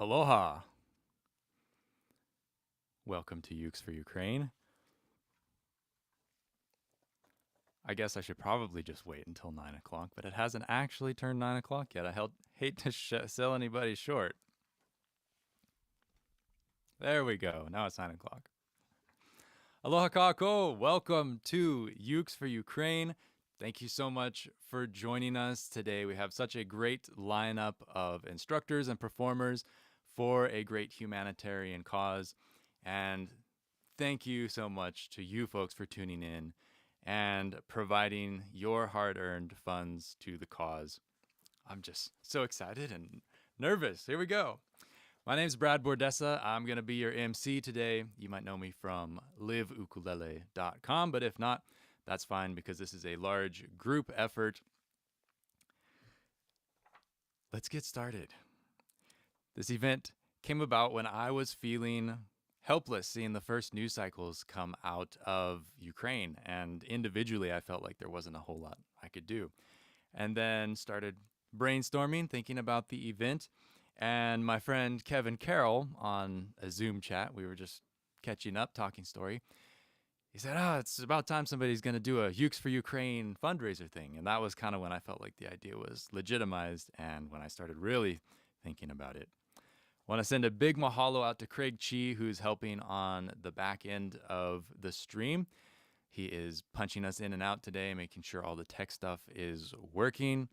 Aloha. Welcome to Ukes for Ukraine. I guess I should probably just wait until 9 o'clock, but it hasn't actually turned 9 o'clock yet. Hate to sell anybody short. There we go. Now it's 9 o'clock. Aloha kako. Welcome to Ukes for Ukraine. Thank you so much for joining us today. We have such a great lineup of instructors and performers for a great humanitarian cause. And thank you so much to you folks for tuning in and providing your hard-earned funds to the cause. I'm just so excited and nervous. Here we go. My name's Brad Bordessa. I'm going to be your MC today. You might know me from liveukulele.com, but if not, that's fine because this is a large group effort. Let's get started. This event came about when I was feeling helpless seeing the first news cycles come out of Ukraine, and individually I felt like there wasn't a whole lot I could do. And then started brainstorming, thinking about the event, and my friend Carroll on a Zoom chat, we were just catching up, talking story. He said, it's about time somebody's going to do a Ukes for Ukraine fundraiser thing. And that was kind of when I felt like the idea was legitimized and when I started really thinking about it. Want to send a big mahalo out to Chee, who's helping on the back end of the stream. He is punching us in and out today, making sure all the tech stuff is working.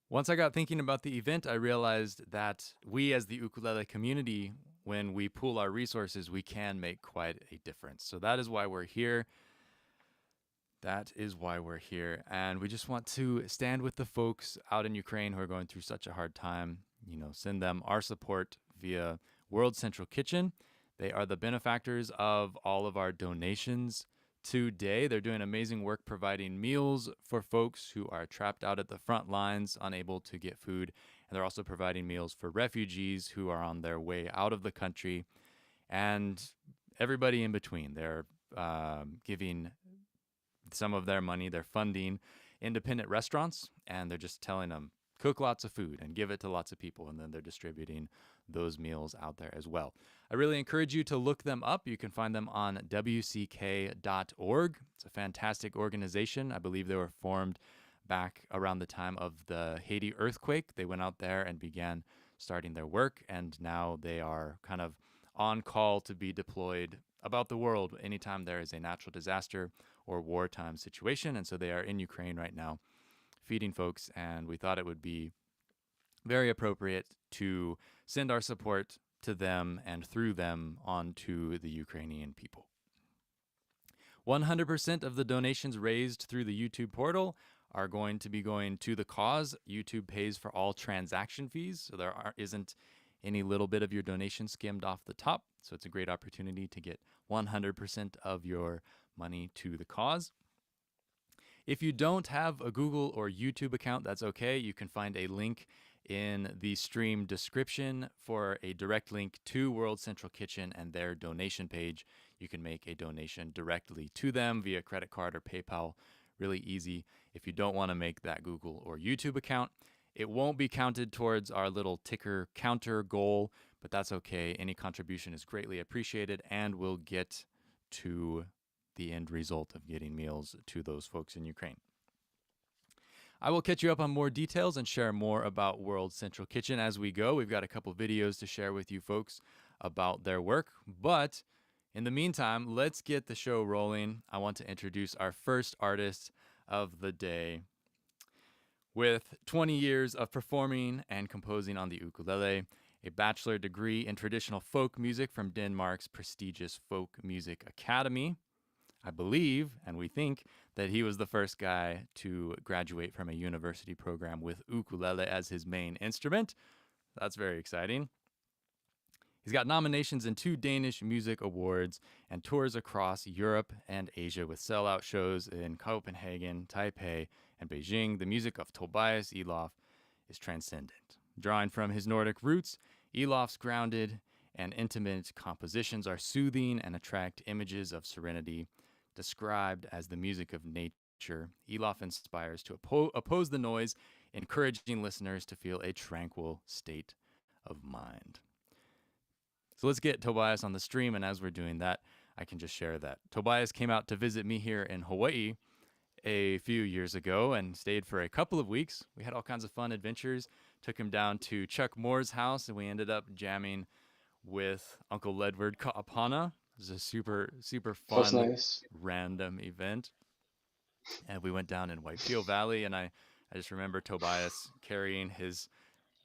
Once I got thinking about the event, I realized that we as the ukulele community, when we pool our resources, we can make quite a difference. So that is why we're here. And we just want to stand with the folks out in Ukraine who are going through such a hard time. Send them our support via World Central Kitchen. They are the benefactors of all of our donations today. They're doing amazing work providing meals for folks who are trapped out at the front lines, unable to get food. And they're also providing meals for refugees who are on their way out of the country and everybody in between. They're giving some of their money, they're funding independent restaurants, and they're just telling them, cook lots of food and give it to lots of people, and then they're distributing those meals out there as well. I really encourage you to look them up. You can find them on wck.org. It's a fantastic organization. I believe they were formed back around the time of the Haiti earthquake. They went out there and began starting their work, and now they are kind of on call to be deployed about the world anytime there is a natural disaster or wartime situation. And so they are in Ukraine right now feeding folks, and we thought it would be very appropriate to send our support to them and through them onto the Ukrainian people. 100% of the donations raised through the YouTube portal are going to be going to the cause. YouTube pays for all transaction fees, so there isn't any little bit of your donation skimmed off the top. So it's a great opportunity to get 100% of your money to the cause. If you don't have a Google or YouTube account, that's okay. You can find a link in the stream description for a direct link to World Central Kitchen and their donation page. You can make a donation directly to them via credit card or PayPal. Really easy. If you don't want to make that Google or YouTube account, it won't be counted towards our little ticker counter goal, but that's okay. Any contribution is greatly appreciated and will get to the end result of getting meals to those folks in Ukraine. I will catch you up on more details and share more about World Central Kitchen as we go. We've got a couple videos to share with you folks about their work, but in the meantime, let's get the show rolling. I want to introduce our first artist of the day. With 20 years of performing and composing on the ukulele, a bachelor degree in traditional folk music from Denmark's prestigious Folk Music Academy, I believe, and we think, that he was the first guy to graduate from a university program with ukulele as his main instrument. That's very exciting. He's got nominations in 2 Danish Music Awards and tours across Europe and Asia with sellout shows in Copenhagen, Taipei, and Beijing. The music of Tobias Elof is transcendent. Drawing from his Nordic roots, Elof's grounded and intimate compositions are soothing and attract images of serenity. Described as the music of nature, Elof inspires to oppose the noise, encouraging listeners to feel a tranquil state of mind. So let's get Tobias on the stream, and as we're doing that, I can just share that Tobias came out to visit me here in Hawaii a few years ago and stayed for a couple of weeks. We had all kinds of fun adventures. Took him down to Chuck Moore's house, and we ended up jamming with Uncle Ledward Ka'apana. It was a super That was fun nice. random event. And we went down in Waipio Valley, and I just remember Tobias carrying his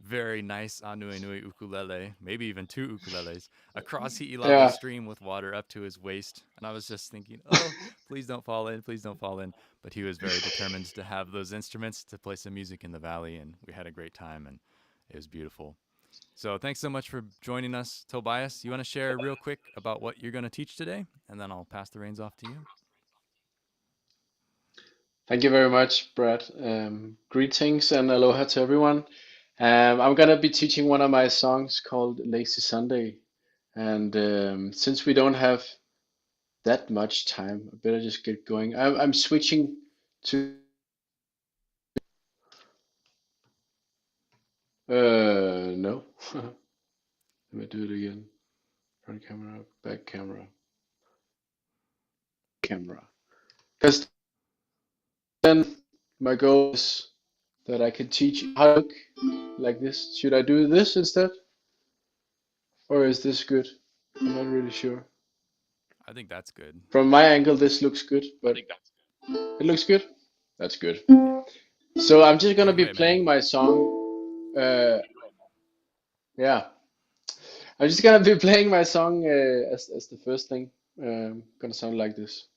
very nice Anuenui ukulele, maybe even two ukuleles, across Hi'ilawe Yeah. stream with water up to his waist. And I was just thinking, oh, please don't fall in, please don't fall in. But he was very determined to have those instruments to play some music in the valley, and we had a great time, and it was beautiful. So thanks so much for joining us, Tobias. You want to share real quick about what you're going to teach today, and then I'll pass the reins off to you. Thank you very much, Brad. Greetings and aloha to everyone. I'm gonna be teaching one of my songs called Lazy Sunday. And since we don't have that much time, I better just get going. I'm switching to no. Let me do it again. Front camera, back camera, camera. Because then my goal is that I can teach how to look like this. Should I do this instead? Or is this good? I'm not really sure. I think that's good. From my angle, this looks good, but it looks good. That's good. Yeah. So I'm just Take gonna it be away, man. playing my song. Yeah, I'm just gonna be playing my song as the first thing. Gonna sound like this.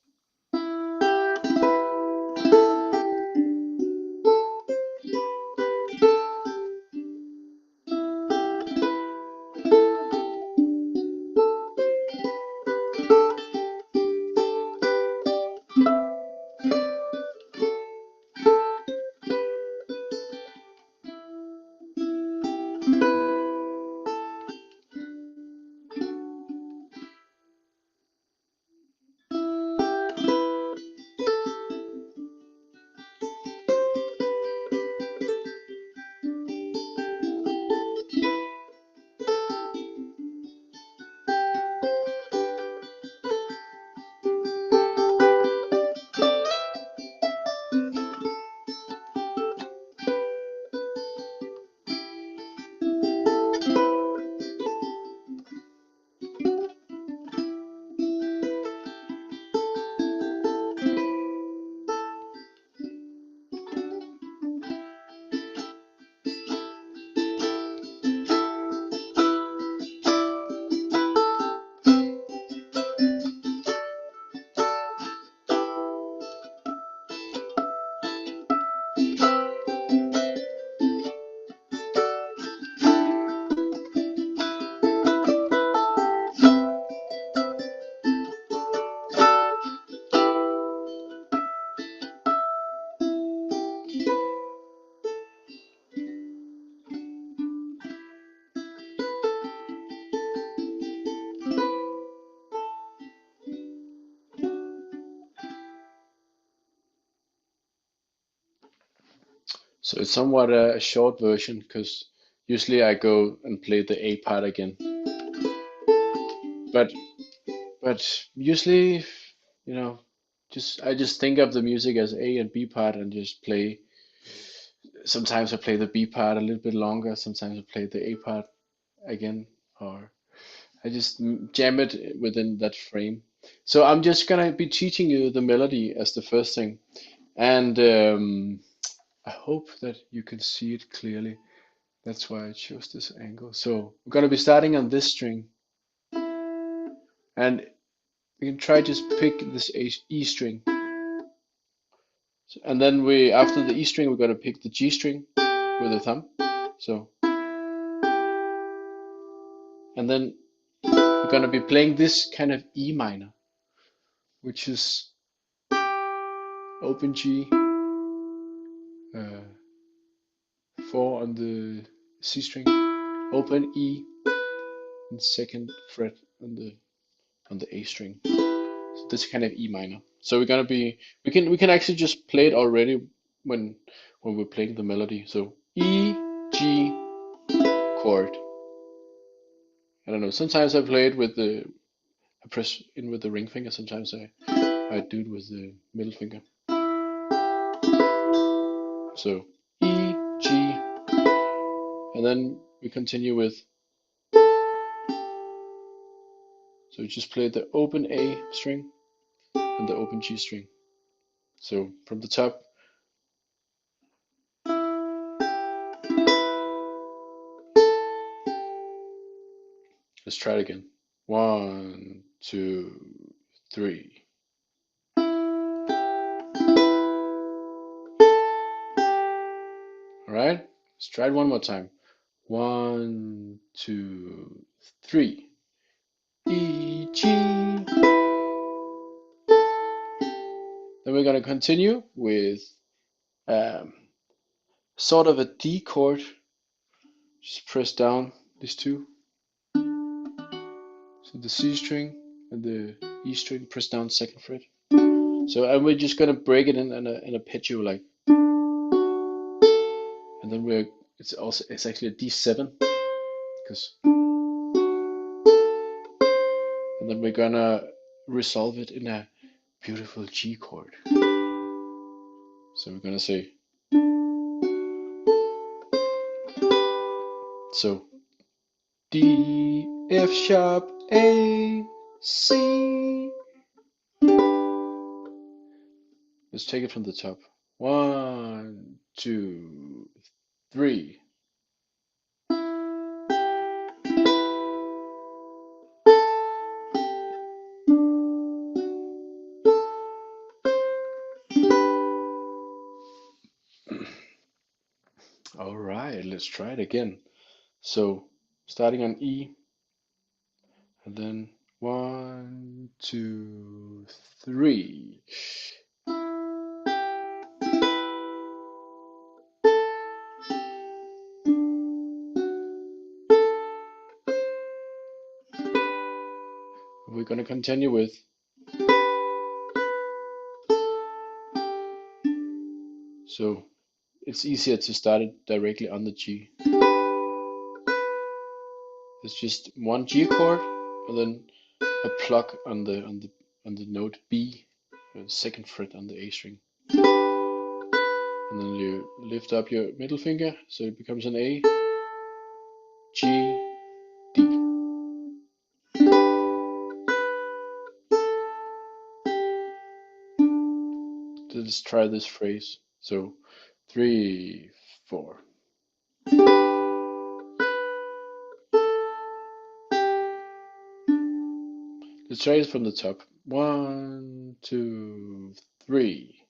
So it's somewhat a short version because usually I go and play the A part again. But usually, you know, I just think of the music as A and B part and just play. Sometimes I play the B part a little bit longer. Sometimes I play the A part again, or I just jam it within that frame. So I'm just gonna be teaching you the melody as the first thing, and I hope that you can see it clearly. That's why I chose this angle. So we're gonna be starting on this string, and we can try just pick this E string, and then we after the E string we're gonna pick the G string with the thumb. So and then we're gonna be playing this kind of E minor, which is open G, 4 on the C string, open E, and second fret on the A string. So this kind of E minor. So we're gonna be we can actually just play it already when we're playing the melody. So E G chord, I don't know. Sometimes I play it with I press in with the ring finger. Sometimes I do it with the middle finger. So E, G, and then we continue with. So we just play the open A string and the open G string. So from the top. Let's try it again. 1, 2, 3. All right, let's try it one more time. 1, 2, 3. E, G. Then we're gonna continue with sort of a D chord. Just press down these two. So the C string and the E string, press down second fret. So and we're just gonna break it in a arpeggio like, and then it's actually a D7 because, and then we're gonna resolve it in a beautiful G chord. So we're gonna say, so D, F sharp, A, C. Let's take it from the top. 1, 2, 3. All right, let's try it again. So starting on E, and then 1, 2, 3. We're gonna continue with. So it's easier to start it directly on the G. It's just one G chord and then a pluck on the note B, second fret on the A string. And then you lift up your middle finger so it becomes an A, G, D. So let's try this phrase. So 3, 4. Let's try it from the top. 1, 2, 3.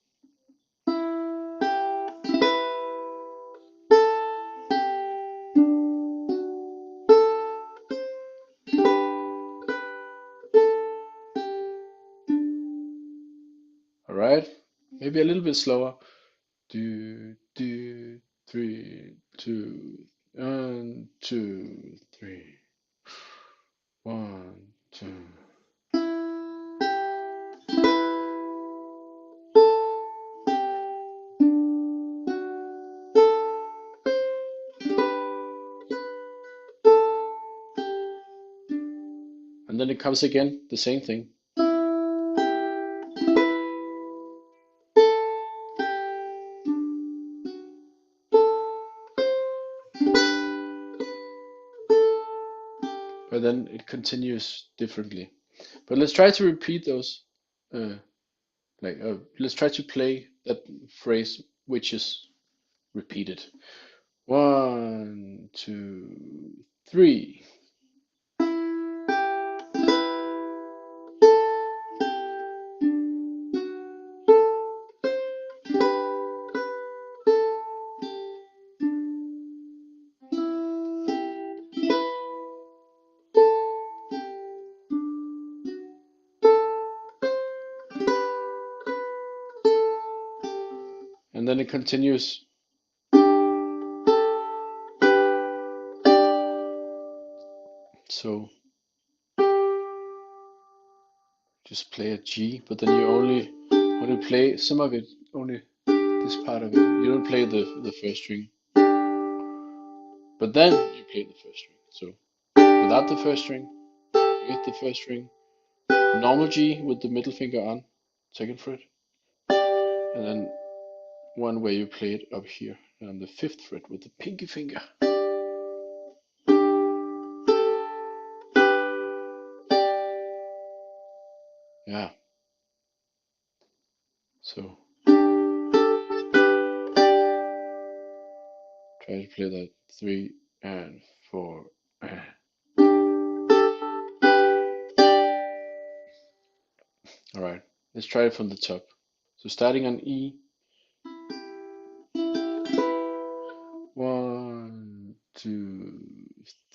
All right, maybe a little bit slower. Do, do, 3, 2, 1, 2, 3. 1, 2. And then it comes again, the same thing. But then it continues differently. But let's try to repeat those. Let's try to play that phrase which is repeated. 1, 2, 3. And then it continues. So just play a G, but then you only play some of it, only this part of it. You don't play the first string, but then you play the first string. So without the first string, with the first string, normal G with the middle finger on, second fret, and then one where you play it up here on the fifth fret with the pinky finger. Yeah. So try to play that 3 and 4. Alright, let's try it from the top. So starting on E. 1, 2,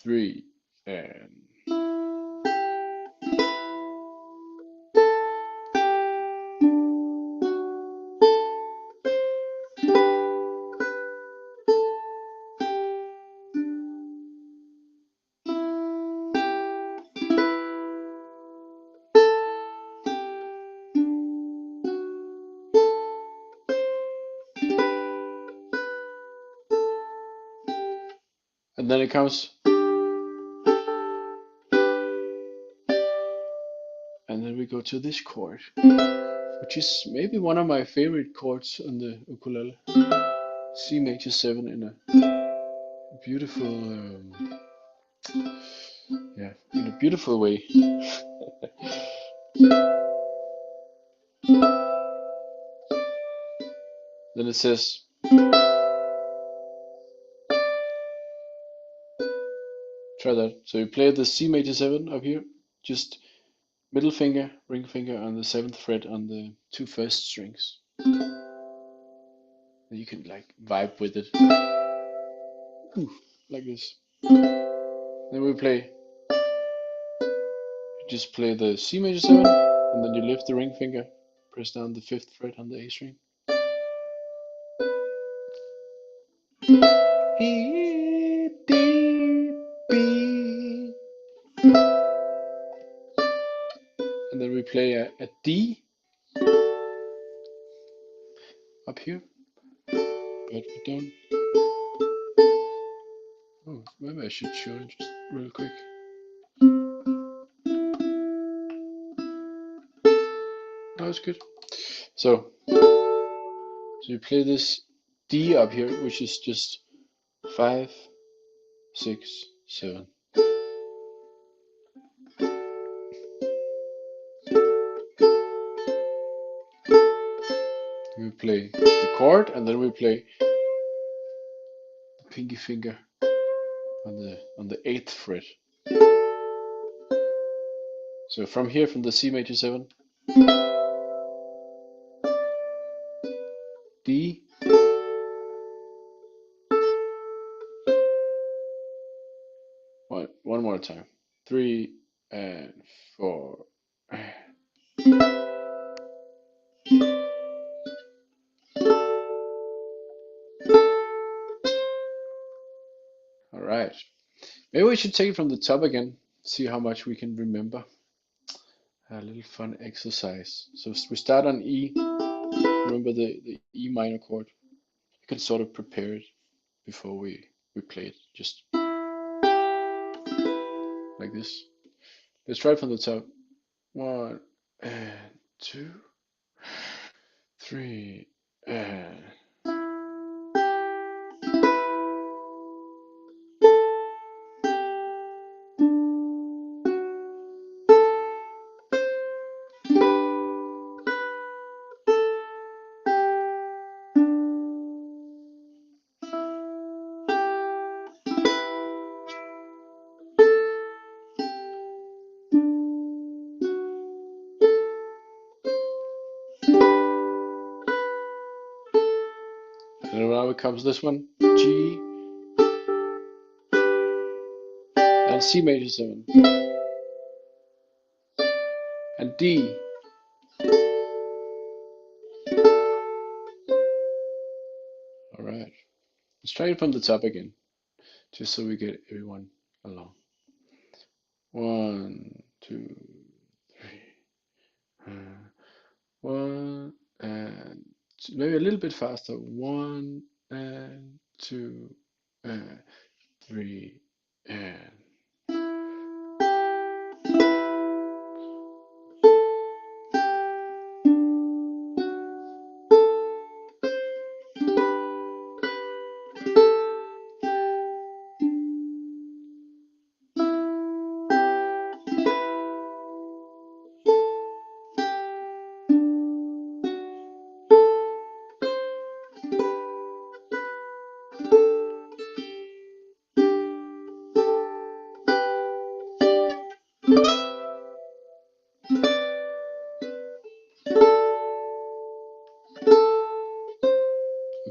3, and then it comes, and then we go to this chord, which is maybe one of my favorite chords on the ukulele. C major 7 in a beautiful, in a beautiful way. Then it says, try that. So you play the C major 7 up here, just middle finger, ring finger on the 7th fret on the 2 first strings. And you can like vibe with it. Ooh, like this. Then we play, just play the C major 7, and then you lift the ring finger, press down the 5th fret on the A string. E, D, B. And then we play a D up here, but we don't. Oh, maybe I should show it just real quick. No, it's good. So you play this D up here, which is just 5, 6, 7. We play the chord, and then we play the pinky finger on the 8th fret. So from here, from the C major 7, D, one more time, 3 and 4. All right. Maybe we should take it from the top again, see how much we can remember. A little fun exercise. So we start on E. Remember the E minor chord. You can sort of prepare it before we play it. Just like this. Let's try it from the top. 1 and 2, 3 and. And now comes this one, G and C major 7 and D. All right, let's try it from the top again, just so we get everyone along. 1, 2, 3. 1 and two. Maybe a little bit faster. 1 and 2 and 3 and.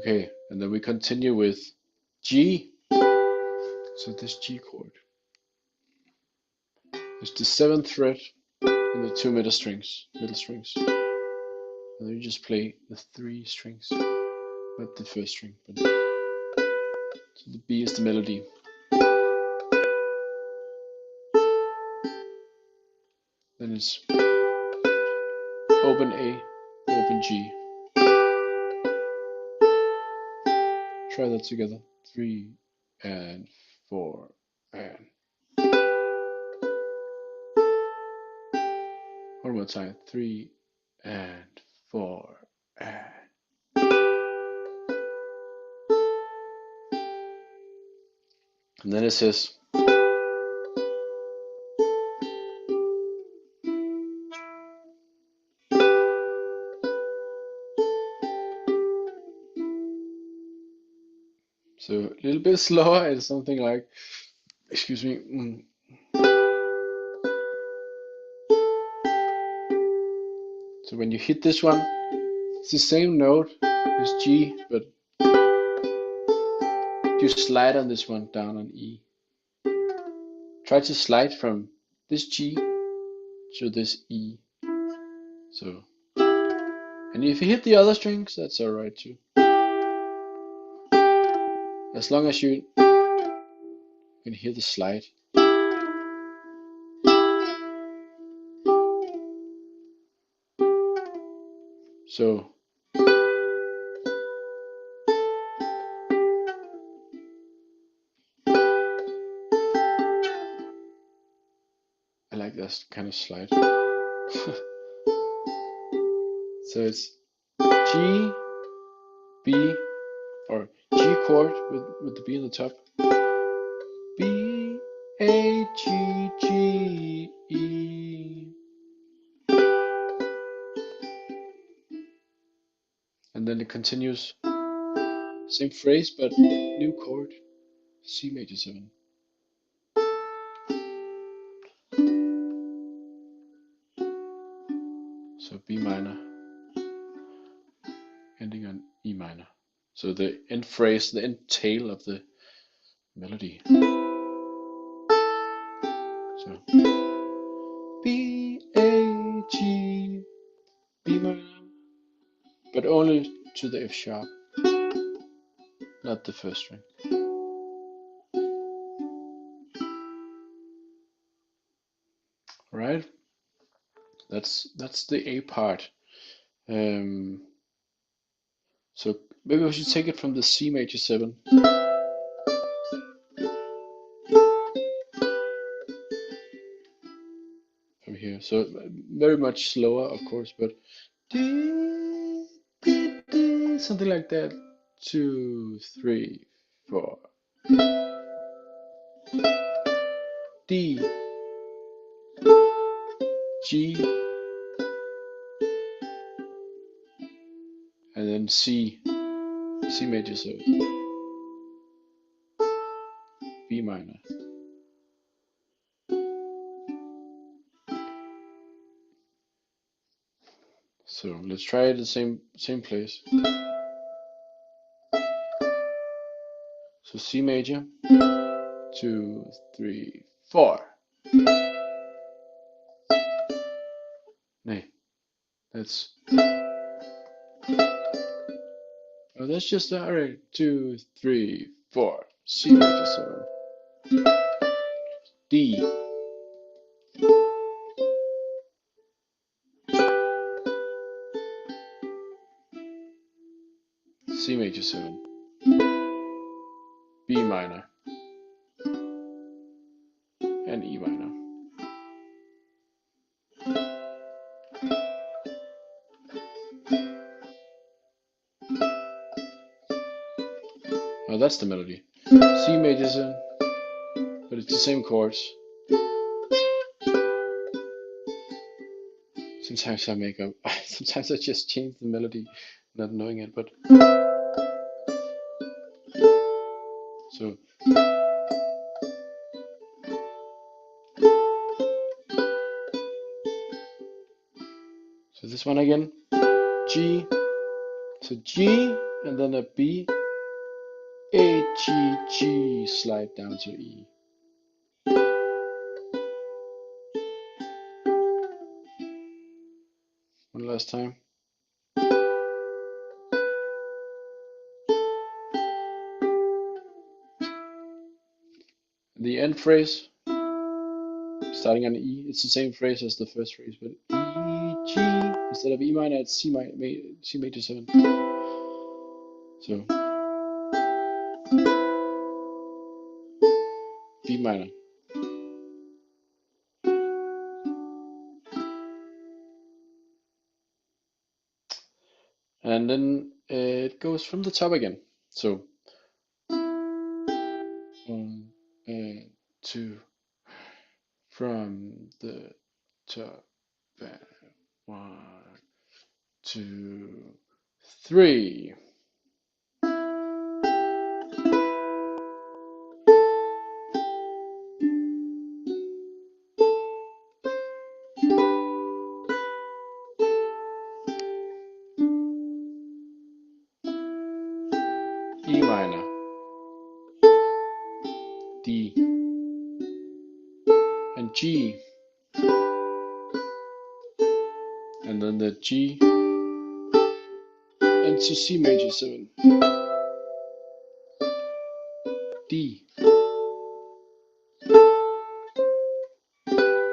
Okay, and then we continue with G. So this G chord is the 7th fret in the 2 middle strings. And then you just play the 3 strings, not the first string. But so the B is the melody. Then it's open A, open G. Try that together. 3 and 4 and one more time. 3 and 4 and then it says so a little bit slower. It's something like, excuse me. So when you hit this one, it's the same note as G, but you slide on this one down on E. Try to slide from this G to this E. So, and if you hit the other strings, that's alright too. As long as you can hear the slide. So, I like that kind of slide. So it's G, B, or G chord with the B on the top. B, A, G, G, E. And then it continues, same phrase, but new chord, C major 7. So B minor, ending on E minor. So the end phrase, the end tail of the melody. So B, A, G, B minor, but only to the F sharp, not the first string. Right? That's the A part. So maybe we should take it from the C major 7. From here. So very much slower, of course, but something like that. 2, 3, 4. D, G, and then C major 7, B minor. So let's try it the same place. So C major, 2, 3, 4. Nay, that's just alright. 2, 3, 4. C major 7. D, C major 7, B minor, and E minor. Oh, that's the melody. C major 7, but it's the same chords. Sometimes I make up. Sometimes I just change the melody, not knowing it. But so this one again. G. So G and then a B, A, G, G, slide down to E. One last time. The end phrase, starting on E, it's the same phrase as the first phrase, but E, G, instead of E minor, it's C major 7. So, B minor. And then it goes from the top again. So, 1, 2, from the top, 1, 2, 3. E minor, D, and G, and then the G into C major 7, D,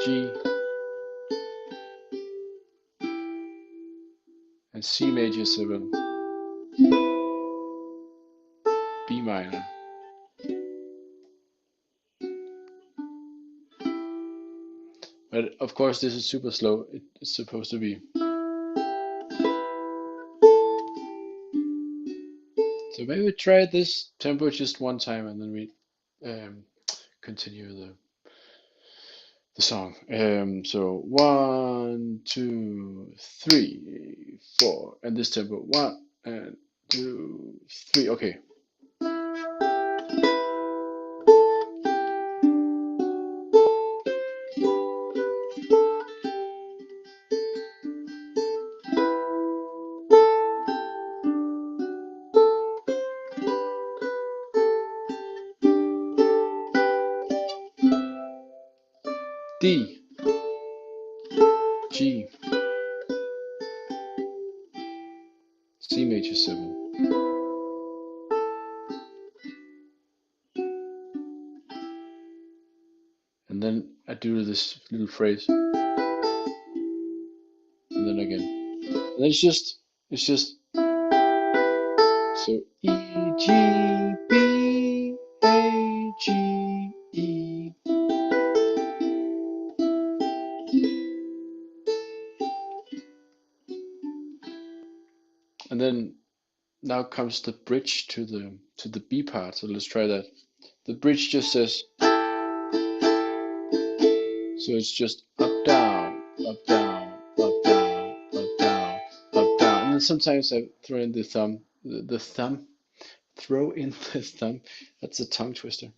G, and C major 7, B minor. But of course this is super slow, it's supposed to be. So maybe we try this tempo just one time and then we continue the song. So 1, 2, 3, 4, and this tempo 1 and 2, 3. Okay. D, G, C major 7. And then I do this little phrase, and then again. And then it's just so E, G, B, A, G, E. And then now comes the bridge to the B part. So let's try that. The bridge just says, so it's just up, down, up, down, up, down, up, down, up, down. And then sometimes I throw in the thumb, the thumb, throw in the thumb. That's a tongue twister.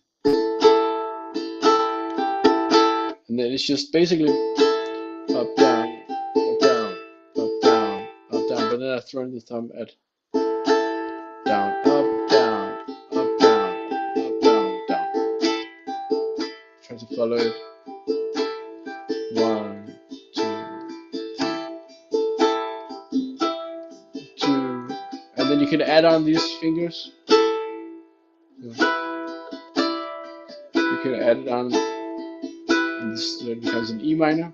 And then it's just basically up, down, up, down, up, down, up, down. But then I throw in the thumb at down, up, down, up, down, up, down, down. Try to follow it. 1, 2, 2, and then you can add on these fingers. You can add it on, and this becomes an E minor.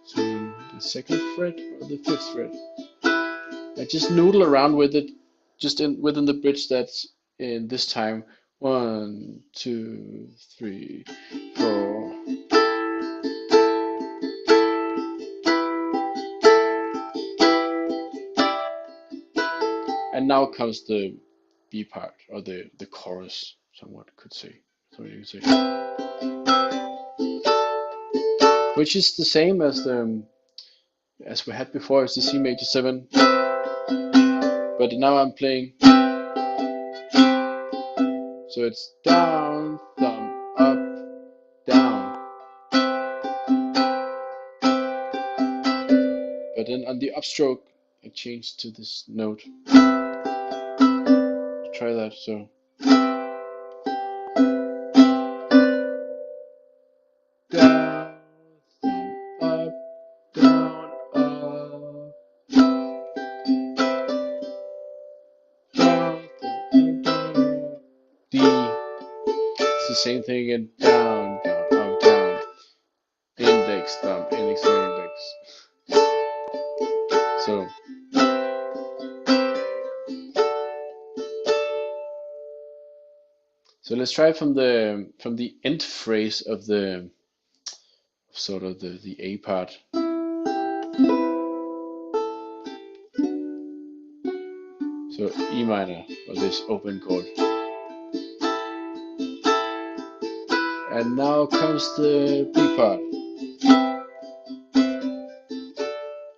So the 2nd fret or the 5th fret. I just noodle around with it, just within the bridge that's in this time. 1, 2, 3, 4. And now comes the B part, or the chorus, someone could say. Which is the same as we had before. It's the C major 7, but now I'm playing. So it's down, thumb, up, down. But then on the upstroke, I changed to this note. Try that. So down, thumb up, down, up, down, thumb down. D. It's the same thing again. Down, down, up, down. Index, thumb, index, index. So let's try from the end phrase of the sort of the A part. So E minor, or this open chord. And now comes the B part.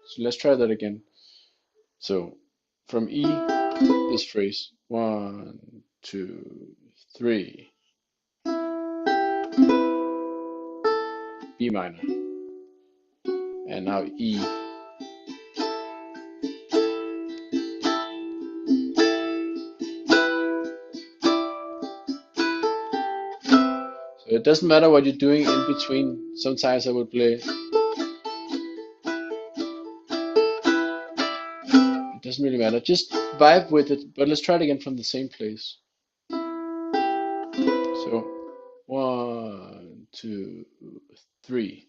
So let's try that again. So from E, this phrase. 1, 2, 3. B minor. And now E. So it doesn't matter what you're doing in between. Sometimes I would play. It doesn't really matter. Just vibe with it. But let's try it again from the same place. So 1, 2, 3.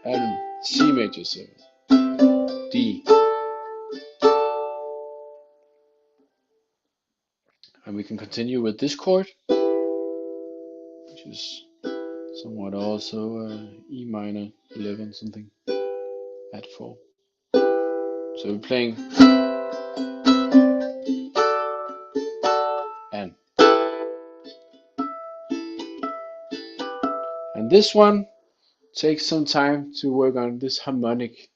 And C major 7. D. And we can continue with this chord, which is somewhat also E minor 11 something at 4. So we're playing N. And this one takes some time to work on, this harmonic.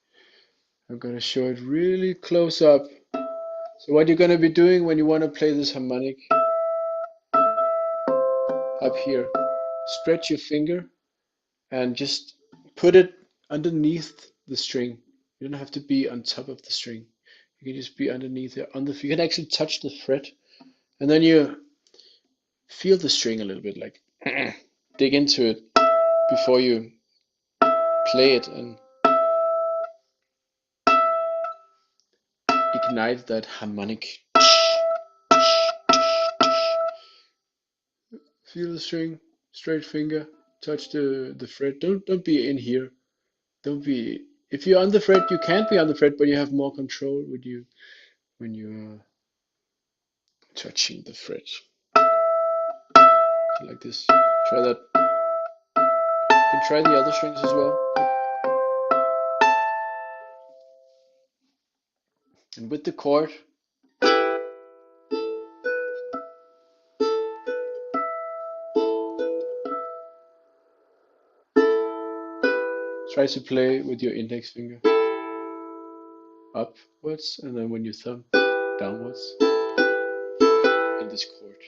I'm going to show it really close up. So what you're going to be doing when you want to play this harmonic up here, stretch your finger and just put it underneath the string. You don't have to be on top of the string. You can just be underneath it. You can actually touch the fret, and then you feel the string a little bit, like dig into it before you play it and ignite that harmonic. Feel the string, straight finger, touch the fret. Don't be in here. Don't be. If you're on the fret, you can't be on the fret, but you have more control when you are touching the fret. Like this. Try that. You can try the other strings as well. And with the chord, try to play with your index finger upwards, and then when you thumb downwards in this chord.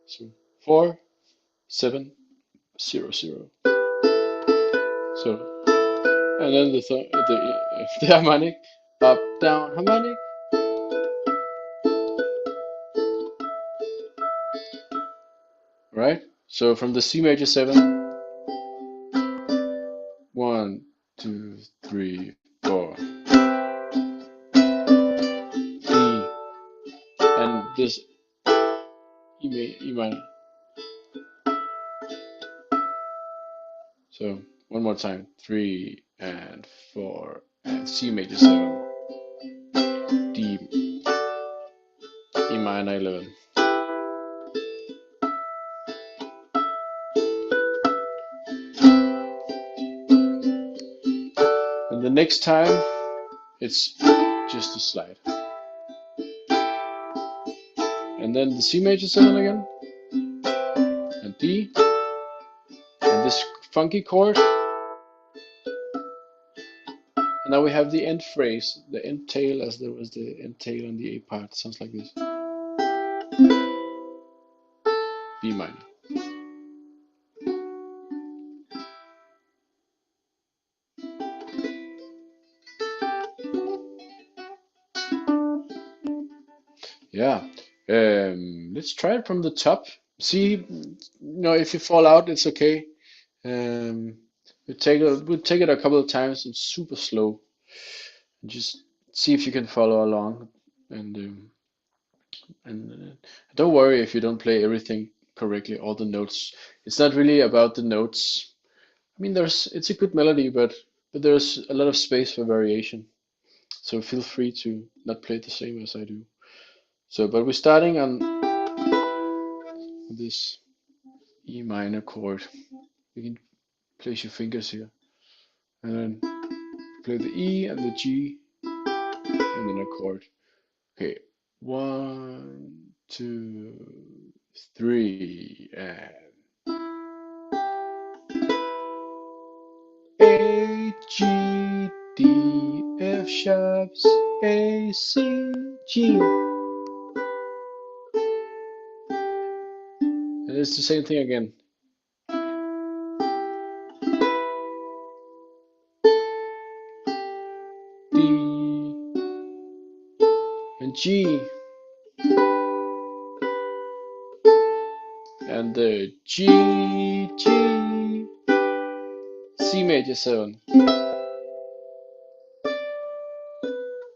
So 4, 7, 0, 0. So, and then the harmonic, up, down, harmonic. Right? So from the C major 7, 1, 2, 3, 4. D, and this E minor. So one more time, 3 and 4 and C major 7, D, E minor 11. And the next time it's just a slide. And then the C major 7 again, and D, and this funky chord, and Now we have the end phrase, the end tail, as there was the end tail on the A part. Sounds like this. B minor. Yeah. Let's try it from the top. See, if you fall out, it's okay. We'll take it a couple of times. It's super slow. Just see if you can follow along, and don't worry if you don't play everything correctly, all the notes. It's not really about the notes. I mean, it's a good melody, but there's a lot of space for variation. So feel free to not play it the same as I do. So, but we're starting on this E minor chord. You can place your fingers here, and then play the E and the G, and then a chord. Okay, 1, 2, 3, and A, G, D, F sharps, A, C, G. And it's the same thing again. D and G. And the G, G, C major 7,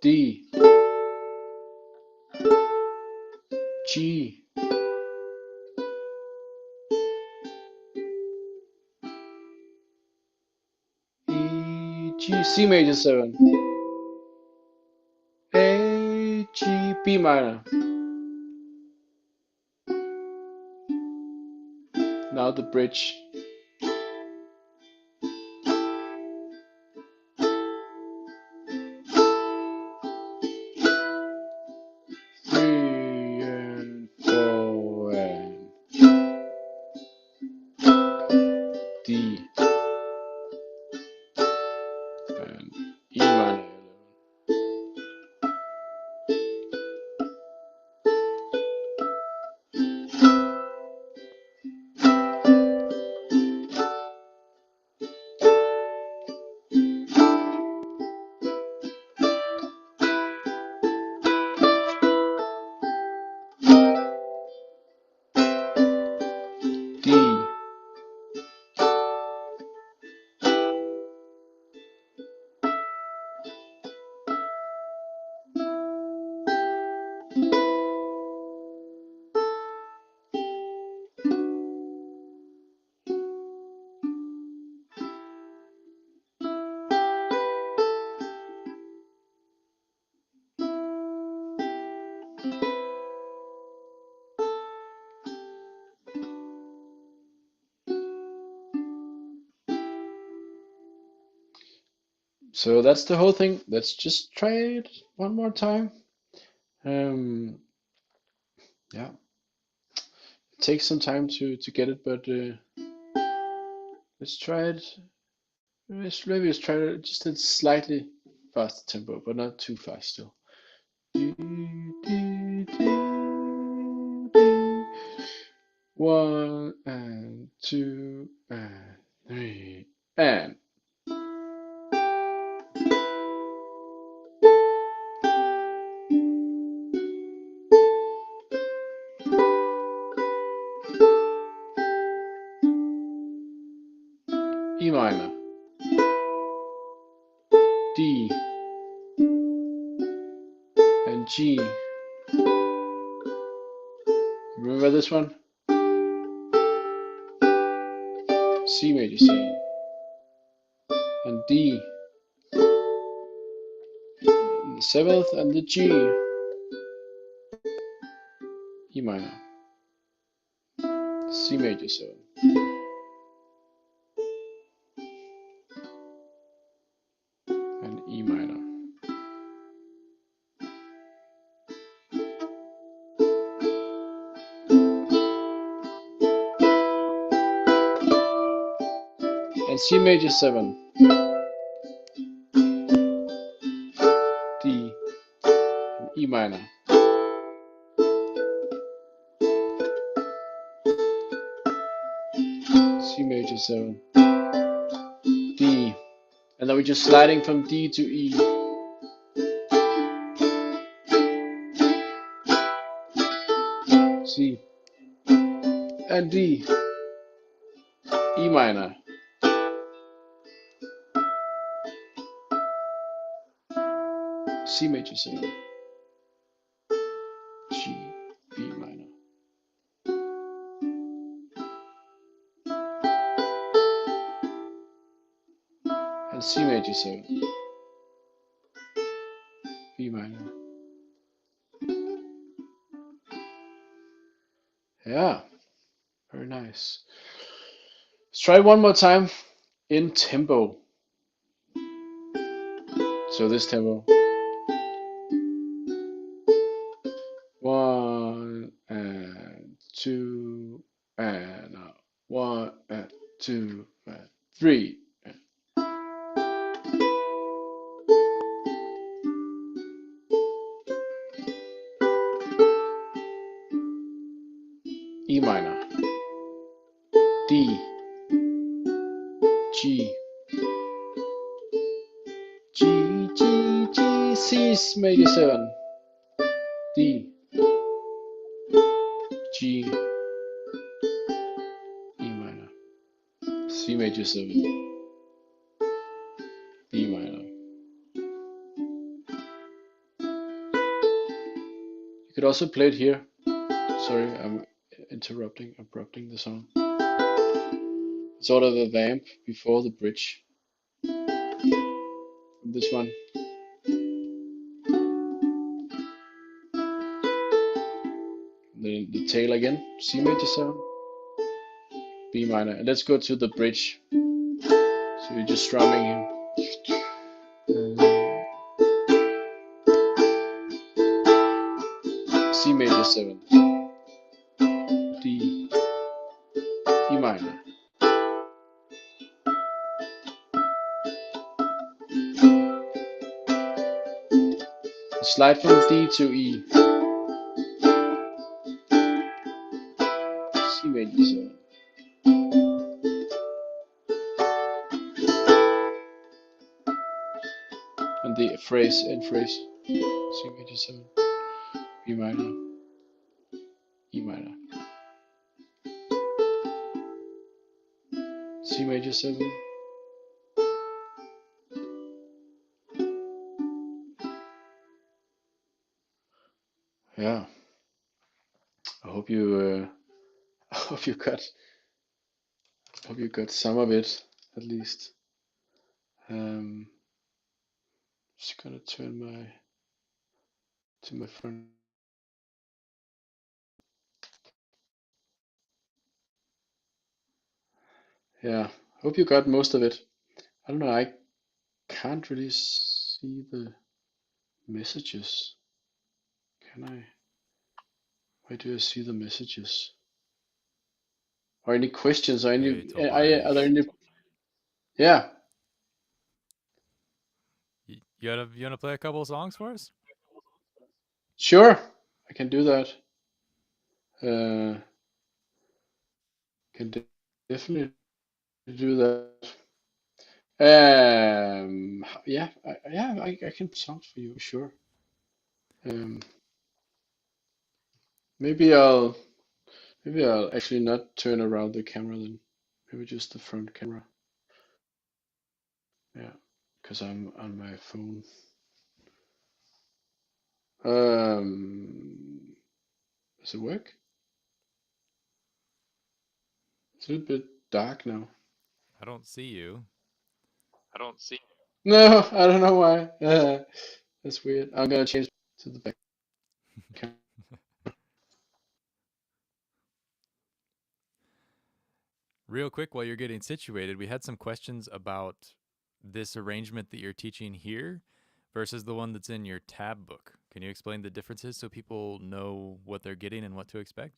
D, G, E, G, C major 7, A, G, B minor. Now the bridge. Three and 4 and D and E minor 11. D, So that's the whole thing. Let's just try it one more time. Um, yeah, it takes some time to get it, but let's try it. Maybe let's try it just a slightly faster tempo, but not too fast still. One and two and three and E minor, D and G. Remember this one? C major 7 and D, and the 7th and the G, E minor, C major 7, and E minor. And C major 7, C major 7, D, and then we're just sliding from D to E, C, and D, E minor, C major 7, G, B minor, and C major 7, B minor. Yeah, very nice. Let's try one more time in tempo. So this tempo. 1 and 2 and 1 and 2 and 3. E minor, D, G, G, G, G, C major 7, D, G, E minor, C major 7, B minor. You could also play it here. Sorry, I'm abrupting the song. Sort of a vamp before the bridge. This one. The tail again. C major 7, B minor. And let's go to the bridge. So you're just strumming here. C major 7, D, E minor. Slide from D to E. C major 7. And the phrase, end phrase. C major 7, B minor, E minor. C major 7. Yeah. I hope you I hope you got some of it at least. Just gonna turn my front. Yeah, hope you got most of it. I don't know, I can't really see the messages. Can I? Where do I see the messages? Or any questions? Or Hey, any? Are there Tobias. any? Yeah, You wanna play a couple of songs for us? sure. I can do that. Uh, can definitely do that. Yeah, I can put songs for you, sure. Um, maybe I'll maybe I'll actually not turn around the camera then. Maybe just the front camera. Yeah, because I'm on my phone. Does it work? It's a little bit dark now. I don't see you. No, I don't know why. That's weird. I'm gonna change to the back camera. Real quick, while you're getting situated, we had some questions about this arrangement that you're teaching here versus the one that's in your tab book. Can you explain the differences so people know what they're getting and what to expect?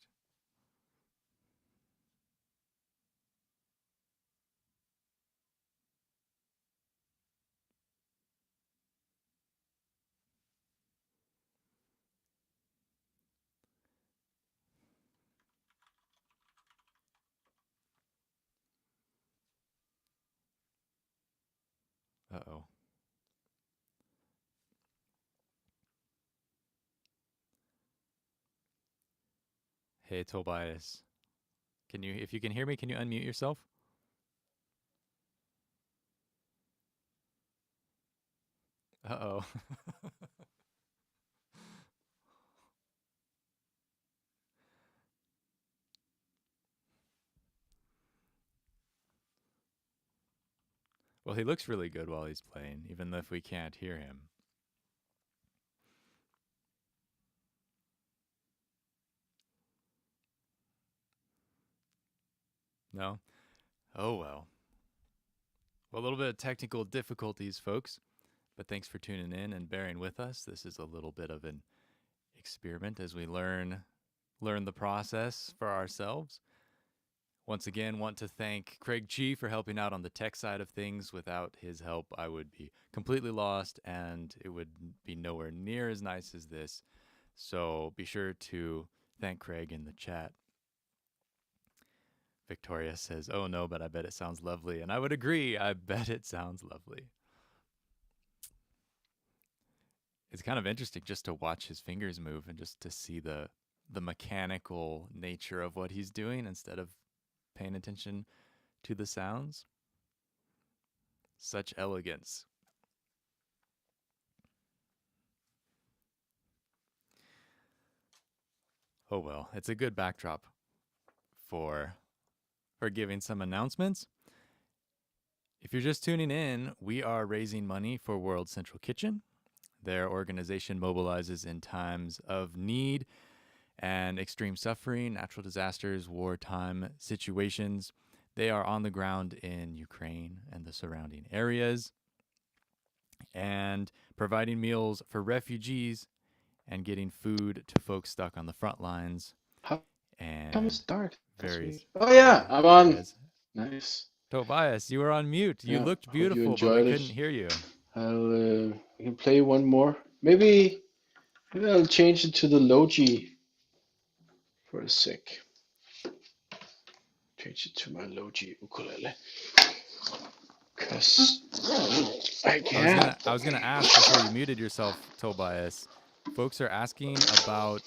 Hey, Tobias. If you can hear me, can you unmute yourself? Uh-oh. Well, he looks really good while he's playing, even if we can't hear him. No? Oh, well. Well, a little bit of technical difficulties, folks, but thanks for tuning in and bearing with us. This is a little bit of an experiment as we learn the process for ourselves. Once again, want to thank Craig Chee for helping out on the tech side of things. Without his help, I would be completely lost and it would be nowhere near as nice as this. So be sure to thank Craig in the chat. Victoria says, "Oh no, but I bet it sounds lovely." And I would agree. I bet it sounds lovely. It's kind of interesting just to watch his fingers move and just to see the mechanical nature of what he's doing instead of paying attention to the sounds. Such elegance. Oh well, it's a good backdrop for giving some announcements. If you're just tuning in, we are raising money for World Central Kitchen. Their organization mobilizes in times of need and extreme suffering, natural disasters, wartime situations. They are on the ground in Ukraine and the surrounding areas and providing meals for refugees and getting food to folks stuck on the front lines How come it's and dark? That's weird. various Oh yeah, other I'm on. areas. Nice. Tobias, you were on mute. You Yeah, looked hope you beautiful, but we enjoyed it. couldn't hear you. I can play one more. Maybe I'll change it to the low G for a sec. Change it to my low G ukulele. Cause I can. I was gonna ask before you muted yourself, Tobias. Folks are asking about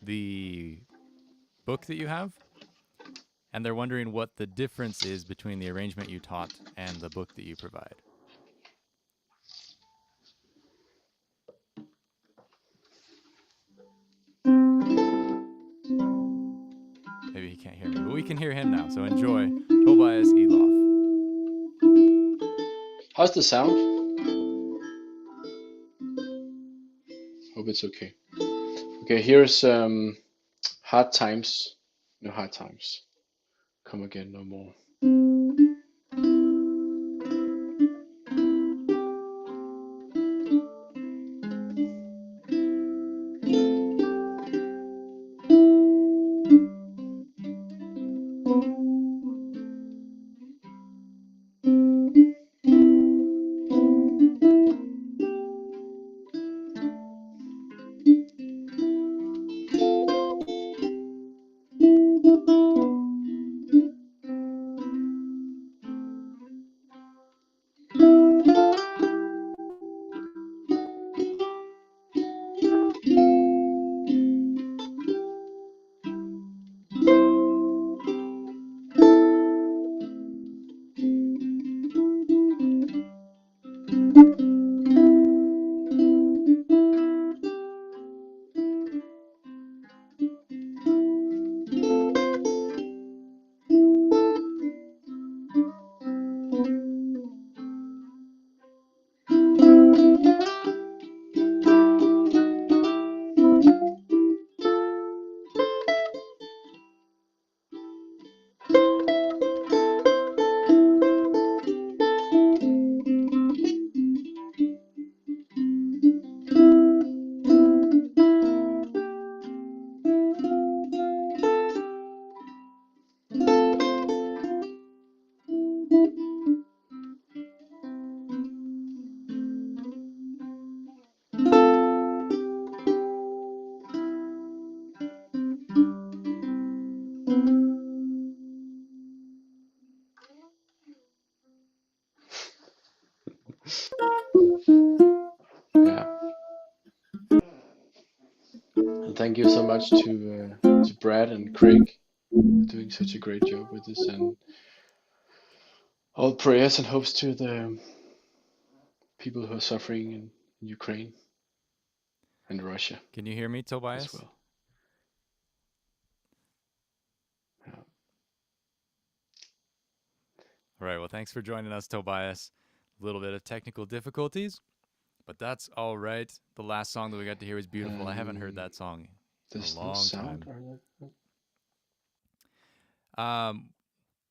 the book that you have, and they're wondering what the difference is between the arrangement you taught and the book that you provide. Maybe he can't hear me, but we can hear him now. So enjoy Tobias Elof. How's the sound? Hope it's okay. Okay, here's hard times. No hard times. Come again no more. thank you so much to Brad and Craig for doing such a great job with this, and all prayers and hopes to the people who are suffering in Ukraine and Russia Can you hear me, as Tobias? well. Yeah. All right. Well, thanks for joining us, Tobias. A little bit of technical difficulties, but that's all right. The last song that we got to hear was beautiful. I haven't heard Um, that song in a there's no long sound. time. Um,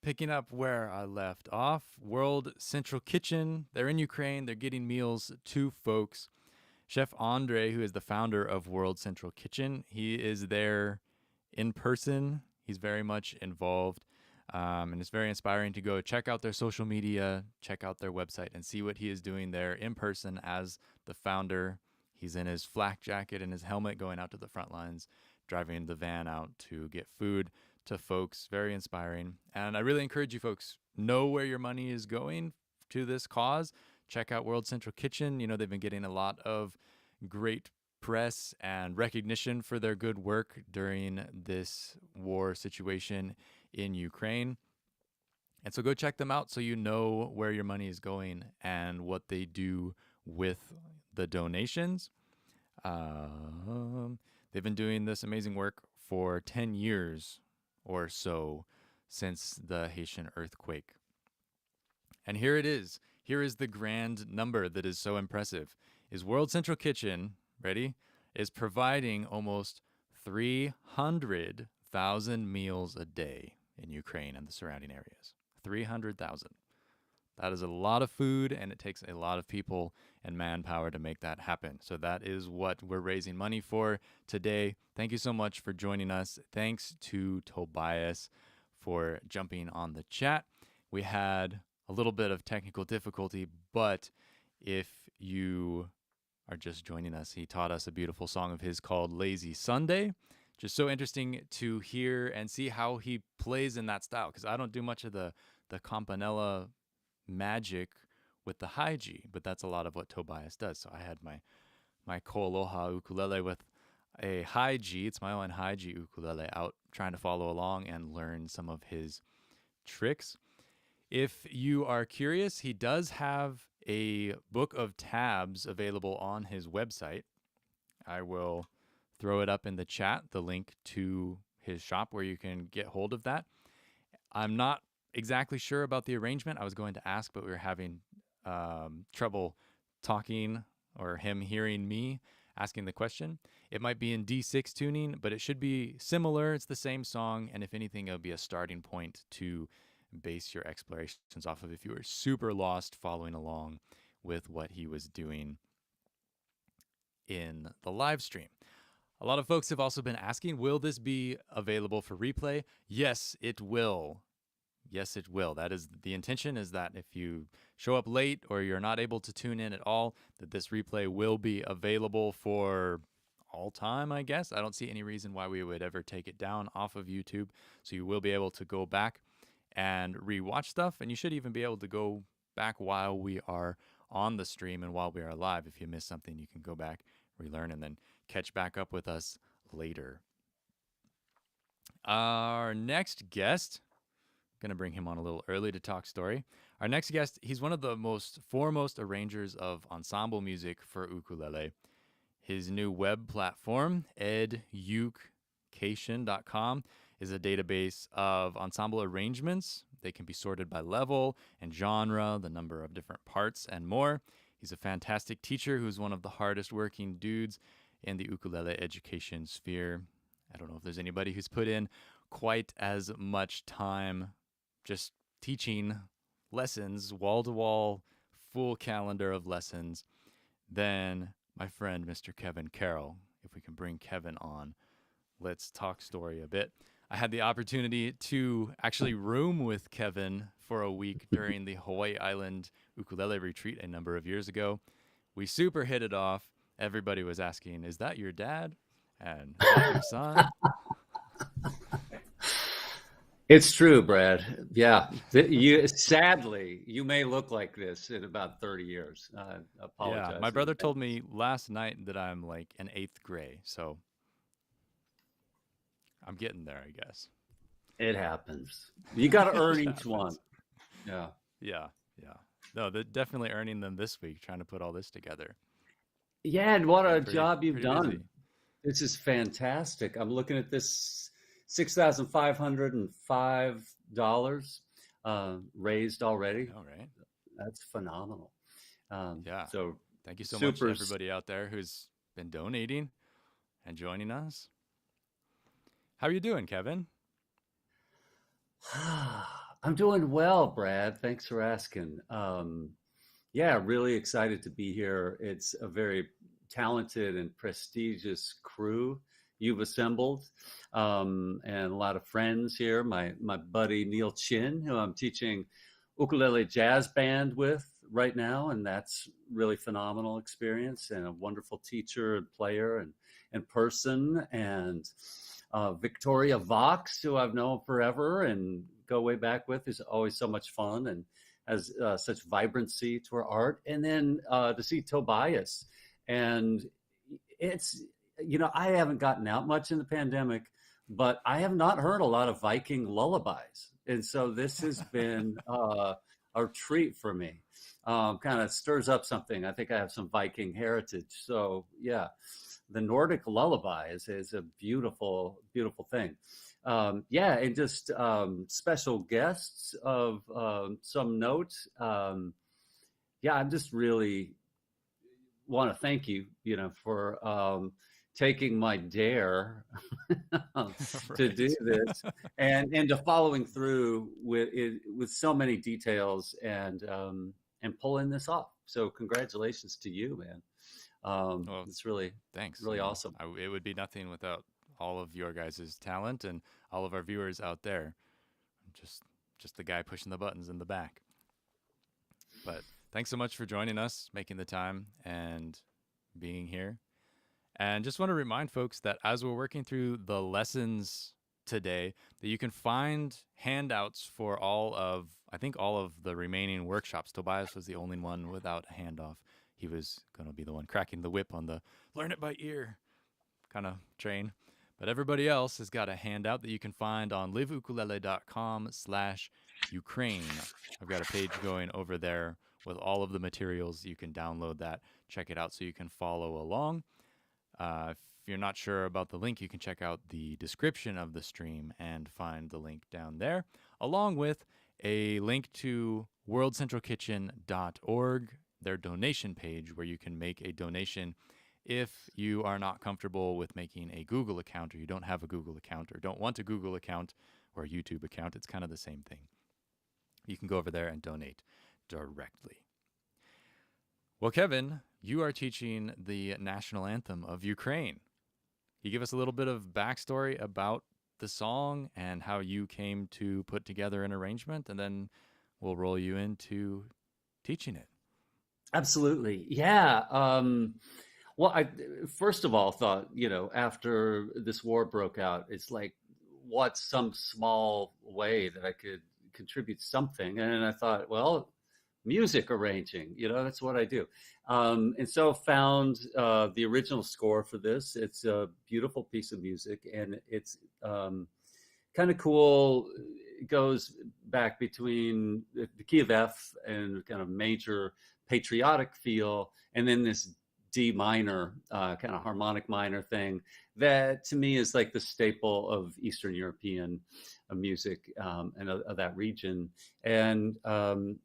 Picking up where I left off, World Central Kitchen. They're in Ukraine. They're getting meals to folks. Chef Andre, who is the founder of World Central Kitchen, he is there in person. He's very much involved. And it's very inspiring to go check out their social media, check out their website, and see what he is doing there in person as the founder. He's in his flak jacket and his helmet going out to the front lines, driving the van out to get food to folks. Very inspiring. And I really encourage you folks, know where your money is going to this cause. Check out World Central Kitchen. You know, they've been getting a lot of great press and recognition for their good work during this war situation in Ukraine. And so go check them out so you know where your money is going and what they do with the donations. They've been doing this amazing work for 10 years or so since the Haitian earthquake. And here it is. Here is the grand number that is so impressive. Is World Central Kitchen, ready, is providing almost 300,000 meals a day in Ukraine and the surrounding areas. 300,000. That is a lot of food, and it takes a lot of people and manpower to make that happen. So that is what we're raising money for today. Thank you so much for joining us. Thanks to Tobias for jumping on the chat. We had a little bit of technical difficulty, but if you are just joining us, he taught us a beautiful song of his called Lazy Sunday. Just so interesting to hear and see how he plays in that style, because I don't do much of the campanella magic with the high G, but that's a lot of what Tobias does. So I had my Aloha ukulele with a high G. It's my own high G ukulele out trying to follow along and learn some of his tricks. If you are curious, he does have a book of tabs available on his website. I will throw it up in the chat, the link to his shop where you can get hold of that. I'm not exactly sure about the arrangement. I was going to ask, but we were having trouble talking or him hearing me asking the question. It might be in D6 tuning, but it should be similar. It's the same song, and if anything, it'll be a starting point to base your explorations off of if you were super lost following along with what he was doing in the live stream. A lot of folks have also been asking, will this be available for replay? Yes, it will. Yes, it will. That is the intention, is that if you show up late or you're not able to tune in at all, that this replay will be available for all time, I guess. I don't see any reason why we would ever take it down off of YouTube. So you will be able to go back and rewatch stuff, and you should even be able to go back while we are on the stream and while we are live. If you miss something, you can go back, relearn, and then catch back up with us later. Our next guest, going to bring him on a little early to talk story. Our next guest, he's one of the most foremost arrangers of ensemble music for ukulele. His new web platform, education.com, is a database of ensemble arrangements. They can be sorted by level and genre, the number of different parts, and more. He's a fantastic teacher who's one of the hardest working dudes in the ukulele education sphere. I don't know if there's anybody who's put in quite as much time just teaching lessons, wall-to-wall, full calendar of lessons, than my friend, Mr. Kevin Carroll. If we can bring Kevin on, let's talk story a bit. I had the opportunity to actually room with Kevin for a week during the Hawaii Island ukulele retreat a number of years ago. We super hit it off. Everybody was asking, is that your dad? And is that your son? It's true, Brad. Yeah. Sadly, you may look like this in about 30 years. I apologize. Yeah, my brother told me last night that I'm like an 8th gray. So I'm getting there, I guess. It happens. You got to earn It each one. happens. Yeah. Yeah. No, they're definitely earning them this week, trying to put all this together. Yeah, and what Been a job you've pretty done. busy. This is fantastic. I'm looking at this $6,505 raised already. All right. That's phenomenal. Yeah. So Thank you so much to super. everybody out there who's been donating and joining us. How are you doing, Kevin? I'm doing well, Brad. Thanks for asking. Yeah, really excited to be here. It's a very talented and prestigious crew you've assembled, and a lot of friends here. My buddy Neal Chin, who I'm teaching ukulele jazz band with right now, and that's really phenomenal experience, and a wonderful teacher and player and person. And Victoria Vox, who I've known forever and go way back with, is always so much fun and has such vibrancy to her art. And then to see Tobias, and it's, I haven't gotten out much in the pandemic, but I have not heard a lot of Viking lullabies. And so this has been a treat for me. Kind of stirs up something. I think I have some Viking heritage. So yeah, the Nordic lullaby is a beautiful, beautiful thing. Yeah, and just special guests of some note. Yeah, I just really want to thank you, for taking my dare to do this and to following through with it with so many details and pulling this off. So congratulations to you, man. Well, it's really thanks. really awesome. It would be nothing without all of your guys' talent and all of our viewers out there. Just the guy pushing the buttons in the back. But thanks so much for joining us, making the time, and being here. And just want to remind folks that as we're working through the lessons today, that you can find handouts for all of the remaining workshops. Tobias was the only one without a handoff. He was going to be the one cracking the whip on the learn it by ear kind of train. But everybody else has got a handout that you can find on liveukulele.com/Ukraine. I've got a page going over there with all of the materials. You can download that, check it out so you can follow along. If you're not sure about the link, you can check out the description of the stream and find the link down there, along with a link to worldcentralkitchen.org, their donation page, where you can make a donation if you are not comfortable with making a Google account, or you don't have a Google account, or don't want a Google account or a YouTube account. It's kind of the same thing. You can go over there and donate directly. Well, Kevin, you are teaching the national anthem of Ukraine. Can you give us a little bit of backstory about the song and how you came to put together an arrangement, and then we'll roll you into teaching it. Absolutely. Yeah. Well, I first of all thought, after this war broke out, it's like, what's some small way that I could contribute something? And I thought, well, music arranging, that's what I do. And so found the original score for this. It's a beautiful piece of music, and it's kind of cool. It goes back between the key of F and kind of major patriotic feel, and then this D minor, kind of harmonic minor thing that to me is like the staple of Eastern European music and of that region. And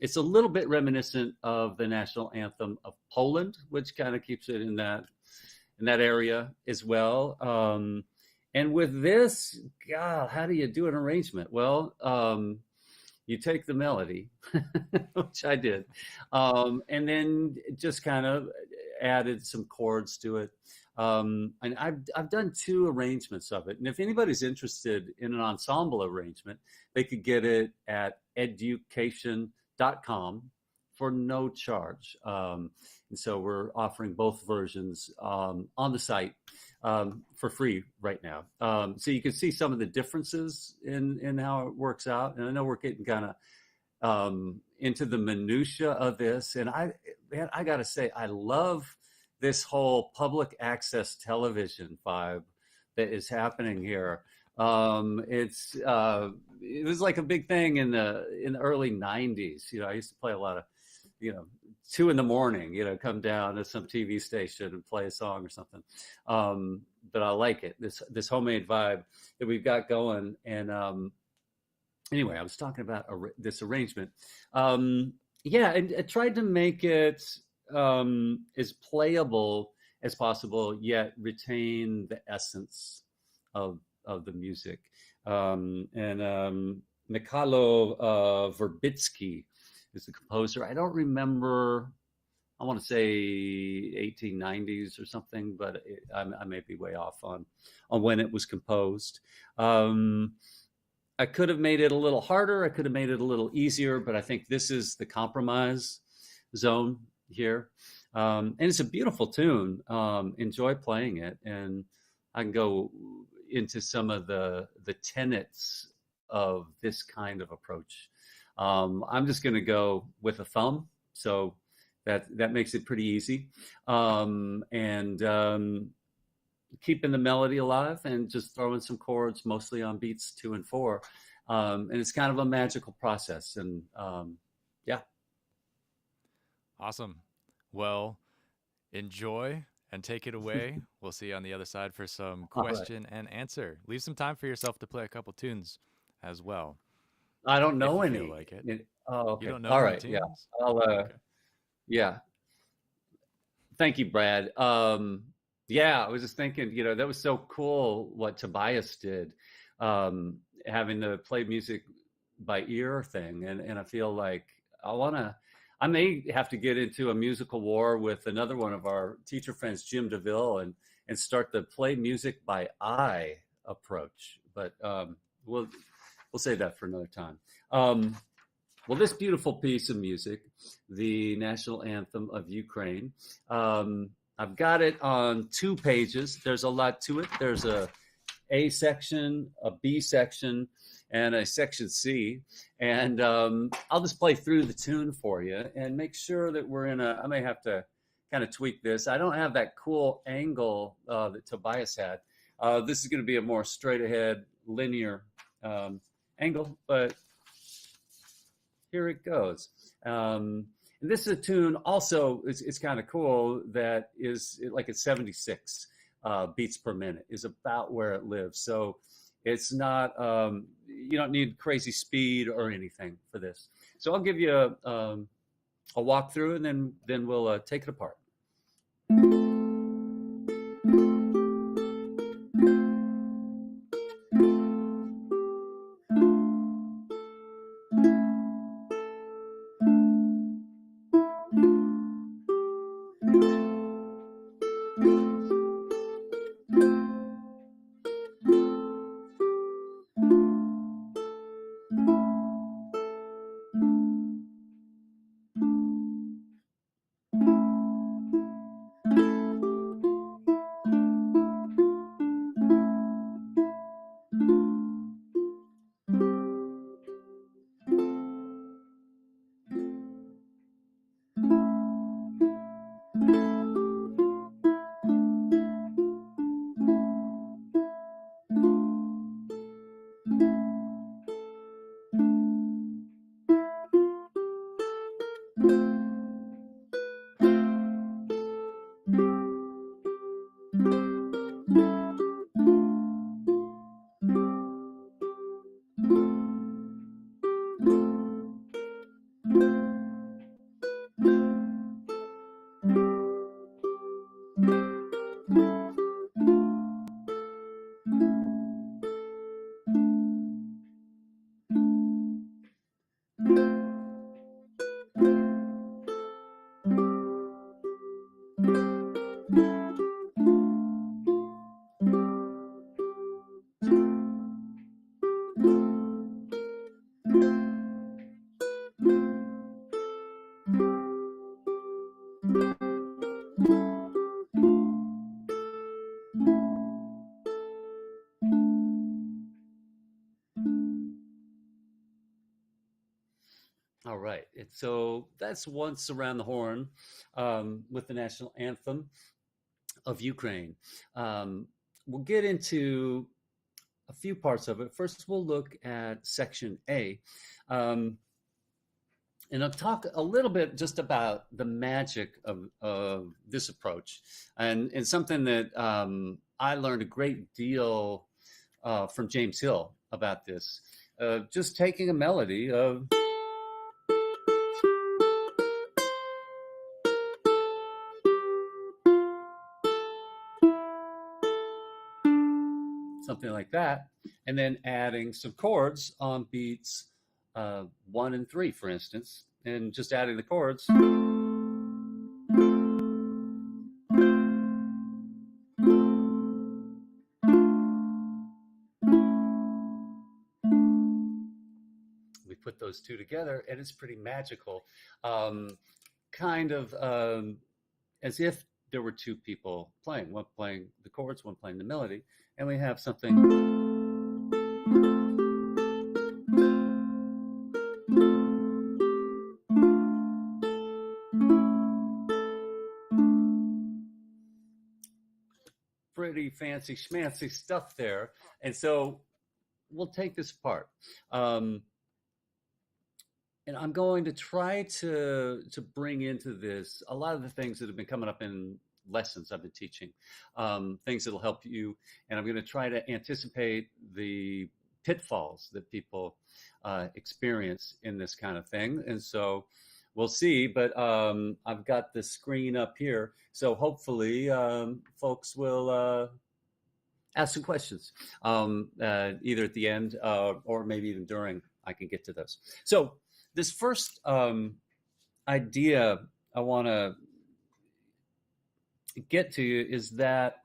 it's a little bit reminiscent of the national anthem of Poland, which kind of keeps it in that area as well. And with this, God, how do you do an arrangement? Well, you take the melody, which I did, and then just kind of added some chords to it. And I've done 2 arrangements of it. And if anybody's interested in an ensemble arrangement, they could get it at education.com for no charge. And so we're offering both versions on the site for free right now. So you can see some of the differences in how it works out. And I know we're getting kind of into the minutia of this. And I got to say, I love this whole public access television vibe that is happening here. It was like a big thing in the early '90s. I used to play a lot of, 2 a.m, come down to some TV station and play a song or something. But I like it, this homemade vibe that we've got going. And anyway, I was talking about this arrangement. Yeah, I tried to make it as playable as possible, yet retain the essence of the music. And Mikhailo Verbitsky is the composer. I don't remember. I want to say 1890s or something, but I may be way off on when it was composed. I could have made it a little harder. I could have made it a little easier, but I think this is the compromise zone here. And it's a beautiful tune. Enjoy playing it, and I can go into some of the tenets of this kind of approach. I'm just going to go with a thumb, so that makes it pretty easy. And keeping the melody alive and just throwing some chords, mostly on beats 2 and 4. And it's kind of a magical process. And yeah. Awesome. Well, enjoy and take it away. We'll see you on the other side for some question and answer. Leave some time for yourself to play a couple tunes as well. I don't know any. Feel like it. Oh, okay. You don't know All any right. tunes? Yeah. Okay. Yeah. Thank you, Brad. Yeah, I was just thinking, that was so cool what Tobias did, having the play music by ear thing. And I feel like I may have to get into a musical war with another one of our teacher friends, Jim DeVille, and start the play music by eye approach. But we'll save that for another time. Well, this beautiful piece of music, the national anthem of Ukraine, I've got it on 2 pages. There's a lot to it. There's A section, a B section, and a section C. And I'll just play through the tune for you and make sure that we're I may have to kind of tweak this. I don't have that cool angle that Tobias had. This is going to be a more straight ahead, linear angle, but here it goes. And this is a tune also, it's kind of cool, that is like at 76 beats per minute is about where it lives. So it's not, you don't need crazy speed or anything for this. So I'll give you a walkthrough, and then we'll take it apart. All right. So that's Once Around the Horn with the national anthem of Ukraine. We'll get into a few parts of it. First, we'll look at section A. And I'll talk a little bit just about the magic of this approach, and something that I learned a great deal from James Hill about this. Just taking a melody of something like that, and then adding some chords on beats 1 and 3, for instance, and just adding the chords. We put those two together, and it's pretty magical. Kind of as if there were two people playing, one playing the chords, one playing the melody, and we have something. Pretty fancy schmancy stuff there. And so we'll take this apart. And I'm going to try to bring into this a lot of the things that have been coming up in lessons I've been teaching, things that'll help you. And I'm going to try to anticipate the pitfalls that people experience in this kind of thing. And so we'll see, but I've got the screen up here. So hopefully folks will ask some questions, either at the end or maybe even during. I can get to those. So this first idea I want to get to is that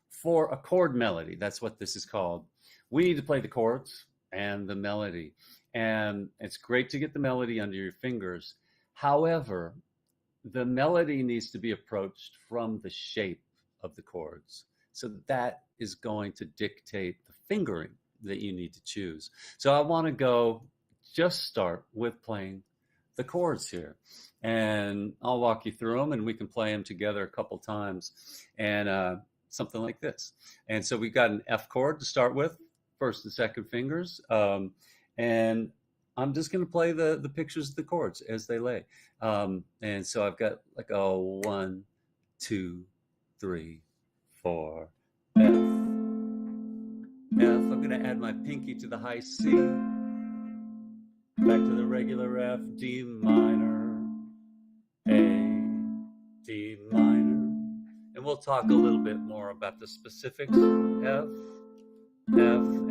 for a chord melody, that's what this is called, we need to play the chords and the melody. And it's great to get the melody under your fingers. However, the melody needs to be approached from the shape of the chords. So that is going to dictate the fingering that you need to choose. So I want to just start with playing the chords here. And I'll walk you through them, and we can play them together a couple times. And something like this. And so we've got an F chord to start with, first and second fingers. And I'm just going to play the pictures of the chords as they lay. And so I've got like a 1, 2, 3, 4, F. I'm going to add my pinky to the high C. Back to the regular F, D minor, A, D minor. And we'll talk a little bit more about the specifics. F,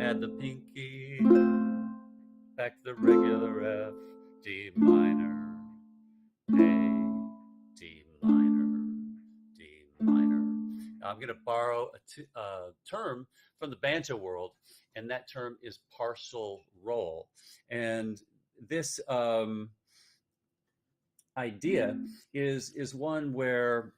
add the pinky. Back to the regular F, D minor, A, D minor, D minor. Now I'm going to borrow a term from the banjo world, and that term is partial roll. And this idea is one where,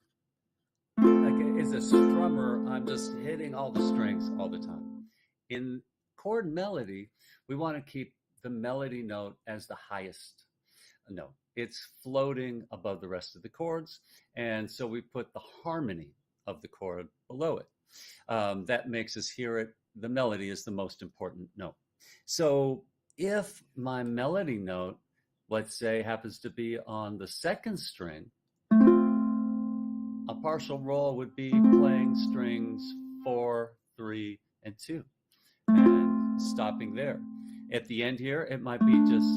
like, as a strummer, I'm just hitting all the strings all the time. In chord melody, we want to keep the melody note as the highest note. It's floating above the rest of the chords, and so we put the harmony of the chord below it. That makes us hear it. The melody is the most important note. So if my melody note, let's say, happens to be on the second string, a partial roll would be playing strings 4, 3, and 2, and stopping there. At the end here, it might be just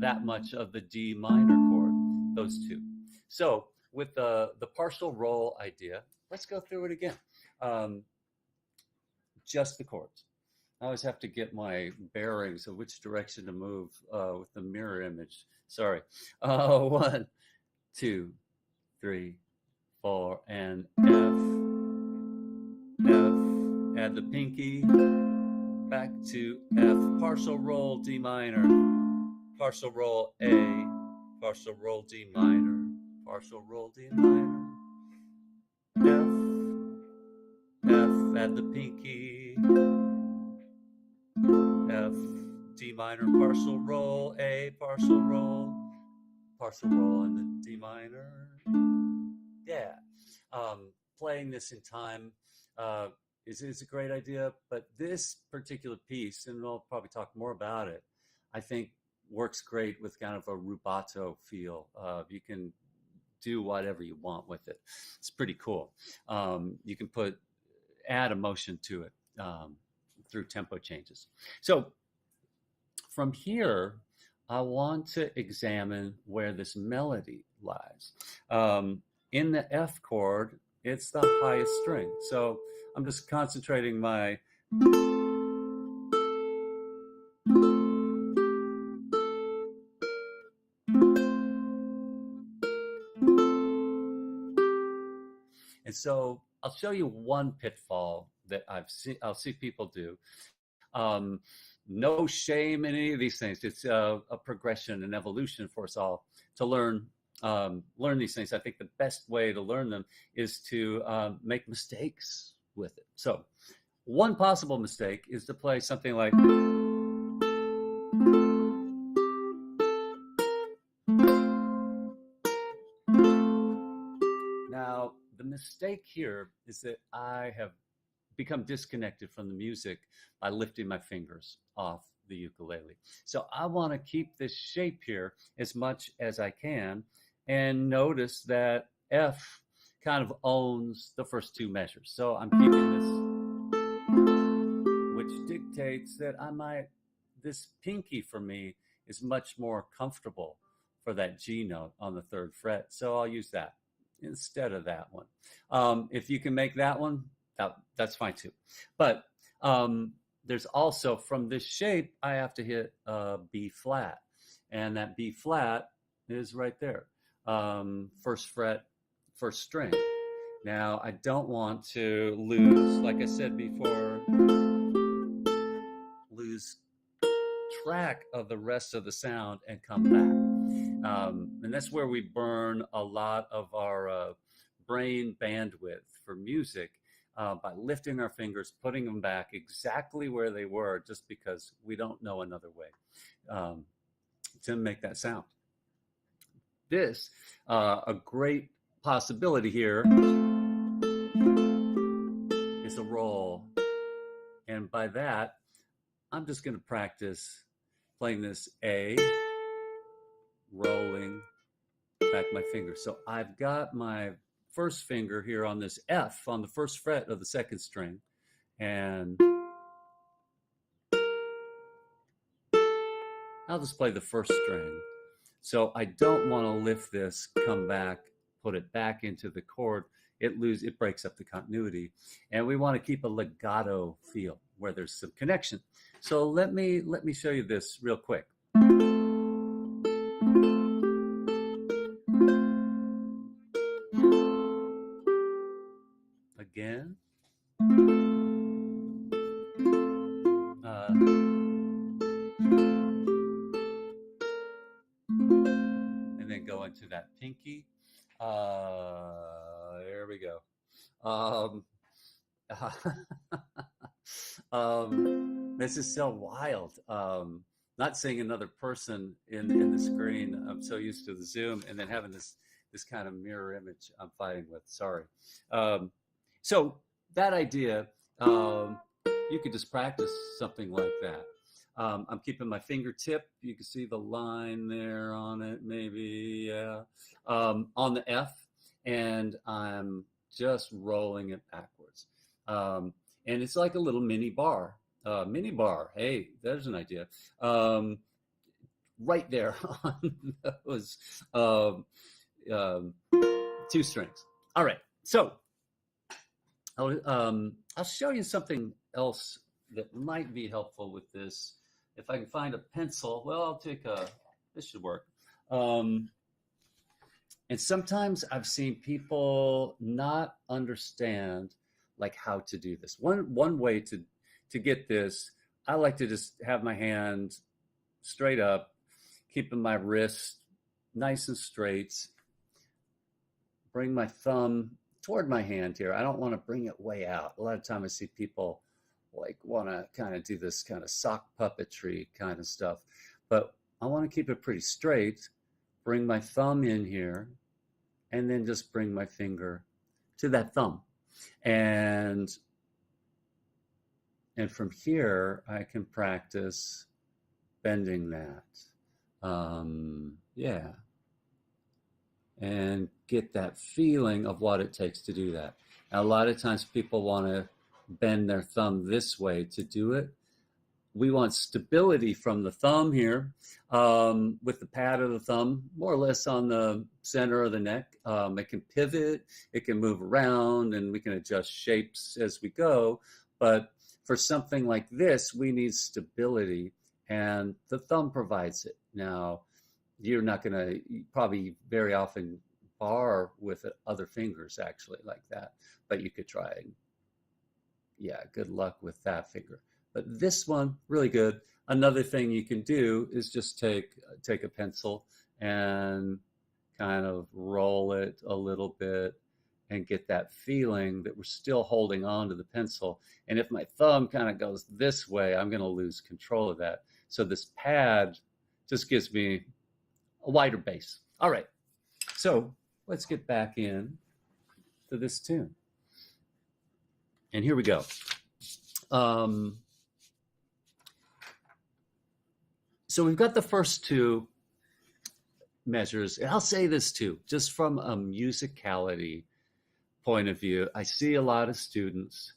that much of the D minor chord, those two. So with the partial roll idea, let's go through it again. Just the chords. I always have to get my bearings of which direction to move with the mirror image. Sorry. 1, 2, 3, 4, and F. Add the pinky. Back to F. Partial roll D minor. Partial roll A. Partial roll D minor. Partial roll D minor. F. Add the pinky. F, D minor, partial roll, A, partial roll, and the D minor. Yeah. Playing this in time, is a great idea. But this particular piece, and I'll probably talk more about it, I think works great with kind of a rubato feel. You can do whatever you want with it. It's pretty cool. You can add emotion to it through tempo changes. So from here, I want to examine where this melody lies. In the F chord, it's the highest string. So I'm just concentrating my and so I'll show you one pitfall that I'll see people do. No shame in any of these things. It's a progression and evolution for us all to learn these things. I think the best way to learn them is to make mistakes with it. So one possible mistake is to play something like now. The mistake here is that I have become disconnected from the music by lifting my fingers off the ukulele. So I want to keep this shape here as much as I can, and notice that F kind of owns the first two measures. So I'm keeping this, which dictates that this pinky for me is much more comfortable for that G note on the 3rd fret. So I'll use that instead of that one. If you can make that one, that's fine too. But there's also, from this shape, I have to hit B flat. And that B flat is right there. 1st fret, 1st string. Now, I don't want to lose, like I said before, lose track of the rest of the sound and come back. And that's where we burn a lot of our brain bandwidth for music, by lifting our fingers, putting them back exactly where they were, just because we don't know another way to make that sound. This, a great possibility here is a roll. And by that, I'm just going to practice playing this A, rolling back my fingers. So I've got my 1st finger here on this F on the 1st fret of the 2nd string, and I'll just play the 1st string. So I don't want to lift this, come back, put it back into the chord. It breaks up the continuity, and we want to keep a legato feel where there's some connection. So let me show you this real quick. Again. And then go into that pinky. There we go. This is so wild. Not seeing another person in the screen. I'm so used to the Zoom, and then having this kind of mirror image I'm fighting with. Sorry. So that idea, you could just practice something like that. I'm keeping my fingertip. You can see the line there on it, maybe, yeah, on the F, and I'm just rolling it backwards. And it's like a little mini bar. Hey, there's an idea. Right there on those 2 strings. All right, so I'll show you something else that might be helpful with this. If I can find a pencil, well, I'll take this should work. And sometimes I've seen people not understand like how to do this. One way to get this, I like to just have my hand straight up, keeping my wrist nice and straight. Bring my thumb toward my hand here. I don't want to bring it way out. A lot of time I see people like want to kind of do this kind of sock puppetry kind of stuff, but I want to keep it pretty straight. Bring my thumb in here, and then just bring my finger to that thumb. And And from here, I can practice bending that. Yeah. And get that feeling of what it takes to do that. Now, a lot of times people want to bend their thumb this way to do it. We want stability from the thumb here, with the pad of the thumb more or less on the center of the neck. It can pivot, it can move around, and we can adjust shapes as we go. But for something like this, we need stability, and the thumb provides it. Now, you're not going to probably very often bar with other fingers actually like that, but you could try. Yeah, good luck with that finger. But this one, really good. Another thing you can do is just take a pencil and kind of roll it a little bit and get that feeling that we're still holding on to the pencil. And if my thumb kind of goes this way, I'm going to lose control of that. So this pad just gives me a wider base. All right, so let's get back in to this tune. And here we go. So we've got the first two measures. And I'll say this too, just from a musicality point of view, I see a lot of students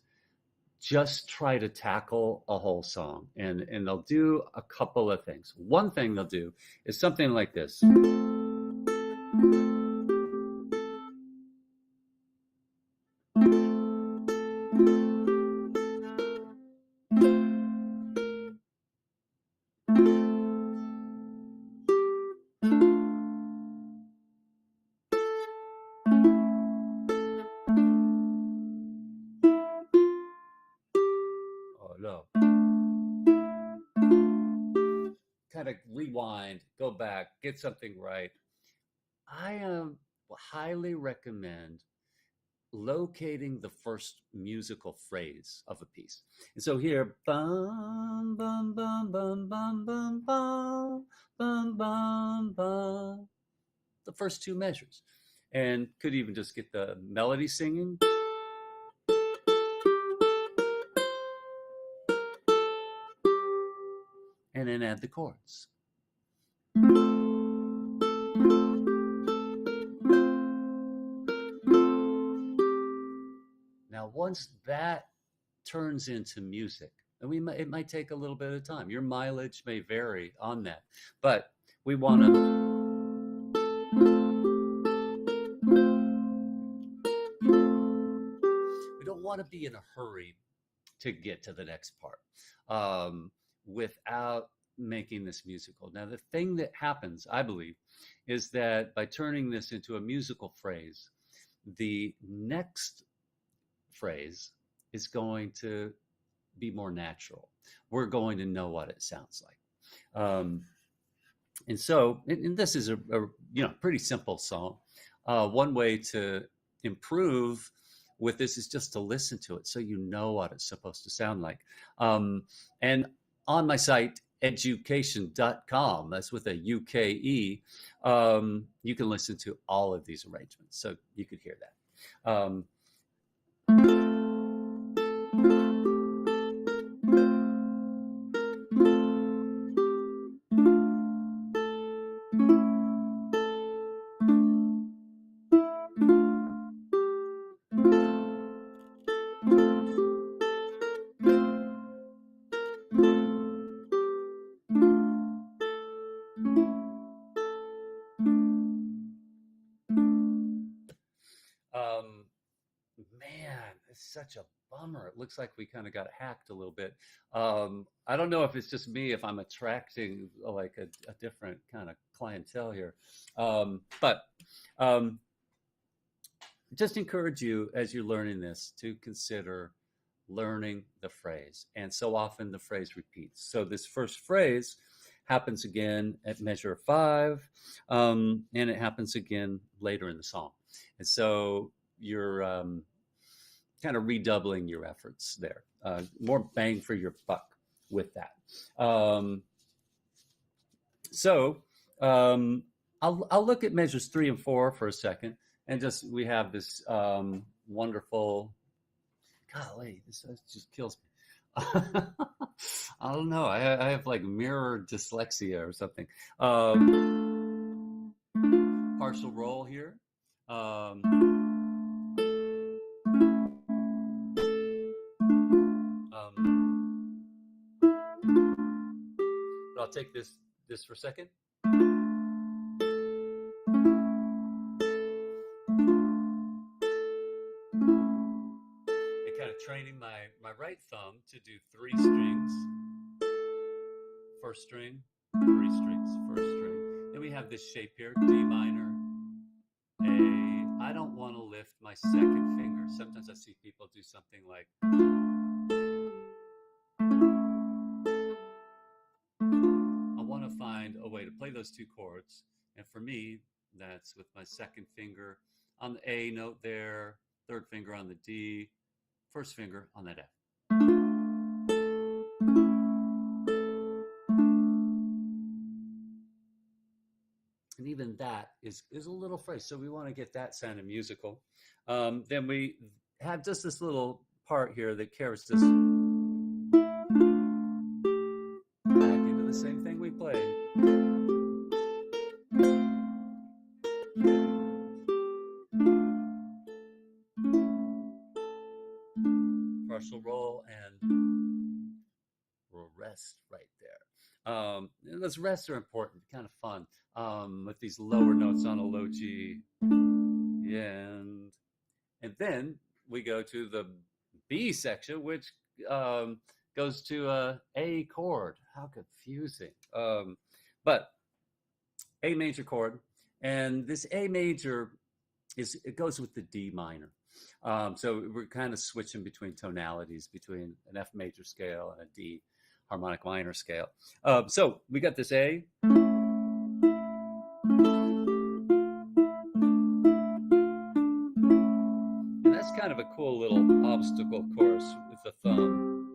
just try to tackle a whole song, and they'll do a couple of things. One thing they'll do is something like this. Kind of rewind, go back, get something right. I highly recommend locating the first musical phrase of a piece. And so here, bum, bum, bum, bum, bum, bum, bum, bum, bum, bum, the first two measures. And could even just get the melody singing. And then add the chords. Now, once that turns into music, and it might take a little bit of time. Your mileage may vary on that, but we want to. We don't want to be in a hurry to get to the next part without making this musical. Now, the thing that happens, I believe, is that by turning this into a musical phrase, the next phrase is going to be more natural. We're going to know what it sounds like. And so, and this is a pretty simple song. One way to improve with this is just to listen to it so you know what it's supposed to sound like. And on my site, education.com, that's with a UKE, you can listen to all of these arrangements. So you could hear that. Man, it's such a bummer. It looks like we kind of got hacked a little bit. I don't know if it's just me, if I'm attracting like a different kind of clientele here. But just encourage you as you're learning this to consider learning the phrase. And so often the phrase repeats. So this first phrase happens again at measure 5, and it happens again later in the song. And so you're kind of redoubling your efforts there. More bang for your buck with that. I'll look at measures 3 and 4 for a second, and just we have this wonderful. Golly, this just kills me. I don't know. I have like mirror dyslexia or something. Partial roll here. But I'll take this for a second. And kind of training my right thumb to do 3 strings. First string, 3 strings, first string. Then we have this shape here, D minor, A. I don't want to lift my second finger. Sometimes I see people do something like, I want to find a way to play those 2 chords. And for me, that's with my second finger on the A note there, third finger on the D, first finger on that F. And even that is a little phrase. So we want to get that sounding musical. Then we have just this little part here that carries this back into the same thing we played. Partial roll, and we'll rest right there. Those rests are important, kind of fun, with these lower notes on a low G. And then we go to the B section, which goes to a A chord. How confusing. But A major chord, and this A major it goes with the D minor. So we're kind of switching between tonalities, between an F major scale and a D harmonic minor scale. So we got this A. And that's kind of a cool little obstacle course with the thumb.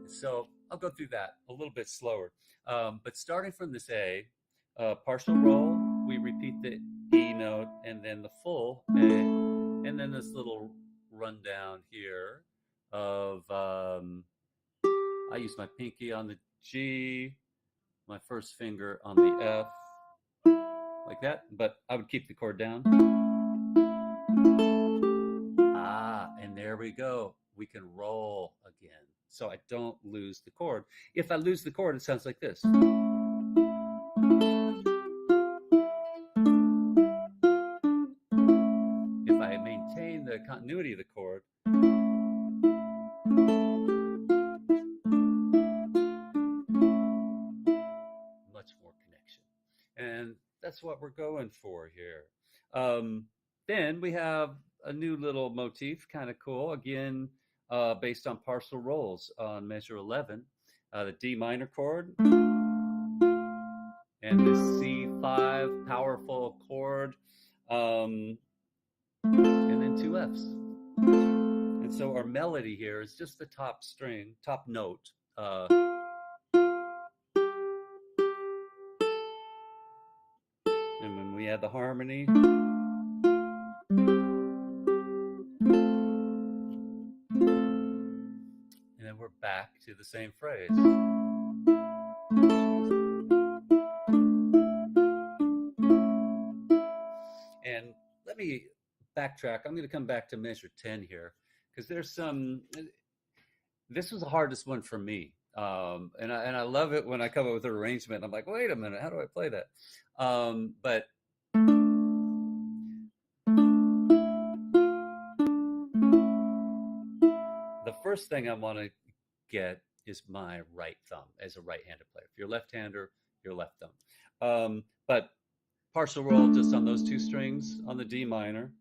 So I'll go through that a little bit slower. But starting from this A, partial roll, we repeat the E note and then the full A, and then this little rundown here of I use my pinky on the G, my first finger on the F, like that, but I would keep the chord down. And there we go. We can roll again. So I don't lose the chord. If I lose the chord, it sounds like this. If I maintain the continuity of the chord, much more connection. And that's what we're going for here. Then we have a new little motif, kind of cool. Again, based on partial rolls on measure 11, the D minor chord and the C5 powerful chord, and then 2 Fs. And so our melody here is just the top string, top note. And when we add the harmony, and then we're back to the same phrase. And let me backtrack. I'm going to come back to measure 10 here, because there's some, this was the hardest one for me. And I love it when I come up with an arrangement. I'm like, wait a minute, how do I play that? But the first thing I want to get is my right thumb as a right-handed player. If you're left-hander, your left thumb. But partial roll just on those 2 strings on the D minor.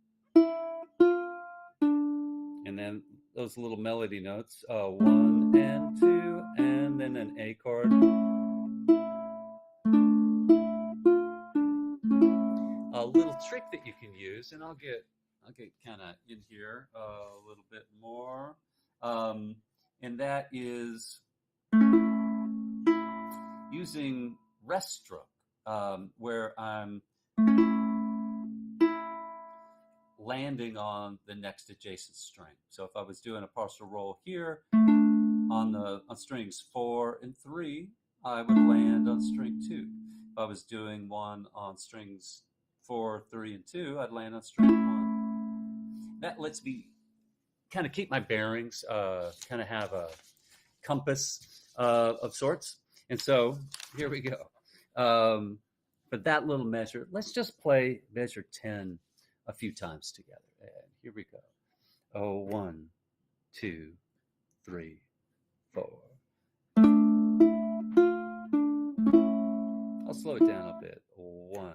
And then those little melody notes, 1 and 2, and then an A chord. A little trick that you can use, and I'll get kind of in here a little bit more, and that is using rest stroke, where I'm landing on the next adjacent string. So if I was doing a partial roll here on strings 4 and 3, I would land on string 2. If I was doing one on strings 4, 3, and 2, I'd land on string 1. That lets me kind of keep my bearings, kind of have a compass of sorts. And so here we go. For that little measure, let's just play measure 10 a few times together. And here we go. Oh, 1, 2, 3, 4. I'll slow it down a bit. 1,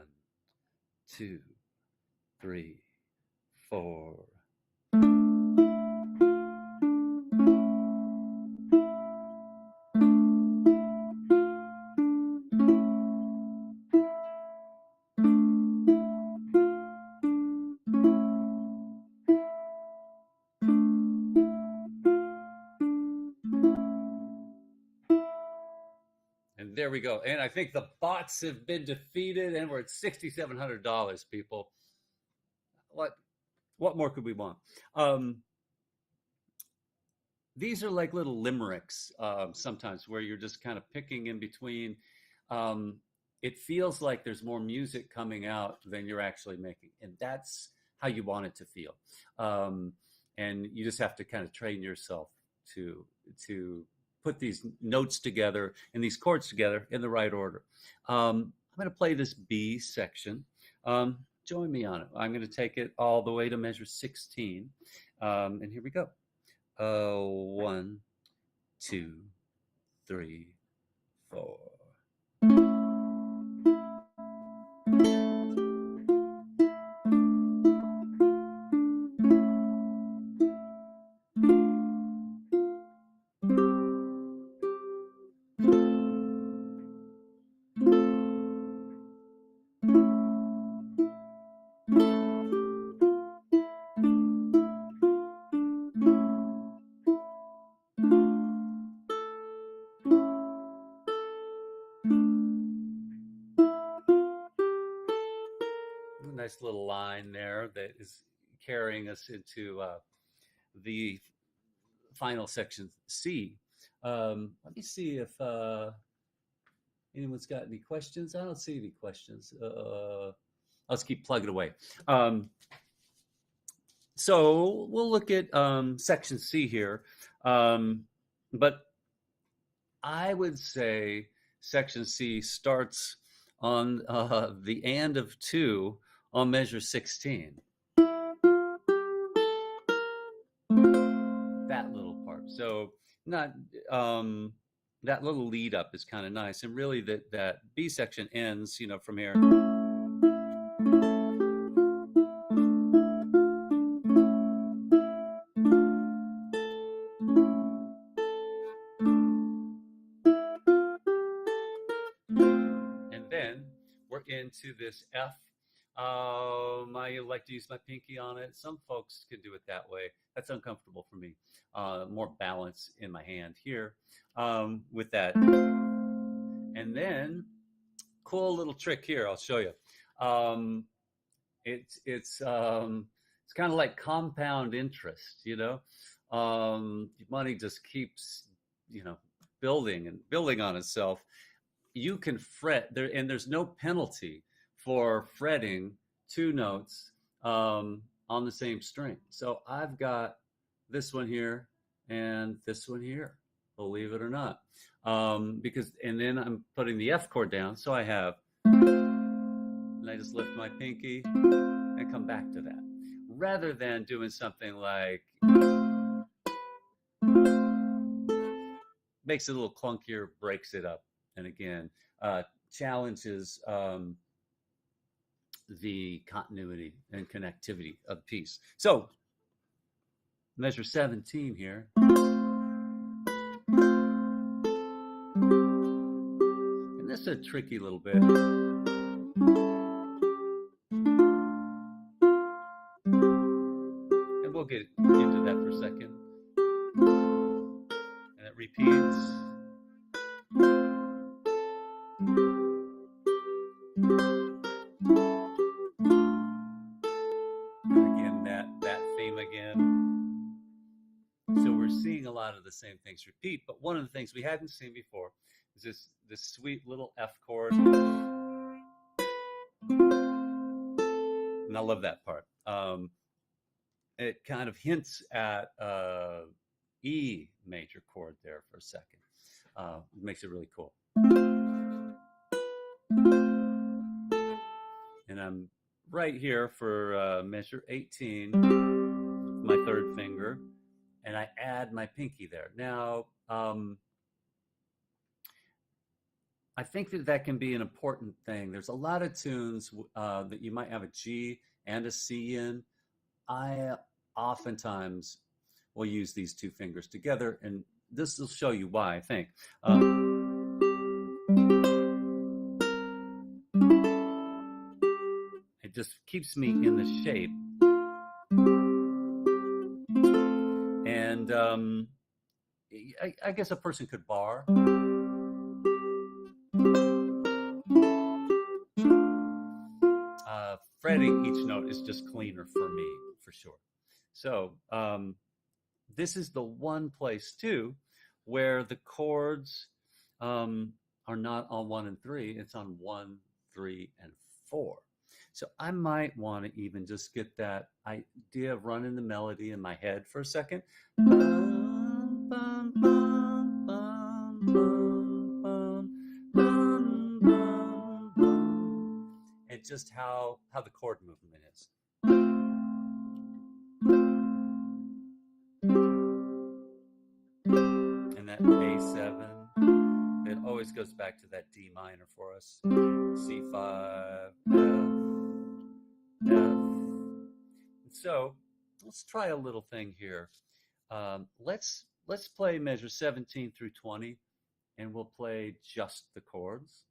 2, 3, 4. And there we go. And I think the bots have been defeated, and we're at $6,700, people. What more could we want? These are like little limericks sometimes, where you're just kind of picking in between. It feels like there's more music coming out than you're actually making, and that's how you want it to feel. And you just have to kind of train yourself to put these notes together and these chords together in the right order. I'm going to play this B section. Join me on it. I'm going to take it all the way to measure 16. And here we go. 1, 2, 3, 4. Nice little line there that is carrying us into the final section, C. Let me see if anyone's got any questions. I don't see any questions. Let's keep plugging away. So we'll look at section C here. But I would say section C starts on the and of 2 on measure 16. That little part. So not that little lead up is kind of nice, and really that B section ends, from here. And then we're into this F. I like to use my pinky on it. Some folks can do it that way. That's uncomfortable for me. More balance in my hand here with that. And then, cool little trick here. I'll show you. It's kind of like compound interest. Money just keeps building and building on itself. You can fret there, and there's no penalty for fretting 2 notes on the same string. So I've got this one here and this one here, believe it or not. And then I'm putting the F chord down. So I have, and I just lift my pinky and come back to that. Rather than doing something like, makes it a little clunkier, breaks it up. And again, challenges the continuity and connectivity of the piece. So, measure 17 here. And this is a tricky little bit. And we'll get into that for a second. And it repeats. the same things repeat. But one of the things we hadn't seen before is this sweet little F chord. And I love that part. It kind of hints at E major chord there for a second. It makes it really cool. And I'm right here for measure 18, my third finger, and I add my pinky there. Now, I think that can be an important thing. There's a lot of tunes that you might have a G and a C in. I oftentimes will use these two fingers together, and this will show you why, I think. It just keeps me in the shape. And I guess a person could bar. Fretting each note is just cleaner for me, for sure. So this is the one place, too, where the chords are not on 1 and 3. It's on 1, 3, and 4. So I might want to even just get that idea of running the melody in my head for a second. Bum, bum, bum, bum, bum, bum, bum, bum, bum. And just how the chord movement is. And that A7, it always goes back to that D minor for us. C5, F. So let's try a little thing here. Let's play measure 17 through 20, and we'll play just the chords,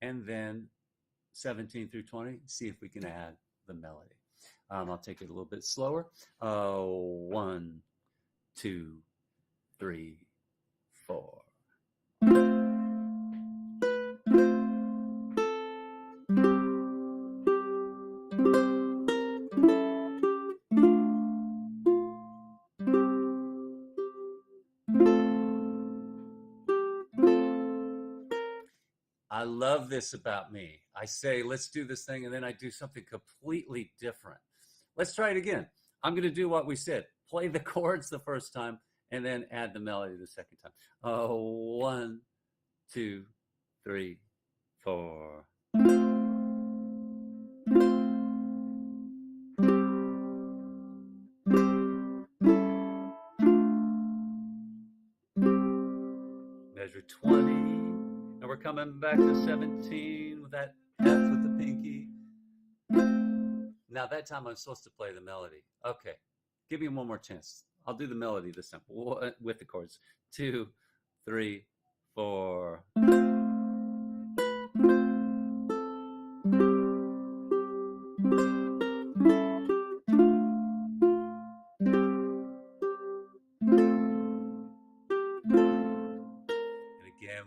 and then 17 through 20, see if we can add the melody. I'll take it a little bit slower. 1, 2, 3, 4. I love this about me. I say, let's do this thing, and then I do something completely different. Let's try it again. I'm going to do what we said. Play the chords the first time, and then add the melody the second time. 1, 2, 3, 4. Measure 20. And we're coming back to 17 with that F with the pinky. Now that time I'm supposed to play the melody. Okay, give me one more chance. I'll do the melody this time with the chords. 2, 3, 4.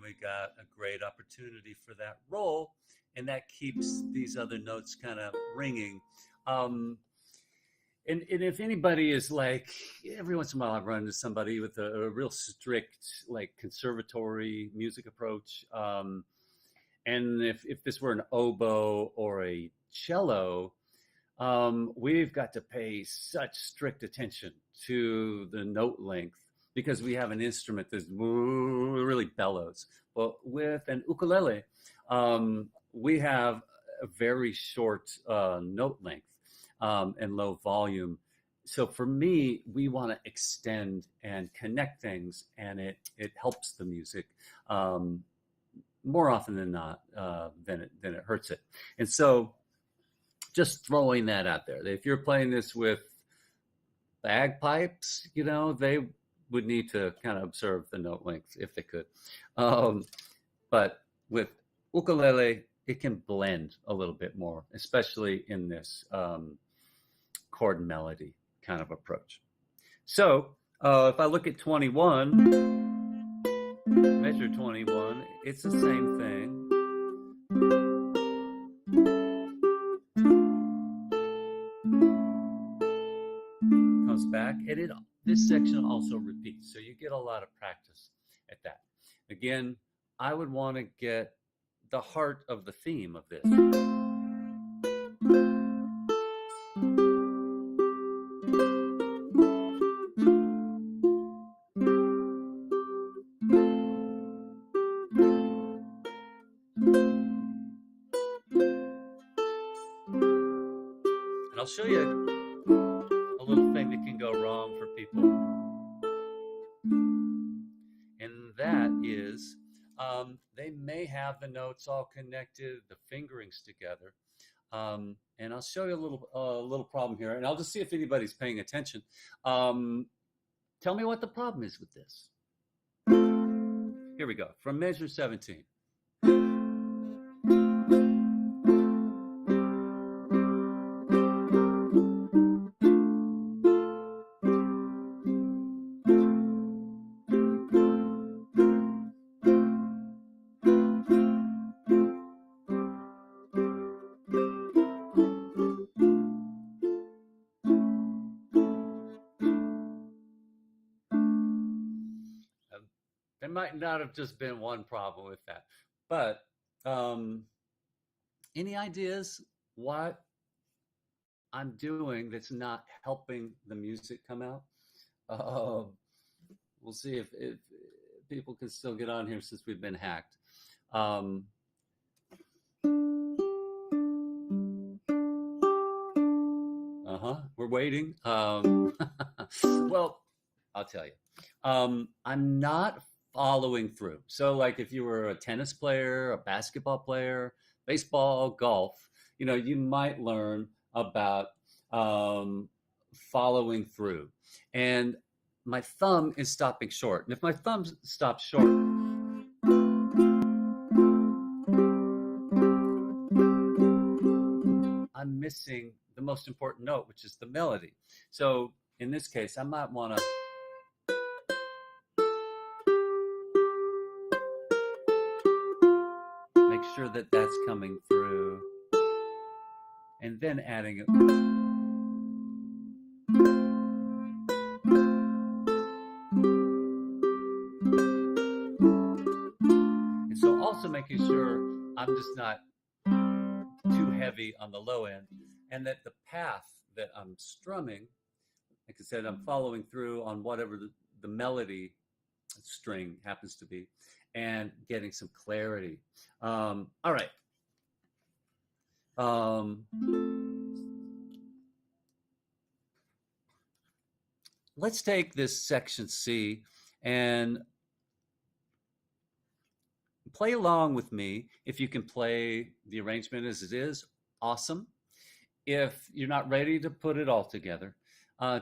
We got a great opportunity for that roll, and that keeps these other notes kind of ringing. And if anybody is like, every once in a while I run into somebody with a real strict, like, conservatory music approach. And if this were an oboe or a cello, we've got to pay such strict attention to the note length, because we have an instrument that really bellows. Well, with an ukulele, we have a very short note length and low volume. So for me, we want to extend and connect things, and it helps the music more often than not than it hurts it. And so just throwing that out there. If you're playing this with bagpipes, they would need to kind of observe the note length if they could. But with ukulele, it can blend a little bit more, especially in this chord melody kind of approach. So if I look at 21, measure 21, it's the same thing. Comes back, and this section also repeats, so you get a lot of practice at that. Again, I would want to get the heart of the theme of this. And I'll show you a little thing that can go wrong for people. And that is, they may have the notes all connected, the fingerings together. And I'll show you a little problem here, and I'll just see if anybody's paying attention. Tell me what the problem is with this. Here we go, from measure 17. There might not have just been one problem with that, but any ideas what I'm doing that's not helping the music come out? We'll see if people can still get on here since we've been hacked. We're waiting. Well, I'll tell you. I'm not following through. So like if you were a tennis player, a basketball player, baseball, golf, you might learn about following through. And my thumb is stopping short. And if my thumb stops short, I'm missing the most important note, which is the melody. So in this case, I might want to make sure that that's coming through, and then adding it. And so also making sure I'm just not too heavy on the low end, and that the path that I'm strumming, like I said, I'm following through on whatever the melody string happens to be, and getting some clarity. All right. Let's take this section C and play along with me. If you can play the arrangement as it is, awesome. If you're not ready to put it all together,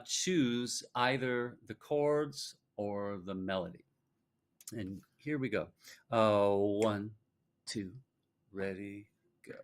choose either the chords or the melody. And here we go. 1, 2, ready, go.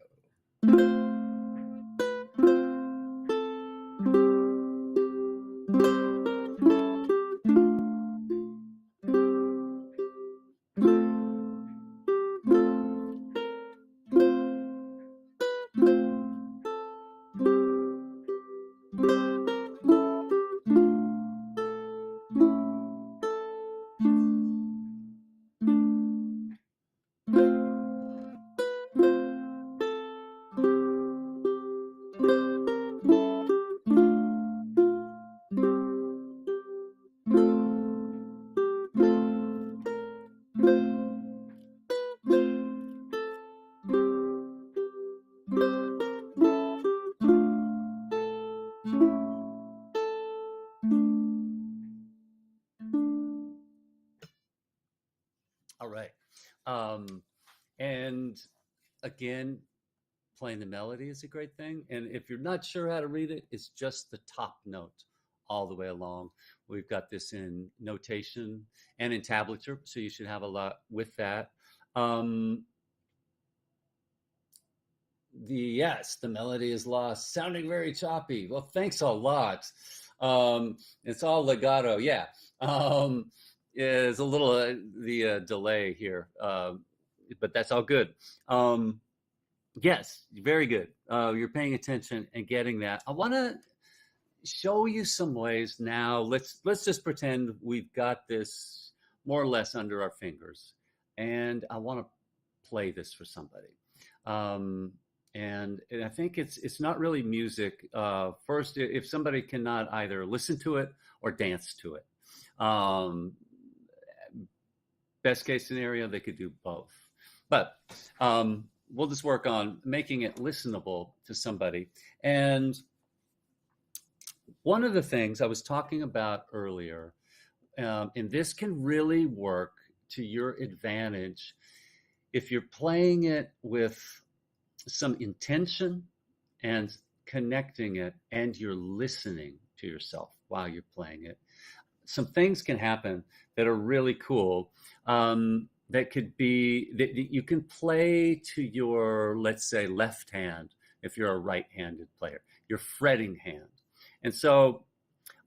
All right. And again, playing the melody is a great thing. And if you're not sure how to read it, it's just the top note all the way along. We've got this in notation and in tablature, so you should have a lot with that. Yes, the melody is lost, sounding very choppy. Well, thanks a lot. It's all legato, yeah. There's a little the delay here, but that's all good. Yes, very good. You're paying attention and getting that. I want to show you some ways now. Let's just pretend we've got this more or less under our fingers, and I want to play this for somebody. And I think it's not really music. First, if somebody cannot either listen to it or dance to it, best case scenario, they could do both. But we'll just work on making it listenable to somebody. And one of the things I was talking about earlier, and this can really work to your advantage if you're playing it with some intention and connecting it, and you're listening to yourself while you're playing it. Some things can happen that are really cool. That could be that you can play to your, let's say, left hand if you're a right-handed player, your fretting hand. And so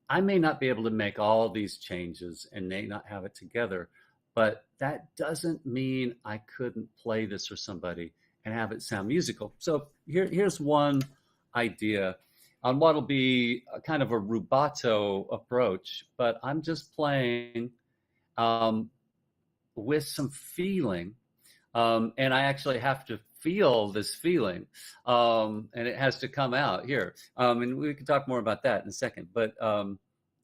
I may not be able to make all these changes and may not have it together, but that doesn't mean I couldn't play this for somebody and have it sound musical. So here's one idea on what'll be a kind of a rubato approach, but I'm just playing with some feeling, and I actually have to feel this feeling, and it has to come out here. And we can talk more about that in a second. But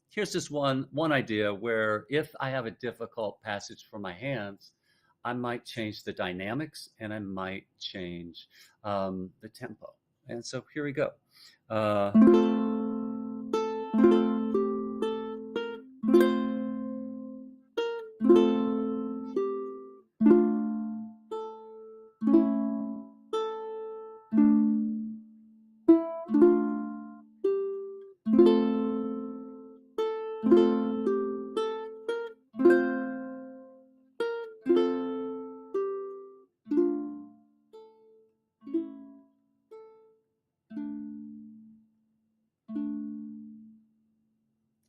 here's just one idea where if I have a difficult passage for my hands, I might change the dynamics and I might change the tempo. And so here we go.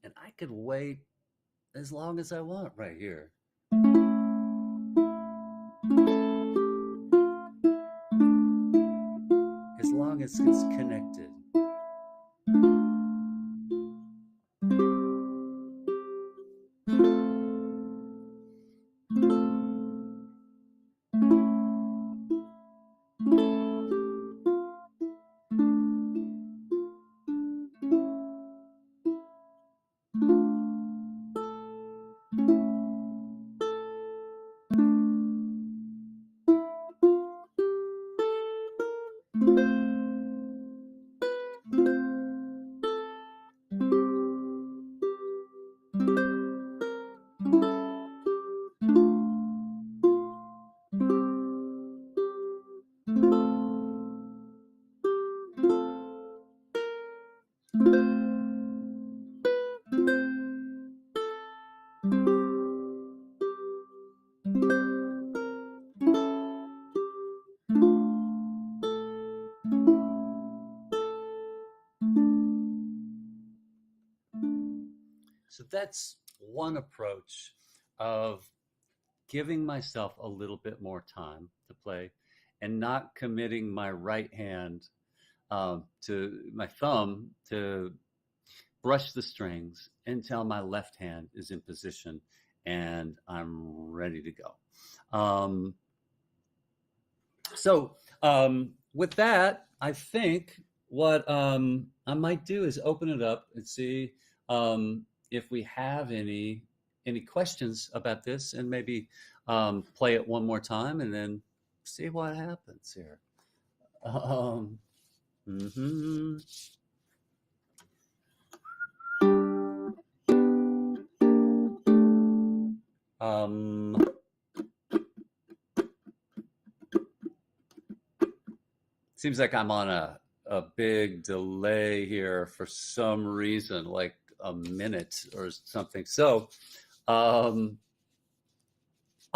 And I could wait as long as I want right here. As long as it's connected. So that's one approach of giving myself a little bit more time to play and not committing my right hand to my thumb to brush the strings until my left hand is in position and I'm ready to go. So with that, I think what I might do is open it up and see if we have any questions about this, and maybe play it one more time and then see what happens here. Seems like I'm on a big delay here for some reason, like a minute or something. So I'll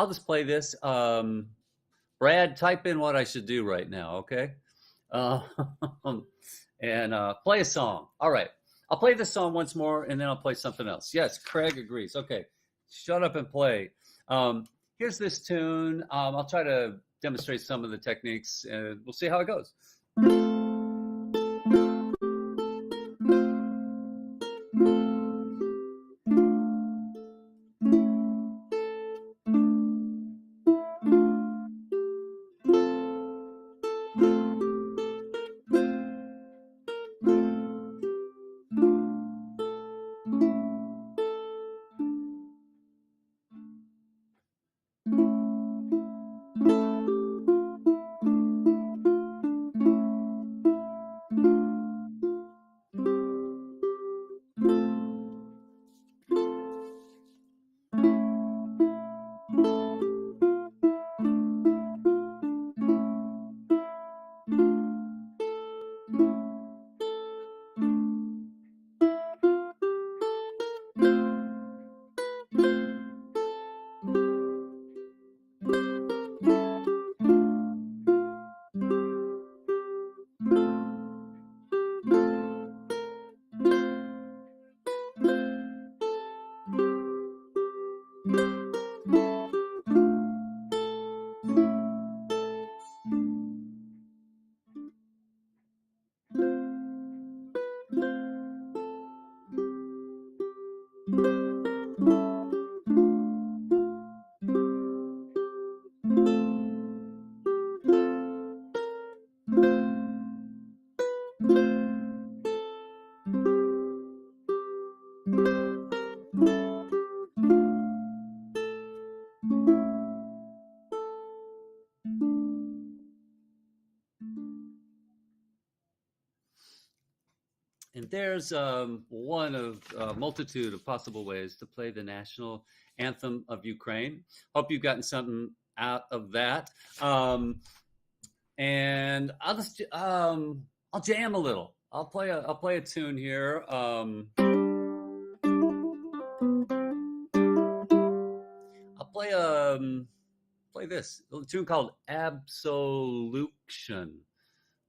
just play this. Brad, type in what I should do right now, okay? And play a song. All right. I'll play this song once more, and then I'll play something else. Yes, Craig agrees. Okay. Shut up and play. Here's this tune. I'll try to demonstrate some of the techniques, and we'll see how it goes. And there's one of a multitude of possible ways to play the national anthem of Ukraine. Hope you've gotten something out of that. And I'll just I'll jam a little. I'll play a tune here. I'll play this a tune called Absolution.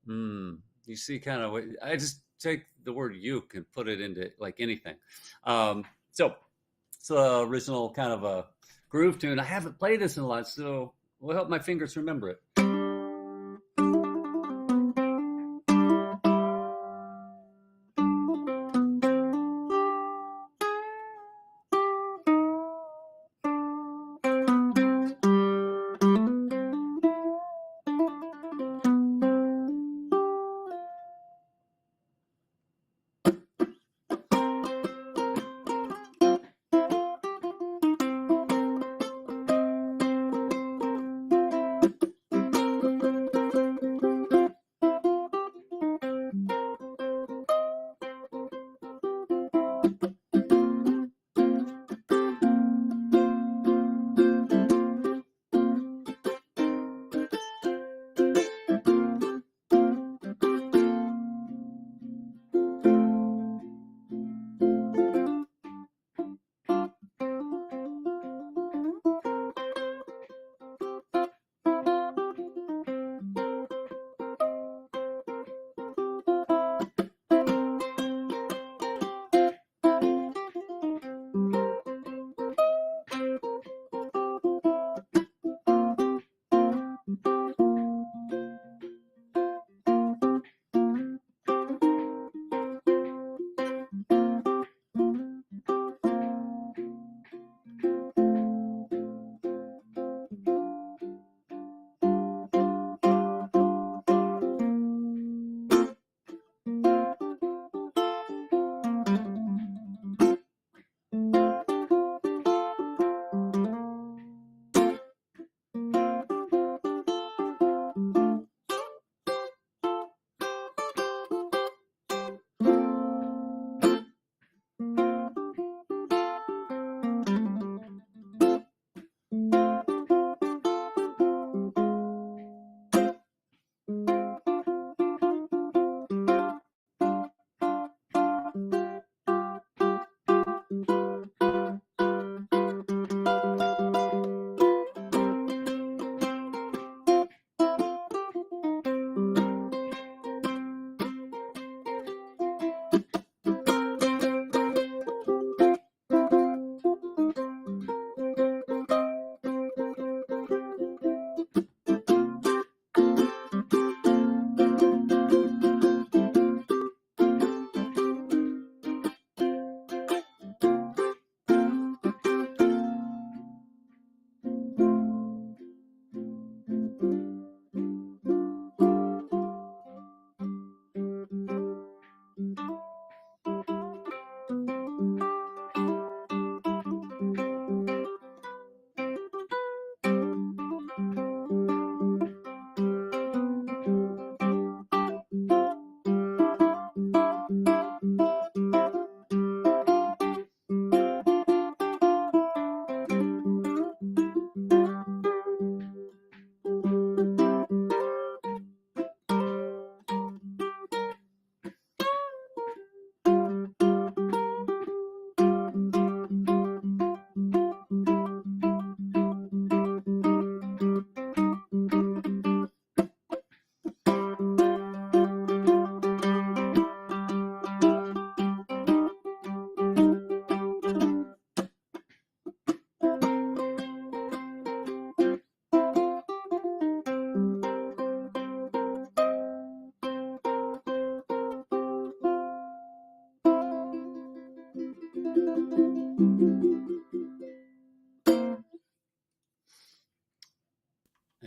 You see, kind of, I just take the word uke and put it into like anything. So it's the original kind of a groove tune. I haven't played this in a lot, so we'll help my fingers remember it.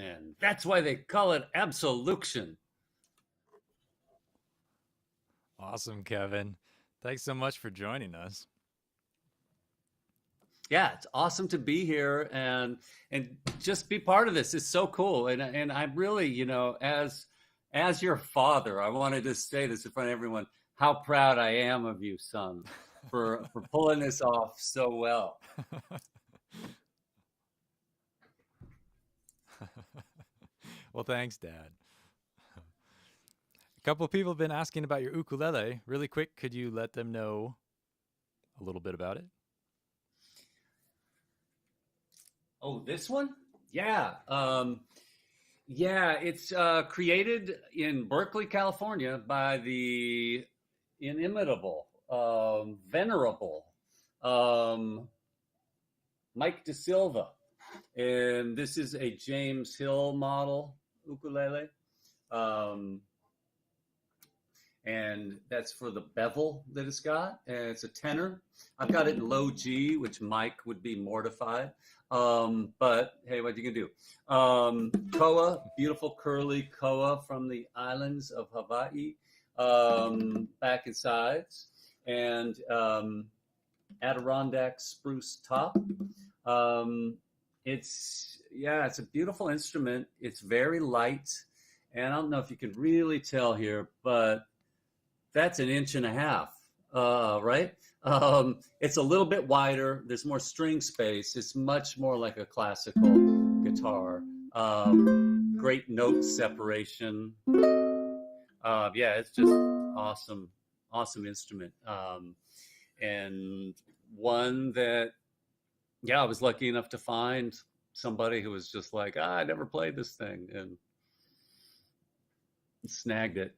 And that's why they call it absolution. Awesome, Kevin. Thanks so much for joining us. Yeah, it's awesome to be here and just be part of this. It's so cool. And I'm really, as your father, I wanted to say this in front of everyone. how proud I am of you, son, for pulling this off so well. Well, thanks, Dad. A couple of people have been asking about your ukulele. Really quick, could you let them know a little bit about it? Oh, this one? Yeah. It's created in Berkeley, California by the inimitable, venerable Mike De Silva. And this is a James Hill model ukulele. And that's for the bevel that it's got. And it's a tenor. I've got it in low G, which Mike would be mortified. But hey, what you can do? Koa, beautiful curly koa from the islands of Hawai'i, back and sides, and Adirondack spruce top. It's a beautiful instrument. It's very light, and I don't know if you can really tell here, but that's 1.5 inches, right? It's a little bit wider. There's more string space. It's much more like a classical guitar. Great note separation. It's just awesome instrument. And one that, I was lucky enough to find somebody who was just like, I never played this thing, and snagged it.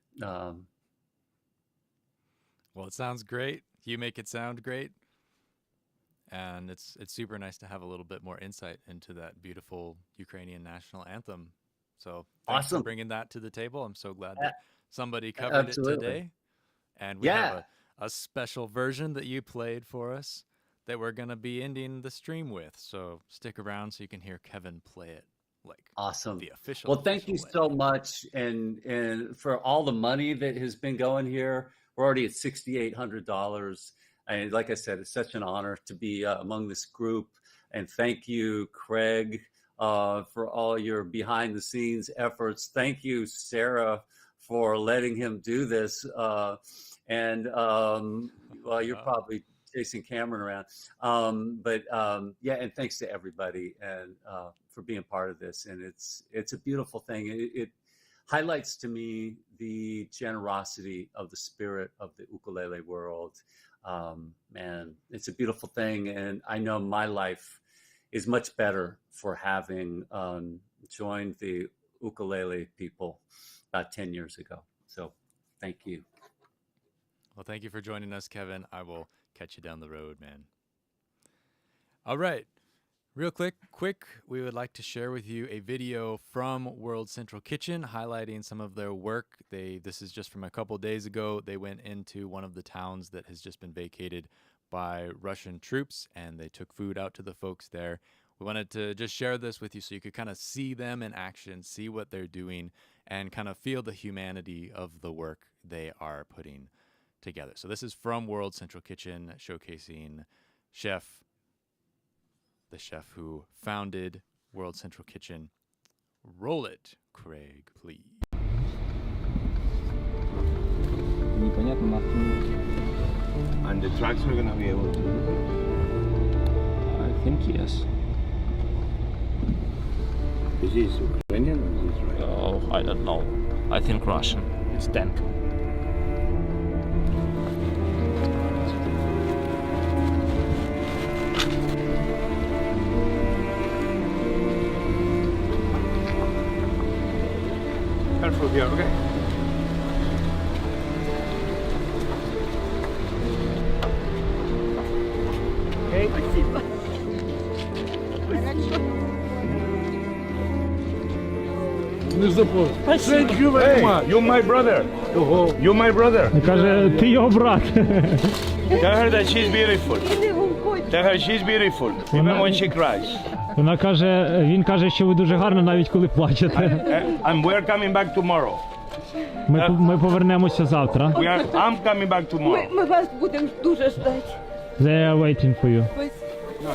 Well, it sounds great. You make it sound great. And it's super nice to have a little bit more insight into that beautiful Ukrainian national anthem. So thanks for bringing that to the table. I'm so glad that somebody covered it today. And we have a special version that you played for us that we're going to be ending the stream with. So stick around so you can hear Kevin play it. Awesome. The official. Well, thank you so much. And for all the money that has been going here, we're already at $6,800. And like I said, it's such an honor to be among this group. And thank you, Craig, for all your behind the scenes efforts. Thank you, Sarah, for letting him do this. And you're probably chasing Cameron around. And thanks to everybody and for being part of this. And it's a beautiful thing. It highlights to me the generosity of the spirit of the ukulele world. Man, it's a beautiful thing. And I know my life is much better for having joined the ukulele people about 10 years ago. So thank you. Well, thank you for joining us, Kevin. I will catch you down the road, man. All right. Real quick, we would like to share with you a video from World Central Kitchen highlighting some of their work. This is just from a couple days ago. They went into one of the towns that has just been vacated by Russian troops, and they took food out to the folks there. We wanted to just share this with you so you could kind of see them in action, see what they're doing, and kind of feel the humanity of the work they are putting together. So this is from World Central Kitchen, showcasing the chef who founded World Central Kitchen. Roll it, Craig, please. And the trucks are gonna be able to do it? I think yes. Is this Ukrainian or is this Russian? Oh, I don't know. I think Russian. It's tank. Careful here, okay? Okay. Спасибо. Thank you very much. You're my brother. You're my brother. Каже, ти його брат. Tell her that she's beautiful. Tell her she's beautiful, even when she cries. Вона каже, він каже, що ви дуже гарно, навіть коли плачете. And we're coming back tomorrow. Ми повернемося завтра. I'm coming back tomorrow. Ми вас будемо дуже ждати. They are waiting for you. No.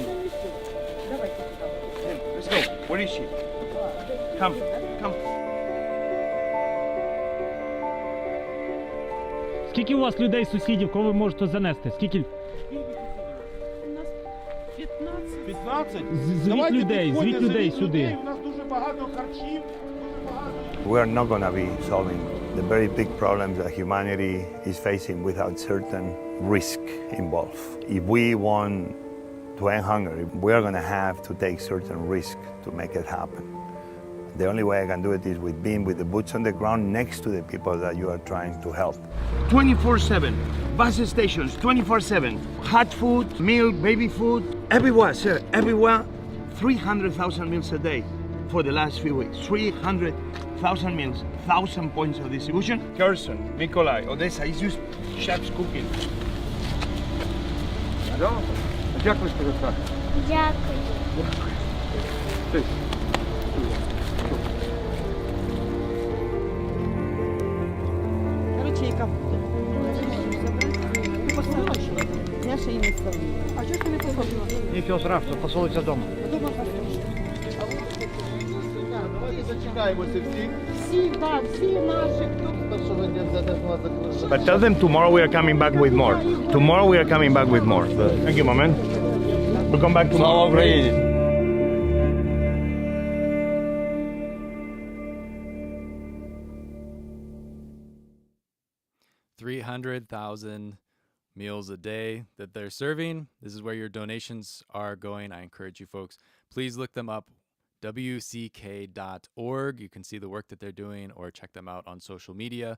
Let's go. Where is she? Come. Скільки у вас людей, сусідів, кого ви можете занести? Скільки? У нас 15. 15? Звіть людей сюди. У нас дуже багато харчів, дуже багато. We are not going to be solving the very big problems that humanity is facing without certain risk involved. If we want to end hunger, we are going to have to take certain risk to make it happen. The only way I can do it is with being with the boots on the ground next to the people that you are trying to help. 24/7, bus stations, 24/7, hot food, milk, baby food, everywhere, sir, everywhere. 300,000 meals a day for the last few weeks. 300,000 meals, 1,000 points of distribution. Kherson, Mykolaiv, Odessa, it's just chefs cooking. Hello? Дякую, співака. Дякую. Короче, яка ти поставила що? Я ще її не ставлю. А чого ти не поставила? Нічого страшного, посолиться вдома. Дома поставиш. Давайте зачекаємося всі. Всі, так, всі наші. But tell them tomorrow we are coming back with more. Tomorrow we are coming back with more. Thank you, my man. We'll come back tomorrow. $300,000 meals a day that they're serving. This is where your donations are going. I encourage you folks, please look them up, wck.org. You can see the work that they're doing or check them out on social media.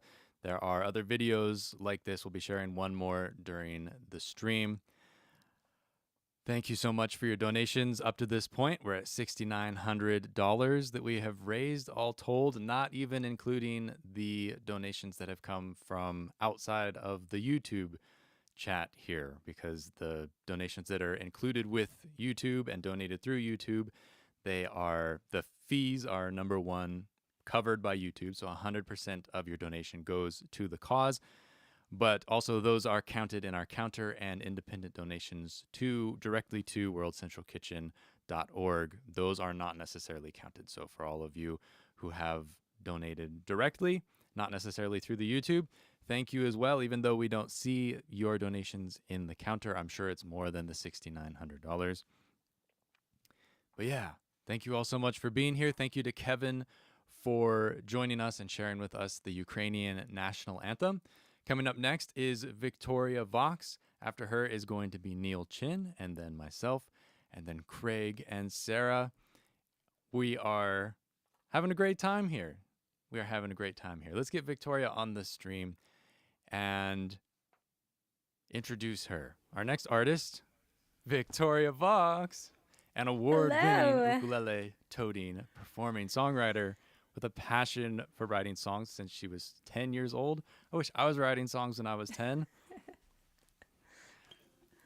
There are other videos like this. We'll be sharing one more during the stream. Thank you so much for your donations. Up to this point, we're at $6,900 that we have raised all told, not even including the donations that have come from outside of the YouTube chat here, because the donations that are included with YouTube and donated through YouTube, the fees are number one covered by YouTube. So 100% of your donation goes to the cause. But also those are counted in our counter, and independent donations directly to worldcentralkitchen.org. Those are not necessarily counted. So for all of you who have donated directly, not necessarily through the YouTube, thank you as well. Even though we don't see your donations in the counter, I'm sure it's more than the $6,900. But yeah, thank you all so much for being here. Thank you to Kevin for joining us and sharing with us the Ukrainian national anthem. Coming up next is Victoria Vox. After her is going to be Neal Chin, and then myself, and then Craig and Sarah. We are having a great time here. Let's get Victoria on the stream and introduce her. Our next artist, Victoria Vox, an award-winning ukulele toting performing songwriter with a passion for writing songs since she was 10 years old. I wish I was writing songs when I was 10.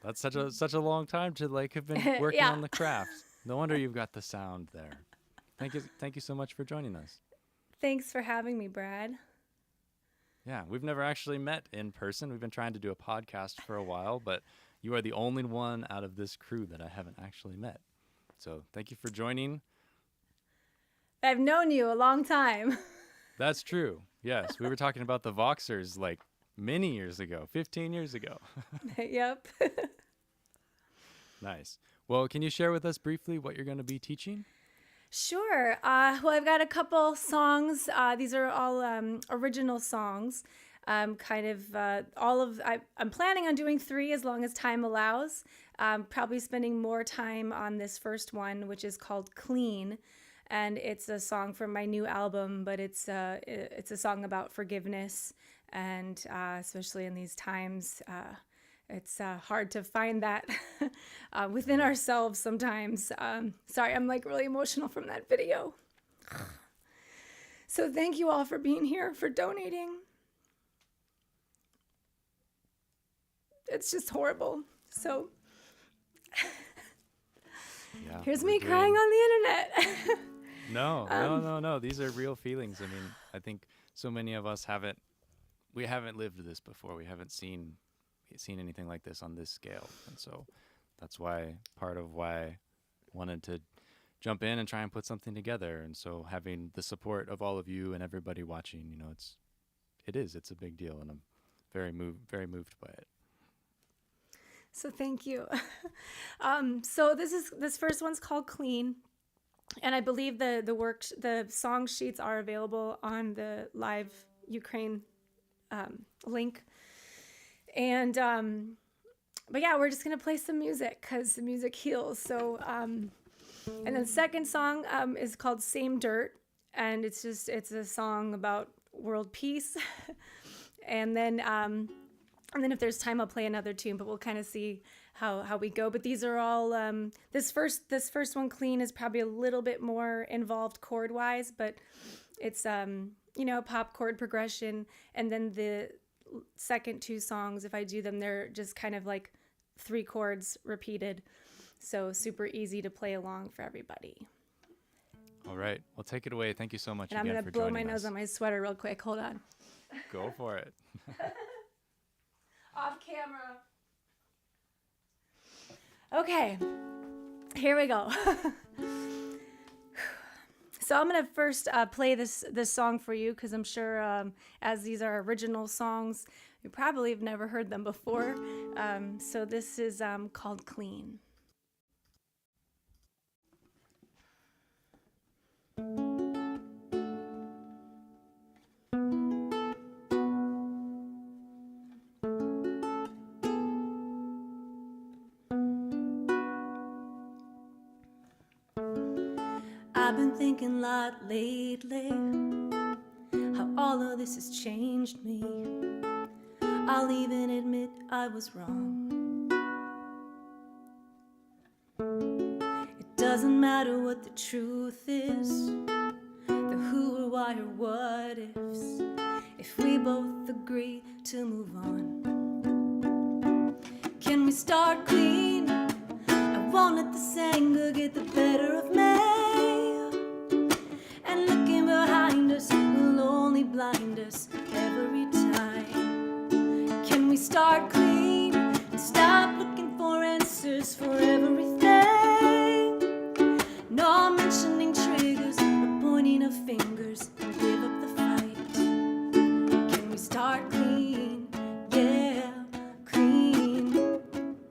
That's such a long time to have been working on the craft. No wonder you've got the sound there. Thank you so much for joining us. Thanks for having me, Brad. Yeah, we've never actually met in person. We've been trying to do a podcast for a while, but you are the only one out of this crew that I haven't actually met. So thank you for joining. I've known you a long time. That's true. Yes, we were talking about the Voxers many years ago, 15 years ago. Yep. Nice. Well, can you share with us briefly what you're going to be teaching? Sure. Well, I've got a couple songs. These are all original songs. I'm planning on doing 3 as long as time allows. Probably spending more time on this first one, which is called Clean. And it's a song from my new album, but it's a song about forgiveness, and especially in these times, it's hard to find that within ourselves sometimes. Sorry, I'm really emotional from that video. So thank you all for being here, for donating. It's just horrible. So here's me crying on the internet. No. These are real feelings. I mean, I think so many of us haven't lived this before. We haven't seen anything like this on this scale. And so that's part of why I wanted to jump in and try and put something together. And so having the support of all of you and everybody watching, it's a big deal. And I'm very moved by it. So thank you. So this first one's called Clean, and I believe the song sheets are available on the live Ukraine link. And but yeah, we're just gonna play some music because the music heals. So and then the second song is called Same Dirt, and it's a song about world peace. And then if there's time, I'll play another tune, but we'll kind of see how we go. But these are all this first one, Clean, is probably a little bit more involved chord wise, but it's pop chord progression. And then the second two songs, if I do them, they're just kind of like 3 chords repeated, so super easy to play along for everybody. All right, well, take it away. Thank you so much And again I'm for gonna blow joining my nose us. on my sweater real quick. Hold on. Go for it. Off camera. Okay, here we go. So I'm gonna first play this song for you because I'm sure as these are original songs, you probably have never heard them before. So this is called Clean. I've been thinking a lot lately how all of this has changed me. I'll even admit I was wrong. It doesn't matter what the truth is, the who or why or what ifs, if we both agree to move on. Can we start clean? I won't let this anger get the better of me. And looking behind us will only blind us every time. Can we start clean and stop looking for answers for everything? No mentioning triggers or pointing of fingers and give up the fight. Can we start clean? Yeah, clean.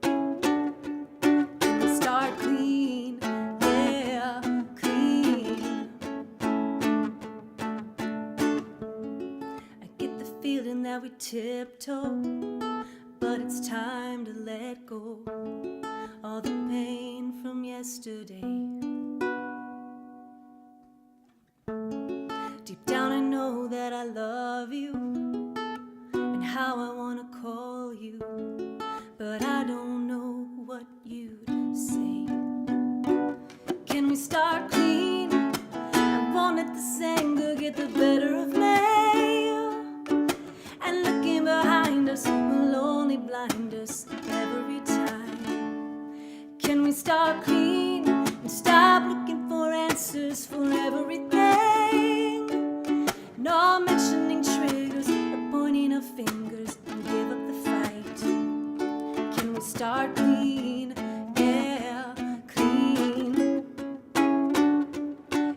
Can we start clean? Yeah, clean. I get the feeling that we tiptoe, but it's time to let go all the pain from yesterday. Deep down I know that I love you and how I want to call you, but I don't know what you'd say. Can we start clean? I won't let this anger get the better of me. And looking behind us will only blind us every time. Can we start clean and stop looking for answers for everything? No mentioning triggers or pointing of fingers and give up the fight. Can we start clean? Yeah, clean.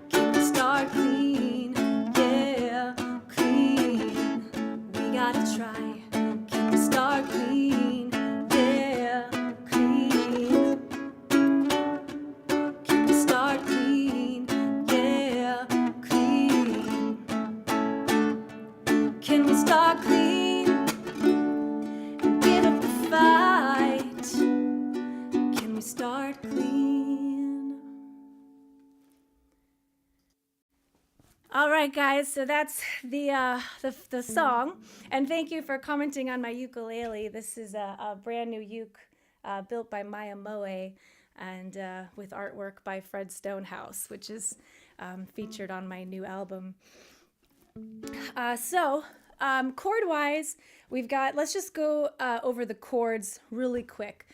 Can we start clean? Yeah, clean. We gotta try. Can we start clean? Yeah, clean. Can we start clean? Yeah, clean. Can we start clean and give up the fight? Can we start clean? All right, guys, so that's the song. And thank you for commenting on my ukulele. This is a brand new uke built by Maya Moe and with artwork by Fred Stonehouse, which is featured on my new album. Chord-wise, we've got, let's just go over the chords really quick.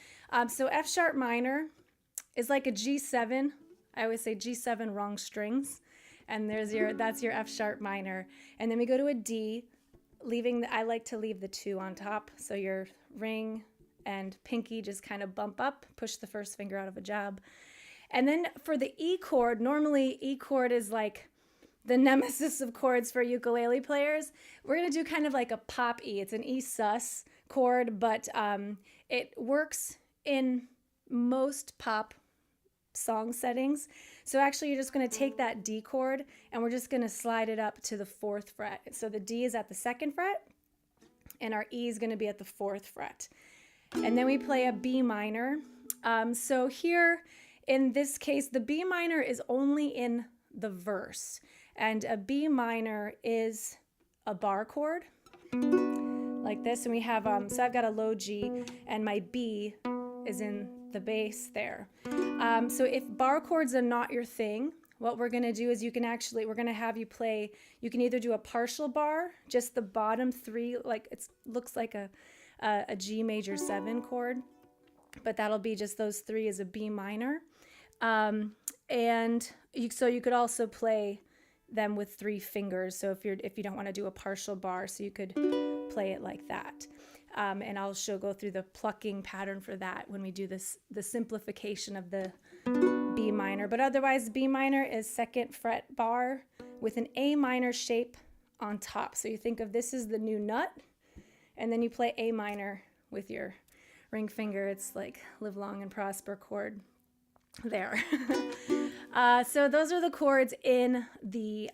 So F sharp minor is like a G7. I always say G7 wrong strings. And that's your F sharp minor. And then we go to a D, I like to leave the 2 on top. So your ring and pinky just kind of bump up, push the first finger out of a job. And then for the E chord, normally E chord is like the nemesis of chords for ukulele players. We're going to do kind of like a pop E. It's an E sus chord, but it works in most pop song settings. So actually you're just going to take that D chord and we're just going to slide it up to the 4th fret. So the D is at the 2nd fret and our E is going to be at the 4th fret. And then we play a B minor. So here in this case, the B minor is only in the verse, and a B minor is a bar chord like this. And we have, so I've got a low G and my B is in the bass there. So if bar chords are not your thing, what we're going to do is we're going to have you play, you can either do a partial bar, just the bottom 3, like it looks like a G major 7 chord, but that'll be just those 3 as a B minor. So you could also play them with 3 fingers. So if you don't want to do a partial bar, so you could play it like that. And I'll go through the plucking pattern for that when we do the simplification of the B minor. But otherwise, B minor is 2nd fret bar with an A minor shape on top. So you think of this as the new nut, and then you play A minor with your ring finger. It's like live long and prosper chord there. So those are the chords in the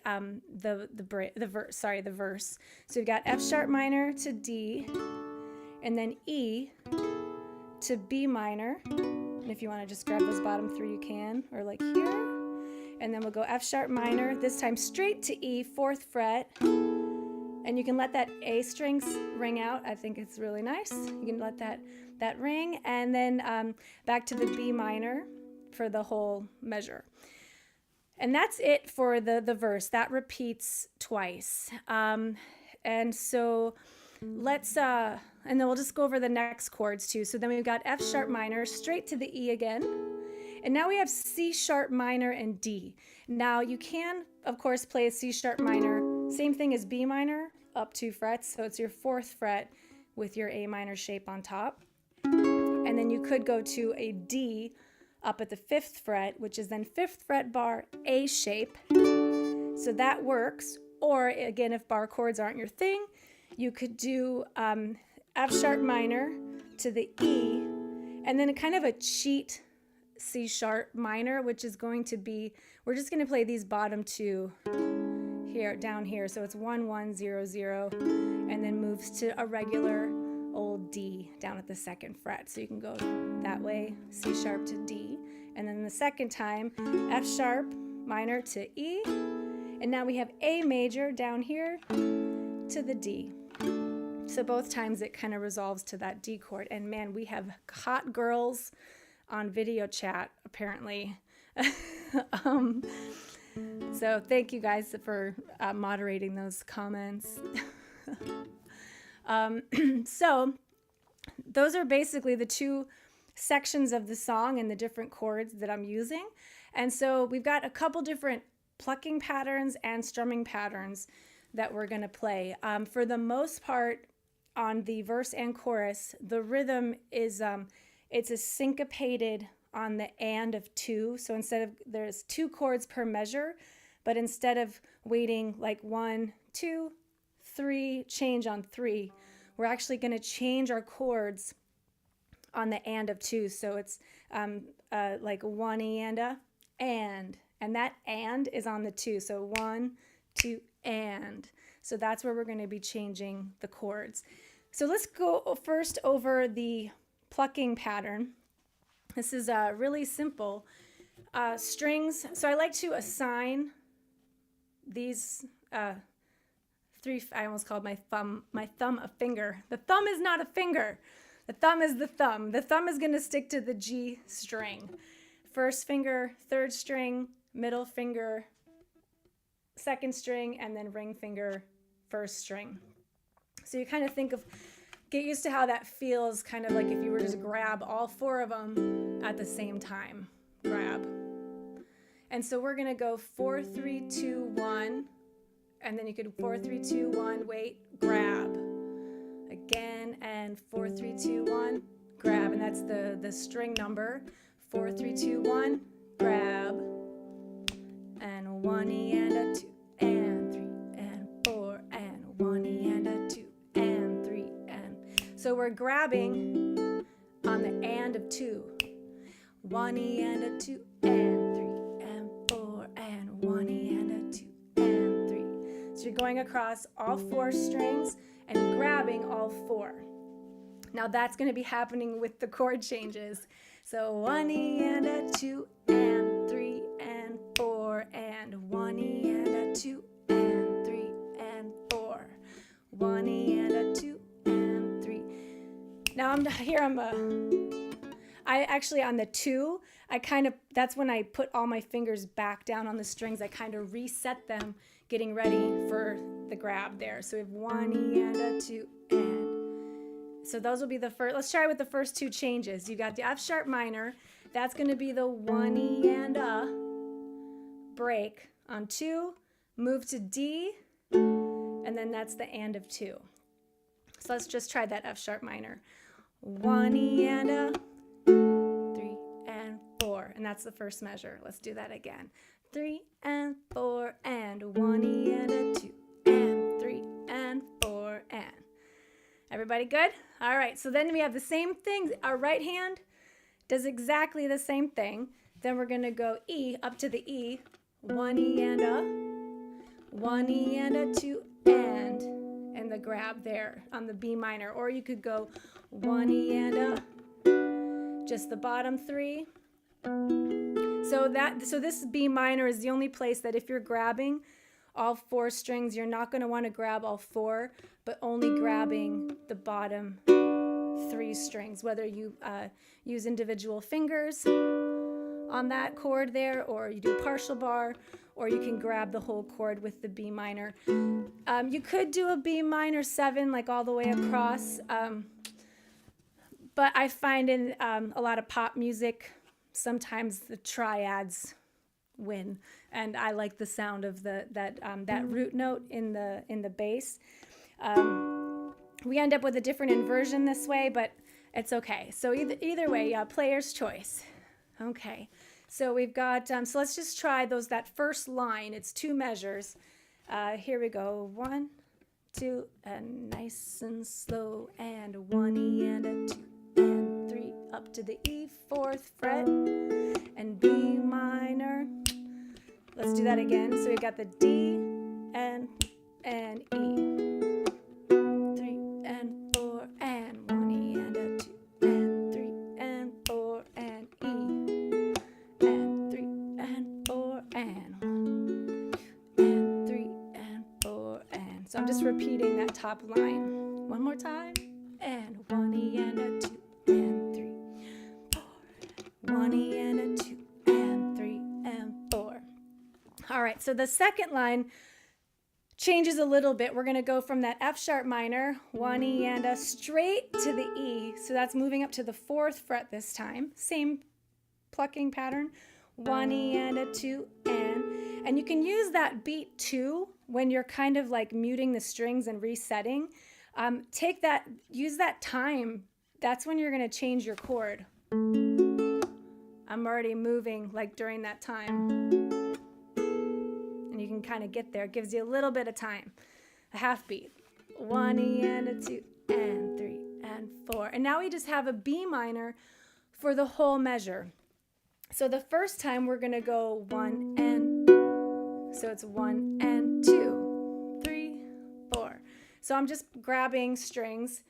verse. So we've got F sharp minor to D, and then E to B minor. And if you want to just grab those bottom 3, you can, or like here. And then we'll go F sharp minor, this time straight to E, 4th fret. And you can let that A string ring out. I think it's really nice. You can let that ring, and then back to the B minor for the whole measure. And that's it for the verse. That repeats twice. And so let's, and then we'll just go over the next chords too. So then we've got F sharp minor straight to the E again. And now we have C sharp minor and D. Now you can, of course, play a C sharp minor, same thing as B minor, up 2 frets. So it's your 4th fret with your A minor shape on top. And then you could go to a D up at the 5th fret, which is then 5th fret bar, A shape. So that works. Or again, if bar chords aren't your thing, you could do F sharp minor to the E, and then a kind of a cheat C sharp minor, which is going to be, we're just going to play these bottom 2 here, down here. So it's 1, 1, 0, 0, and then moves to a regular old D down at the 2nd fret. So you can go that way, C sharp to D, and then the second time, F sharp minor to E, and now we have A major down here to the D. So both times it kind of resolves to that D chord. And man, we have hot girls on video chat, apparently. So thank you guys for moderating those comments. So those are basically the 2 sections of the song and the different chords that I'm using. And so we've got a couple different plucking patterns and strumming patterns that we're going to play. For the most part, on the verse and chorus, the rhythm is, it's a syncopated on the and of 2. So instead of, there's 2 chords per measure, but instead of waiting like 1, 2, 3, change on 3, we're actually going to change our chords on the and of 2. So it's like 1 and that and is on the 2. So 1, 2, and. So that's where we're going to be changing the chords. So let's go first over the plucking pattern. This is really simple. Strings. So I like to assign these 3. I almost called my thumb a finger. The thumb is not a finger. The thumb is the thumb. The thumb is going to stick to the G string. First finger, 3rd string, middle finger, 2nd string, and then ring finger, 1st string. So you kind of get used to how that feels, kind of like if you were to just grab all 4 of them at the same time. Grab. And so we're going to go 4, 3, 2, 1. And then you could 4, 3, 2, 1, wait, grab. Again, and 4, 3, 2, 1, grab. And that's the string number. 4, 3, 2, 1, grab. And 1 E and a 2 So we're grabbing on the and of 2. 1 E and a 2 and 3 and 4 and 1 E and a 2 and 3. So you're going across all 4 strings and grabbing all 4. Now that's going to be happening with the chord changes. So 1 E and a 2 and 3 and 4 and 1 E and a 2 and 3 and 4. 1 E and a 2 and 3. Now I actually on the 2, that's when I put all my fingers back down on the strings. I kind of reset them, getting ready for the grab there. So we have 1 E and a 2 and. So those will be the first. Let's try with the first 2 changes. You got the F sharp minor. That's going to be the 1 E and a break on 2. Move to D, and then that's the and of 2. So let's just try that F sharp minor. 1 E and a 3 and 4, and that's the first measure. Let's do that again. 3 and 4 and 1 E and a 2 and 3 and 4 and. Everybody good? All right, so then we have the same thing. Our right hand does exactly the same thing. Then we're going to go E up to the E. 1 E and a 1 E and a 2 and the grab there on the B minor. Or you could go 1 E and a, just the bottom 3. So this B minor is the only place that if you're grabbing all 4 strings, you're not going to want to grab all 4, but only grabbing the bottom 3 strings, whether you use individual fingers on that chord there, or you do partial bar, or you can grab the whole chord with the B minor. You could do a B minor 7, like all the way across, but I find in a lot of pop music, sometimes the triads win, and I like the sound of that root note in the bass. We end up with a different inversion this way, but it's okay. So either way, player's choice. Okay, so we've got, so let's just try that first line. It's 2 measures. Here we go. 1, 2, and nice and slow, and 1 E and a 2 and 3 up to the E 4th fret and B minor. Let's do that again. So we've got the D and E. 3 and 4 and 1 E and a 2 and 3 and 4 and E and 3 and 4 and 1 and 3 and 4 and. So I'm just repeating that top line one more time. And 1 E and a 2 and 3, 4. 1 E and a 2 and 3 and 4. All right, so the second line changes a little bit. We're going to go from that F sharp minor, 1 E and a, straight to the E. So that's moving up to the 4th fret this time. Same plucking pattern. 1 E and a 2 and you can use that beat too when you're kind of like muting the strings and resetting. Use that time. That's when you're going to change your chord. I'm already moving like during that time. And you can kind of get there. It gives you a little bit of time. A half beat. 1 E and a 2 and 3 and 4. And now we just have a B minor for the whole measure. So the first time we're going to go 1 and, so it's 1 and 2, 3, 4. So I'm just grabbing strings,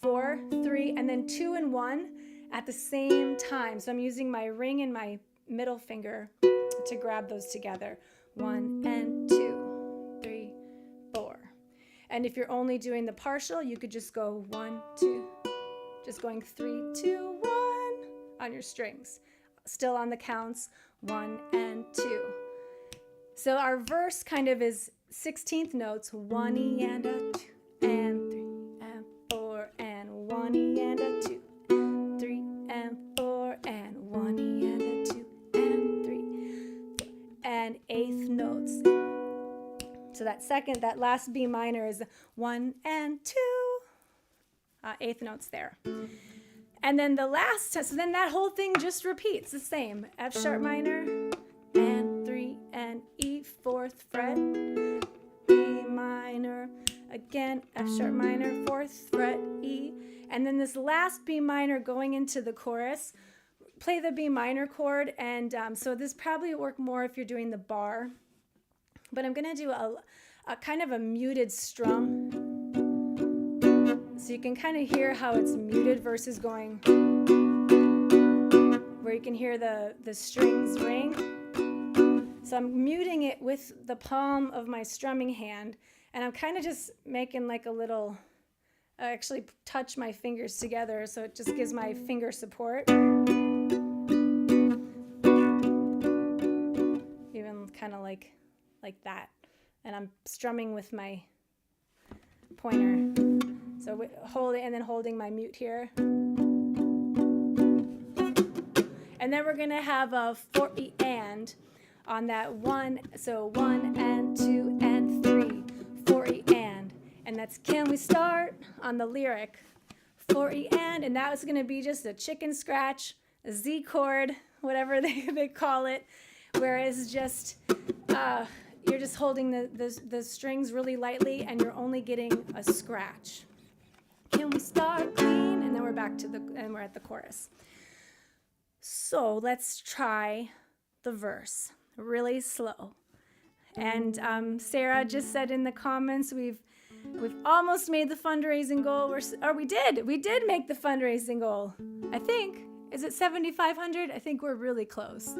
4, 3, and then 2 and 1 at the same time. So I'm using my ring and my middle finger to grab those together. 1 and 2, 3, 4. And if you're only doing the partial, you could just go 1, 2, just going 3, 2, 1 on your strings. Still on the counts, 1 and 2. So our verse kind of is 16th notes, 1 E and a 2 and 3 and 4 and 1 E and a 2, 3 and 4 and 1 E and a 2 and 3, 4, and 8th notes. So that last B minor is 1 and 2, 8th notes there. And then the last, so then that whole thing just repeats the same. F sharp minor, and 3 and E 4th fret, B minor, again, F sharp minor, 4th fret, E, and then this last B minor going into the chorus. Play the B minor chord, and so this probably work more if you're doing the bar, but I'm gonna do a kind of a muted strum, so you can kind of hear how it's muted versus going, where you can hear the strings ring. So I'm muting it with the palm of my strumming hand, and I'm kind of just making like a little, I actually touch my fingers together, so it just gives my finger support. Even kind of like that. And I'm strumming with my pointer. So holding, and then holding my mute here. And then we're gonna have a 4E and on that 1, so 1 and 2 and 3, 4E and that's can we start on the lyric, 4E and that was gonna be just a chicken scratch, a Z chord, whatever they call it, where it's just, you're just holding the strings really lightly and you're only getting a scratch. Can we start clean? And then we're back to and we're at the chorus. So let's try the verse really slow. And Sarah just said in the comments, we've almost made the fundraising goal. We did make the fundraising goal. I think, is it 7,500? I think we're really close.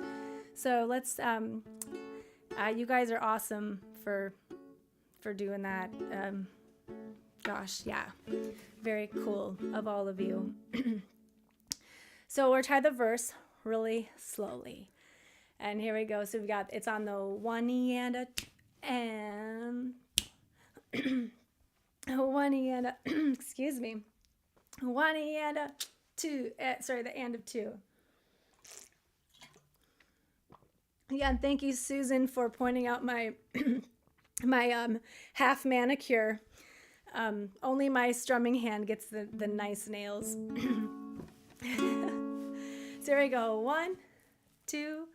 So let's, you guys are awesome for doing that. Gosh, yeah, very cool of all of you. So we'll try the verse really slowly. And here we go. So it's on the 1 E and a and 1 E and a excuse me. 1 E and a 2. Sorry, the and of 2. Yeah, and thank you, Susan, for pointing out my half manicure. Only my strumming hand gets the nice nails. So here we go. 1, 2,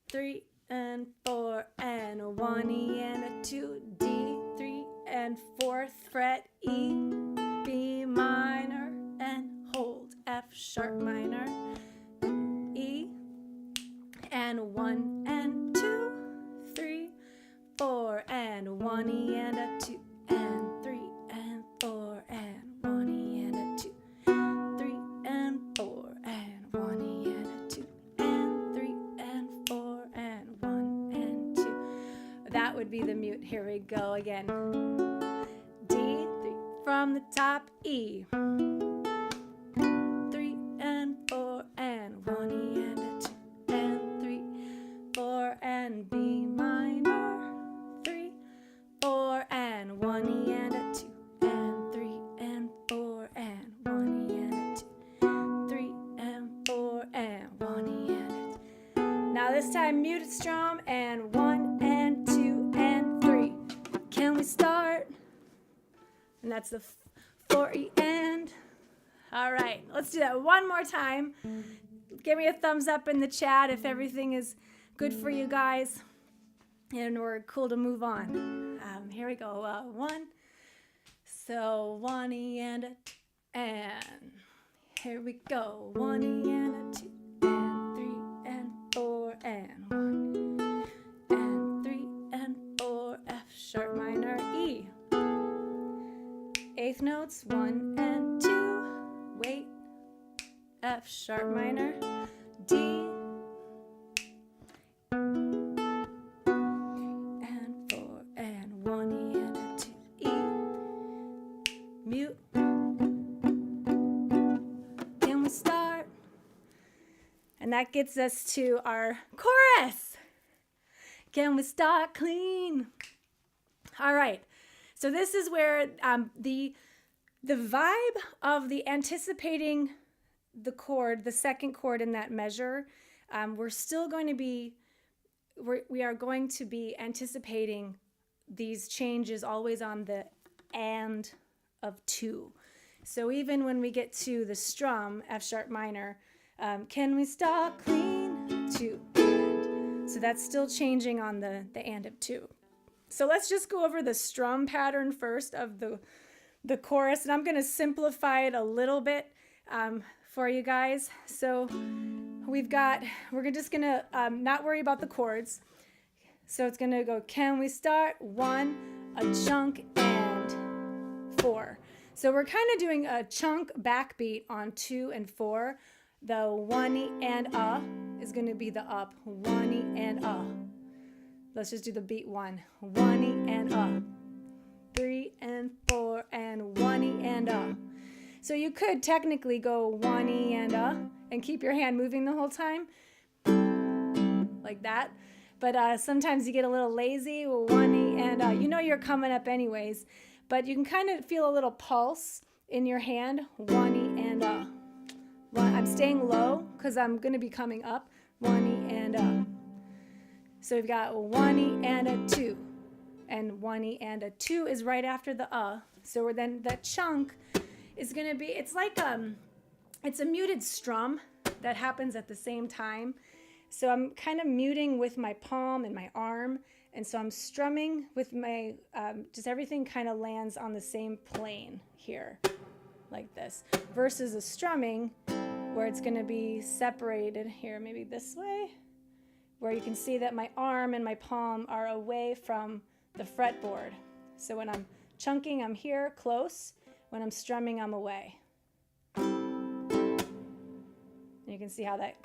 3, and 4, and 1 E and a 2, D, 3, and 4th fret, E, B minor, and hold, F sharp minor, E, and 1 and 2, 3, 4, and 1 E and a 2, and 3, and 4, and 1 E and a 2, 3, and 4, and 1 E and a 2, and 3, and 4, and 1 and 2. That would be the mute. Here we go again. D, 3 from the top, E, 3 and 4, and 1 E and a 2, and 3, 4, and B minor, 3, 4, and 1 E and a 2, and 3, and 4, and 1 E and a 2, 3, and 4, and 1 E and a 2. Now this time muted strum, and 1 and 2 and 3. Can we start? And that's the 4E and. All right, let's do that one more time. Give me a thumbs up in the chat if everything is good for you guys. And we're cool to move on. Here we go. 1. So 1 E and a 2, and here we go. 1 E and a 2, and 3 and 4 and 1 and 3 and 4, F sharp minor, E. 8th notes, 1 and 2, wait, F sharp minor, D, and 4 and 1 E and a 2, E, mute. Can we start? And that gets us to our chorus. Can we start clean? All right. So this is where the vibe of the anticipating the chord, the second chord in that measure, we are going to be anticipating these changes always on the and of 2. So even when we get to the strum, F sharp minor, can we start clean? 2 and. So that's still changing on the and of 2. So let's just go over the strum pattern first of the chorus, and I'm going to simplify it a little bit for you guys. So we're just going to not worry about the chords. So it's going to go, can we start 1, a chunk, and 4. So we're kind of doing a chunk backbeat on 2 and 4. The 1 and is going to be the up. 1 and Let's just do the beat 1. 1 and 3 and 4 and 1 and So you could technically go 1 and keep your hand moving the whole time, like that. But sometimes you get a little lazy. 1 and you know you're coming up anyways, but you can kind of feel a little pulse in your hand. 1 and I'm staying low because I'm going to be coming up. 1 and So we've got 1 and a 2, and 1 and a 2 is right after the So then the chunk is going to be, it's like it's a muted strum that happens at the same time. So I'm kind of muting with my palm and my arm, and so I'm strumming with my just everything kind of lands on the same plane here, like this, versus a strumming where it's going to be separated here, maybe this way, where you can see that my arm and my palm are away from the fretboard. So when I'm chunking, I'm here close. When I'm strumming, I'm away. And you can see how that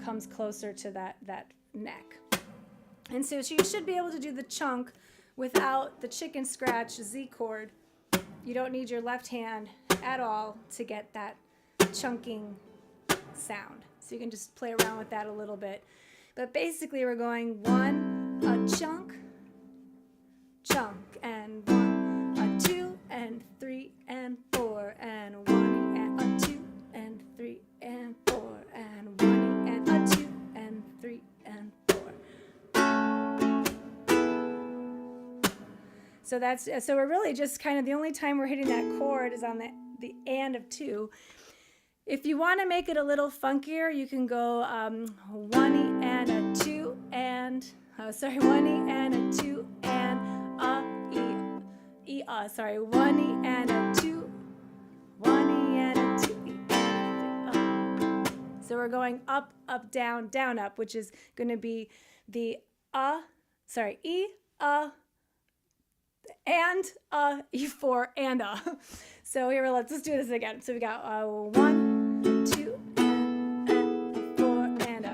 comes closer to that neck. And so you should be able to do the chunk without the chicken scratch Z chord. You don't need your left hand at all to get that chunking sound. So you can just play around with that a little bit. But basically we're going 1, a chunk, chunk, and 1, a 2, and 3, and 4, and 1, and a 2, and 3, and 4, and 1, and a 2, and 3, and 4. So we're really just kind of, the only time we're hitting that chord is on the and of 2. If you want to make it a little funkier, you can go 1 and a 2 and 1 and a 2 and sorry, 1 and a 2, 1 and a 2, E and a 3, So we're going up, up, down, down, up, which is going to be the E, and E4 and So here, let's do this again. So we got 1, 2, and 4 and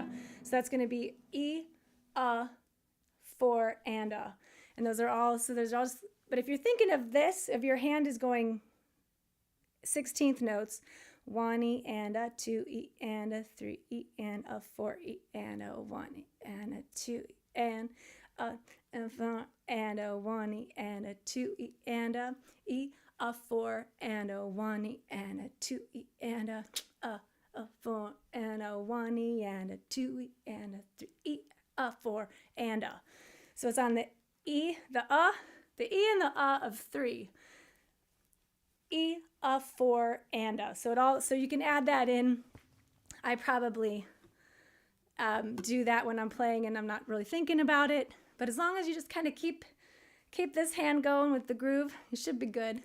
So that's going to be E, 4 and And those are all, so there's all, but if you're thinking of this, if your hand is going 16th notes, 1 E and a 2 E and a 3 E and a 4 E and a 1 E and a 2 E and a 4 and a 1 E and a 2 E and a E, a 4 and a 1 E and a 2 E and a 4 and a 1 E and a 2 E and a 3 E, a 4 and a. So it's on the E, the E and the of 3. E, a 4 and a. So you can add that in. I probably do that when I'm playing and I'm not really thinking about it. But as long as you just kind of keep this hand going with the groove, you should be good.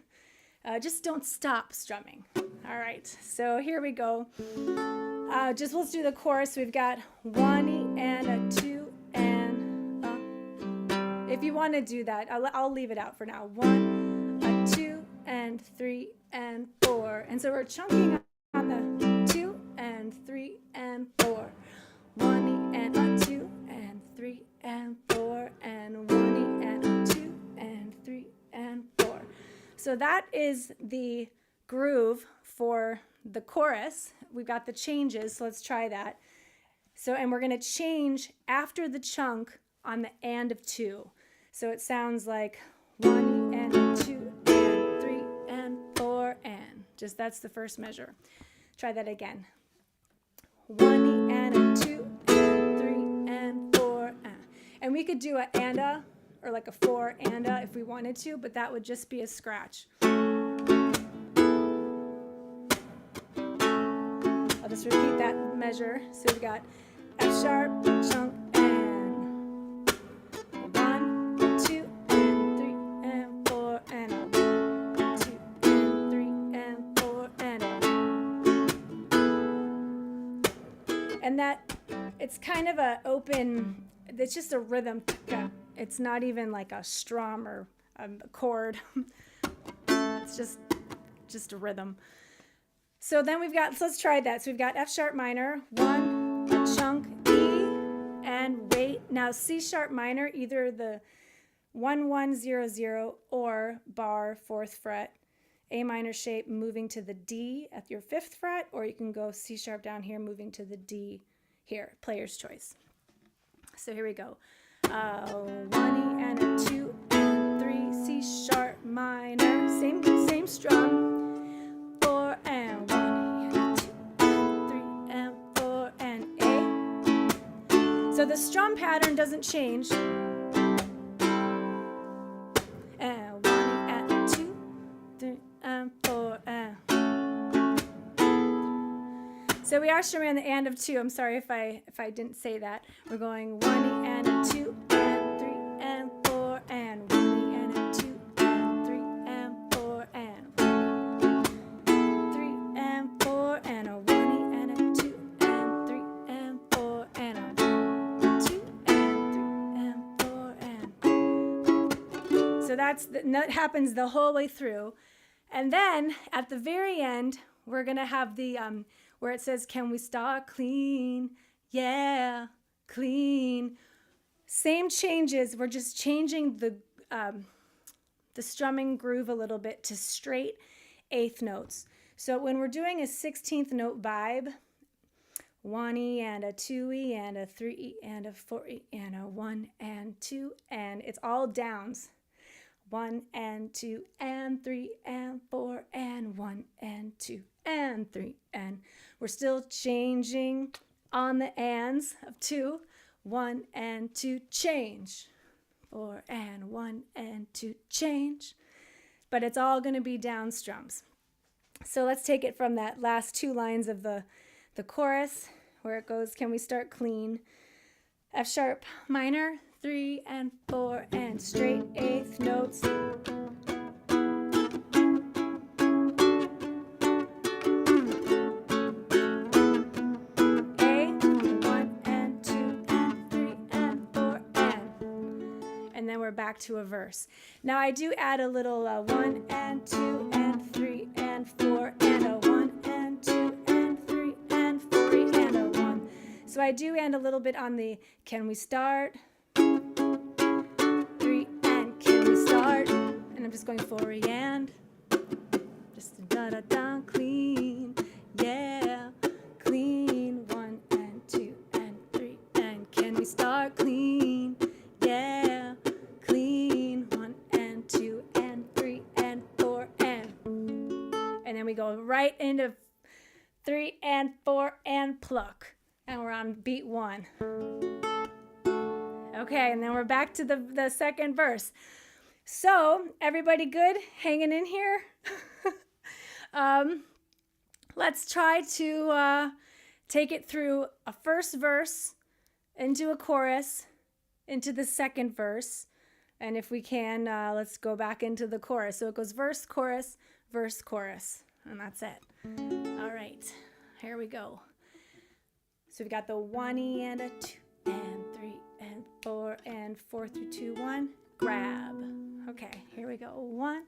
Just don't stop strumming. All right, so here we go. Let's do the chorus. We've got 1 E and a 2 and if you want to do that, I'll leave it out for now. 1, a 2, and 3, and 4. And so we're chunking on the 2, and 3, and 4. 1 E and a 2, and 3, and 4, and 1 E and a 2, and 3, and 4. So that is the groove for the chorus. We've got the changes, so let's try that. And we're going to change after the chunk on the and of 2. So it sounds like 1 E and a 2 and 3 and 4 and. Just that's the first measure. Try that again. 1 E and a 2 and 3 and 4 and. And we could do a and a, or like a 4 and a if we wanted to, but that would just be a scratch. I'll just repeat that measure. So we've got F sharp, chunk, and 1, And that it's kind of a open, it's just a rhythm. It's not even like a strum or a chord. It's just a rhythm. So then we've got, so let's try that. So we've got F sharp minor, 1, a chunk, E, and wait. Now C sharp minor, either the 1 1 0 0 or bar 4th fret, A minor shape moving to the D at your 5th fret, or you can go C sharp down here moving to the D here, player's choice. So here we go. 1 E and a 2 and 3, C sharp minor, same strum, 4 and 1 E and a 2 and 3 and 4 and A. So the strum pattern doesn't change. And 1 E and a 2, 3 and 4 and. So we are strumming the and of 2. I'm sorry if I didn't say that. We're going 1 E and a 2 and 3 and 4 and 1 E and a 2 and 3 and 4 and 3 and 4 and a 1 E and a 2 and 3 and 4 and a 2 and 3 and 4 and. So that happens the whole way through. And then at the very end, we're gonna have the where it says, can we start clean? Yeah, clean. Same changes. We're just changing the strumming groove a little bit to straight 8th notes. So when we're doing a 16th note vibe, 1 E and a 2 E and a 3 E and a 4 E and a 1 and 2, and it's all downs. 1 and 2 and 3 and 4 and 1 and 2 and 3 and we're still changing on the ands of 2. 1 and 2 change. 4 and 1 and 2 change. But it's all going to be down strums. So let's take it from that last 2 lines of the chorus where it goes, can we start clean? F sharp minor, 3 and 4 and straight 8th notes. A, 1 and 2 and 3 and 4 and then we're back to a verse. Now I do add a little 1 and 2 and 3 and 4 and a 1 and 2 and 3 and 4 and a 1. So I do end a little bit on the can we start? 3 and can we start? And I'm just going 4 and just da da da clean, yeah, clean 1 and 2 and 3 and can we start clean, yeah, clean 1 and 2 and 3 and 4 and then we go right into 3 and 4 and pluck. And we're on beat 1. Okay, and then we're back to the second verse. So, everybody good? Hanging in here? Let's try to take it through a first verse, into a chorus, into the second verse. And if we can, let's go back into the chorus. So it goes verse, chorus, and that's it. All right, here we go. So we've got the 1 E and a 2 and 3 and 4 and 4 through 2, 1, grab. Okay, here we go. 1,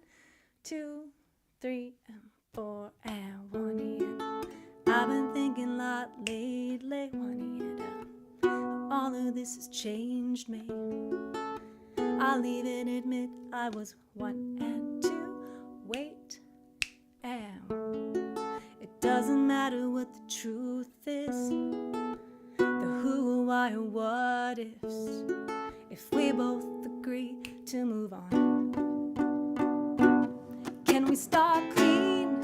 2, 3 and 4 and 1 E and a. I've been thinking a lot lately. 1 E and a. All of this has changed me. I'll even admit I was 1 and 2. Wait and. It doesn't matter what the truth is. Who, why, or what ifs, if we both agree to move on. Can we start clean?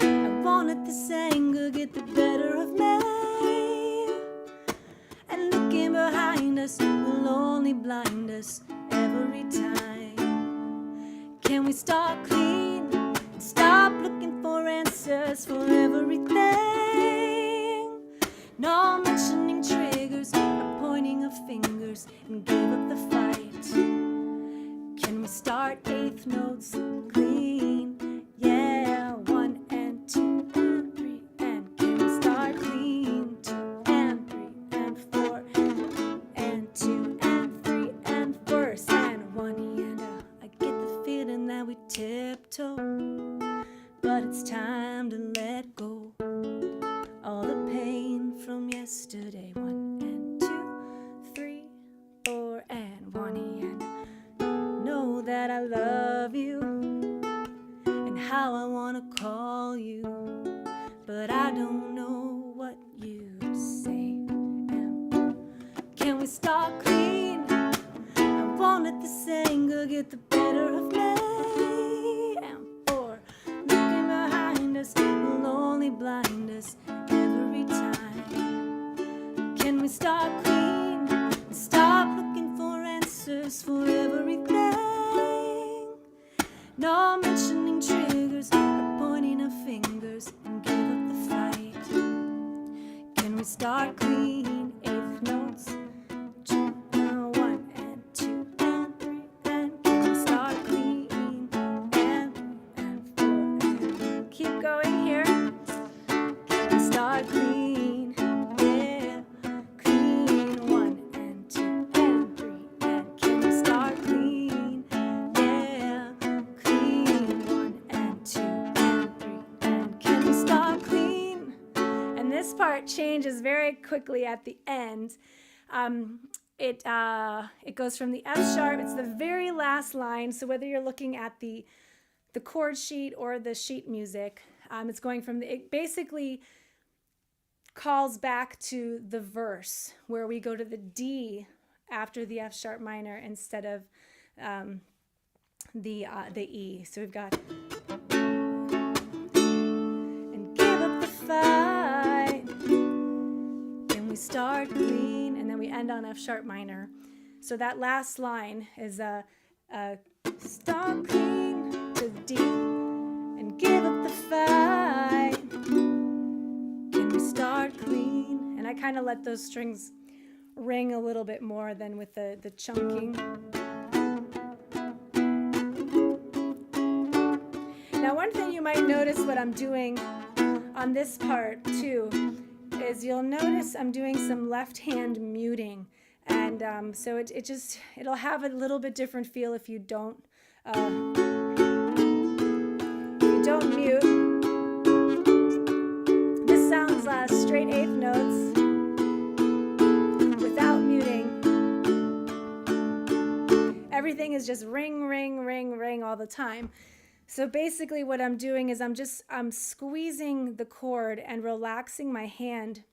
I won't let this anger get the better of me. And looking behind us will only blind us every time. Can we start clean and stop looking for answers for everything? No mentioning triggers or pointing of fingers and give up the fight. Can we start 8th notes clean? Yeah, 1 and 2 and 3 and can we start clean? 2 and tiptoe, but it's time to let go. All the pain from yesterday. 1 and 2, 3, 4 and 1 and know that I love you and how I wanna call you, but I don't know what you'd say. Can we start clean? I won't let this anger get the better of me. And 4, looking behind us will only blind us every time. Can we start clean and stop looking for answers for everything? No mentioning triggers or pointing our fingers and give up the fight. Can we start clean? Eighth notes. 1 and 2 and 3 and can we start clean? And 4 and keep going here. Can we start clean? Yeah, clean. 1 and 2 and 3 and can we start clean? Yeah, clean. 1 and 2 and 3 and can we start clean? And this part changes very quickly at the end. It goes from the F sharp. It's the very last line. So whether you're looking at the chord sheet or the sheet music, it's going from it basically calls back to the verse where we go to the D after the F sharp minor instead of the E. So we've got and give up the fight. Can we start clean? And then we end on F sharp minor. So that last line is start clean to D and give up the fight. Can we start clean? And I kind of let those strings ring a little bit more than with the chunking. Now, one thing you might notice what I'm doing on this part too is you'll notice I'm doing some left hand muting, and so it'll have a little bit different feel if you don't mute. This sounds straight eighth notes without muting. Everything is just ring, ring, ring, ring all the time. So basically what I'm doing is I'm squeezing the chord and relaxing my hand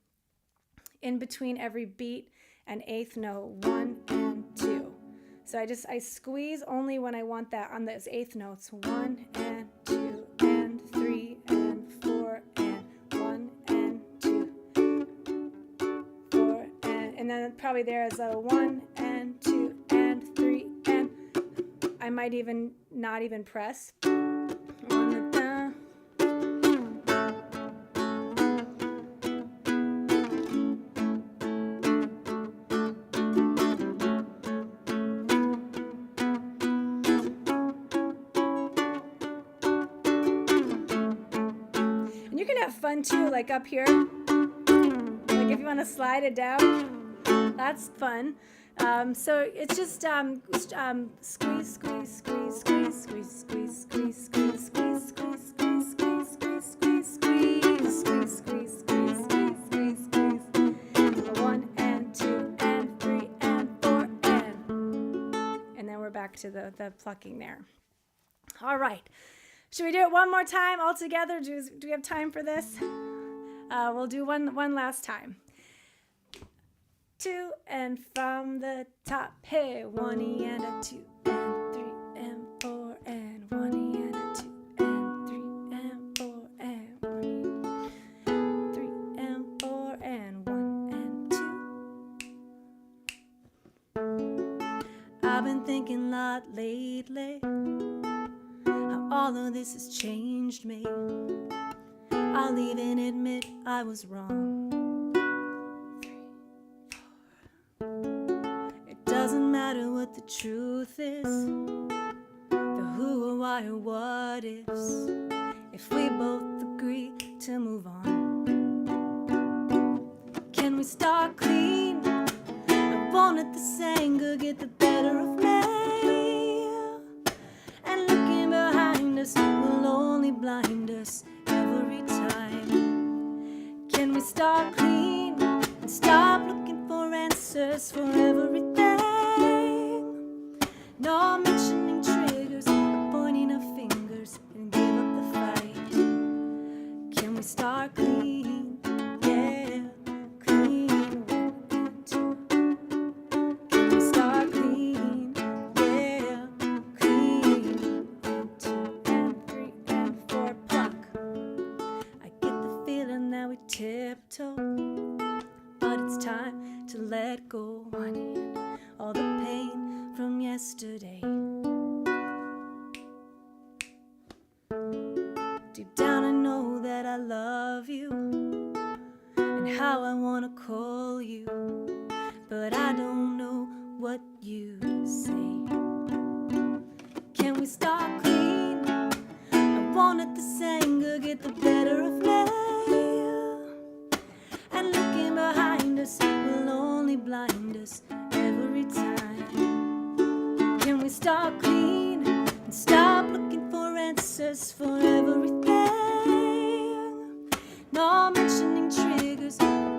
in between every beat and eighth note, 1 and 2. So I squeeze only when I want that on those eighth notes, 1 and 2 and 3 and 4 and 1 and 2, 4 and then probably there is a 1 and 2 and 3 and I might even not even press. Fun too, like up here, like if you want to slide it down, that's fun. So it's just squeeze, squeeze, squeeze, squeeze, squeeze, squeeze, squeeze, squeeze, squeeze, squeeze, squeeze, squeeze, squeeze, squeeze, squeeze, squeeze, squeeze, squeeze, squeeze, squeeze. 1 and 2 and 3 and 4 and then we're back to the plucking there. All right. Should we do it one more time all together? Do we have time for this? We'll do one last time. 2 and from the top. Hey, 1 E and a 2 and 3 and 4 and 1 E and a 2 and 3 and 4 and 1 E, 3 and 4 and 1 and 2. I've been thinking a lot lately. All of this has changed me. I'll even admit I was wrong. 3, 4. It doesn't matter what the truth is, the who or why or what ifs, if we both agree to move on. Can we start clean? I won't let this anger get the better of me. And looking behind us will only blind us every time. Can we start clean and stop looking for answers for everything? No mentioning triggers or pointing of fingers and give up the fight. Can we start clean? Yeah, clean. 1 and 2. Can we start clean? Yeah, clean. 1 and 2 and 3 and 4. Pluck. I get the feeling that we tiptoe, but it's time to let go, honey. All the pain from yesterday. Deep down I know that I love you and how I wanna call you, but I don't know what you say. Can we start clean? I won't let this anger get the better of me, and looking behind us will only blind us every time. Can we start clean and stop looking for answers for everything? No mentioning triggers,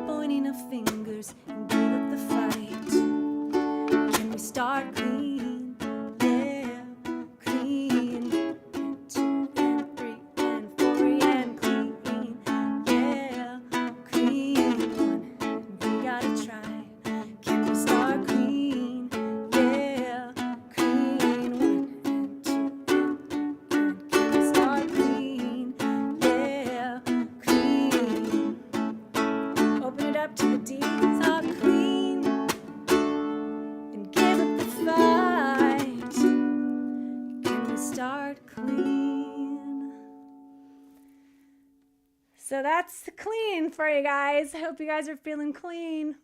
pointing of fingers, and give up the fight. Can we start clean? Yeah, clean. 2 and 3 and 4 and clean. Yeah, clean. 1, we gotta try. Can we start clean? Yeah, clean. 1 and 2 and 3 and can we start clean? Yeah, clean. Open it up to the D. Start clean and give it the fight. Can we start clean? So that's clean for you guys. I hope you guys are feeling clean.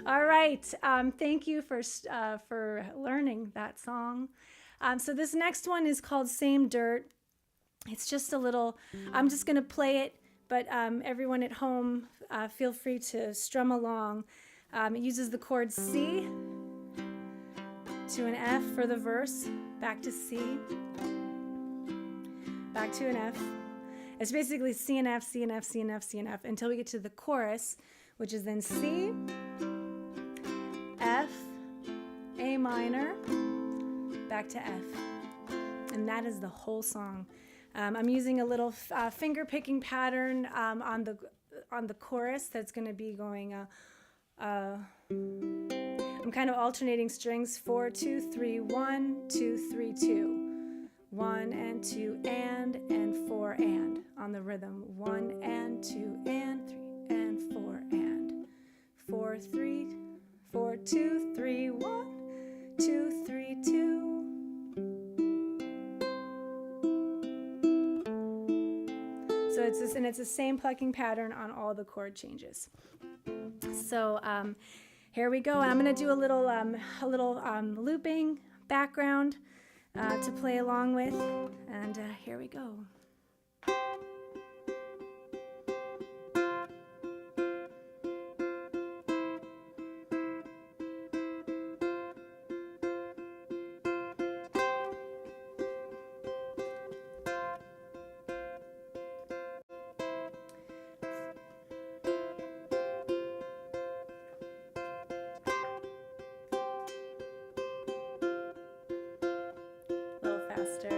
All right. Thank you for learning that song. So this next one is called Same Dirt. It's just a little, I'm just going to play it, but everyone at home, feel free to strum along. It uses the chord C to an F for the verse, back to C, back to an F. It's basically C and F, C and F, C and F, C and F until we get to the chorus, which is then C, F, A minor, back to F. And that is the whole song. I'm using a little finger picking pattern on the chorus that's going to be going. I'm kind of alternating strings 4, 2, 3, 1, 2, 3, 2. 1 and 2 and 4 and on the rhythm. 1 and 2 and 3 and 4 and 4, 3, 4, 2, 3, 1, 2, 3, 2. So it's the same plucking pattern on all the chord changes. So here we go. And I'm going to do a little looping background to play along with. And here we go. Faster.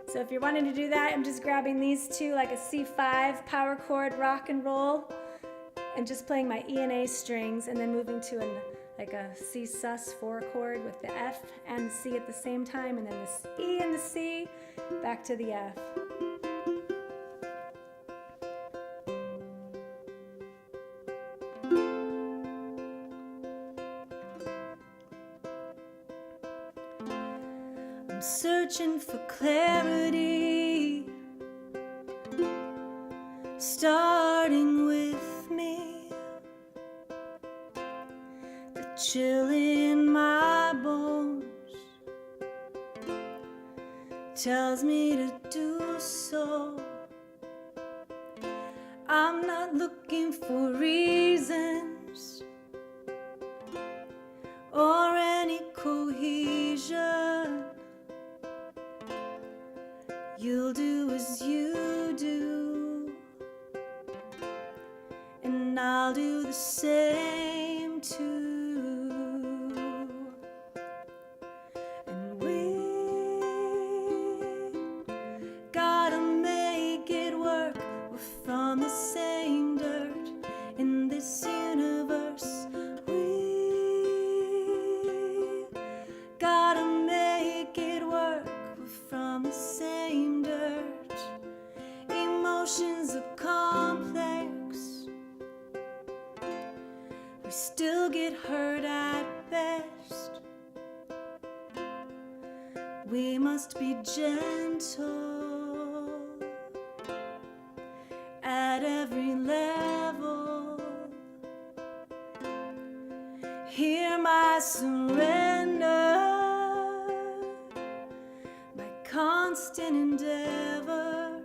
So if you're wanting to do that, I'm just grabbing these two like a C5 power chord rock and roll and just playing my E and A strings and then moving to like a C sus4 chord with the F and the C at the same time, and then this E and the C back to the F. I'm searching for clarity, starting with me. The chill in my bones tells me to do so. I'm not looking for reasons or any cohesion. You'll do as you do, and I'll do the same too. And we gotta make it work. We're from the same dirt in this universe. We gotta make it work. We're from the same dirt. Emotions are complex. We still get hurt at best. We must be gentle at every level. Hear my surrender, my constant endeavor.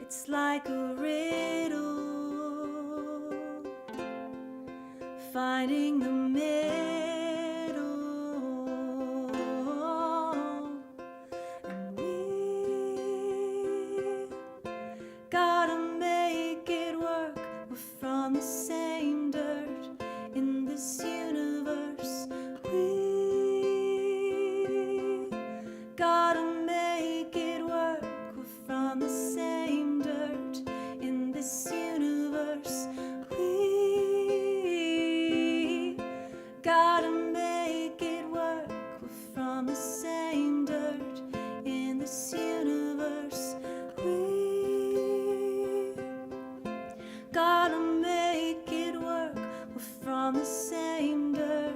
It's like a riddle, finding the middle. And we gotta make it work. We're from the same dirt in this universe. We gotta make it work. We're from the same dirt in this universe. We gotta make it work. We're from the same dirt in this universe. We gotta make it work. We're from the same dirt.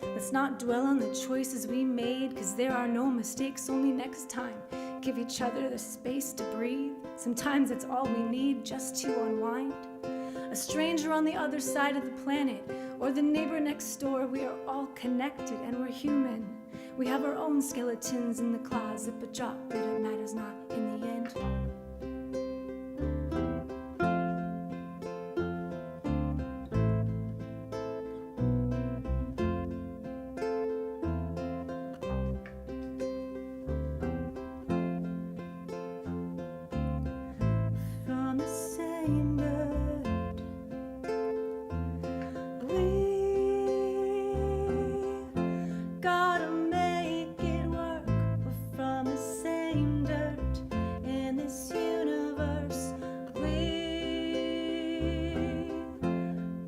Let's not dwell on the choices we made, 'cause there are no mistakes, only next time. Give each other the space to breathe. Sometimes it's all we need just to unwind. A stranger on the other side of the planet, or the neighbor next door, we are all connected and we're human. We have our own skeletons in the closet, but it matters not in the end. From the same dirt, we gotta make it work. We're from the same dirt in this universe. We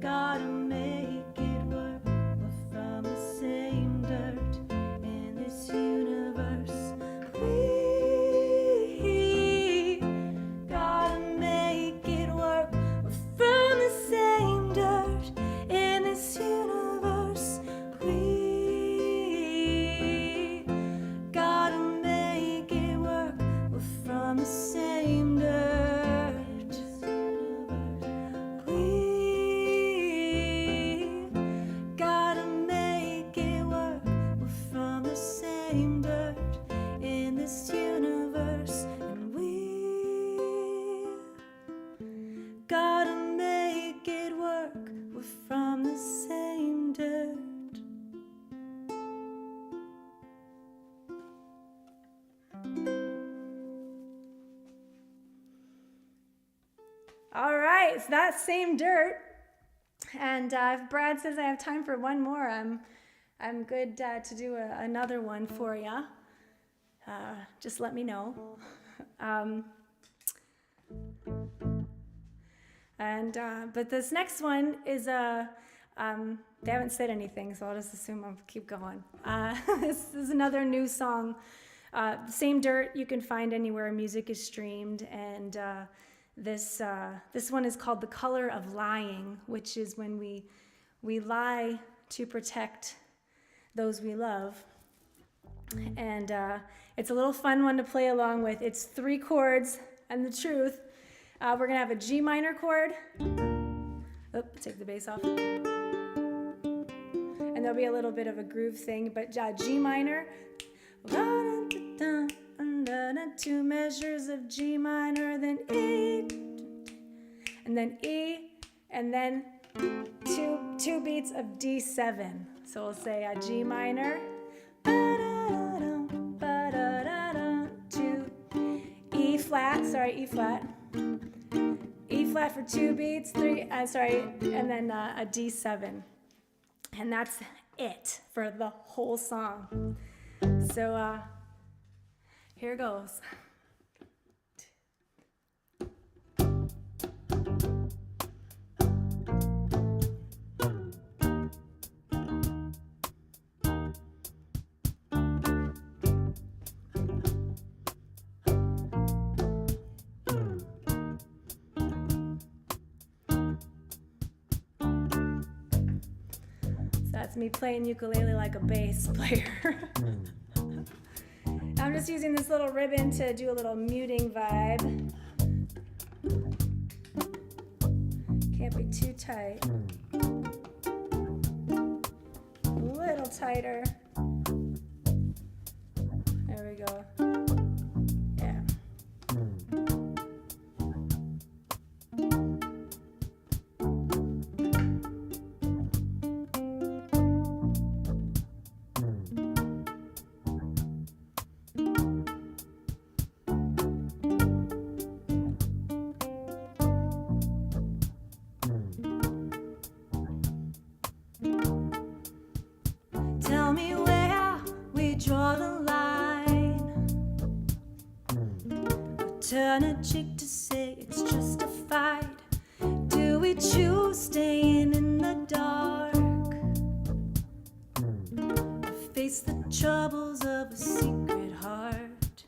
gotta make it work. We're from the same dirt in this universe. We gotta make it work. We're from the same dirt in this universe. We gotta make it work. We're from the same dirt. We gotta make it work. We're from the same dirt in this universe. And we gotta make it work. We're from the same dirt. All right, it's that same dirt. And if Brad says I have time for one more, I'm good to do another one for you. Just let me know. But this next one is they haven't said anything, so I'll just assume I'll keep going. This is another new song. Same dirt you can find anywhere music is streamed, and this one is called "The Color of Lying," which is when we lie to protect those we love. And it's a little fun one to play along with. It's 3 chords and the truth. We're gonna have a G minor chord. Take the bass off. And and there'll be a little bit of a groove thing, but G minor. 2 measures of G minor, then E, and then E, and then two beats of D7. So we'll say a G minor, to E flat, E flat for 2 beats, 3, and then a D7. And that's it for the whole song. So here goes. That's me playing ukulele like a bass player. I'm just using this little ribbon to do a little muting vibe. Can't be too tight. A little tighter. There we go. Yeah. Tell me where we draw the line. We turn a cheek to say it's justified. Do we choose staying in the dark? Or face the troubles of a secret heart?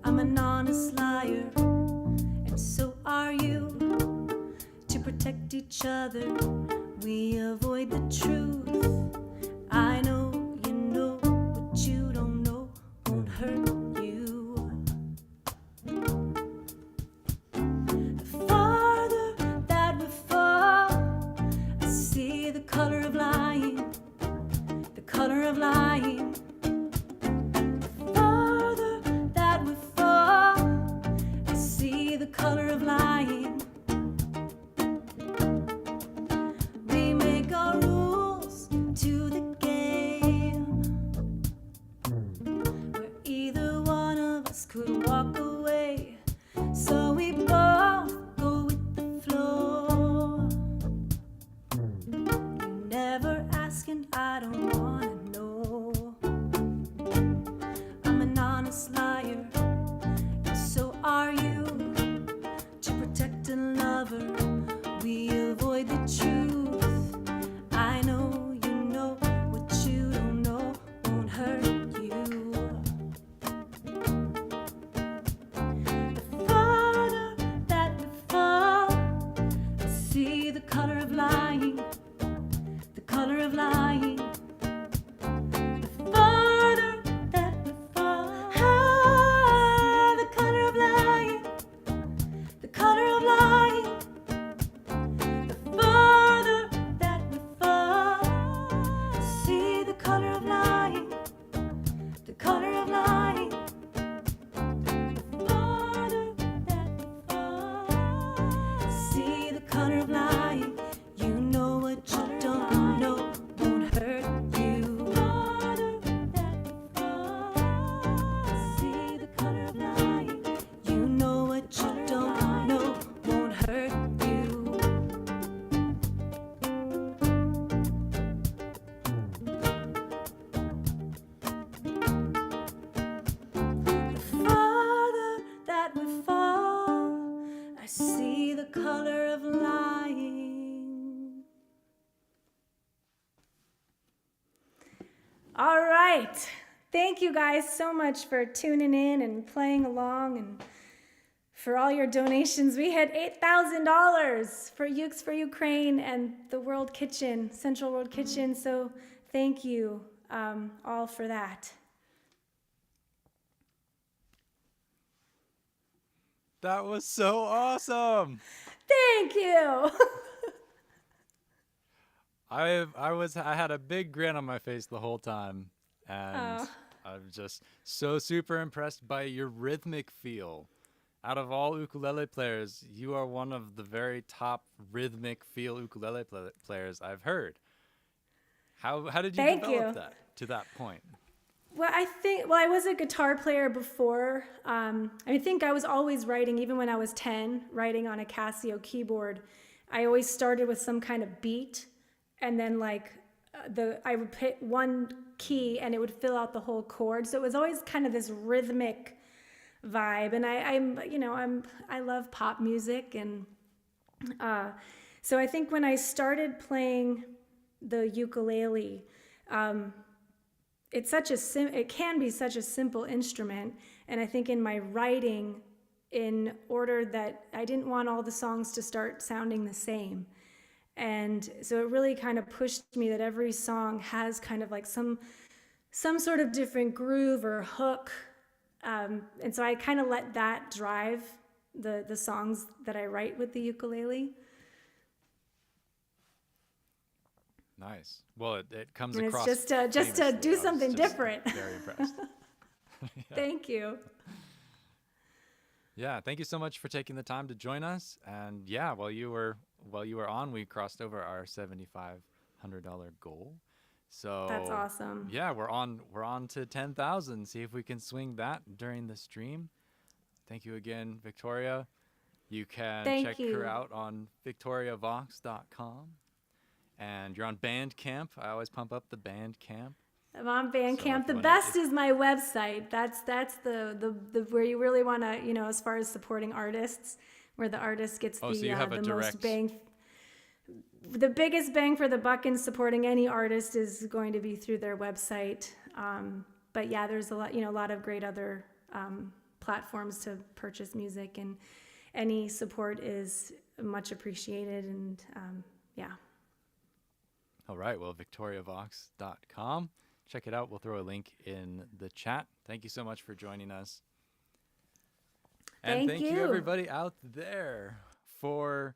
I'm an honest liar, and so are you. To protect each other, we avoid the truth. I know you know what you don't know won't hurt you. The farther that we fall, I see the color of lying, the color of lying. The farther that we fall, I see the color of lying. We make our rules to the game, where either one of us could walk away. So we both go with the flow. You never ask and I don't wanna know. I'm an honest liar, and so are you. To protect a lover, we avoid the truth. I know you know what you don't know won't hurt you. The farther that we fall, I see the color of lying, the color of lying. The farther that we fall, the color of lying, the color of lying. The farther that we fall, see the color of lying, the color of lying. The farther that we fall, see the color of lying. You know what you don't know won't hurt you. The farther that we fall, see the color of lying. You know what you don't know won't hurt you. The farther that we fall, I see the color of lying. All right. Thank you guys so much for tuning in and playing along, and for all your donations. We hit $8,000 for Ukes for Ukraine and the World Kitchen, Central World Kitchen. So thank you all for that. That was so awesome. Thank you. I had a big grin on my face the whole time, and Oh, I'm just so super impressed by your rhythmic feel. Out of all ukulele players, you are one of the very top rhythmic feel ukulele players I've heard. How did you thank develop you. that to that point? Well, I was a guitar player before. I think I was always writing, even when I was 10, writing on a Casio keyboard. I always started with some kind of beat, and then I would hit one key and it would fill out the whole chord. So it was always kind of this rhythmic vibe. And I love pop music, and so I think when I started playing the ukulele, it can be such a simple instrument, and I think in my writing, in order that I didn't want all the songs to start sounding the same, and so it really kind of pushed me that every song has kind of like some sort of different groove or hook, and so I kind of let that drive the songs that I write with the ukulele. Nice. Well, it comes And across it's just to famously. do I was something just different. Very impressed. Thank you. Yeah, thank you so much for taking the time to join us. And yeah, while you were on, we crossed over our $7,500 goal. So That's awesome. yeah, we're on to 10,000. See if we can swing that during the stream. Thank you again, Victoria. You can Thank check you. her out on victoriavox.com. And you're on Bandcamp. I always pump up the Bandcamp. I'm on So Bandcamp. if The you wanna, best is my website. That's the where you really want to, as far as supporting artists, where the artist gets so you have a the direct most bang. The biggest bang for the buck in supporting any artist is going to be through their website. But yeah, there's a lot of great other platforms to purchase music, and any support is much appreciated. And yeah. All right. Well, victoriavox.com. Check it out. We'll throw a link in the chat. Thank you so much for joining us. And thank you, everybody out there, for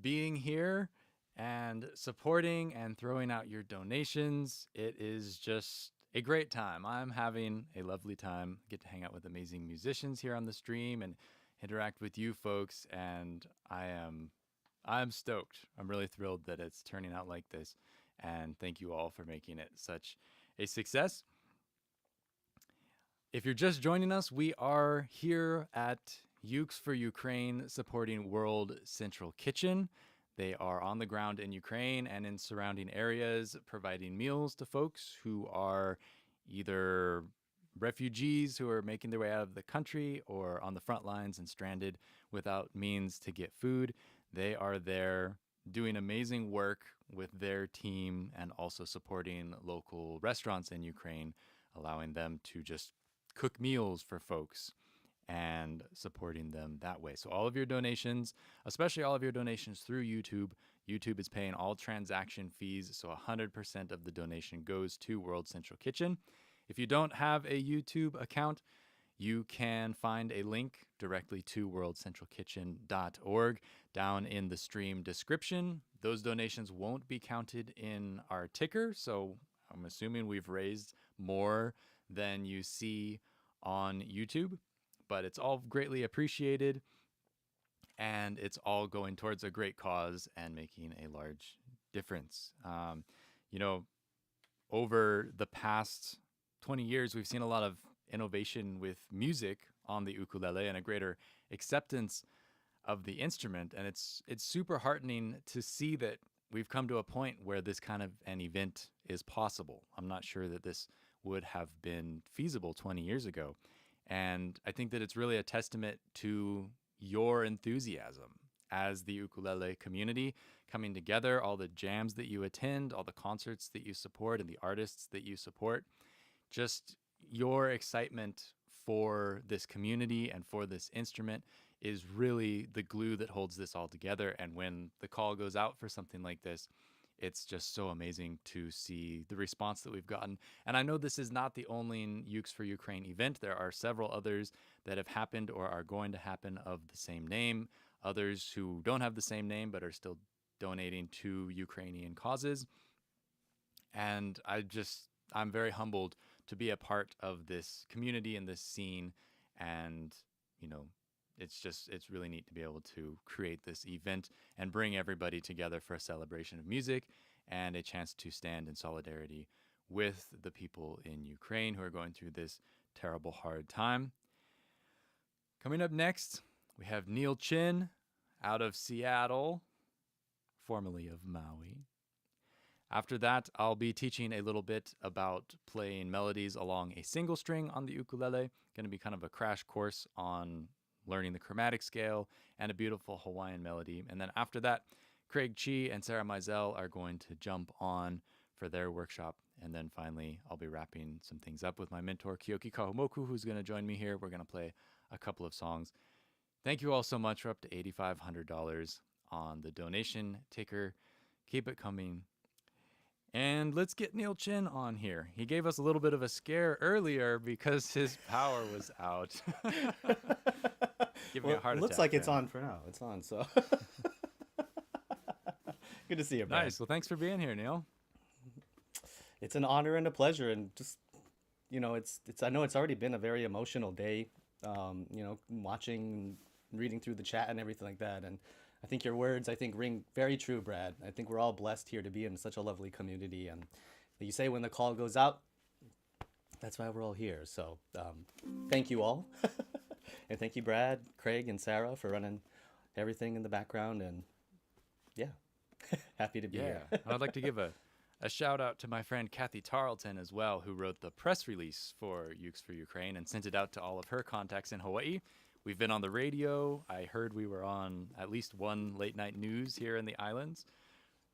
being here and supporting and throwing out your donations. It is just a great time. I'm having a lovely time. Get to hang out with amazing musicians here on the stream and interact with you folks. And I'm stoked. I'm really thrilled that it's turning out like this. And thank you all for making it such a success. If you're just joining us, we are here at Ukes for Ukraine supporting World Central Kitchen. They are on the ground in Ukraine and in surrounding areas, providing meals to folks who are either refugees who are making their way out of the country or on the front lines and stranded without means to get food. They are there doing amazing work with their team and also supporting local restaurants in Ukraine, allowing them to just cook meals for folks and supporting them that way. So all of your donations, especially all of your donations through YouTube, YouTube is paying all transaction fees. So 100% of the donation goes to World Central Kitchen. If you don't have a YouTube account, you can find a link directly to worldcentralkitchen.org down in the stream description. Those donations won't be counted in our ticker, so I'm assuming we've raised more than you see on YouTube, but it's all greatly appreciated, and it's all going towards a great cause and making a large difference. Over the past 20 years, we've seen a lot of innovation with music on the ukulele and a greater acceptance of the instrument. And it's super heartening to see that we've come to a point where this kind of an event is possible. I'm not sure that this would have been feasible 20 years ago. And I think that it's really a testament to your enthusiasm as the ukulele community coming together, all the jams that you attend, all the concerts that you support, and the artists that you support. Just your excitement for this community and for this instrument is really the glue that holds this all together. And when the call goes out for something like this, it's just so amazing to see the response that we've gotten. And I know this is not the only Ukes for Ukraine event. There are several others that have happened or are going to happen of the same name, others who don't have the same name but are still donating to Ukrainian causes. And I'm very humbled to be a part of this community and this scene. And, it's really neat to be able to create this event and bring everybody together for a celebration of music and a chance to stand in solidarity with the people in Ukraine who are going through this terrible, hard time. Coming up next, we have Neal Chin out of Seattle, formerly of Maui. After that, I'll be teaching a little bit about playing melodies along a single string on the ukulele. Going to be kind of a crash course on learning the chromatic scale and a beautiful Hawaiian melody. And then after that, Craig Chee and Sarah Maisel are going to jump on for their workshop. And then finally, I'll be wrapping some things up with my mentor, Keoki Kahumoku, who's going to join me here. We're going to play a couple of songs. Thank you all so much. We're up to $8,500 on the donation ticker. Keep it coming. And let's get Neal Chin on here. He gave us a little bit of a scare earlier because his power was out. Give me a heart attack. Looks like it's on for now. It's on, so. Good to see you, Brad. Nice. Well, thanks for being here, Neal. It's an honor and a pleasure, and just, it's. I know it's already been a very emotional day, watching, reading through the chat and everything like that, and I think your words, ring very true, Brad. I think we're all blessed here to be in such a lovely community. And you say when the call goes out, that's why we're all here. So thank you all. And thank you, Brad, Craig, and Sarah for running everything in the background. And yeah, happy to be here. I'd like to give a shout out to my friend Kathy Tarleton as well, who wrote the press release for Ukes for Ukraine and sent it out to all of her contacts in Hawaii. We've been on the radio. I heard we were on at least one late night news here in the islands.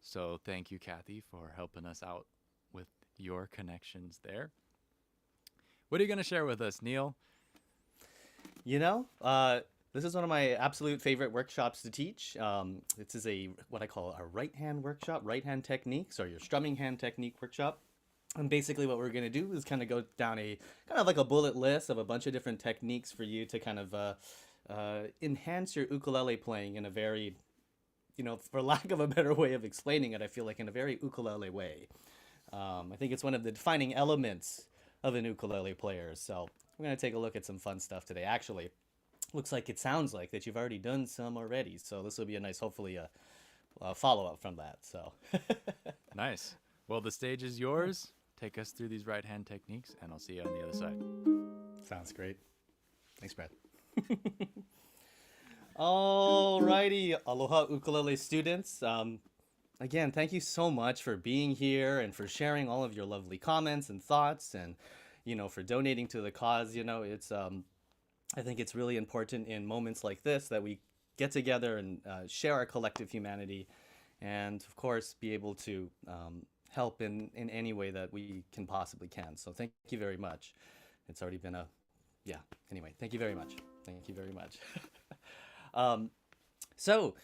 So thank you, Kathy, for helping us out with your connections there. What are you going to share with us, Neal? This is one of my absolute favorite workshops to teach. This is what I call a right hand workshop, right hand techniques, or your strumming hand technique workshop. And basically what we're going to do is kind of go down like a bullet list of a bunch of different techniques for you to kind of enhance your ukulele playing in a very, for lack of a better way of explaining it, I feel like in a very ukulele way. I think it's one of the defining elements of an ukulele player. So we're going to take a look at some fun stuff today. Actually, looks like it sounds like that you've already done some already. So this will be a nice, hopefully, a follow-up from that. So Nice. Well, the stage is yours. Take us through these right-hand techniques, and I'll see you on the other side. Sounds great. Thanks, Brad. Alrighty, Aloha ukulele students. Again, thank you so much for being here and for sharing all of your lovely comments and thoughts, and for donating to the cause. It's I think it's really important in moments like this that we get together and share our collective humanity, and of course be able to help in any way that we can possibly can. So thank you very much. It's already been anyway, thank you very much. Thank you very much. So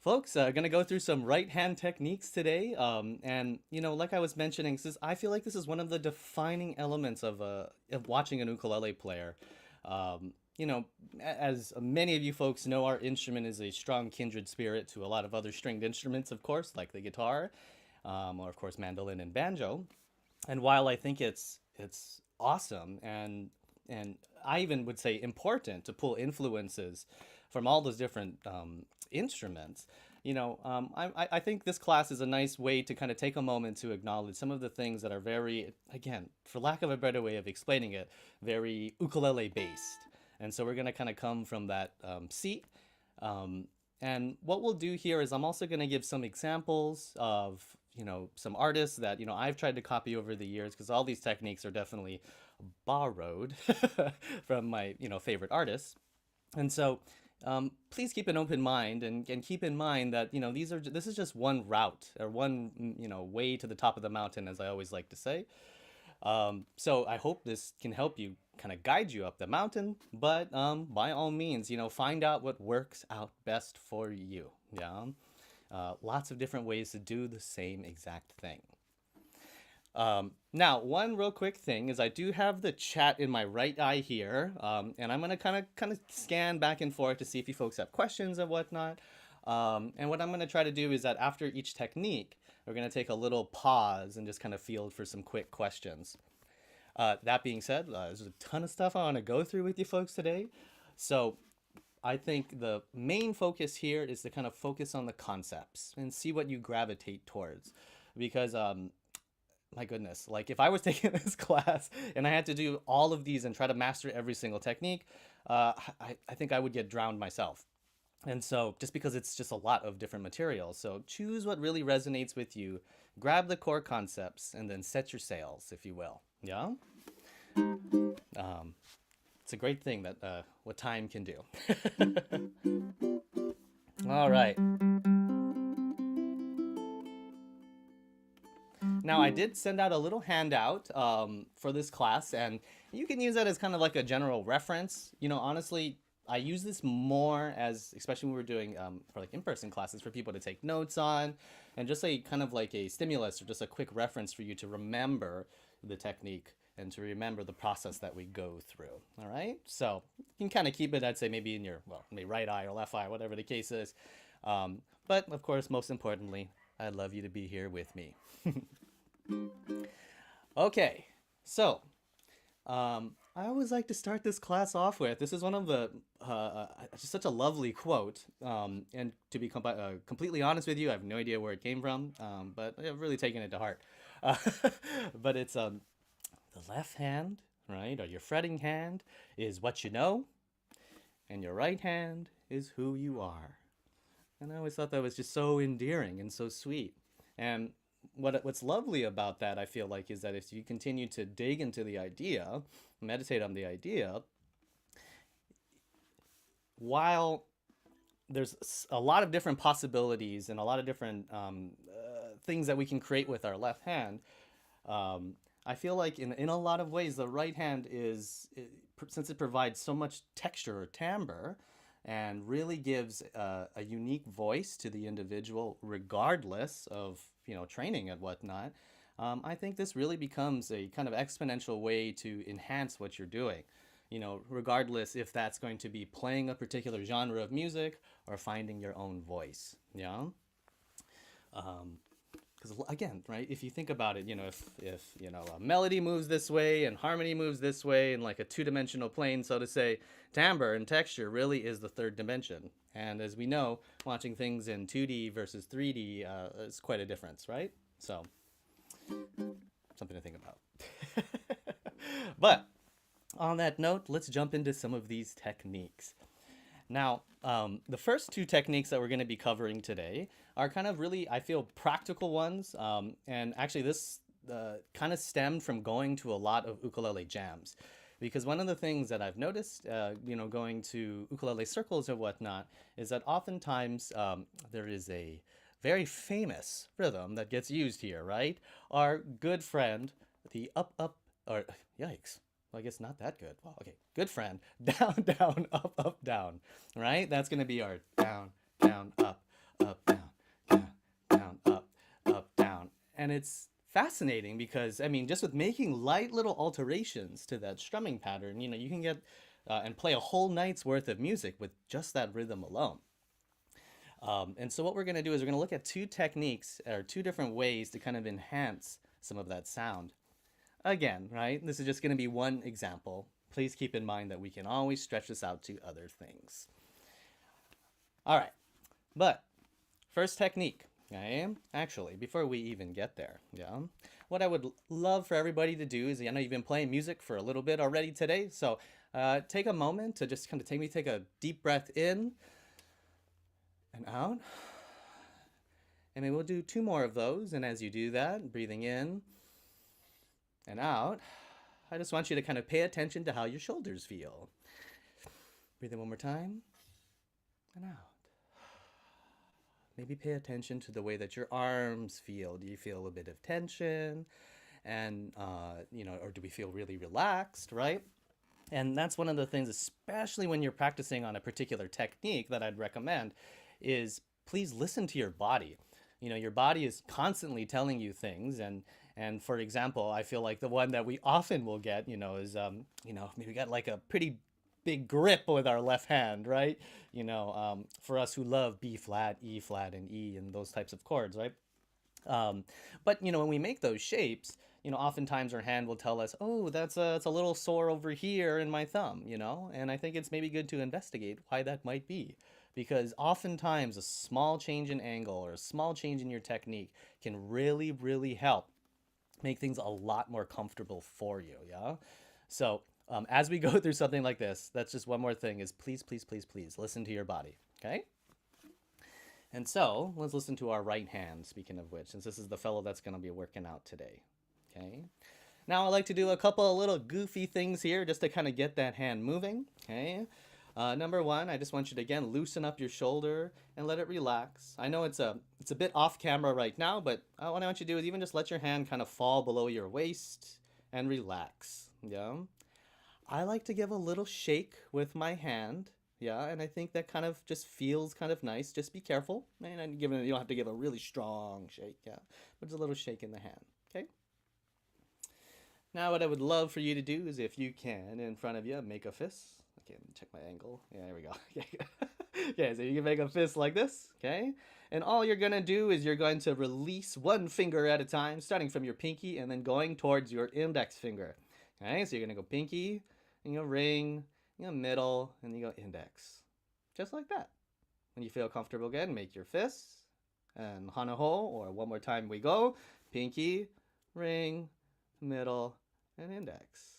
folks, gonna go through some right hand techniques today. And like I was mentioning, I feel like this is one of the defining elements of watching an ukulele player. As many of you folks know, our instrument is a strong kindred spirit to a lot of other stringed instruments, of course, like the guitar, or of course mandolin and banjo. And while I think it's awesome and I even would say important to pull influences from all those different instruments, I think this class is a nice way to kind of take a moment to acknowledge some of the things that are very, again, for lack of a better way of explaining it, very ukulele based. And so we're going to kind of come from that seat. And what we'll do here is I'm also going to give some examples of, some artists that, I've tried to copy over the years, because all these techniques are definitely borrowed from my, favorite artists. And so please keep an open mind and keep in mind that, this is just one route or one, way to the top of the mountain, as I always like to say. So I hope this can help you kind of guide you up the mountain, but by all means, find out what works out best for you. Yeah. Lots of different ways to do the same exact thing. Now, one real quick thing is I do have the chat in my right eye here, and I'm going to kind of scan back and forth to see if you folks have questions and whatnot. And what I'm going to try to do is that after each technique, we're going to take a little pause and just kind of field for some quick questions. That being said, there's a ton of stuff I want to go through with you folks today. So I think the main focus here is to kind of focus on the concepts and see what you gravitate towards. Because, my goodness, like if I was taking this class and I had to do all of these and try to master every single technique, I think I would get drowned myself. And so just because it's just a lot of different materials. So choose what really resonates with you, grab the core concepts, and then set your sails, if you will. Yeah? It's a great thing that what time can do. All right. Now, I did send out a little handout for this class, and you can use that as kind of like a general reference. You know, honestly, I use this more as, especially when we're doing for like in-person classes, for people to take notes on, and just a kind of like a stimulus or just a quick reference for you to remember the technique and to remember the process that we go through. All right, so you can kind of keep it, I'd say, maybe in your, well, maybe right eye or left eye, whatever the case is. But of course, most importantly, I'd love you to be here with me. Okay, so I always like to start this class off with, this is one of the, just such a lovely quote, and to be completely honest with you, I have no idea where it came from, but I've really taken it to heart. But it's, the left hand, right, or your fretting hand is what you know, and your right hand is who you are. And I always thought that was just so endearing and so sweet. And what's lovely about that, I feel like, is that if you continue to dig into the idea, meditate on the idea, while there's a lot of different possibilities and a lot of different things that we can create with our left hand, I feel like in a lot of ways, the right hand since it provides so much texture or timbre, and really gives a unique voice to the individual, regardless of, you know, training and whatnot. I think this really becomes a kind of exponential way to enhance what you're doing, you know, regardless if that's going to be playing a particular genre of music or finding your own voice. Yeah. Because again, right, if you think about it, you know, if you know, a melody moves this way and harmony moves this way in like a two-dimensional plane, so to say, timbre and texture really is the third dimension. And as we know, watching things in 2D versus 3D is quite a difference, right? So, something to think about. But on that note, let's jump into some of these techniques. Now, the first two techniques that we're going to be covering today are kind of really, I feel, practical ones. And actually, this kind of stemmed from going to a lot of ukulele jams. Because one of the things that I've noticed, you know, going to ukulele circles or whatnot, is that oftentimes there is a very famous rhythm that gets used here, right? Our good friend, the up, or yikes. Well, I guess not that good. Well, okay, good friend, down, down, up, down, right? That's going to be our down, down, up, down, down, down, up, down. And it's fascinating because, I mean, just with making light little alterations to that strumming pattern, you know, you can get and play a whole night's worth of music with just that rhythm alone. And so what we're going to do is we're going to look at two techniques, or two different ways to kind of enhance some of that sound. Again, right, this is just going to be one example. Please keep in mind that we can always stretch this out to other things. All right, but first technique, okay? Actually, before we even get there, yeah, what I would love for everybody to do is, I know you've been playing music for a little bit already today, so take a moment to just kind of take a deep breath in and out. And then we'll do two more of those, and as you do that, breathing in and out, I just want you to kind of pay attention to how your shoulders feel. Breathe in one more time and out. Maybe pay attention to the way that your arms feel. Do you feel a bit of tension? And, you know, or do we feel really relaxed, right? And that's one of the things, especially when you're practicing on a particular technique, that I'd recommend is please listen to your body. You know, your body is constantly telling you things, and for example, I feel like the one that we often will get, you know, is, you know, maybe got like a pretty big grip with our left hand, right? For us who love B flat, E flat, and E and those types of chords, right? But when we make those shapes, oftentimes our hand will tell us, oh, it's a little sore over here in my thumb, and I think it's maybe good to investigate why that might be. Because oftentimes a small change in angle or a small change in your technique can really, really help make things a lot more comfortable for you, yeah? So as we go through something like this, that's just one more thing is please, please, please, please listen to your body, okay? And so let's listen to our right hand, speaking of which, since this is the fellow that's going to be working out today, okay? Now I like to do a couple of little goofy things here just to kind of get that hand moving, okay? Number one, I just want you to, again, loosen up your shoulder and let it relax. I know it's a bit off camera right now, but what I want you to do is even just let your hand kind of fall below your waist and relax, yeah? I like to give a little shake with my hand, yeah, and I think that kind of just feels kind of nice. Just be careful, and you don't have to give a really strong shake, yeah, but just a little shake in the hand, okay? Now what I would love for you to do is, if you can, in front of you, make a fist. Okay, let me check my angle. Yeah, there we go. Okay, so you can make a fist like this, okay? And all you're going to do is you're going to release one finger at a time, starting from your pinky and then going towards your index finger. Okay, so you're going to go pinky, and you go ring, you go middle, and you go index. Just like that. When you feel comfortable again, make your fists, and hanaho, or one more time we go, pinky, ring, middle, and index.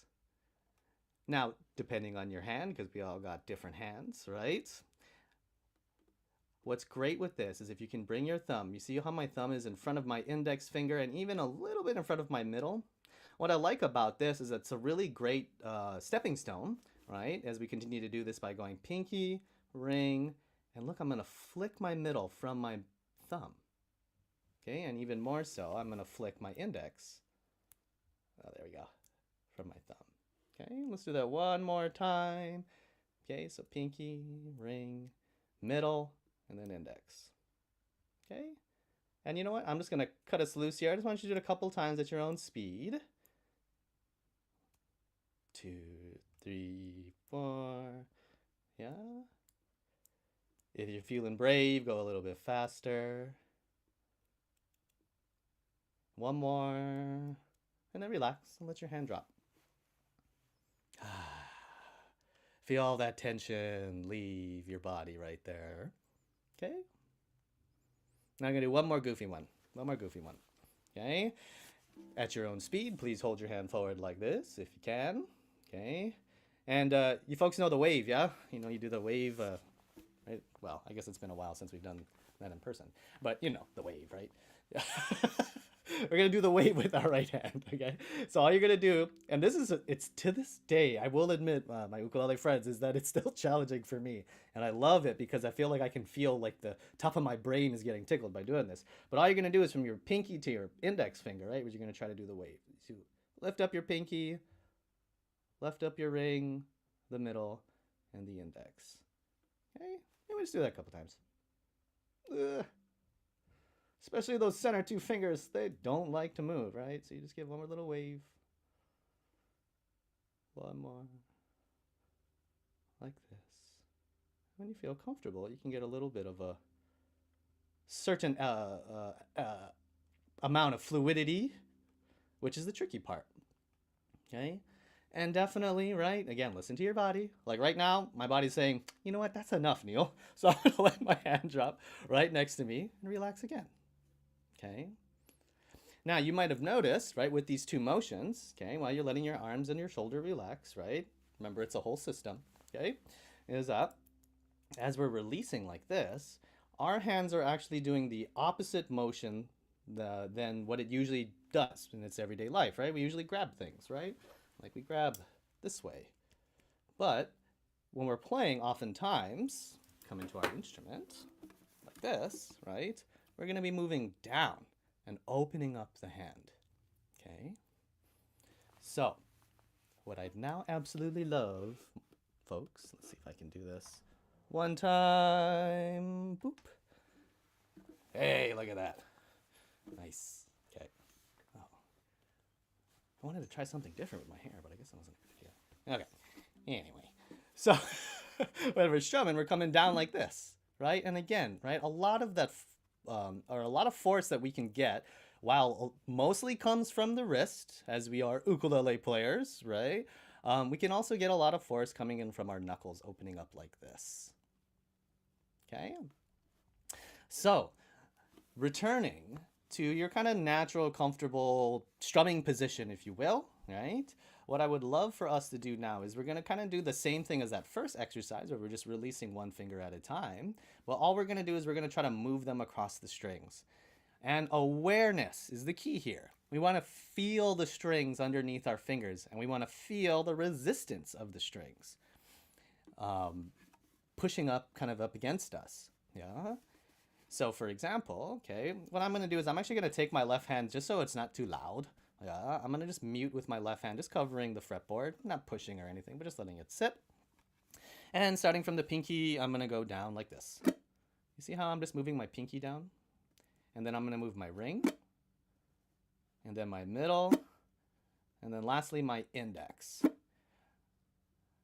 Now, depending on your hand, because we all got different hands, right? What's great with this is if you can bring your thumb, you see how my thumb is in front of my index finger and even a little bit in front of my middle? What I like about this is it's a really great stepping stone, right? As we continue to do this by going pinky, ring, and look, I'm going to flick my middle from my thumb. Okay, and even more so, I'm going to flick my index. Oh, there we go, from my thumb. Okay, let's do that one more time. Okay, so pinky, ring, middle, and then index. Okay, and you know what? I'm just going to cut us loose here. I just want you to do it a couple times at your own speed. 2, 3, 4. Yeah. If you're feeling brave, go a little bit faster. One more. And then relax and let your hand drop. Feel all that tension leave your body right there. Okay? Now I'm going to do one more goofy one. Okay? At your own speed, please hold your hand forward like this if you can. Okay? And you folks know the wave, yeah? You do the wave, right? Well, I guess it's been a while since we've done that in person. But the wave, right? We're going to do the wave with our right hand, okay? So all you're going to do, and it's to this day, I will admit, my ukulele friends, is that it's still challenging for me. And I love it because I feel like I can feel like the top of my brain is getting tickled by doing this. But all you're going to do is from your pinky to your index finger, right? Which you're going to try to do the wave. So lift up your pinky, lift up your ring, the middle, and the index. Okay? Maybe just do that a couple times. Ugh. Especially those center two fingers, they don't like to move, right? So you just give one more little wave. One more. Like this. When you feel comfortable, you can get a little bit of a certain amount of fluidity, which is the tricky part. Okay? And definitely, right? Again, listen to your body. Like right now, my body's saying, you know what? That's enough, Neal. So I'm going to let my hand drop right next to me and relax again. Okay. Now you might have noticed, right, with these two motions, okay, while you're letting your arms and your shoulder relax, right? Remember, it's a whole system, okay? Is that as we're releasing like this, our hands are actually doing the opposite motion than what it usually does in its everyday life, right? We usually grab things, right? Like we grab this way. But when we're playing, oftentimes, come into our instrument like this, right? We're going to be moving down and opening up the hand, okay? So, what I'd now absolutely love, folks, let's see if I can do this. One time, boop. Hey, look at that. Nice, okay. Oh. I wanted to try something different with my hair, but I guess that wasn't a good idea. Okay, anyway. So when we're strumming, we're coming down like this, right? And again, right, a lot of that, or a lot of force that we can get, while mostly comes from the wrist, as we are ukulele players, right? We can also get a lot of force coming in from our knuckles opening up like this. Okay? So, returning to your kind of natural, comfortable strumming position, if you will, right? What I would love for us to do now is we're going to kind of do the same thing as that first exercise where we're just releasing one finger at a time. But all we're going to do is we're going to try to move them across the strings. And awareness is the key here. We want to feel the strings underneath our fingers, and we want to feel the resistance of the strings pushing up, kind of up against us. Yeah. So for example, okay, what I'm going to do is I'm actually going to take my left hand just so it's not too loud. Yeah, I'm going to just mute with my left hand, just covering the fretboard, not pushing or anything, but just letting it sit. And starting from the pinky, I'm going to go down like this. You see how I'm just moving my pinky down? And then I'm going to move my ring, and then my middle, and then lastly my index.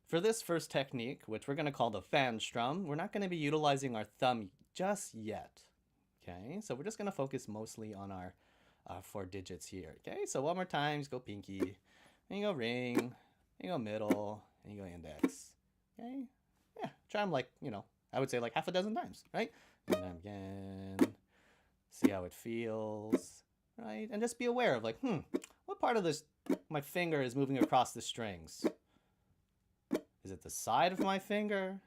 For this first technique, which we're going to call the fan strum, we're not going to be utilizing our thumb just yet. Okay, so we're just going to focus mostly on our 4 digits here. Okay, so one more time, just go pinky, then you go ring, then you go middle, and you go index. Okay, yeah, try them like, you know, I would say like half a dozen times, right? And then again. See how it feels, right? And just be aware of like, what part of this, my finger is moving across the strings? Is it the side of my finger?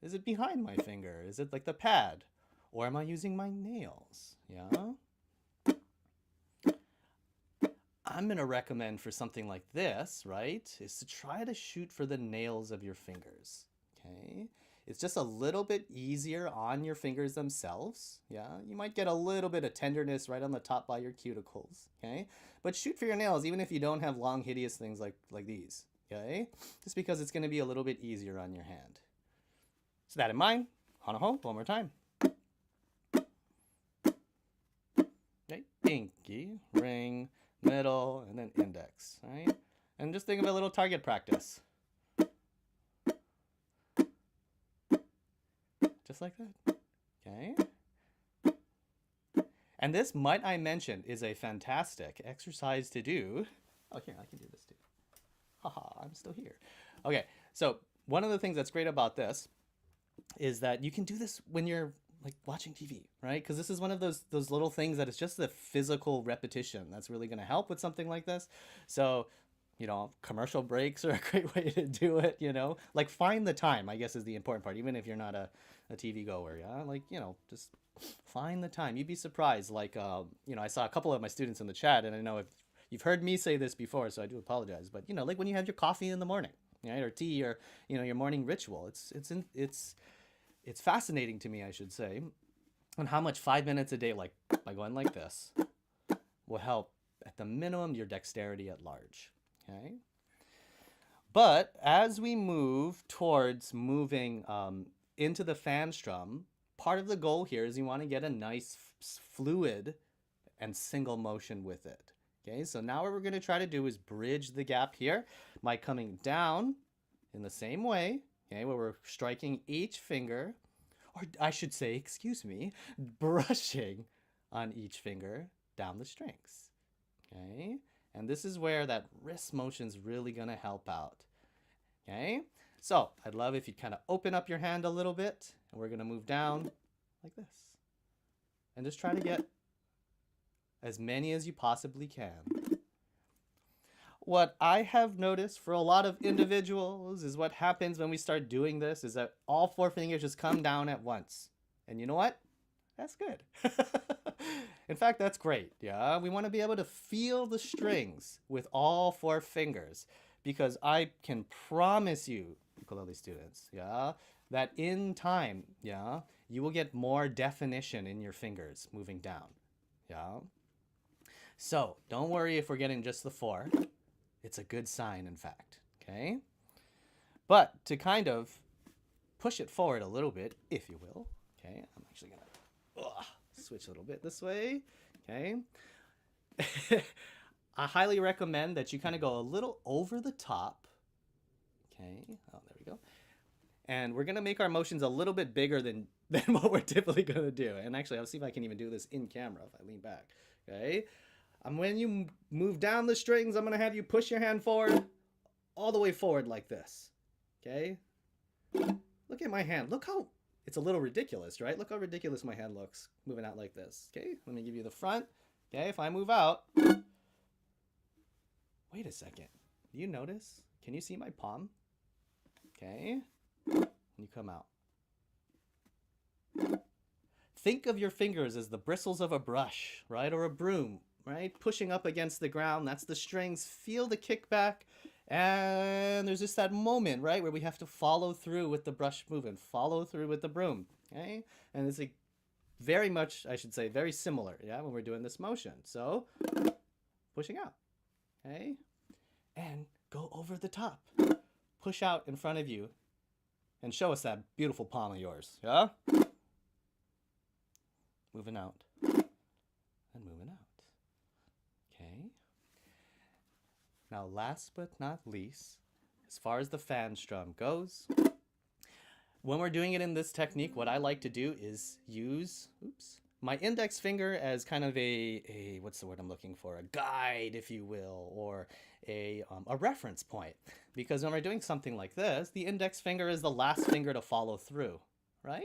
Is it behind my finger? Is it like the pad? Or am I using my nails? Yeah? I'm going to recommend for something like this, right, is to try to shoot for the nails of your fingers, okay? It's just a little bit easier on your fingers themselves. Yeah, you might get a little bit of tenderness right on the top by your cuticles. Okay, but shoot for your nails even if you don't have long, hideous things like these. Okay, just because it's going to be a little bit easier on your hand. So that in mind, hanaho, one more time. Okay, pinky, ring, middle, and then index. Right, and just think of a little target practice. Just like that, okay? And this, might I mention, is a fantastic exercise to do. Oh, here, I can do this too. Haha, I'm still here. Okay, so one of the things that's great about this is that you can do this when you're like watching TV, right? Because this is one of those little things that it's just the physical repetition that's really going to help with something like this. So, you know, commercial breaks are a great way to do it, you know? Like, find the time, I guess, is the important part, even if you're not a TV goer, yeah? Like, you know, just find the time. You'd be surprised. Like, you know, I saw a couple of my students in the chat, and I know if you've heard me say this before, so I do apologize, but, you know, like when you have your coffee in the morning, right? Or tea, or, you know, your morning ritual. It's fascinating to me, I should say, on how much 5 minutes a day, like by going like this, will help, at the minimum, your dexterity at large. Okay, but as we move towards moving into the fan strum, part of the goal here is you want to get a nice fluid and single motion with it. Okay, so now what we're going to try to do is bridge the gap here by coming down in the same way, okay, where we're striking each finger, or I should say, excuse me, brushing on each finger down the strings. Okay. And this is where that wrist motion is really going to help out. Okay, so I'd love if you'd kind of open up your hand a little bit, and we're going to move down like this. And just try to get as many as you possibly can. What I have noticed for a lot of individuals is what happens when we start doing this is that all 4 fingers just come down at once. And you know what? That's good. In fact, that's great. Yeah, we want to be able to feel the strings with all 4 fingers, because I can promise you, ukulele students, yeah, that in time, yeah, you will get more definition in your fingers moving down. Yeah. So don't worry if we're getting just the 4. It's a good sign, in fact. Okay. But to kind of push it forward a little bit, if you will. Okay, I'm actually gonna switch a little bit this way. Okay. I highly recommend that you kind of go a little over the top. Okay. Oh, there we go. And we're going to make our motions a little bit bigger than what we're typically going to do. And actually, I'll see if I can even do this in camera if I lean back. Okay. When you move down the strings, I'm going to have you push your hand forward, all the way forward like this. Okay. Look at my hand. Look how, it's a little ridiculous, right? Look how ridiculous my hand looks moving out like this. Okay. Let me give you the front. Okay. If I move out, wait a second. Do you notice? Can you see my palm? Okay. You come out. Think of your fingers as the bristles of a brush, right? Or a broom, right? Pushing up against the ground. That's the strings. Feel the kickback. And there's just that moment, right? Where we have to follow through with the brush movement. Follow through with the broom. Okay? And it's like very much, I should say, very similar, yeah, when we're doing this motion. So, pushing out. Okay? And go over the top. Push out in front of you. And show us that beautiful palm of yours. Yeah? Moving out. And moving out. Okay. Now, last but not least, as far as the fan strum goes, when we're doing it in this technique, what I like to do is use, my index finger as kind of a what's the word I'm looking for? A guide, if you will, or a reference point. Because when we're doing something like this, the index finger is the last finger to follow through, right?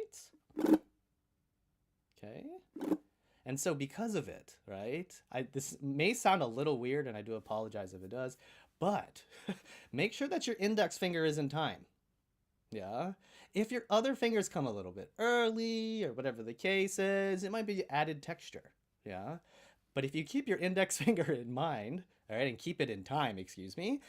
Okay. And so because of it, right, this may sound a little weird, and I do apologize if it does, but make sure that your index finger is in time. Yeah. If your other fingers come a little bit early or whatever the case is, it might be added texture. Yeah. But if you keep your index finger in mind, all right, and keep it in time, excuse me,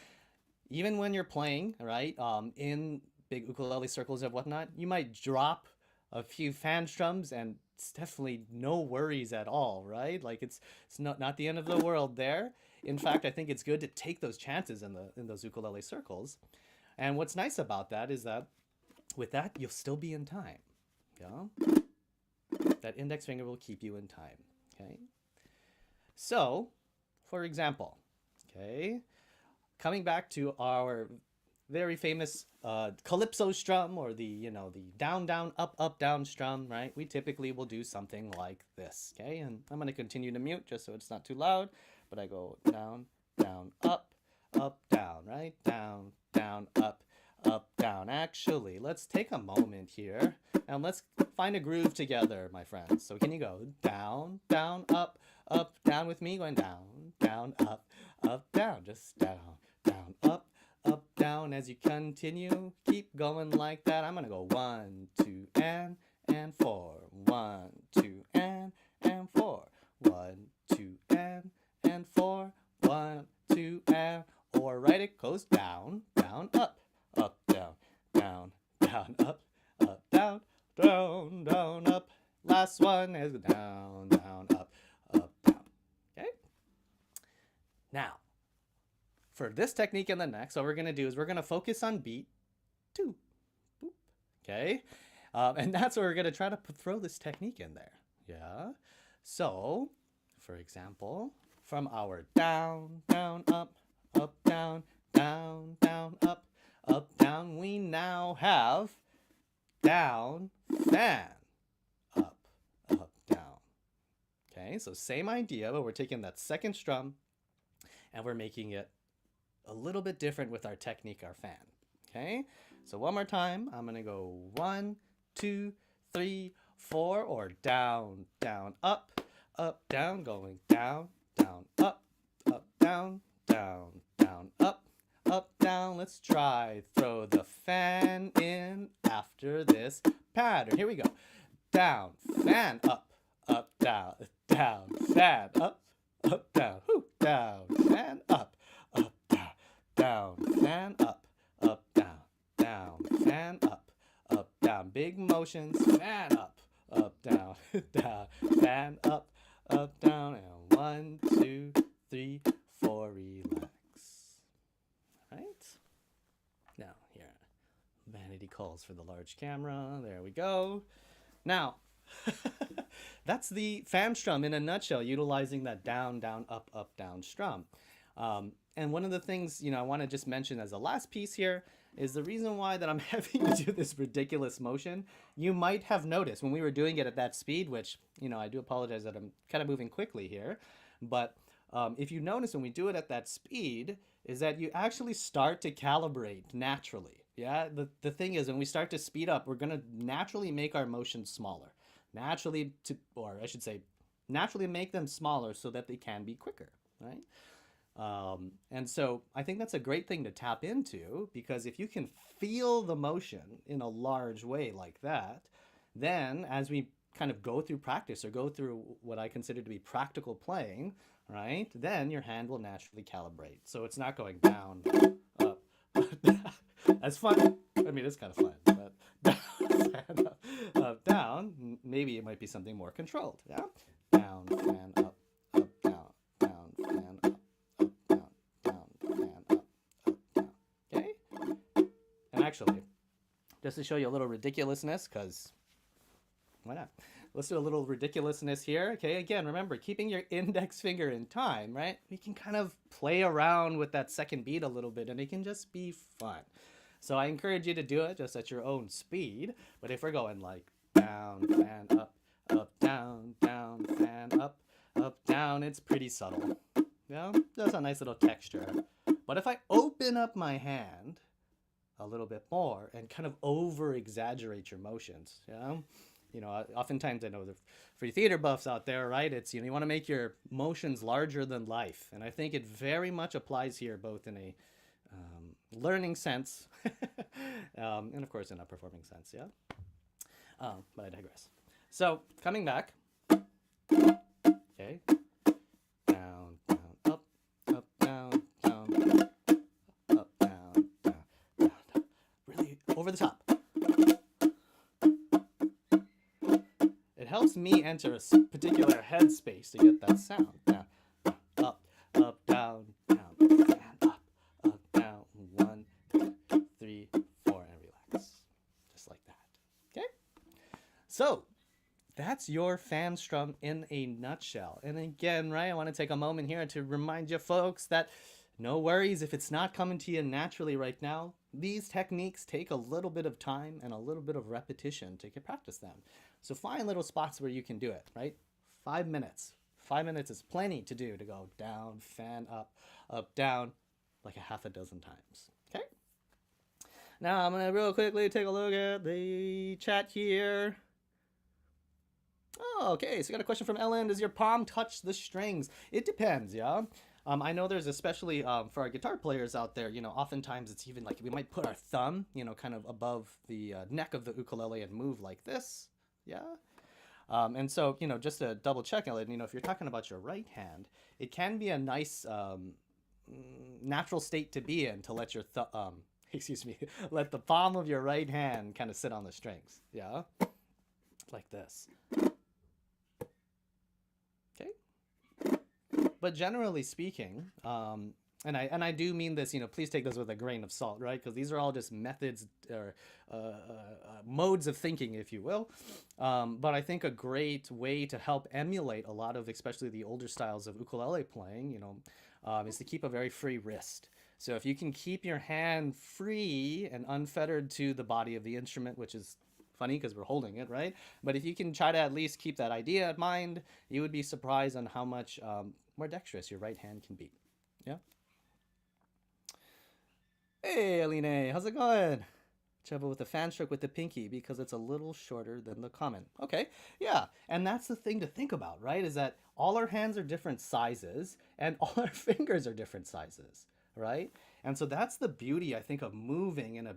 even when you're playing, right, in big ukulele circles and whatnot, you might drop a few fan strums and it's definitely no worries at all, right? Like it's not the end of the world there. In fact, I think it's good to take those chances in those ukulele circles. And what's nice about that is that with that, you'll still be in time. Yeah? That index finger will keep you in time. Okay? So, for example, okay, coming back to our very famous calypso strum, or the down, down, up, up, down strum, right? We typically will do something like this, okay? And I'm going to continue to mute just so it's not too loud, but I go down, down, up, down, right? Down, down, up, down. Actually, let's take a moment here and let's find a groove together, my friends. So can you go down, down, up, down with me? Going down, down, up, down. Just down, down, up, down. As you continue, keep going like that. I'm going to go 1, 2, and 4. 1, 2, and 4. 1, 2, and 4. 1, 2, and, or right, it goes down, down, up, down, down, down, up, down, down, down, up. Last one is down, down, up, down. Okay? Now, for this technique and the next, what we're going to do is we're going to focus on beat 2. Boop. Okay? And that's where we're going to try to throw this technique in there. Yeah? So, for example, from our down, down, up, down, down, down, up, down, we now have down, fan, up, down. Okay? So same idea, but we're taking that second strum and we're making it a little bit different with our technique, our fan. Okay? So one more time, I'm going to go 1, 2, 3, 4, or down, down, up, down, going down, down, up, down, down, down, up, down. Let's try. Throw the fan in after this pattern. Here we go. Down, fan, up, down, down, fan, up, down, whoo, down, fan, up, down, fan, up, down, down, fan, up, down. Big motions, fan, up, down, down, fan, up, down, and 1, 2, 3, 4, relax. Right? Now, here, vanity calls for the large camera. There we go. Now, that's the fan strum in a nutshell, utilizing that down, down, up, down strum. And one of the things, I want to just mention as a last piece here is the reason why that I'm having to do this ridiculous motion. You might have noticed when we were doing it at that speed, which, I do apologize that I'm kind of moving quickly here. But if you notice when we do it at that speed, is that you actually start to calibrate naturally. Yeah, the thing is, when we start to speed up, we're going to naturally make our motions smaller. Naturally make them smaller so that they can be quicker, right? And so I think that's a great thing to tap into, because if you can feel the motion in a large way like that, then as we kind of go through practice or go through what I consider to be practical playing, right, then your hand will naturally calibrate. So it's not going down, up, that's fun. I mean, it's kind of fun, but down, up, down, maybe it might be something more controlled, yeah? Down, fan, up, down, down, fan, up, down, down, fan, up, down, okay? And actually, just to show you a little ridiculousness, because why not? Let's do a little ridiculousness here, okay? Again, remember, keeping your index finger in time, right? We can kind of play around with that second beat a little bit, and it can just be fun. So I encourage you to do it just at your own speed. But if we're going like down, fan, up, down, fan, up, down, it's pretty subtle. Yeah, that's a nice little texture. But if I open up my hand a little bit more and kind of over-exaggerate your motions, yeah? Oftentimes I know for you theater buffs out there, right? It's, you want to make your motions larger than life. And I think it very much applies here, both in a learning sense and of course in a performing sense, yeah? But I digress. So coming back, okay, down, up, down, up, down, really over the top. It helps me enter a particular headspace to get that sound. Down, up, down, and up, down, 1, 2, 3, 4, and relax. Just like that. Okay? So, that's your fan strum in a nutshell. And again, right, I want to take a moment here to remind you folks that no worries if it's not coming to you naturally right now. These techniques take a little bit of time and a little bit of repetition to practice them. So find little spots where you can do it, right? 5 minutes. 5 minutes is plenty to do, to go down, fan, up, down, like a half a dozen times, okay? Now I'm gonna real quickly take a look at the chat here. Oh, okay, so we got a question from Ellen. Does your palm touch the strings? It depends, yeah? I know there's especially for our guitar players out there, oftentimes it's even like we might put our thumb, kind of above the neck of the ukulele and move like this, yeah? And so, just to double check, Ellen, if you're talking about your right hand, it can be a nice natural state to be in, to let your let the palm of your right hand kind of sit on the strings, yeah? Like this. But generally speaking, and I do mean this, please take this with a grain of salt, right? Because these are all just methods or modes of thinking, if you will. But I think a great way to help emulate a lot of, especially the older styles of ukulele playing, is to keep a very free wrist. So if you can keep your hand free and unfettered to the body of the instrument, which is funny because we're holding it, right? But if you can try to at least keep that idea in mind, you would be surprised on how much more dexterous your right hand can be. Yeah. Hey, Aline, how's it going? Trouble with the fan stroke with the pinky because it's a little shorter than the common. Okay, yeah, and that's the thing to think about, right? Is that all our hands are different sizes and all our fingers are different sizes, right? And so that's the beauty, I think, of moving in a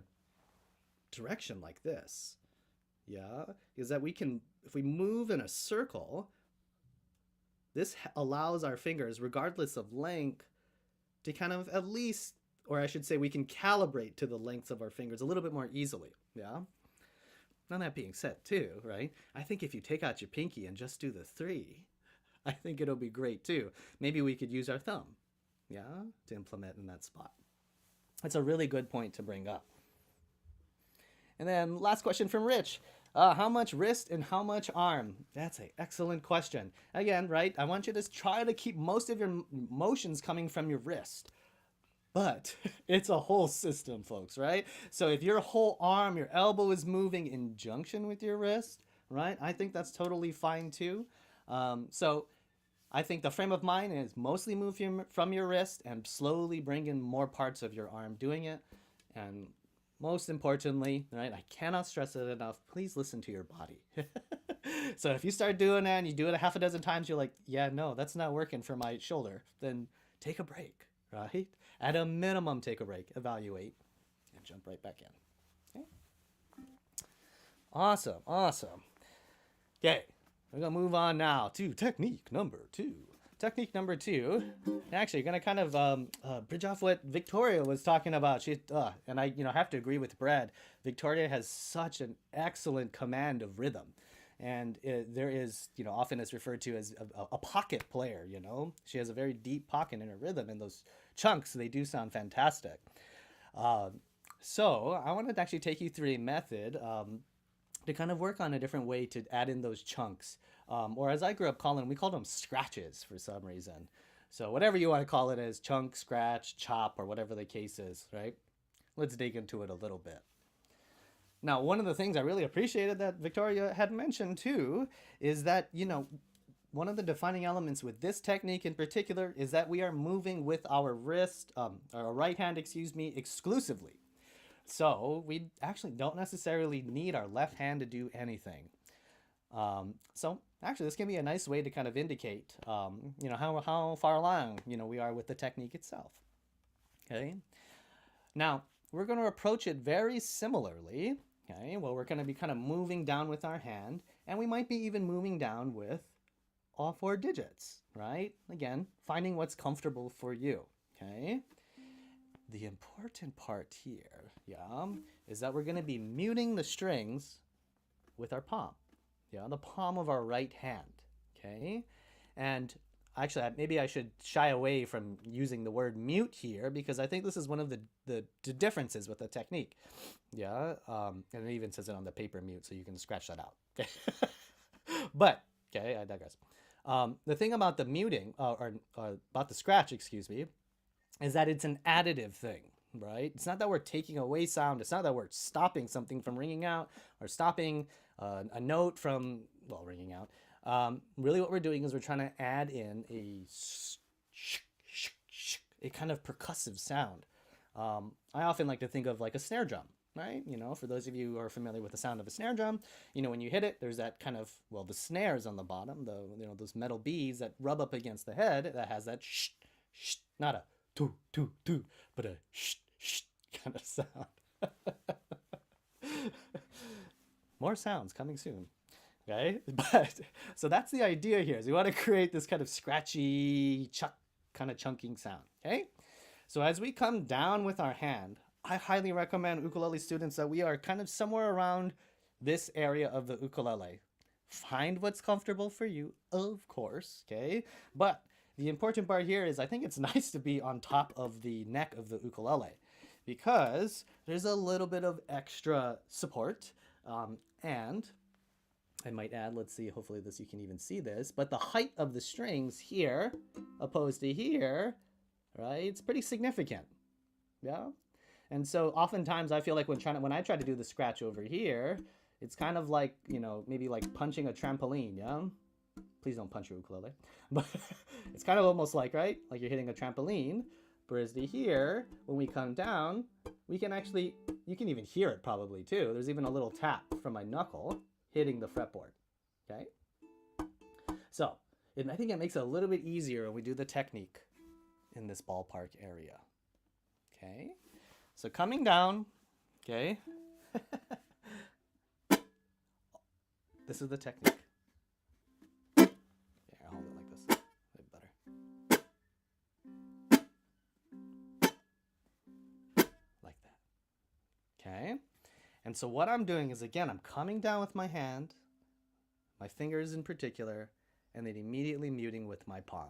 direction like this. Yeah, is that we can, if we move in a circle, this allows our fingers, regardless of length, to kind of at least, or I should say, we can calibrate to the lengths of our fingers a little bit more easily, yeah? Now that being said, too, right, I think if you take out your pinky and just do the 3, I think it'll be great, too. Maybe we could use our thumb, yeah, to implement in that spot. That's a really good point to bring up. And then last question from Rich. How much wrist and how much arm? That's an excellent question. Again, right? I want you to try to keep most of your motions coming from your wrist. But it's a whole system, folks, right? So if your whole arm, your elbow is moving in junction with your wrist, right? I think that's totally fine too. So I think the frame of mind is mostly move from your wrist and slowly bring in more parts of your arm doing it. And most importantly, right, I cannot stress it enough, please listen to your body. So if you start doing that and you do it a half a dozen times, you're like, yeah, no, that's not working for my shoulder, then take a break, right? At a minimum, take a break, evaluate, and jump right back in. Okay? Awesome, awesome. Okay, we're going to move on now to technique number 2. Technique number 2, actually, going to kind of bridge off what Victoria was talking about. She, and I, have to agree with Brad. Victoria has such an excellent command of rhythm. And there is, often it's referred to as a pocket player, She has a very deep pocket in her rhythm, and those chunks, they do sound fantastic. So I wanted to actually take you through a method to kind of work on a different way to add in those chunks. Or as I grew up calling them, we called them scratches for some reason. So whatever you want to call it as chunk, scratch, chop, or whatever the case is, right? Let's dig into it a little bit. Now, one of the things I really appreciated that Victoria had mentioned too is that, one of the defining elements with this technique in particular is that we are moving with our wrist, our right hand, exclusively. So we actually don't necessarily need our left hand to do anything. So actually this can be a nice way to kind of indicate, how far along, we are with the technique itself. Okay. Now we're going to approach it very similarly. Okay. Well, we're going to be kind of moving down with our hand, and we might be even moving down with all 4 digits, right? Again, finding what's comfortable for you. Okay. The important part here, is that we're going to be muting the strings with our palm, the palm of our right hand, okay? And actually, maybe I should shy away from using the word mute here, because I think this is one of the differences with the technique, and it even says it on the paper, mute, so you can scratch that out. But, okay, I digress. The thing about the muting, or about the scratch, is that it's an additive thing, right? It's not that we're taking away sound. It's not that we're stopping something from ringing out or stopping a note from, ringing out. Really what we're doing is we're trying to add in a kind of percussive sound. I often like to think of like a snare drum, right? For those of you who are familiar with the sound of a snare drum, when you hit it, there's that kind of, the snares on the bottom, those metal beads that rub up against the head that has that not a do, but a kind of sound. More sounds coming soon. Okay, but so that's the idea here. Is we want to create this kind of scratchy, kind of chunking sound. Okay, so as we come down with our hand, I highly recommend ukulele students that we are kind of somewhere around this area of the ukulele. Find what's comfortable for you, of course. Okay, but the important part here is I think it's nice to be on top of the neck of the ukulele, because there's a little bit of extra support. And I might add, let's see, hopefully you can even see this, but the height of the strings here opposed to here, right? It's pretty significant. Yeah. And so oftentimes I feel like when I try to do the scratch over here, it's kind of like, maybe like punching a trampoline. Yeah. Please don't punch your ukulele, but it's kind of almost like, right? Like you're hitting a trampoline. Whereas here, when we come down, we can actually, you can even hear it probably too. There's even a little tap from my knuckle hitting the fretboard, okay? So I think it makes it a little bit easier when we do the technique in this ballpark area, okay? So coming down, okay? This is the technique. Okay, and so what I'm doing is, again, I'm coming down with my hand, my fingers in particular, and then immediately muting with my palm.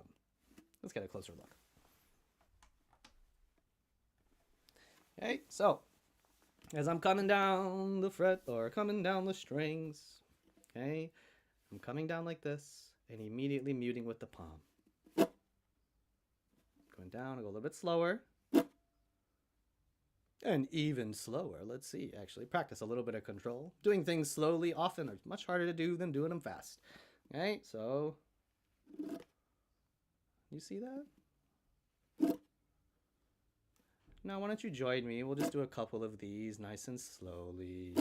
Let's get a closer look. Okay, so as I'm coming down the fret or coming down the strings. Okay, I'm coming down like this and immediately muting with the palm. Going down, I go a little bit slower. And even slower. Let's see, actually practice a little bit of control. Doing things slowly often are much harder to do than doing them fast. Okay, so you see that? Now, why don't you join me? We'll just do a couple of these nice and slowly.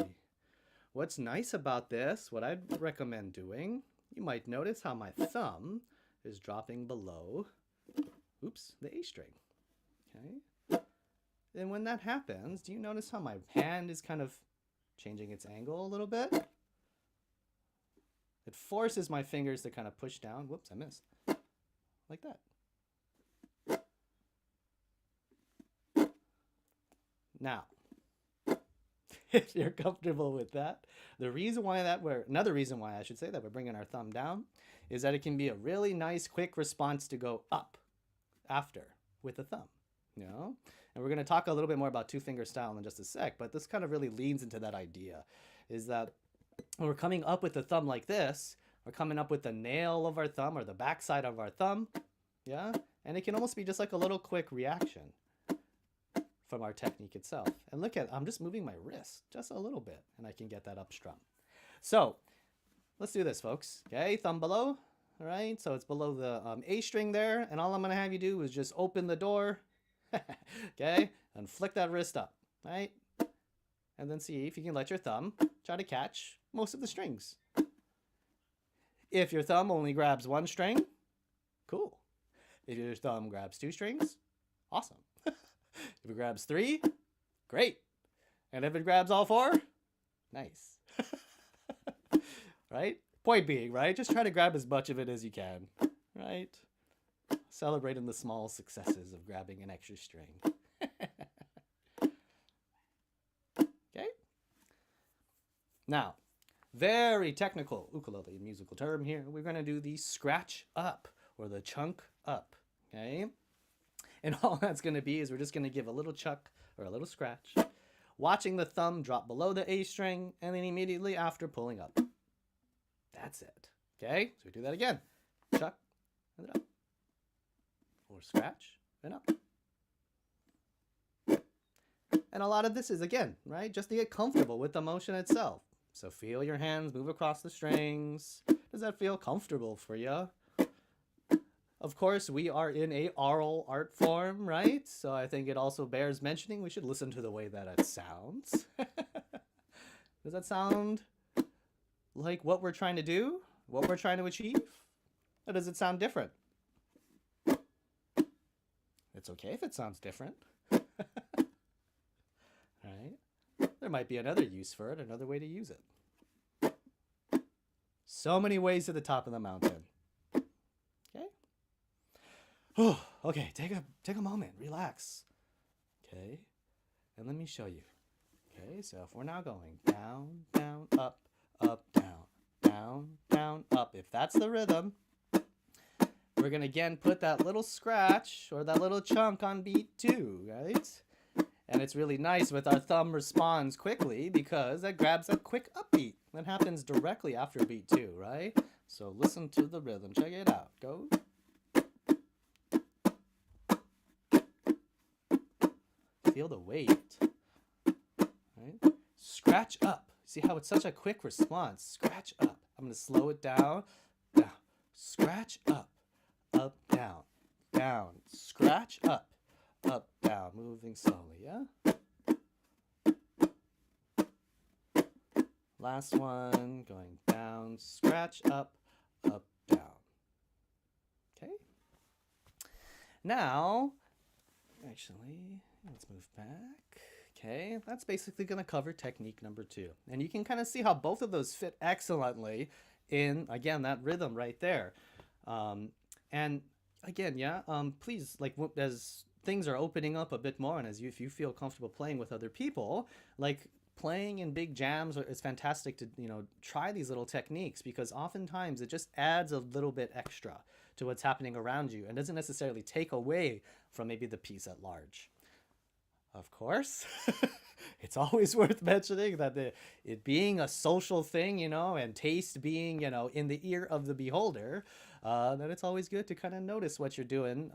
What's nice about this, what I'd recommend doing, you might notice how my thumb is dropping below, oops, the A string. Okay. And when that happens, do you notice how my hand is kind of changing its angle a little bit? It forces my fingers to kind of push down. Whoops, I missed. Like that. Now, if you're comfortable with that, another reason why I should say that we're bringing our thumb down is that it can be a really nice, quick response to go up after with the thumb, you know? And we're going to talk a little bit more about two-finger style in just a sec, but this kind of really leans into that idea, is that when we're coming up with the thumb like this, we're coming up with the nail of our thumb or the backside of our thumb, yeah? And it can almost be just like a little quick reaction from our technique itself. And look at, I'm just moving my wrist just a little bit, and I can get that up strum. So let's do this, folks. Okay, thumb below, all right? So it's below the A string there, and all I'm going to have you do is just open the door, okay, and flick that wrist up, right? And then see if you can let your thumb try to catch most of the strings. If your thumb only grabs one string, cool. If your thumb grabs two strings, awesome. If it grabs three, great. And if it grabs all four, nice. Right? Point being, right? Just try to grab as much of it as you can, right? Celebrating the small successes of grabbing an extra string. Okay? Now, very technical ukulele musical term here. We're going to do the scratch up or the chunk up, okay? And all that's going to be is we're just going to give a little chuck or a little scratch, watching the thumb drop below the A string and then immediately after pulling up. That's it. Okay? So we do that again. Chuck and then up. Or scratch and up. And a lot of this is, again, right, just to get comfortable with the motion itself. So feel your hands move across the strings. Does that feel comfortable for you? Of course, we are in a oral art form, right? So I think it also bears mentioning we should listen to the way that it sounds. Does that sound like what we're trying to do? What we're trying to achieve? Or does it sound different? It's okay if it sounds different. Right? There might be another use for it, another way to use it. So many ways to the top of the mountain. Oh, okay, take a moment, relax. Okay, and let me show you. Okay, so if we're now going down, down, up, up, down, down, down, up. If that's the rhythm, we're gonna again put that little scratch or that little chunk on beat 2, right? And it's really nice with our thumb responds quickly because that grabs a quick upbeat. That happens directly after beat 2, right? So listen to the rhythm, check it out. Go. Feel the weight, right? Scratch up. See how it's such a quick response? Scratch up. I'm going to slow it down. Down. Scratch up. Up, down. Down. Scratch up. Up, down. Moving slowly, yeah? Last one. Going down. Scratch up. Up, down. Okay? Now, actually, let's move back. Okay, that's basically going to cover technique number 2. And you can kind of see how both of those fit excellently in, again, that rhythm right there. And again, yeah, please, like as things are opening up a bit more and if you feel comfortable playing with other people, like playing in big jams is fantastic to, try these little techniques because oftentimes it just adds a little bit extra to what's happening around you and doesn't necessarily take away from maybe the piece at large. of course, it's always worth mentioning that it being a social thing, and taste being, in the ear of the beholder, that it's always good to kind of notice what you're doing,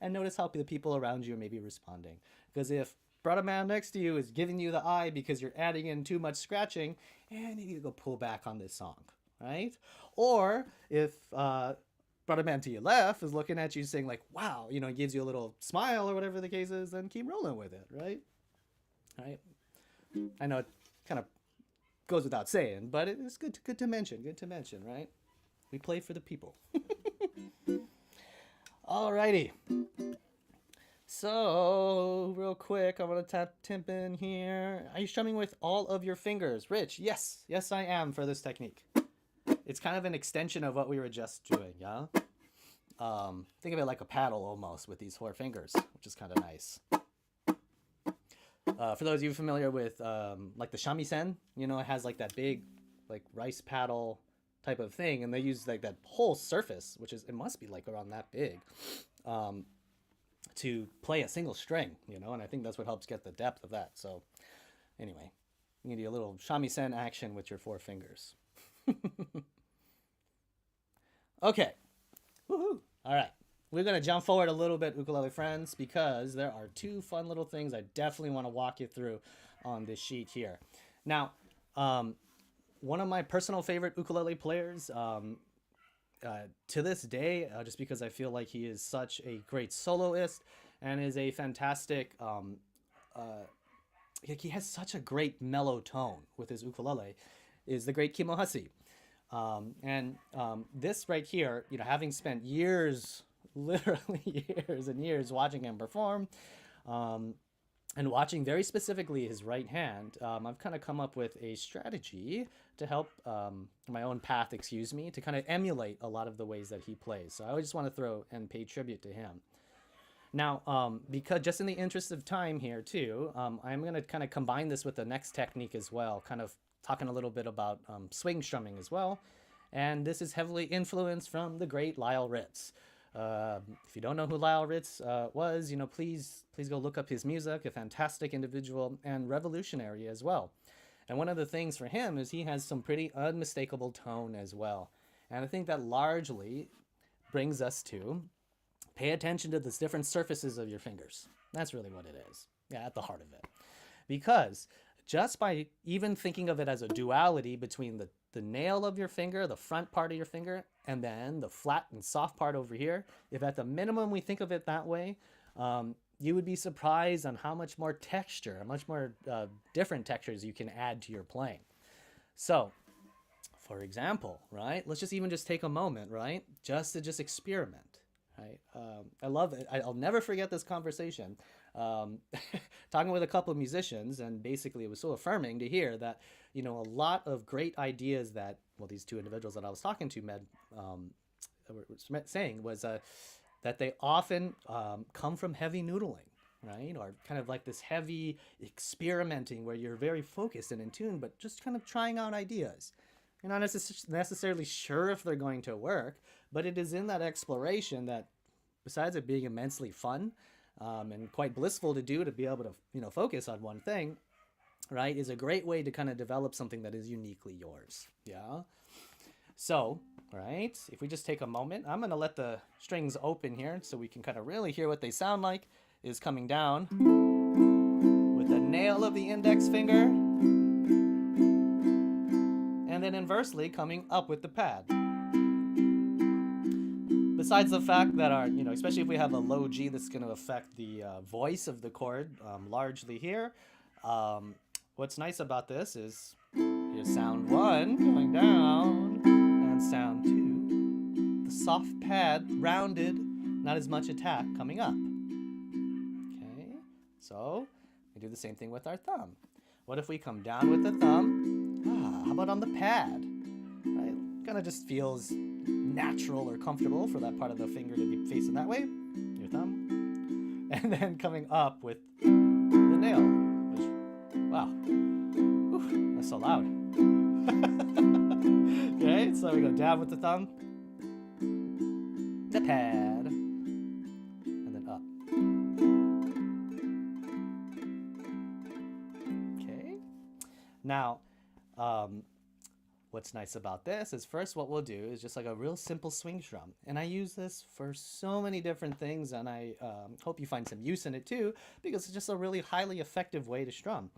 and notice how the people around you are maybe responding. Because if brother man next to you is giving you the eye because you're adding in too much scratching, and you need to go pull back on this song, right? Or if brother man to your left is looking at you saying like, wow, gives you a little smile or whatever the case is, then keep rolling with it, right? All right. I know it kind of goes without saying, but it's good to mention, right? We play for the people. Alrighty. So, real quick, I want to tap in here. Are you strumming with all of your fingers? Rich, yes. Yes, I am for this technique. It's kind of an extension of what we were just doing, yeah? Think of it like a paddle almost with these 4 fingers, which is kind of nice. For those of you familiar with like the shamisen, it has like that big like rice paddle type of thing, and they use like that whole surface, it must be like around that big, to play a single string, and I think that's what helps get the depth of that. So anyway, you can do a little shamisen action with your 4 fingers. Okay. Woohoo! All right. We're going to jump forward a little bit, ukulele friends, because there are 2 fun little things I definitely want to walk you through on this sheet here. Now, one of my personal favorite ukulele players, to this day, just because I feel like he is such a great soloist and is a fantastic, he has such a great mellow tone with his ukulele, is the great Kimohashi. This right here, having spent years, literally years and years watching him perform, and watching very specifically his right hand, I've kind of come up with a strategy to help my own path, to kind of emulate a lot of the ways that he plays. So I just want to throw and pay tribute to him. Now, because just in the interest of time here too, I'm going to kind of combine this with the next technique as well, kind of talking a little bit about swing strumming as well. And this is heavily influenced from the great Lyle Ritz. If you don't know who Lyle Ritz was, please go look up his music. A fantastic individual and revolutionary as well. And one of the things for him is he has some pretty unmistakable tone as well. And I think that largely brings us to pay attention to the different surfaces of your fingers. That's really what it is. Yeah, at the heart of it. Because just by even thinking of it as a duality between the nail of your finger, the front part of your finger, and then the flat and soft part over here, if at the minimum we think of it that way, you would be surprised on how much more texture, much more different textures you can add to your playing. So, for example, right, let's just take a moment, right, just to experiment, right? I love it. I'll never forget this conversation. Talking with a couple of musicians, and basically it was so affirming to hear that, a lot of great ideas that, these 2 individuals that I was talking to were saying was that they often come from heavy noodling, right? Or kind of like this heavy experimenting where you're very focused and in tune, but just kind of trying out ideas. You're not necessarily sure if they're going to work, but it is in that exploration that, besides it being immensely fun, and quite blissful to do, to be able to, focus on one thing, right, is a great way to kind of develop something that is uniquely yours. Yeah. So, right, if we just take a moment, I'm going to let the strings open here so we can kind of really hear what they sound like, is coming down with the nail of the index finger, and then inversely coming up with the pad. Besides the fact that our, especially if we have a low G, that's going to affect the voice of the chord largely here. What's nice about this is here's sound 1 going down, and sound 2, the soft pad, rounded, not as much attack coming up. Okay, so we do the same thing with our thumb. What if we come down with the thumb? How about on the pad? Right, kind of just feels natural or comfortable for that part of the finger to be facing that way, your thumb, and then coming up with the nail, which, wow, whew, that's so loud. Okay, so we go down with the thumb, the pad, and then up. Now, what's nice about this is first what we'll do is just like a real simple swing strum. And I use this for so many different things, and I hope you find some use in it too, because it's just a really highly effective way to strum.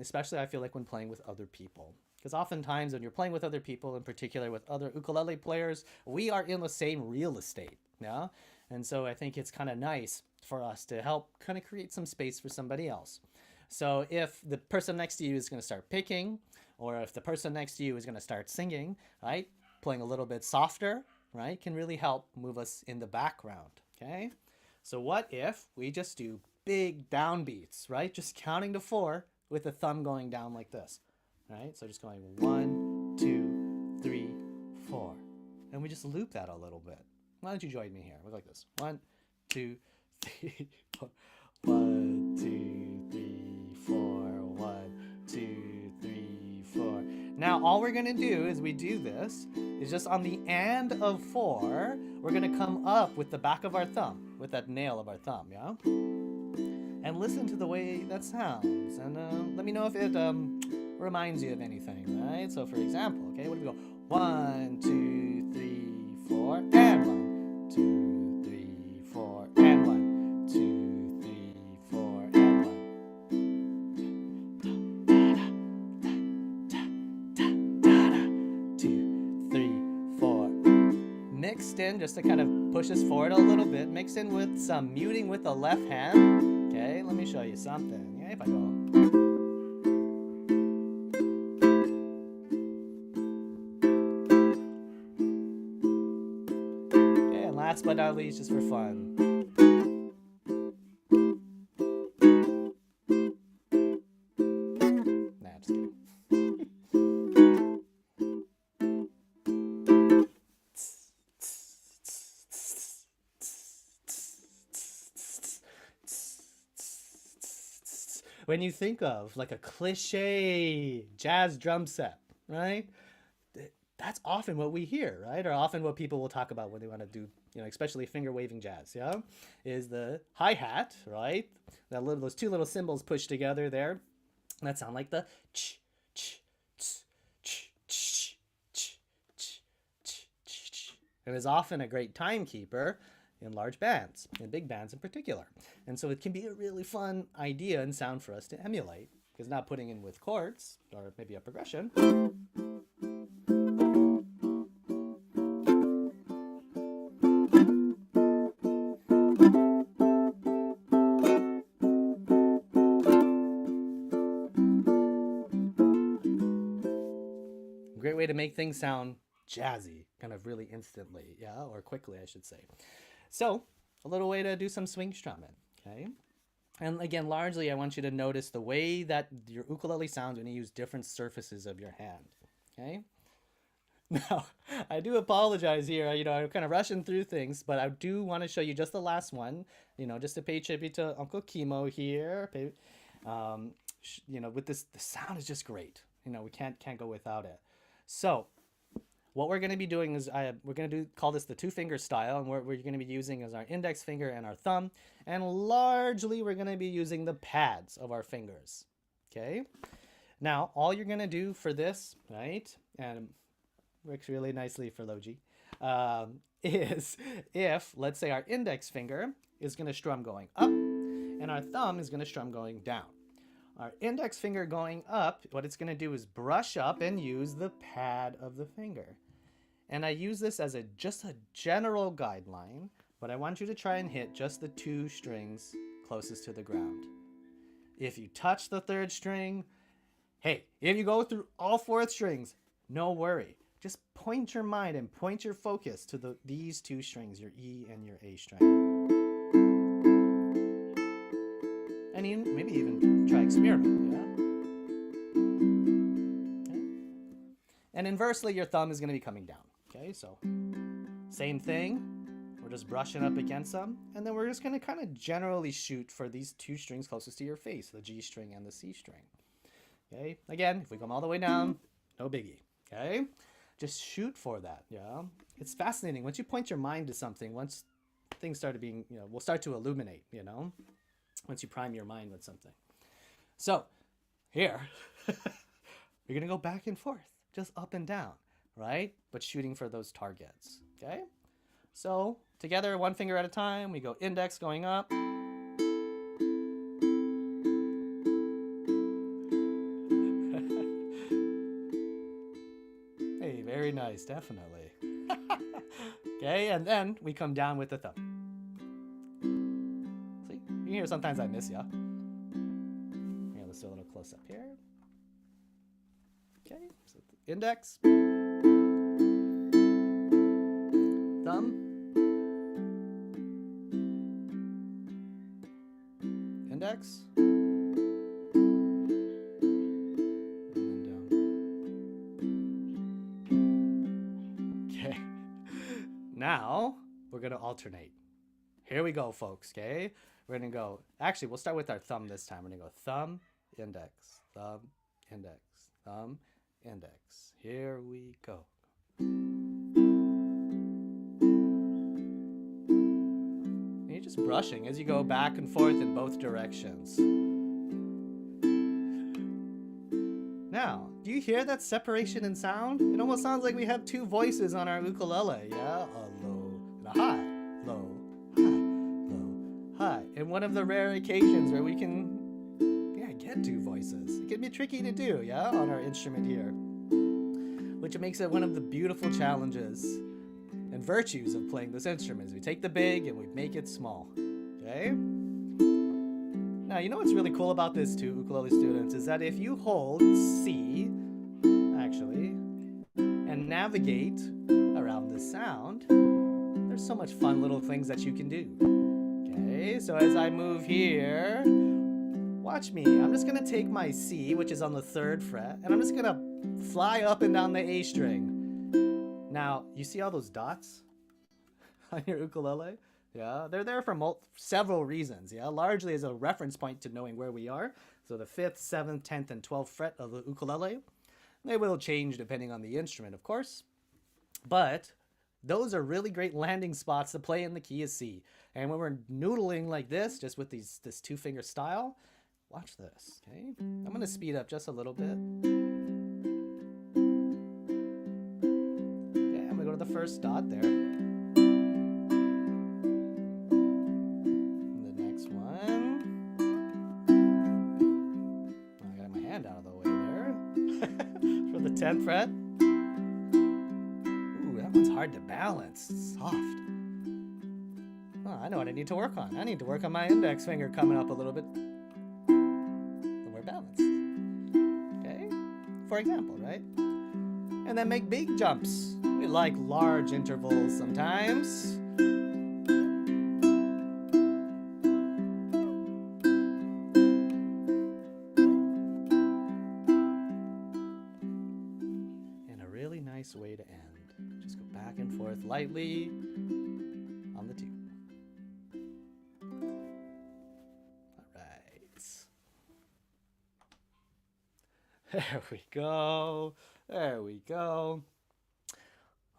Especially I feel like when playing with other people. Because oftentimes when you're playing with other people, in particular with other ukulele players, we are in the same real estate, yeah? And so I think it's kind of nice for us to help kind of create some space for somebody else. So if the person next to you is going to start picking, or if the person next to you is going to start singing, right, playing a little bit softer, right, can really help move us in the background, okay? So what if we just do big downbeats, right? Just counting to 4 with the thumb going down like this, right? So just going 1, 2, 3, 4. And we just loop that a little bit. Why don't you join me here? We're like this. 1, 2, 3, 4. 1, 2, 3, 4. 1, 2, 3, 4. Now all we're gonna do as we do this is just on the end of 4, we're gonna come up with the back of our thumb, with that nail of our thumb, yeah? And listen to the way that sounds, and let me know if it reminds you of anything, right? So for example, okay, what do we go? 1, 2, 3, 4, and 1, 2, 3, 4, and 1, 2, 3, 4, and 1. 2, 3, 4. Mixed in, just to kind of push us forward a little bit, mixed in with some muting with the left hand. Okay, let me show you something. Yeah, if I go. Okay, and last but not least, just for fun. Nah, just kidding. When you think of like a cliche jazz drum set, right? That's often what we hear, right? Or often what people will talk about when they want to do, especially finger waving jazz, yeah? Is the hi-hat, right? Those two little cymbals pushed together there. That sound like the ch, ch, ch, ch, ch, ch, ch, ch, ch. And is often a great timekeeper in large bands, in big bands in particular. And so it can be a really fun idea and sound for us to emulate, because not putting in with chords, or maybe a progression. Great way to make things sound jazzy, kind of really instantly, yeah, or quickly, I should say. So, a little way to do some swing strumming, okay? And again, largely, I want you to notice the way that your ukulele sounds when you use different surfaces of your hand, okay? Now, I do apologize here, I'm kind of rushing through things, but I do want to show you just the last one, just to pay tribute to Uncle Kimo here. With this, the sound is just great. We can't go without it. So, what we're going to be doing is we're going to call this the 2-finger style, and what we're going to be using is our index finger and our thumb, and largely we're going to be using the pads of our fingers, okay? Now, all you're going to do for this, right, and works really nicely for Logi, is if, let's say our index finger is going to strum going up, and our thumb is going to strum going down. Our index finger going up, what it's going to do is brush up and use the pad of the finger. And I use this as just a general guideline, but I want you to try and hit just the 2 strings closest to the ground. If you touch the 3rd string, hey, if you go through all 4 strings, no worry. Just point your mind and point your focus to these 2 strings, your E and your A string. And maybe even try experiment, yeah? Okay. And inversely, your thumb is going to be coming down, okay? So same thing. We're just brushing up against them, and then we're just going to kind of generally shoot for these 2 strings closest to your face, the G string and the C string, okay? Again, if we come all the way down, no biggie, okay? Just shoot for that, yeah? It's fascinating. Once you point your mind to something, once things start being, will start to illuminate, once you prime your mind with something. So here, You're going to go back and forth, just up and down, right? But shooting for those targets, okay? So together, one finger at a time, we go index going up. Hey, very nice, definitely. Okay, and then we come down with the thumb. See, you can hear sometimes I miss ya. Here, let's do a little close up here. Okay, so index, thumb, index, and then down. Okay, now we're gonna alternate. Here we go, folks, okay? We're gonna go, actually, we'll start with our thumb this time. We're gonna go thumb, index, thumb, index, thumb, index. Here we go. And you're just brushing as you go back and forth in both directions. Now, do you hear that separation in sound? It almost sounds like we have two voices on our ukulele. Yeah, a low and a high, low, high. And one of the rare occasions where we can get two voices. It can be tricky to do, yeah, on our instrument here, which makes it one of the beautiful challenges and virtues of playing this instrument. We take the big and we make it small, okay? Now, you know what's really cool about this too, ukulele students, is that if you hold C, actually, and navigate around the sound, there's so much fun little things that you can do. Okay, so as I move here, watch me. I'm just gonna take my C, which is on the 3rd fret, and I'm just gonna fly up and down the A string. Now, you see all those dots on your ukulele? Yeah, they're there for several reasons, yeah? Largely as a reference point to knowing where we are. So the 5th, 7th, 10th, and 12th fret of the ukulele. They will change depending on the instrument, of course. But those are really great landing spots to play in the key of C. And when we're noodling like this, just with this 2-finger style, watch this, okay? I'm gonna speed up just a little bit. Okay, I'm gonna go to the first dot there. And the next one. I got my hand out of the way there. For the 10th fret. Ooh, that one's hard to balance. It's soft. Oh, I know what I need to work on. I need to work on my index finger coming up a little bit. Balanced. Okay? For example, right? And then make big jumps. We like large intervals sometimes. And a really nice way to end. Just go back and forth lightly on the 2. There we go. There we go.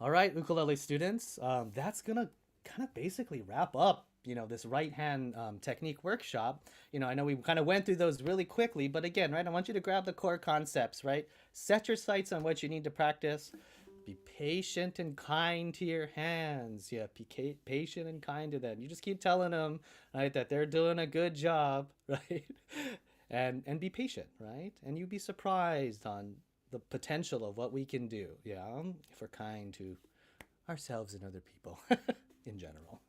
All right, ukulele students, that's gonna kind of basically wrap up, this right hand technique workshop. I know we kind of went through those really quickly, but again, right, I want you to grab the core concepts, right? Set your sights on what you need to practice. Be patient and kind to your hands. Yeah, be patient and kind to them. You just keep telling them, right, that they're doing a good job, right? And be patient, right? And you'd be surprised on the potential of what we can do, yeah, if we're kind to ourselves and other people in general.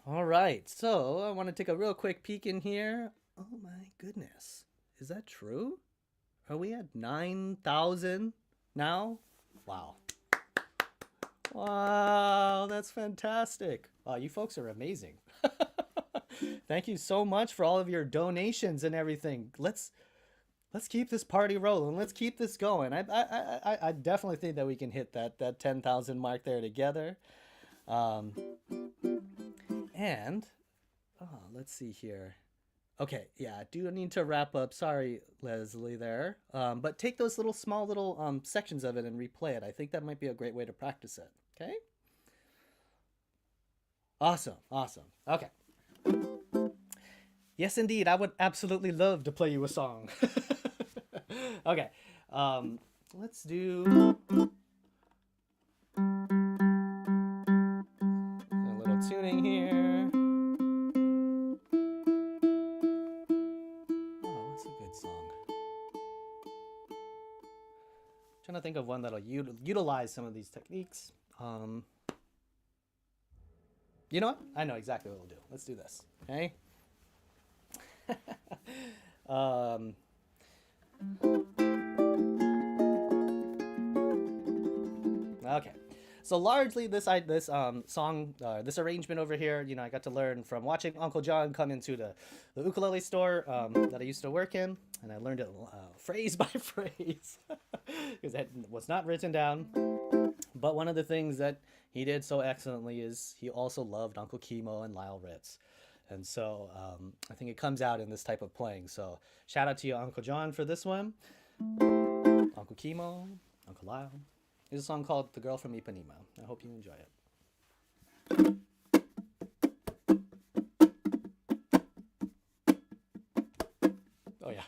All right, so I want to take a real quick peek in here. Oh my goodness, is that true? Are we at 9,000 now? Wow. Wow, that's fantastic. Wow, you folks are amazing. Thank you so much for all of your donations and everything. Let's keep this party rolling. Let's keep this going. I definitely think that we can hit that 10,000 mark there together. And let's see here. Okay, yeah, I do need to wrap up. Sorry, Leslie there. But take those small little sections of it and replay it. I think that might be a great way to practice it. Okay? Awesome. Okay. Yes, indeed. I would absolutely love to play you a song. Okay, let's do a little tuning here. Oh, what's a good song? Trying to think of one that'll utilize some of these techniques. You know what? I know exactly what we'll do. Let's do this. Okay. Okay. So largely this song, this arrangement over here, I got to learn from watching Uncle John come into the ukulele store that I used to work in, and I learned it phrase by phrase because it was not written down. But one of the things that he did so excellently is he also loved Uncle Kimo and Lyle Ritz. And so I think it comes out in this type of playing. So shout out to you, Uncle John, for this one. Uncle Kimo, Uncle Lyle. There's a song called The Girl from Ipanema. I hope you enjoy it. Oh, yeah.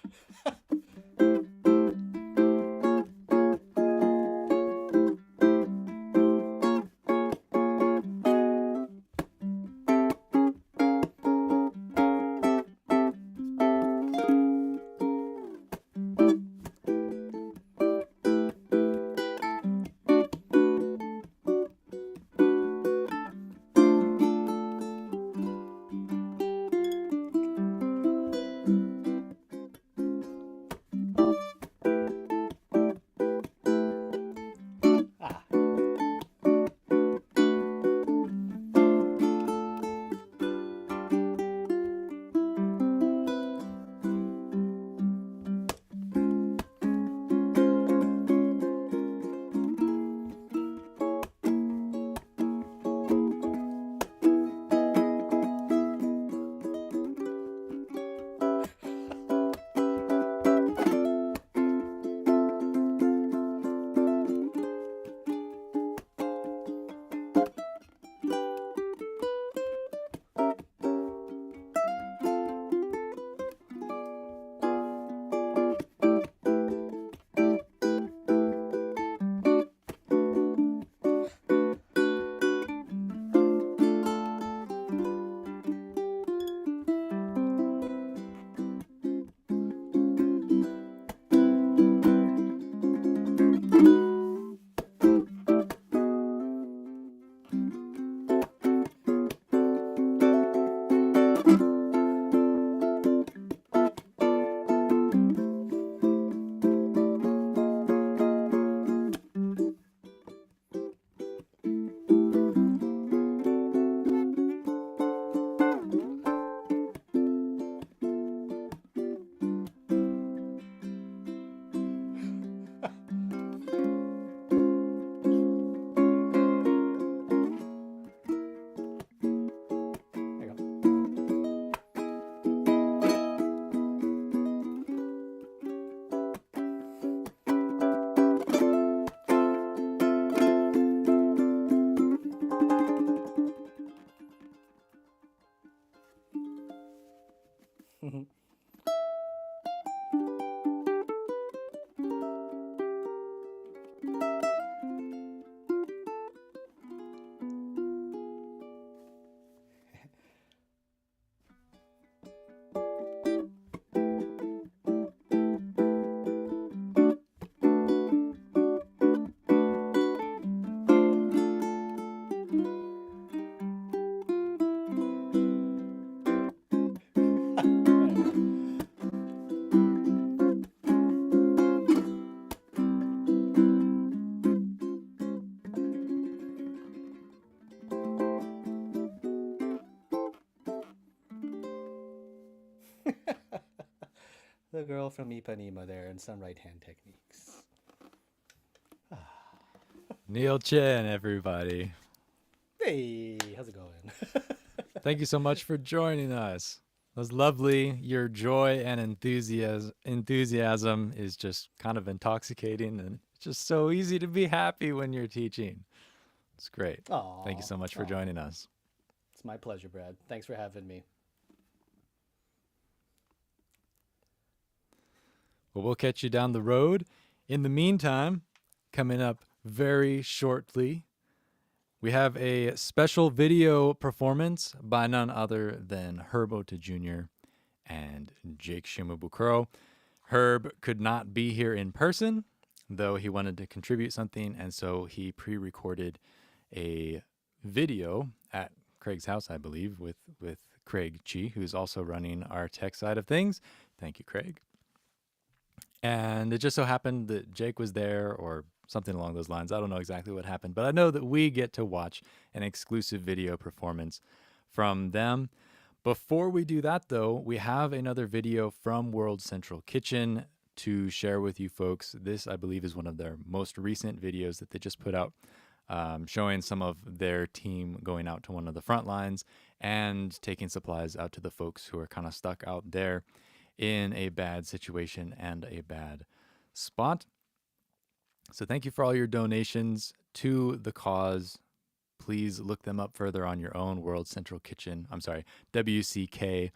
The Girl from Ipanema there, and some right hand techniques. Neal Chin, everybody. Hey, how's it going? Thank you so much for joining us. It was lovely. Your joy and enthusiasm is just kind of intoxicating, and it's just so easy to be happy when you're teaching. It's great. Aww, Thank you so much for joining us. It's my pleasure, Brad. Thanks for having me. Well, we'll catch you down the road. In the meantime, coming up very shortly, we have a special video performance by none other than Herb Ohta Jr. and Jake Shimabukuro. Herb could not be here in person, though he wanted to contribute something, and so he pre-recorded a video at Craig's house, I believe, with Craig Chee, who's also running our tech side of things. Thank you, Craig. And it just so happened that Jake was there, or something along those lines. I don't know exactly what happened, but I know that we get to watch an exclusive video performance from them. Before we do that, though, we have another video from World Central Kitchen to share with you folks. This, I believe, is one of their most recent videos that they just put out, showing some of their team going out to one of the front lines and taking supplies out to the folks who are kind of stuck out there in a bad situation and a bad spot. So thank you for all your donations to the cause. Please look them up further on your own, World Central Kitchen, WCK.org,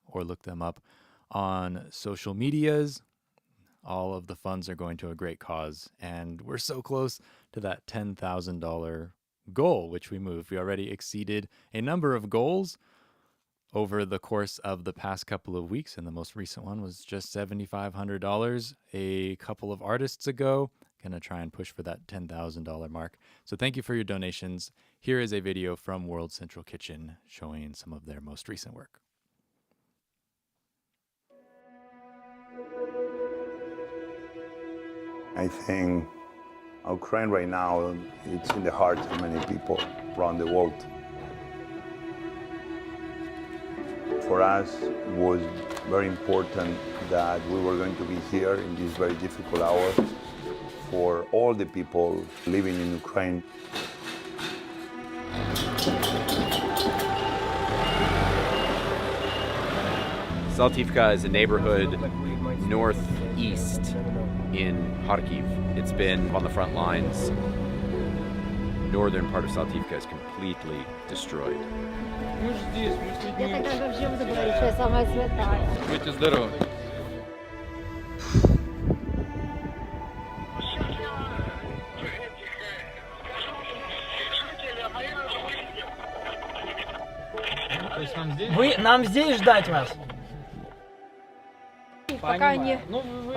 or look them up on social medias. All of the funds are going to a great cause, and we're so close to that $10,000 goal, which we moved. We already exceeded a number of goals over the course of the past couple of weeks, and the most recent one was just $7,500 a couple of artists ago. Gonna try and push for that $10,000 mark. So thank you for your donations. Here is a video from World Central Kitchen showing some of their most recent work. I think Ukraine right now, it's in the heart of many people around the world. For us, it was very important that we were going to be here in this very difficult hour for all the people living in Ukraine. Saltivka is a neighborhood northeast in Kharkiv. It's been on the front lines. Northern part of Saltivka is completely destroyed. Будьте здоровы. Нам здесь ждать вас? Пока не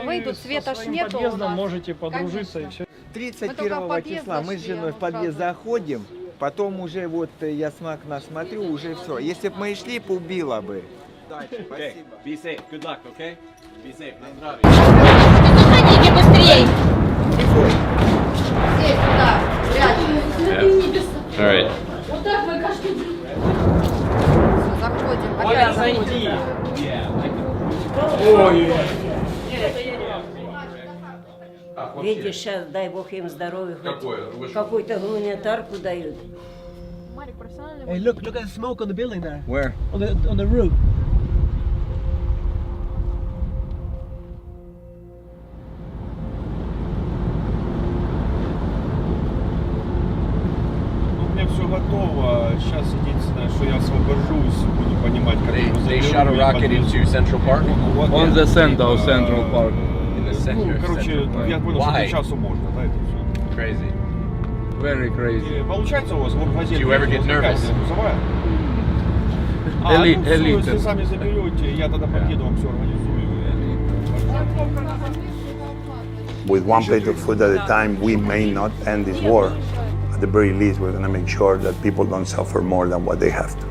выйдут, света ж нету у нас. Можете подружиться и все. 31 числа мы с женой в подъезд заходим, потом уже вот я с окна смотрю, уже все. Если бы мы шли, поубило бы. Okay, be safe. Good luck, okay? Be safe. На здравие. Заходите быстрее! Тихой. Здесь, туда, прячем. All right. Вот так вы каждый день. Заходим. Оля, зайди. Видишь, сейчас, дай бог им здоровья, какую-то гуманитарку дают. Hey, look at the smoke on the building there. Where? On the roof. У меня все готово. Сейчас единственное, что я освобожусь, буду понимать, как его They shot a rocket into Central Park? On the center of Central Park. In the center of короче, Central я Park. понял, что Why? до часу можно, да, это все. Crazy. Very crazy. Получается у вас в газете? Do you ever get nervous? Elite. Если сами заберете, я тогда подъеду, вам все организую. With one plate of food at a time, we may not end this war. At the very least, we're going to make sure that people don't suffer more than what they have to.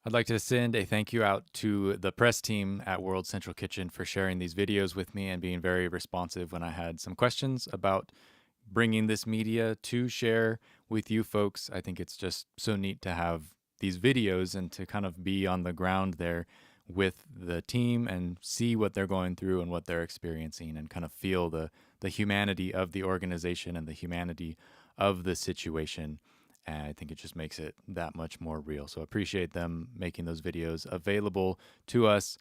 I'd like to send a thank you out to the press team at World Central Kitchen for sharing these videos with me and being very responsive when I had some questions about bringing this media to share with you folks. I think it's just so neat to have these videos and to kind of be on the ground there with the team and see what they're going through and what they're experiencing and kind of feel the humanity of the organization and the humanity of the situation. And I think it just makes it that much more real. So I appreciate them making those videos available to us.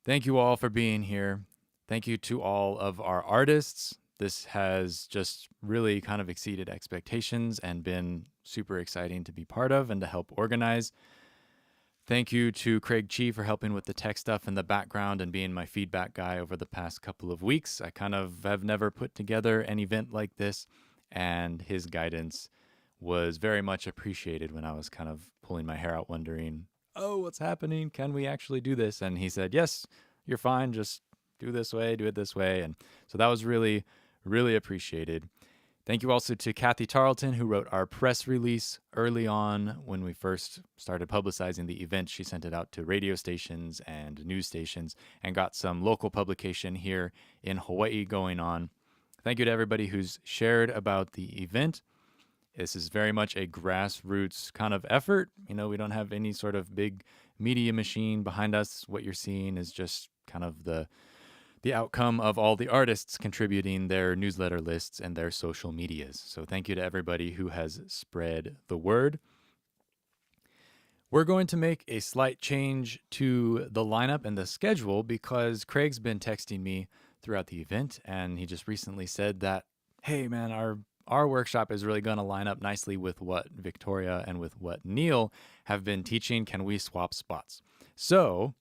Thank you all for being here. Thank you to all of our artists. This has just really kind of exceeded expectations and been super exciting to be part of and to help organize. Thank you to Chee for helping with the tech stuff in the background and being my feedback guy over the past couple of weeks. I kind of have never put together an event like this, and his guidance was very much appreciated when I was kind of pulling my hair out wondering, oh, what's happening? Can we actually do this? And he said, yes, you're fine. Just do it this way. And so that was really, really appreciated. Thank you also to Kathy Tarleton, who wrote our press release early on when we first started publicizing the event. She sent it out to radio stations and news stations and got some local publication here in Hawaii going on. Thank you to everybody who's shared about the event. This is very much a grassroots kind of effort. You know, we don't have any sort of big media machine behind us. What you're seeing is just kind of the outcome of all the artists contributing their newsletter lists and their social medias. So thank you to everybody who has spread the word. We're going to make a slight change to the lineup and the schedule because Craig's been texting me throughout the event, and he just recently said that, hey man, our workshop is really going to line up nicely with what Victoria and with what Neal have been teaching. Can we swap spots? So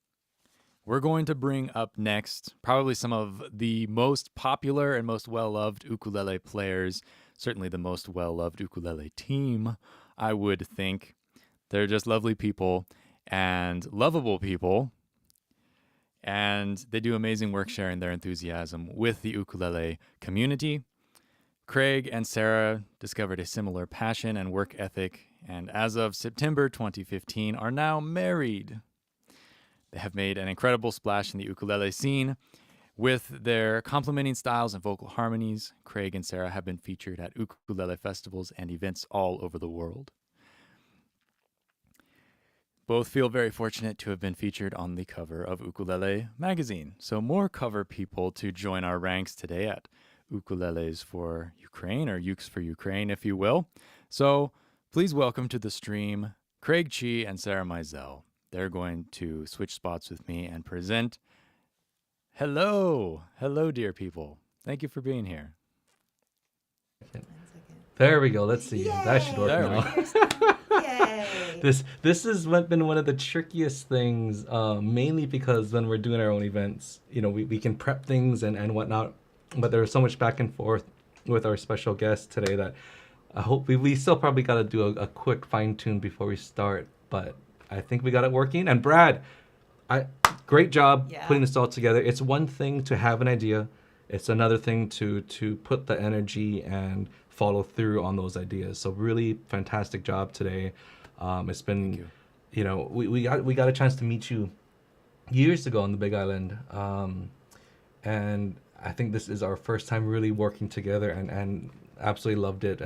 we're going to bring up next probably some of the most popular and most well-loved ukulele players, certainly the most well-loved ukulele team, I would think. They're just lovely people and lovable people, and they do amazing work sharing their enthusiasm with the ukulele community. Craig and Sarah discovered a similar passion and work ethic, and as of September 2015 are now married. They have made an incredible splash in the ukulele scene with their complementing styles and vocal harmonies. Craig and Sarah have been featured at ukulele festivals and events all over the world. Both feel very fortunate to have been featured on the cover of Ukulele magazine. So more cover people to join our ranks today at Ukuleles for Ukraine, or Ukes for Ukraine, if you will. So please welcome to the stream Craig Chee and Sarah Maisel. They're going to switch spots with me and present. Hello, dear people. Thank you for being here. There we go. Let's see. Yay. That should work now. Yay. This has been one of the trickiest things, mainly because when we're doing our own events, you know, we can prep things and whatnot, but there's so much back and forth with our special guest today that I hope we still probably got to do a quick fine tune before we start, but I think we got it working. And Brad, great job putting this all together. It's one thing to have an idea. It's another thing to put the energy and follow through on those ideas. So really fantastic job today. It's been, you know, we got a chance to meet you years ago on the Big Island. And I think this is our first time really working together and absolutely loved it.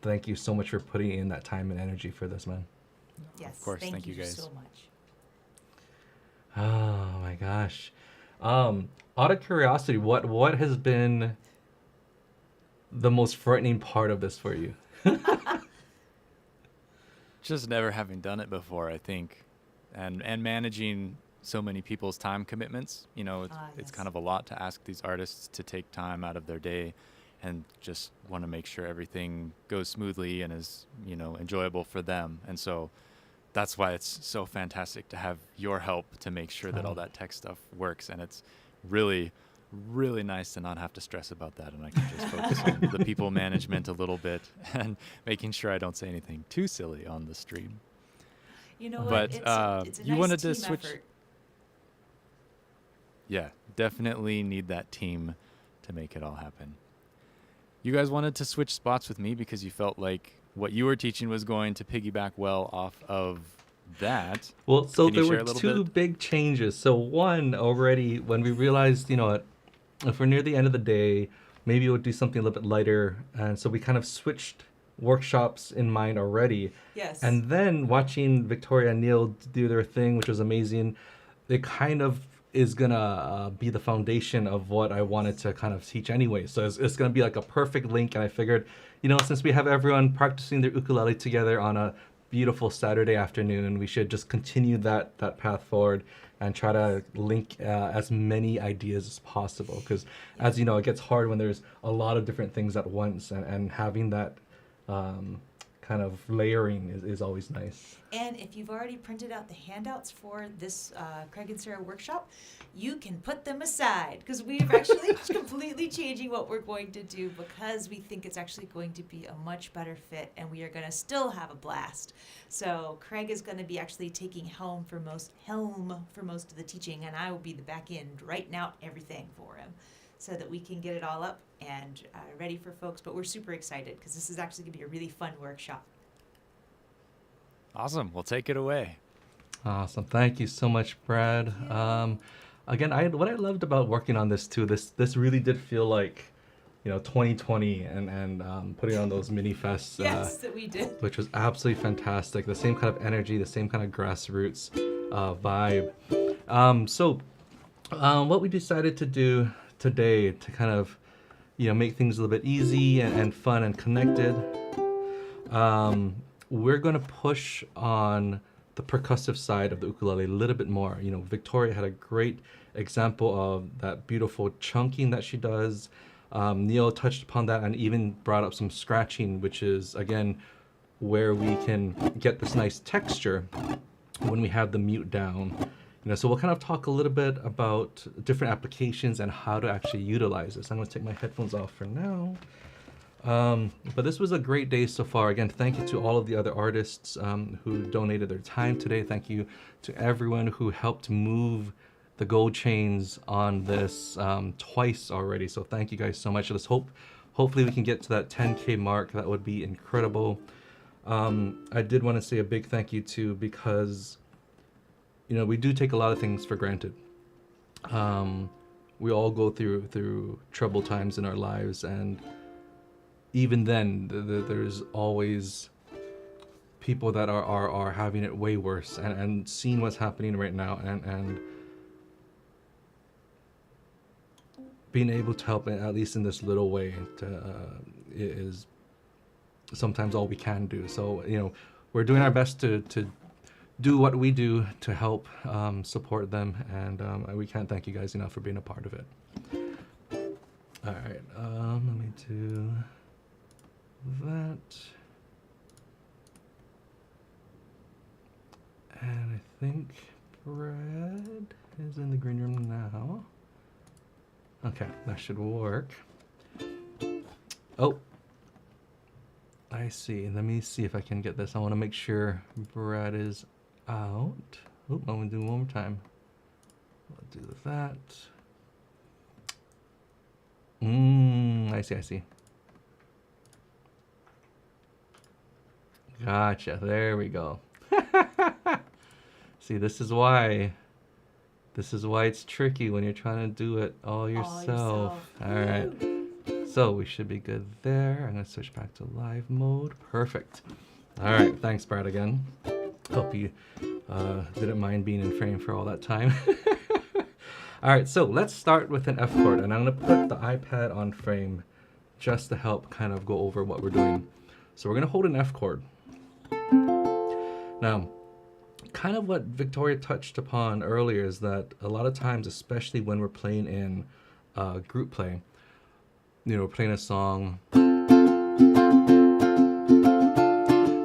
Thank you so much for putting in that time and energy for this, man. Yes, of course. Thank you guys so much. Oh my gosh. Out of curiosity, what has been the most frightening part of this for you? Just never having done it before, I think, and managing so many people's time commitments. You know, it's kind of a lot to ask these artists to take time out of their day and just want to make sure everything goes smoothly and is, you know, enjoyable for them. And so that's why it's so fantastic to have your help to make sure that all that tech stuff works. And it's really, really nice to not have to stress about that. And I can just focus on the people management a little bit and making sure I don't say anything too silly on the stream. You know what? But it's a you nice wanted to team switch. effort. Yeah, definitely need that team to make it all happen. You guys wanted to switch spots with me because you felt like what you were teaching was going to piggyback well off of that. Well, so Can you there share were a little two bit? big changes. So one, already when we realized, you know what, if we're near the end of the day, maybe we'll do something a little bit lighter. And so we kind of switched workshops in mind already. Yes. And then watching Victoria and Neal do their thing, which was amazing, it kind of is gonna be the foundation of what I wanted to kind of teach anyway. So it's gonna be like a perfect link. And I figured, you know, since we have everyone practicing their ukulele together on a beautiful Saturday afternoon. We should just continue that path forward and try to link as many ideas as possible. Because as you know, it gets hard when there's a lot of different things at once, and having that kind of layering is always nice. And if you've already printed out the handouts for this Craig and Sarah workshop, you can put them aside because we're actually completely changing what we're going to do because we think it's actually going to be a much better fit and we are going to still have a blast. So Craig is going to be actually taking helm for most of the teaching, and I will be the back end writing out everything for him so that we can get it all up and ready for folks. But we're super excited because this is actually going to be a really fun workshop. Awesome. Well, take it away. Awesome. Thank you so much, Brad. Again, what I loved about working on this too, this really did feel like, 2020 and putting on those mini fests. Yes, that we did. Which was absolutely fantastic. The same kind of energy, the same kind of grassroots vibe. So what we decided to do today to kind of, make things a little bit easy and fun and connected, we're going to push on the percussive side of the ukulele a little bit more. Victoria had a great example of that beautiful chunking that she does. Neal touched upon that and even brought up some scratching, which is, again, where we can get this nice texture when we have the mute down. So we'll kind of talk a little bit about different applications and how to actually utilize this. I'm going to take my headphones off for now. But this was a great day so far. Again, thank you to all of the other artists who donated their time today. Thank you to everyone who helped move the gold chains on this twice already. So thank you guys so much. Hopefully we can get to that 10K mark. That would be incredible. I did want to say a big thank you too, because we do take a lot of things for granted. We all go through troubled times in our lives, and even then, there's always people that are having it way worse, and seeing what's happening right now, and being able to help, at least in this little way, is sometimes all we can do. So, we're doing our best to do what we do to help support them, and we can't thank you guys enough for being a part of it. All right, let me do that. And I think Brad is in the green room now. Okay, that should work. Oh, I see. Let me see if I can get this. I want to make sure Brad is out. Oh, I'm going to do it one more time. I'll do that. I see. Gotcha. There we go. See, this is why it's tricky when you're trying to do it all yourself. All right. So we should be good there. I'm going to switch back to live mode. Perfect. All right. Thanks, Brad, again. Hope you didn't mind being in frame for all that time. All right. So let's start with an F chord. And I'm going to put the iPad on frame just to help kind of go over what we're doing. So we're going to hold an F chord. Now, kind of what Victoria touched upon earlier is that a lot of times, especially when we're playing in group play, we're playing a song,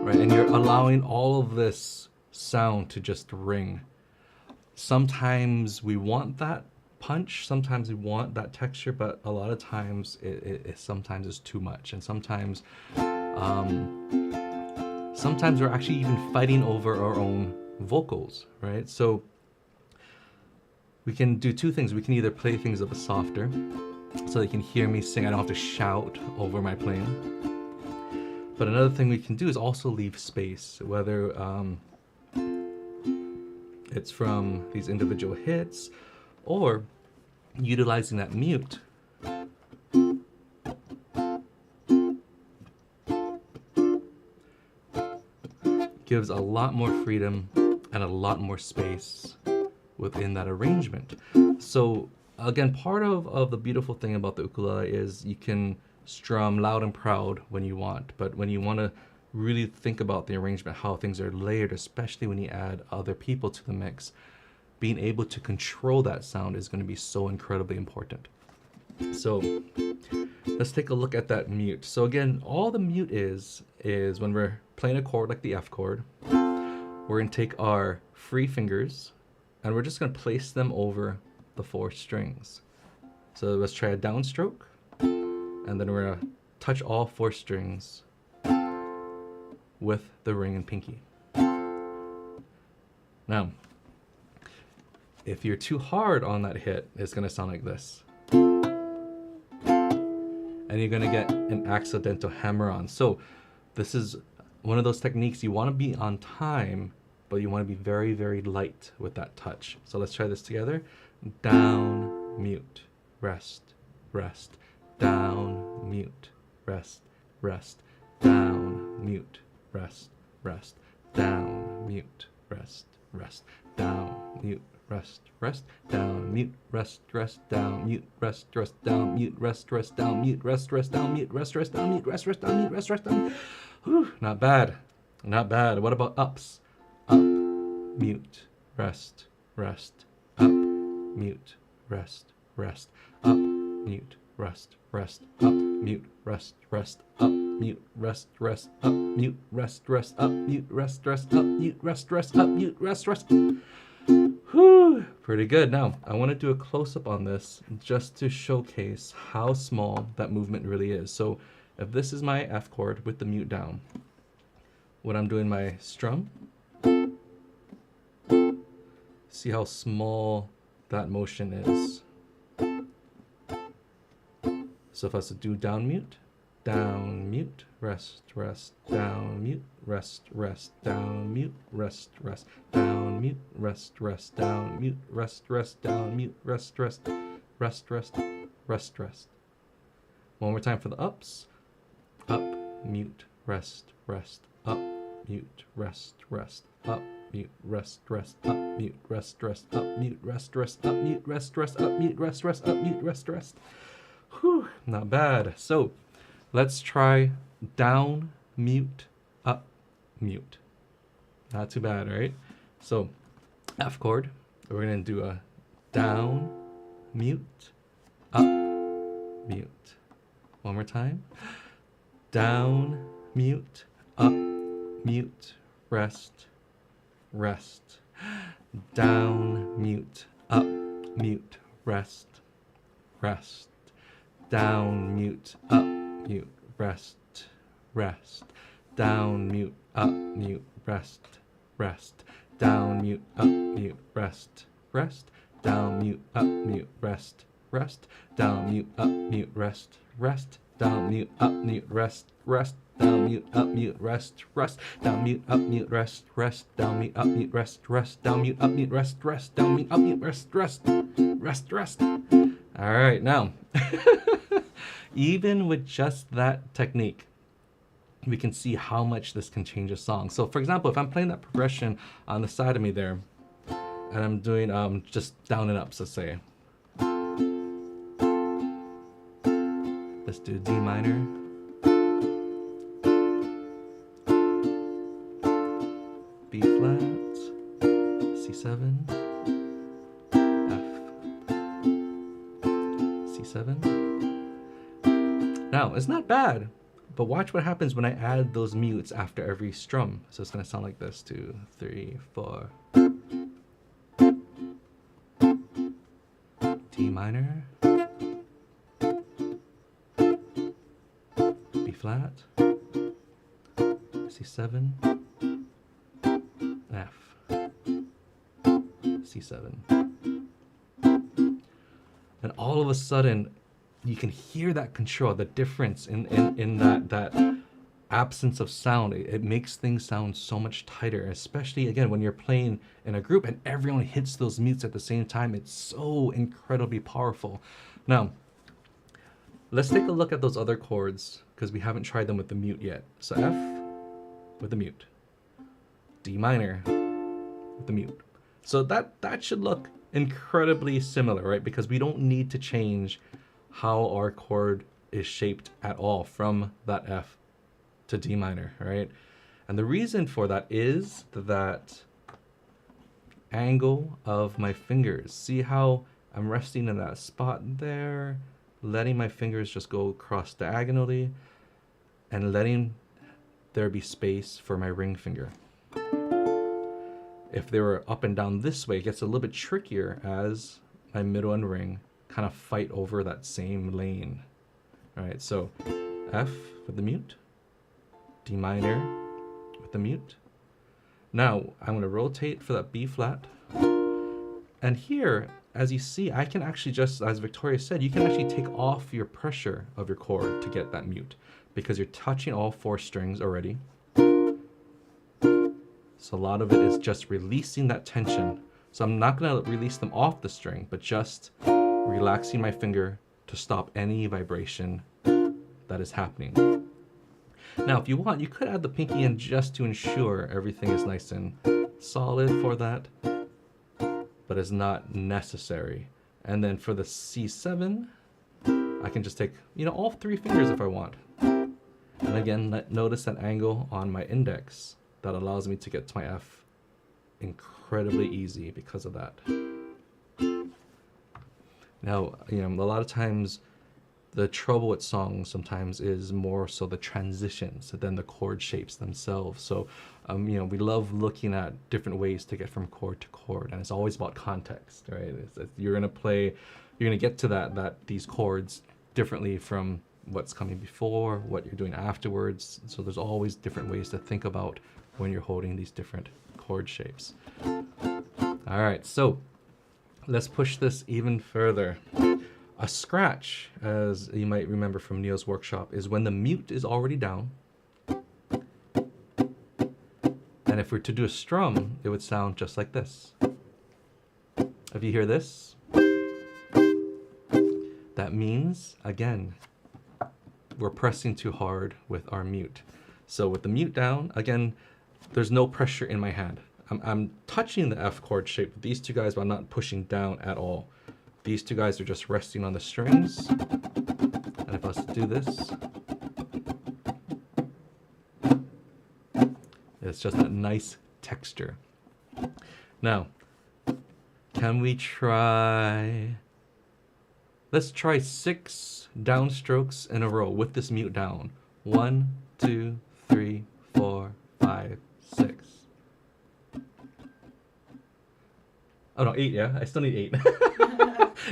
right, and you're allowing all of this sound to just ring. Sometimes we want that punch, sometimes we want that texture, but a lot of times it sometimes is too much, and sometimes we're actually even fighting over our own vocals, right? So we can do two things. We can either play things a bit softer so they can hear me sing. I don't have to shout over my playing. But another thing we can do is also leave space, whether it's from these individual hits or utilizing that mute. Gives a lot more freedom and a lot more space within that arrangement. So again, part of the beautiful thing about the ukulele is you can strum loud and proud when you want, but when you want to really think about the arrangement, how things are layered, especially when you add other people to the mix. Being able to control that sound is going to be so incredibly important. So let's take a look at that mute. So again, all the mute is when we're playing a chord like the F chord, we're going to take our free fingers and we're just going to place them over the 4 strings. So let's try a downstroke, and then we're going to touch all 4 strings with the ring and pinky. Now, if you're too hard on that hit, it's going to sound like this. And you're going to get an accidental hammer-on. So this is one of those techniques you want to be on time, but you want to be very, very light with that touch. So let's try this together. Down, mute, rest, rest, down, mute, rest, rest, down, mute, rest, rest, down, mute, rest, rest, down, mute, rest, rest, down, mute, rest, rest, down, mute, rest, rest, down, mute, rest, rest, down, mute, rest, rest, down, mute, rest, rest, down, mute, rest, rest, down, mute, rest, rest, down. Whew, not bad, not bad. What about ups? Up, mute, rest, rest, up, mute, rest, rest, up, mute, rest, rest, up, mute, rest, rest, up, mute, rest, rest, up, mute, rest, rest, up, mute, rest, rest, up, mute, rest, rest, up, mute, rest, rest. Whew, pretty good. Now, I want to do a close-up on this just to showcase how small that movement really is. So if this is my F chord with the mute down, when I'm doing my strum, see how small that motion is. So if I was to do down, mute, rest, rest, down, mute, rest, rest, down, mute, rest, rest, down, mute, rest, rest, down, mute, rest, rest, down, mute, rest, rest, rest, rest, rest, rest. One more time for the ups. Up, mute, rest, rest, up, mute, rest, rest, up, mute, rest, rest, up, mute, rest, rest, up, mute, rest, rest, up, mute, rest, rest, up, mute, rest, rest, up, mute, rest, rest. Whew, not bad. So let's try down, mute, up, mute. Not too bad, right? So F chord, we're going to do a down, mute, up, mute. One more time. Down, mute, up, mute, rest, rest. Down, mute, up, mute, rest, rest. Down, mute, up, mute, rest, rest. Down, mute, up, mute, rest, rest. Down, mute, up, mute, rest, rest. Down, mute, up, mute, rest, rest. Down, mute, up, mute, rest, rest. Down, mute, up, mute, rest, rest. Down, mute, up, mute, rest, rest. Down, mute, up, mute, rest, rest. Down, mute, up, mute, rest, rest. Down, mute, up, mute, rest, rest. Down, mute, up, mute, rest, rest. Rest, rest. All right, now, even with just that technique, we can see how much this can change a song. So for example, if I'm playing that progression on the side of me there, and I'm doing just down and ups, let's say. Let's do D minor. B flat, C7, F, C7. Now, it's not bad, but watch what happens when I add those mutes after every strum. So it's gonna sound like this, 2, 3, 4. D minor, B flat, C7, F, C7. And all of a sudden, you can hear that control, the difference in that absence of sound. It makes things sound so much tighter, especially again when you're playing in a group and everyone hits those mutes at the same time. It's so incredibly powerful. Now, let's take a look at those other chords because we haven't tried them with the mute yet. So F with the mute, D minor with the mute. So that should look incredibly similar, right? Because we don't need to change how our chord is shaped at all from that F to D minor, right? And the reason for that is that angle of my fingers. See how I'm resting in that spot there, letting my fingers just go across diagonally and letting there be space for my ring finger. If they were up and down this way, it gets a little bit trickier as my middle and ring kind of fight over that same lane. All right, so F with the mute, D minor with the mute. Now I'm going to rotate for that B flat. And here, as you see, I can actually just, as Victoria said, you can actually take off your pressure of your chord to get that mute because you're touching all 4 strings already. So a lot of it is just releasing that tension. So I'm not going to release them off the string, but just relaxing my finger to stop any vibration that is happening. Now, if you want, you could add the pinky in just to ensure everything is nice and solid for that, but it's not necessary. And then for the C7, I can just take, all 3 fingers if I want. And again, notice that angle on my index that allows me to get to my F incredibly easy because of that. Now, a lot of times the trouble with songs sometimes is more so the transitions than the chord shapes themselves. So, we love looking at different ways to get from chord to chord, and it's always about context, right? You're gonna get to these chords differently from what's coming before, what you're doing afterwards. So there's always different ways to think about when you're holding these different chord shapes. All right, so let's push this even further. A scratch, as you might remember from Neal's workshop, is when the mute is already down. And if we're to do a strum, it would sound just like this. If you hear this, that means, again, we're pressing too hard with our mute. So with the mute down, again, there's no pressure in my hand. I'm touching the F chord shape with these 2 guys, but I'm not pushing down at all. These 2 guys are just resting on the strings. And if I was to do this, it's just a nice texture. Now, can we try... Let's try 6 downstrokes in a row with this mute down. 1, 2, 3, 4, 5, 6. Oh no, 8, yeah? I still need 8.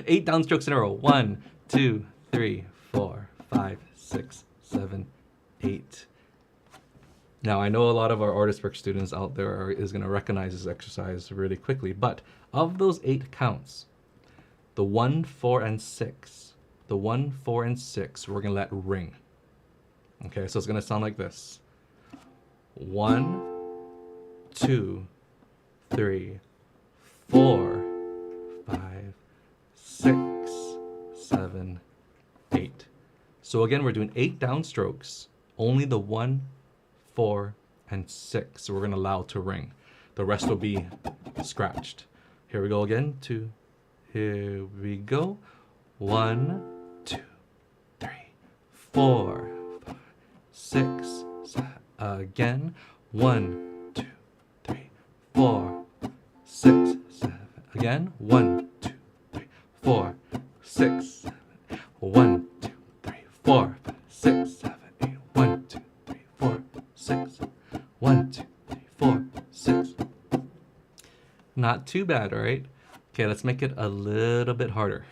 8 downstrokes in a row. 1, 2, 3, 4, 5, 6, 7, 8. Now, I know a lot of our Artist Work students out there is going to recognize this exercise really quickly, but of those 8 counts, the 1, 4, and 6, we're going to let ring. Okay, so it's going to sound like this. 1, 2, 3, 4, 5, 6, 7, 8. So again, we're doing 8 downstrokes, only the 1, 4, and 6 we're going to allow to ring. The rest will be scratched. Here we go again. 2. Here we go. 1, 2, 3, 4, 5, 6, 7. Again. 1, 2, 3, 4, 6, 7. Again. 1, 2, 3, 4, 6, 7. 1, 2, 3, 4, 5, 6, 7, 8. 1, 2, 3, 4, 6, 7. 1, 2, 3, 4, 6. Not too bad, all right? Okay, let's make it a little bit harder.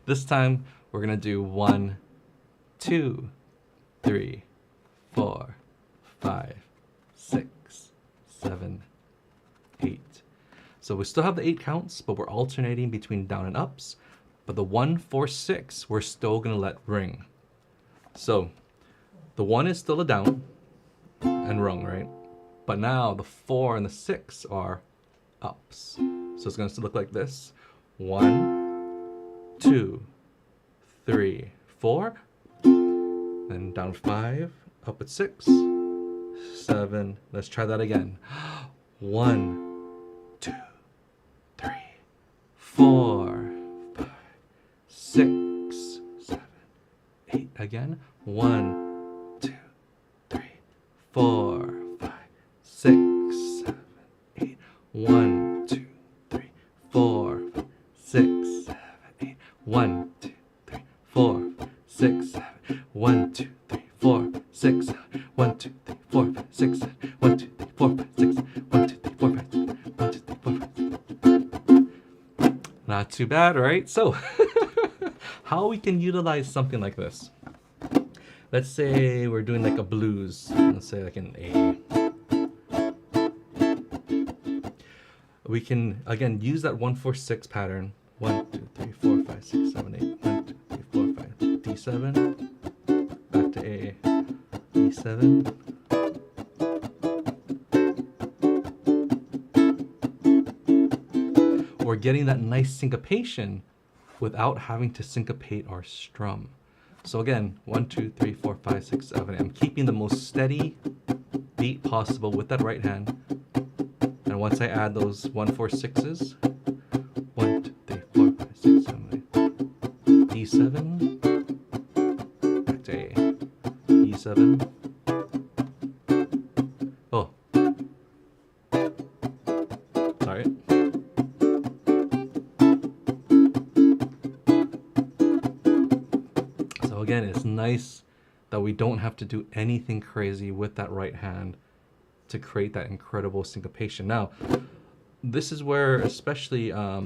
This time, we're going to do 1, 2, 3, 4, 5, 6, 7, 8. So we still have the 8 counts, but we're alternating between down and ups. But the 1, 4, 6, we're still going to let ring. So the 1 is still a down and rung, right? But now the 4 and the 6 are ups. So it's going to look like this. 1, 2, 3, 4. Then down 5, up at 6, 7. Let's try that again. 1, 2, 3, 4, 5, 6, 7, 8. Again. 1, 2, 4, 5, 6, 7, 8. 1, 2, 3, 4, 6, 7, 8. 1, 2, 3, 4, 6, 7. 1, 2, 3, 4, 6, 7. 1, 2, 3, 4, 5, 6, 7. 1, 2, 3, 4, 5, 6, 7. 1, 2, 3, 4, 5, 6, 7. 1, 2, 3, 4, 5, 6. Not too bad, right? So, how we can utilize something like this? Let's say we're doing like a blues. Let's say like an A. We can, again, use that 1-4-6 pattern. 1, 2, 3, 4, 5, 6, 7, 8. 1, 2, 3, 4, 5. D7. Back to A. E7. We're getting that nice syncopation without having to syncopate our strum. So again, 1, 2, 3, 4, 5, 6, 7. I'm keeping the most steady beat possible with that right hand. And once I add those 1-4-6s, 1, 2, 3, 4, 5, 6, 7, 8. D7. Back to A. E7. Oh. Sorry. So again, it's nice that we don't have to do anything crazy with that right hand to create that incredible syncopation. Now, this is where especially, a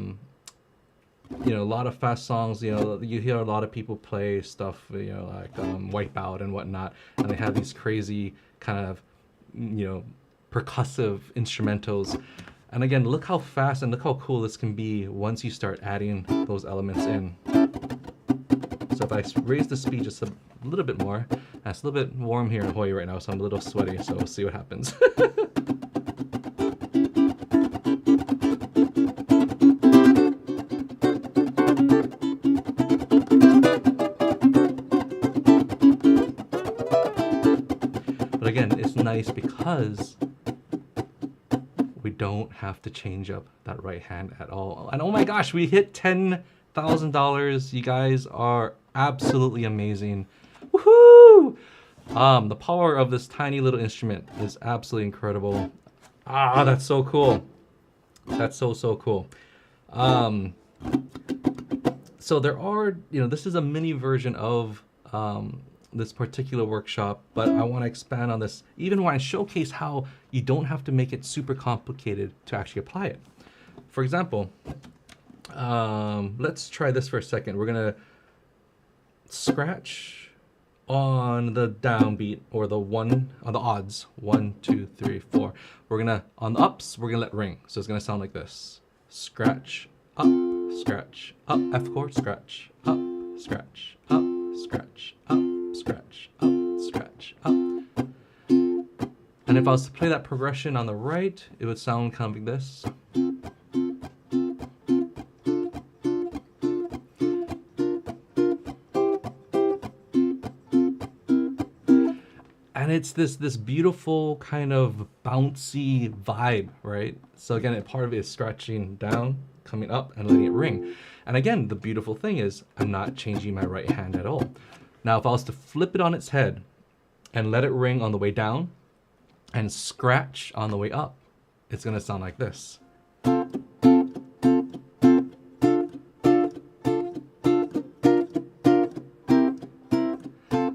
lot of fast songs, you hear a lot of people play stuff, like Wipeout and whatnot, and they have these crazy kind of, percussive instrumentals. And again, look how fast and look how cool this can be once you start adding those elements in. So if I raise the speed just a little bit more, it's a little bit warm here in Hawaii right now, so I'm a little sweaty, so we'll see what happens. But again, it's nice because we don't have to change up that right hand at all. And oh my gosh, we hit $10,000. You guys are absolutely amazing. Woohoo! The power of this tiny little instrument is absolutely incredible. That's so cool. That's so cool. So there are, this is a mini version of this particular workshop, but I want to expand on this. Even want to showcase how you don't have to make it super complicated to actually apply it. For example, let's try this for a second. We're gonna scratch on the downbeat or the one on the odds. 1, 2, 3, 4. We're gonna on the ups. We're gonna let ring. So it's gonna sound like this: scratch up, scratch up, F chord, scratch up, scratch up, scratch up, scratch up, scratch up. And if I was to play that progression on the right, it would sound kind of like this. And it's this beautiful kind of bouncy vibe, right? So again, part of it is scratching down, coming up, and letting it ring. And again, the beautiful thing is I'm not changing my right hand at all. Now, if I was to flip it on its head and let it ring on the way down and scratch on the way up, it's gonna sound like this.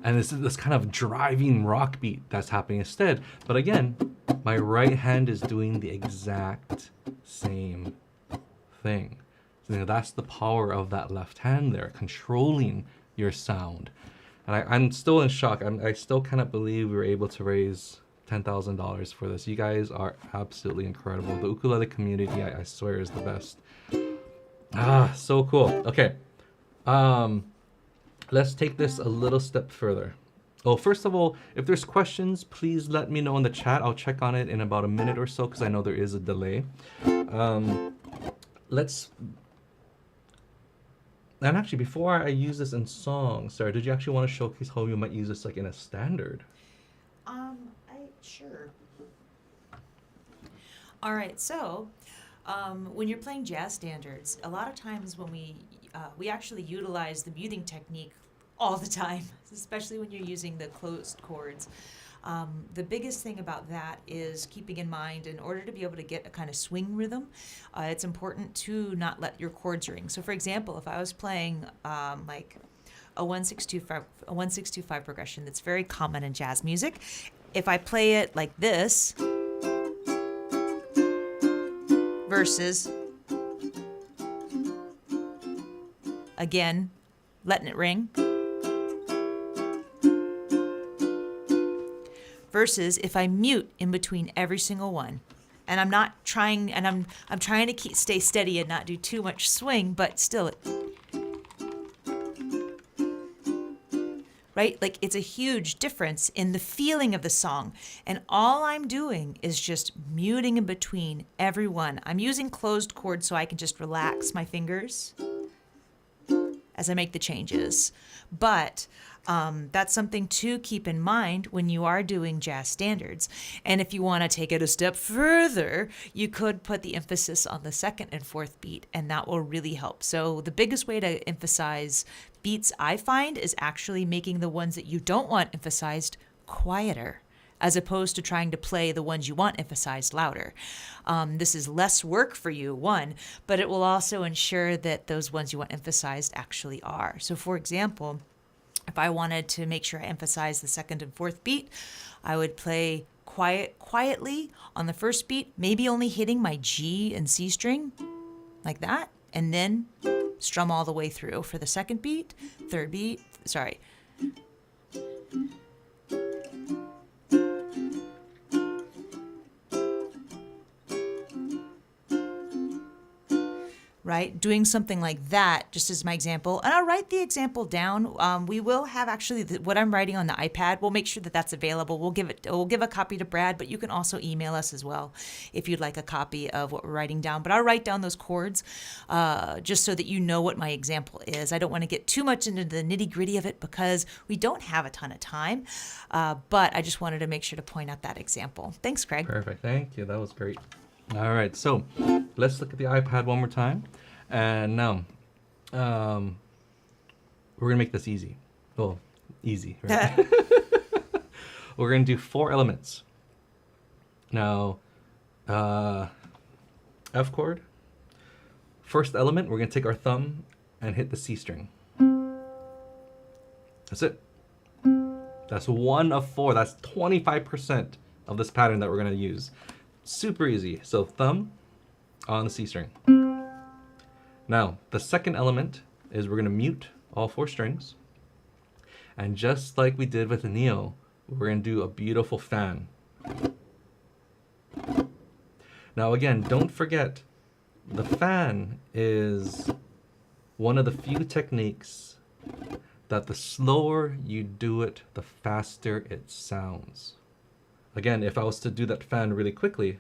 And this is this kind of driving rock beat that's happening instead. But again, my right hand is doing the exact same thing. So that's the power of that left hand there, controlling your sound. And I'm still in shock. I still cannot believe we were able to raise $10,000 for this. You guys are absolutely incredible. The ukulele community, I swear, is the best. So cool. Okay. Let's take this a little step further. Oh, first of all, if there's questions, please let me know in the chat. I'll check on it in about a minute or so because I know there is a delay. And actually, before I use this in song, Sarah, did you actually want to showcase how you might use this like in a standard? Sure. All right, so when you're playing jazz standards, a lot of times when we actually utilize the muting technique all the time, especially when you're using the closed chords. The biggest thing about that is keeping in mind, in order to be able to get a kind of swing rhythm, it's important to not let your chords ring. So for example, if I was playing like a 1-6-2-5 progression that's very common in jazz music, if I play it like this versus, again, letting it ring, versus if I mute in between every single one. And I'm not trying, and I'm trying to stay steady and not do too much swing, but still, right? Like, it's a huge difference in the feeling of the song. And all I'm doing is just muting in between every one. I'm using closed chords so I can just relax my fingers as I make the changes. But that's something to keep in mind when you are doing jazz standards. And if you want to take it a step further, you could put the emphasis on the second and fourth beat, and that will really help. So the biggest way to emphasize beats, I find, is actually making the ones that you don't want emphasized quieter, as opposed to trying to play the ones you want emphasized louder. This is less work for you, one, but it will also ensure that those ones you want emphasized actually are. So for example, if I wanted to make sure I emphasize the second and fourth beat, I would play quietly on the first beat, maybe only hitting my G and C string, like that, and then strum all the way through for the second beat, third beat, sorry. Right? Doing something like that, just as my example. And I'll write the example down. We will have actually what I'm writing on the iPad. We'll make sure that that's available. We'll give a copy to Brad, but you can also email us as well if you'd like a copy of what we're writing down. But I'll write down those chords just so that you know what my example is. I don't want to get too much into the nitty gritty of it because we don't have a ton of time. But I just wanted to make sure to point out that example. Thanks, Craig. Perfect. Thank you. That was great. All right. So let's look at the iPad one more time. And now, we're going to make this easy. Well, easy, right? We're going to do 4 elements. Now, F chord. First element, we're going to take our thumb and hit the C string. That's it. That's 1 of 4. That's 25% of this pattern that we're going to use. Super easy. So thumb on the C string. Now, the second element is we're going to mute all 4 strings. And just like we did with the Neal, we're going to do a beautiful fan. Now again, don't forget, the fan is one of the few techniques that the slower you do it, the faster it sounds. Again, if I was to do that fan really quickly,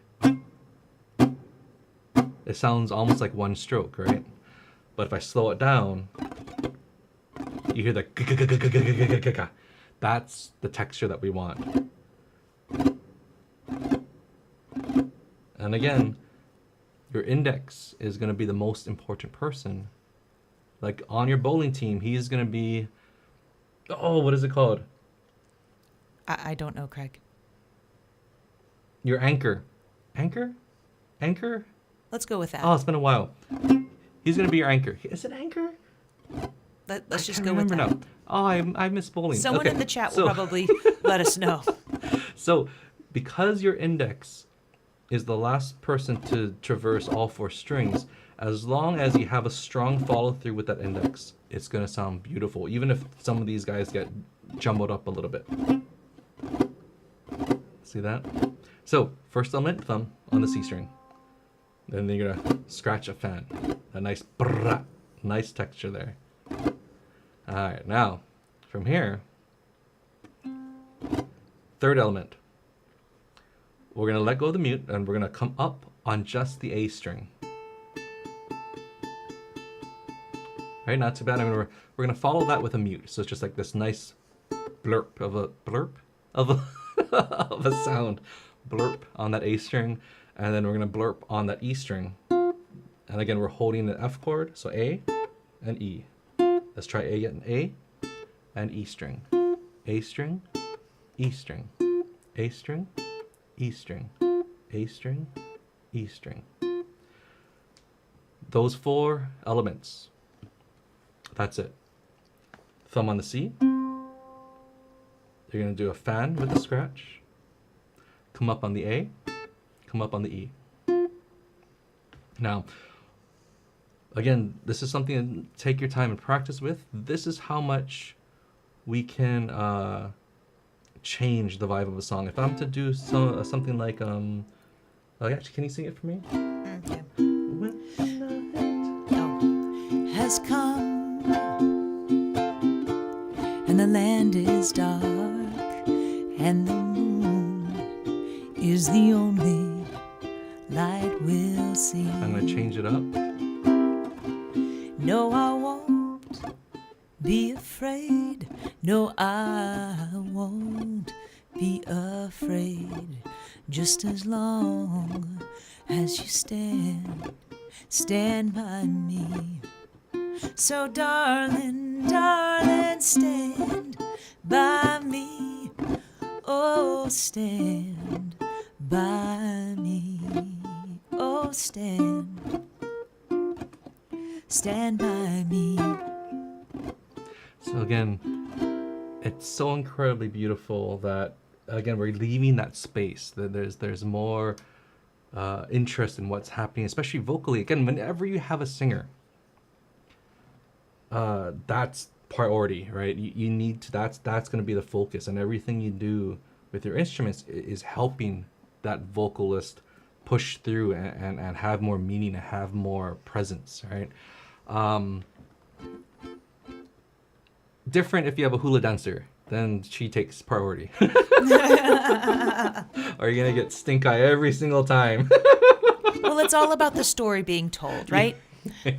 it sounds almost like one stroke, right? But if I slow it down, you hear the that's the texture that we want. And again, your index is going to be the most important person. Like on your bowling team, he's going to be, oh, what is it called? I don't know, Craig. Your anchor. Anchor? Anchor? Let's go with that. Oh, it's been a while. He's going to be your anchor. Is it anchor? Let's just go with that. Now. Oh, I miss bowling. Someone in the chat will probably let us know. So, because your index is the last person to traverse all 4 strings, as long as you have a strong follow through with that index, it's going to sound beautiful, even if some of these guys get jumbled up a little bit. See that? So, first element, thumb on the C string. Then you're going to scratch a fan. A nice brrrr, nice texture there. All right, now, from here, third element. We're going to let go of the mute, and we're going to come up on just the A string. Right, not too bad. I mean, we're going to follow that with a mute. So it's just like this nice blurp of a sound. Blurp on that A string, and then we're going to blurp on that E string. And again, we're holding the F chord, so A and E. Let's try A and E string. A string, E string, A string, E string, A string, E string. Those 4 elements. That's it. Thumb on the C. You're going to do a fan with the scratch. Come up on the A. Come up on the E. Now, again, this is something to take your time and practice with. This is how much we can change the vibe of a song. If I'm to do something like, actually, can you sing it for me? Okay. Has come, and the land is dark, and the moon is the only light we'll see. I'm going to change it up. No, I won't be afraid. No, I won't be afraid. Just as long as you stand by me. So darling, darling, stand by me. Oh, stand by me. Oh, stand by me. So again, it's so incredibly beautiful that, again, we're leaving that space. That there's more interest in what's happening, especially vocally. Again, whenever you have a singer, that's priority, right? You need to, that's going to be the focus, and everything you do with your instruments is helping that vocalist push through and have more meaning and have more presence, right? Different if you have a hula dancer, then she takes priority. Or you're gonna get stink eye every single time. Well, it's all about the story being told, right?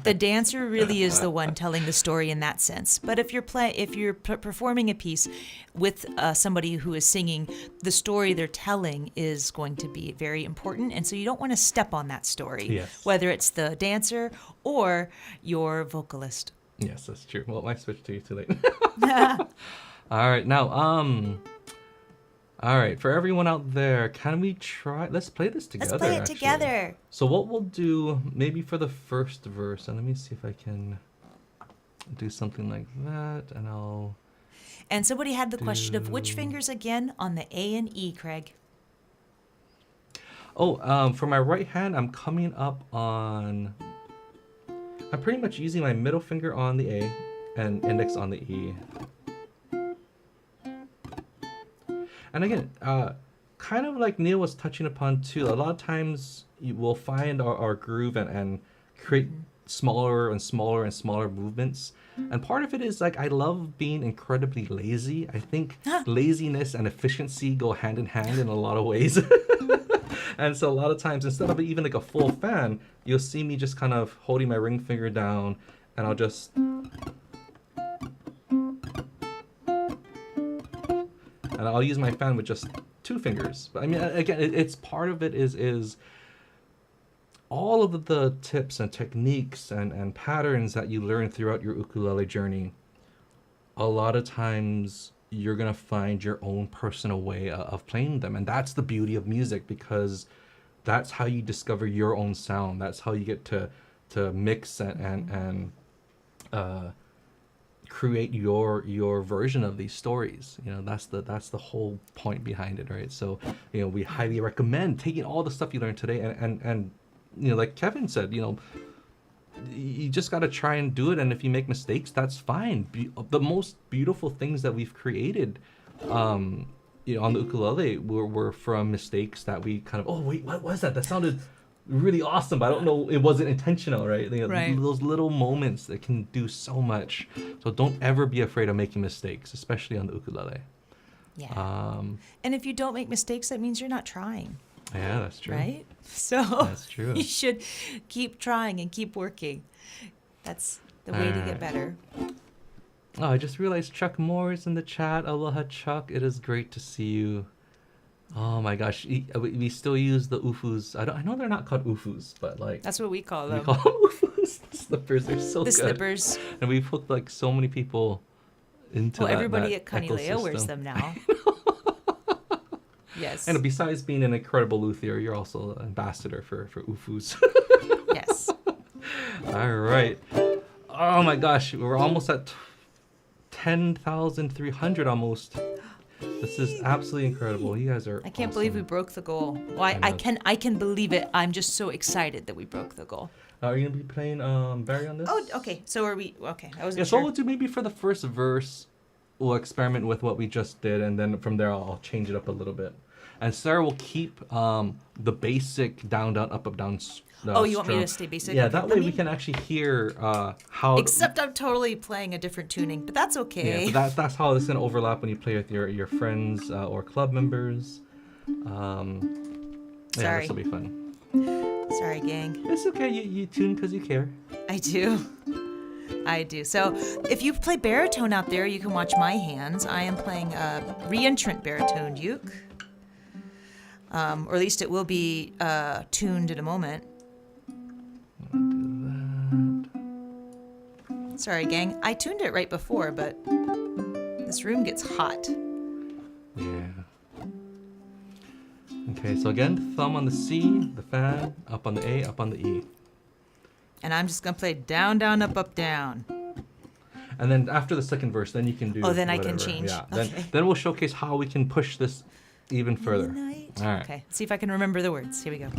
The dancer really is the one telling the story in that sense. But if you're performing a piece with somebody who is singing, the story they're telling is going to be very important, and so you don't want to step on that story, yes. Whether it's the dancer or your vocalist. Yes, that's true. Well, I switched to you too late. All right, now, all right, for everyone out there, can we try? Let's play this together. Let's play it together. So what we'll do, maybe for the first verse, and let me see if I can do something like that, and I'll. And somebody had the question of which fingers again on the A and E, Craig. Oh, for my right hand, I'm coming up on. I'm pretty much using my middle finger on the A and index on the E. And again, kind of like Neal was touching upon too, a lot of times you will find our groove and create smaller and smaller and smaller movements. And part of it is like, I love being incredibly lazy. I think laziness and efficiency go hand in hand in a lot of ways. And so a lot of times, instead of even like a full fan, you'll see me just kind of holding my ring finger down, and I'll just. And I'll use my fan with just 2 fingers. But I mean, again, it's part of it is all of the tips and techniques and patterns that you learn throughout your ukulele journey. A lot of times you're going to find your own personal way of playing them. And that's the beauty of music, because that's how you discover your own sound. That's how you get to mix and create your version of these stories. You know, that's the whole point behind it, right? So, you know, we highly recommend taking all the stuff you learned today and you know, like Kevin said, you know, you just got to try and do it, and if you make mistakes, that's fine. The most beautiful things that we've created, you know, on the ukulele were from mistakes that we kind of, oh wait, what was that? That sounded really awesome, but I don't know, it wasn't intentional, right? You know, right. Those little moments that can do so much. So don't ever be afraid of making mistakes, especially on the ukulele. Yeah. And if you don't make mistakes, that means you're not trying. Yeah, that's true. Right? So that's true. You should keep trying and keep working. That's the way to get better. Oh, I just realized Chuck Moore is in the chat. Aloha, Chuck. It is great to see you. Oh my gosh, we still use the ufus. I know they're not called ufus, but like that's what we call them. We call them ufus. The slippers are so good. The slippers. And we've hooked like so many people into well, that. everybody that at Kanilea wears ecosystem. them now. Yes. And besides being an incredible luthier, you're also an ambassador for Ufus. Yes. All right. Oh my gosh, we're almost at 10,300 almost. This is absolutely incredible. You guys are I can't awesome. believe we broke the goal. Well, I can believe it. I'm just so excited that we broke the goal. Are you gonna be playing Barry on this? Oh, okay. So are we? Okay, I wasn't Yeah, sure. so we'll do maybe for the first verse, we'll experiment with what we just did, and then from there I'll change it up a little bit. And Sarah will keep the basic down, down, up, down. Oh, you want me strum. to stay basic? Yeah, Okay, that way we can actually hear how. Except I'm totally playing a different tuning, but that's okay. Yeah, but that's how this is gonna overlap when you play with your friends or club members. Yeah, Sorry. this will be fun. Sorry, gang. It's okay. You tune because you care. I do. I do. So if you play baritone out there, you can watch my hands. I am playing a reentrant baritone uke. Or at least it will be tuned in a moment. Sorry, gang. I tuned it right before, but this room gets hot. Yeah. Okay, so again, thumb on the C, the fan, up on the A, up on the E. And I'm just going to play down, down, up, down. And then after the second verse, then you can do. Oh, then I whatever. can change. Yeah. Okay. Then we'll showcase how we can push this even further. All right. Okay, see if I can remember the words. Here we go.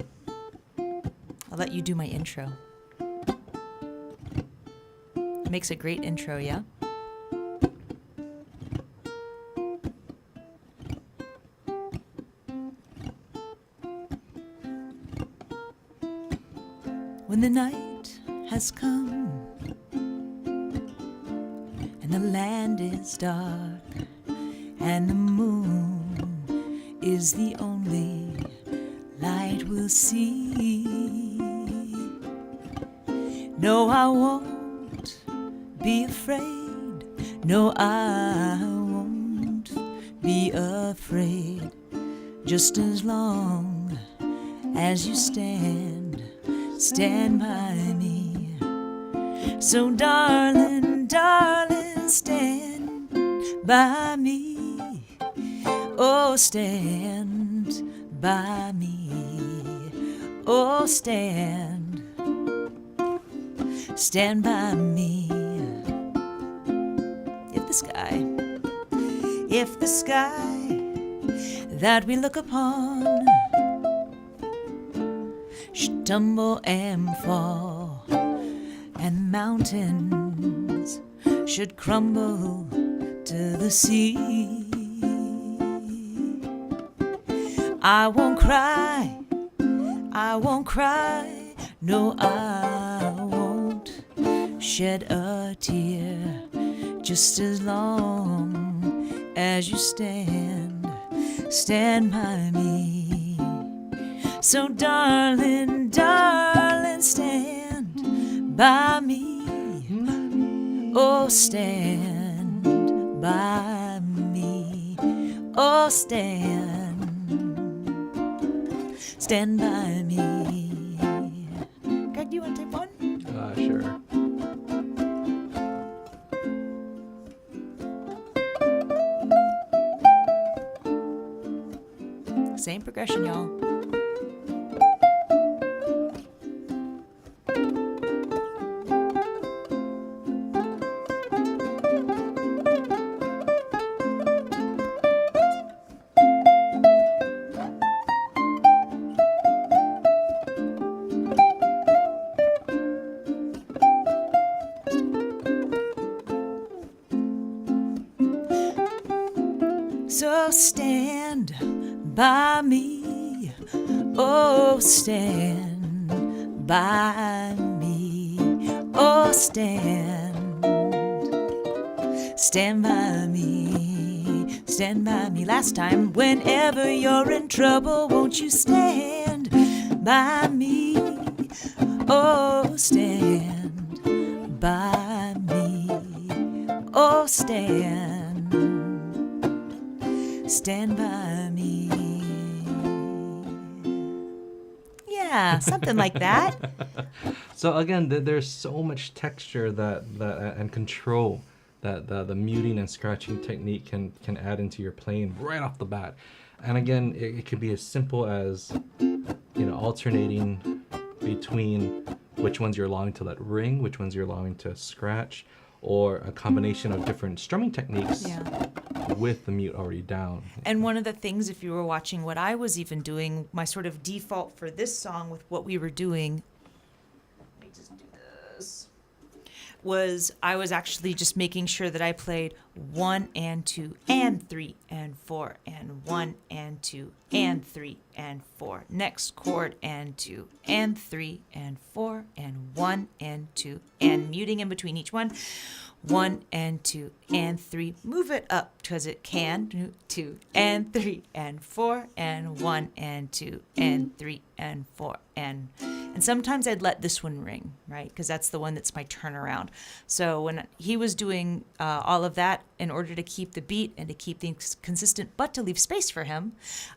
I'll let you do my intro. It makes a great intro, yeah? When the night has come and the land is dark and the moon is the only light we'll see. No, I won't be afraid. No, I won't be afraid. Just as long as you stand by me. So darling, darling, stand by me. Oh, stand by me. Oh, stand by me. If the sky that we look upon should tumble and fall, and mountains should crumble to the sea, I won't cry, no, I won't shed a tear, just as long as you stand by me. So darling, darling, stand by me. Oh, stand by me. Oh, stand by me. Greg, do you want to take one? Sure. Same progression, y'all. So stand by me, oh, stand by me, oh, stand by me. Last time, whenever you're in trouble, won't you stand by me, oh, stand by me, oh, stand by me. Yeah, something like that. So again, there's so much texture that and control that the muting and scratching technique can add into your playing right off the bat. And again, it can be as simple as, alternating between which ones you're allowing to let ring, which ones you're allowing to scratch, or a combination of different strumming techniques with the mute already down. And one of the things, if you were watching what I was even doing, my sort of default for this song with what we were doing, let me just do this, was I was actually just making sure that I played 1 and 2 and 3 and 4 and 1 and 2 and 3 and 4. Next chord and 2 and 3 and 4 and 1 and 2 and muting in between each one. 1 and 2 and 3. Move it up because it can. 2 and 3 and 4 and 1 and 2 and 3 and 4 and sometimes I'd let this one ring, right? Because that's the one that's my turnaround. So when he was doing all of that, in order to keep the beat and to keep things consistent, but to leave space for him,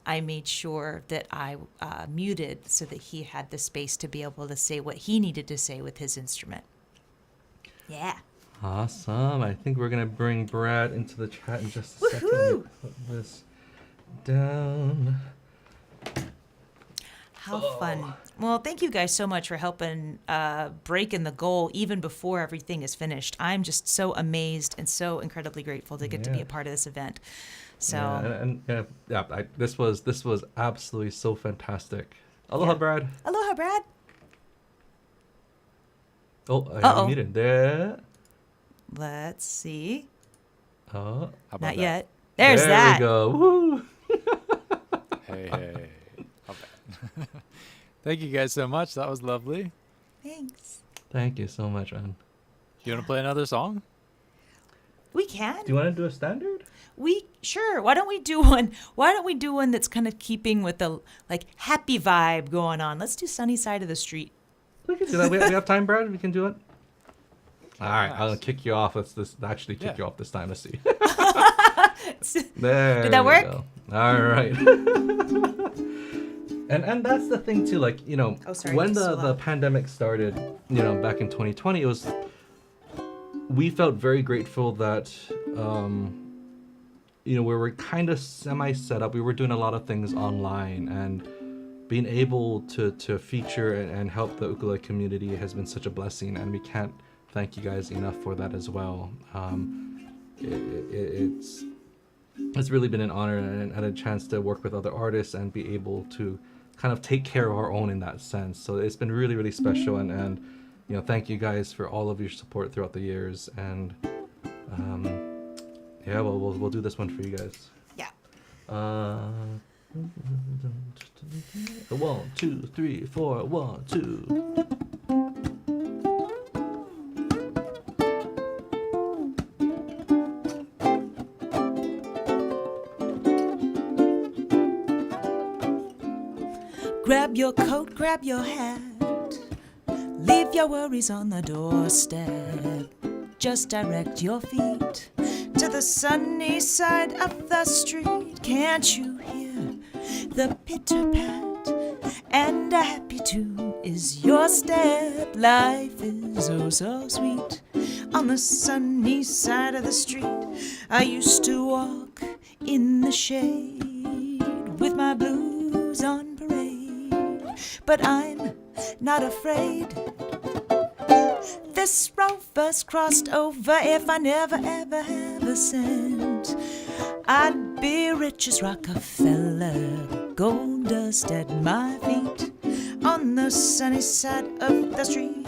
I made sure that I muted so that he had the space to be able to say what he needed to say with his instrument. Yeah. Awesome. I think we're going to bring Brad into the chat in just a second. Let me put this down. How fun. Well, thank you guys so much for helping break in the goal even before everything is finished. I'm just so amazed and so incredibly grateful to get to be a part of this event. So this was absolutely so fantastic. Aloha, Brad. Aloha, Brad. Oh, I muted there. Let's see. Oh, how about not that? Yet. There's that. There we go. Woo. Hey. Okay. Thank you guys so much. That was lovely. Thanks. Thank you so much, man. You want to play another song? We can. Do you want to do a standard? Sure. Why don't we do one? Why don't we do one that's kind of keeping with the happy vibe going on? Let's do Sunny Side of the Street. We can do that. We have time, Brad. We can do it. All right, nice. I'll kick you off. Let's actually kick you off this time. Let's see. There. Did that work? Go. All right. and that's the thing too. When the pandemic started, back in 2020, we felt very grateful that we were kind of semi set up. We were doing a lot of things online, and being able to feature and help the ukulele community has been such a blessing, and we can't thank you guys enough for that as well. It's really been an honor and a chance to work with other artists and be able to kind of take care of our own in that sense. So it's been really, really special, and thank you guys for all of your support throughout the years. And we'll do this one for you guys. Yeah. 1, 2, 3, 4. 1, 2. Grab your coat, grab your hat, leave your worries on the doorstep. Just direct your feet to the sunny side of the street. Can't you hear the pitter-pat? And a happy tune is your step. Life is oh so sweet on the sunny side of the street. I used to walk in the shade with my blues on parade, but I'm not afraid. This rover's crossed over. If I never ever have a cent, I'd be rich as Rockefeller. Gold dust at my feet on the sunny side of the street.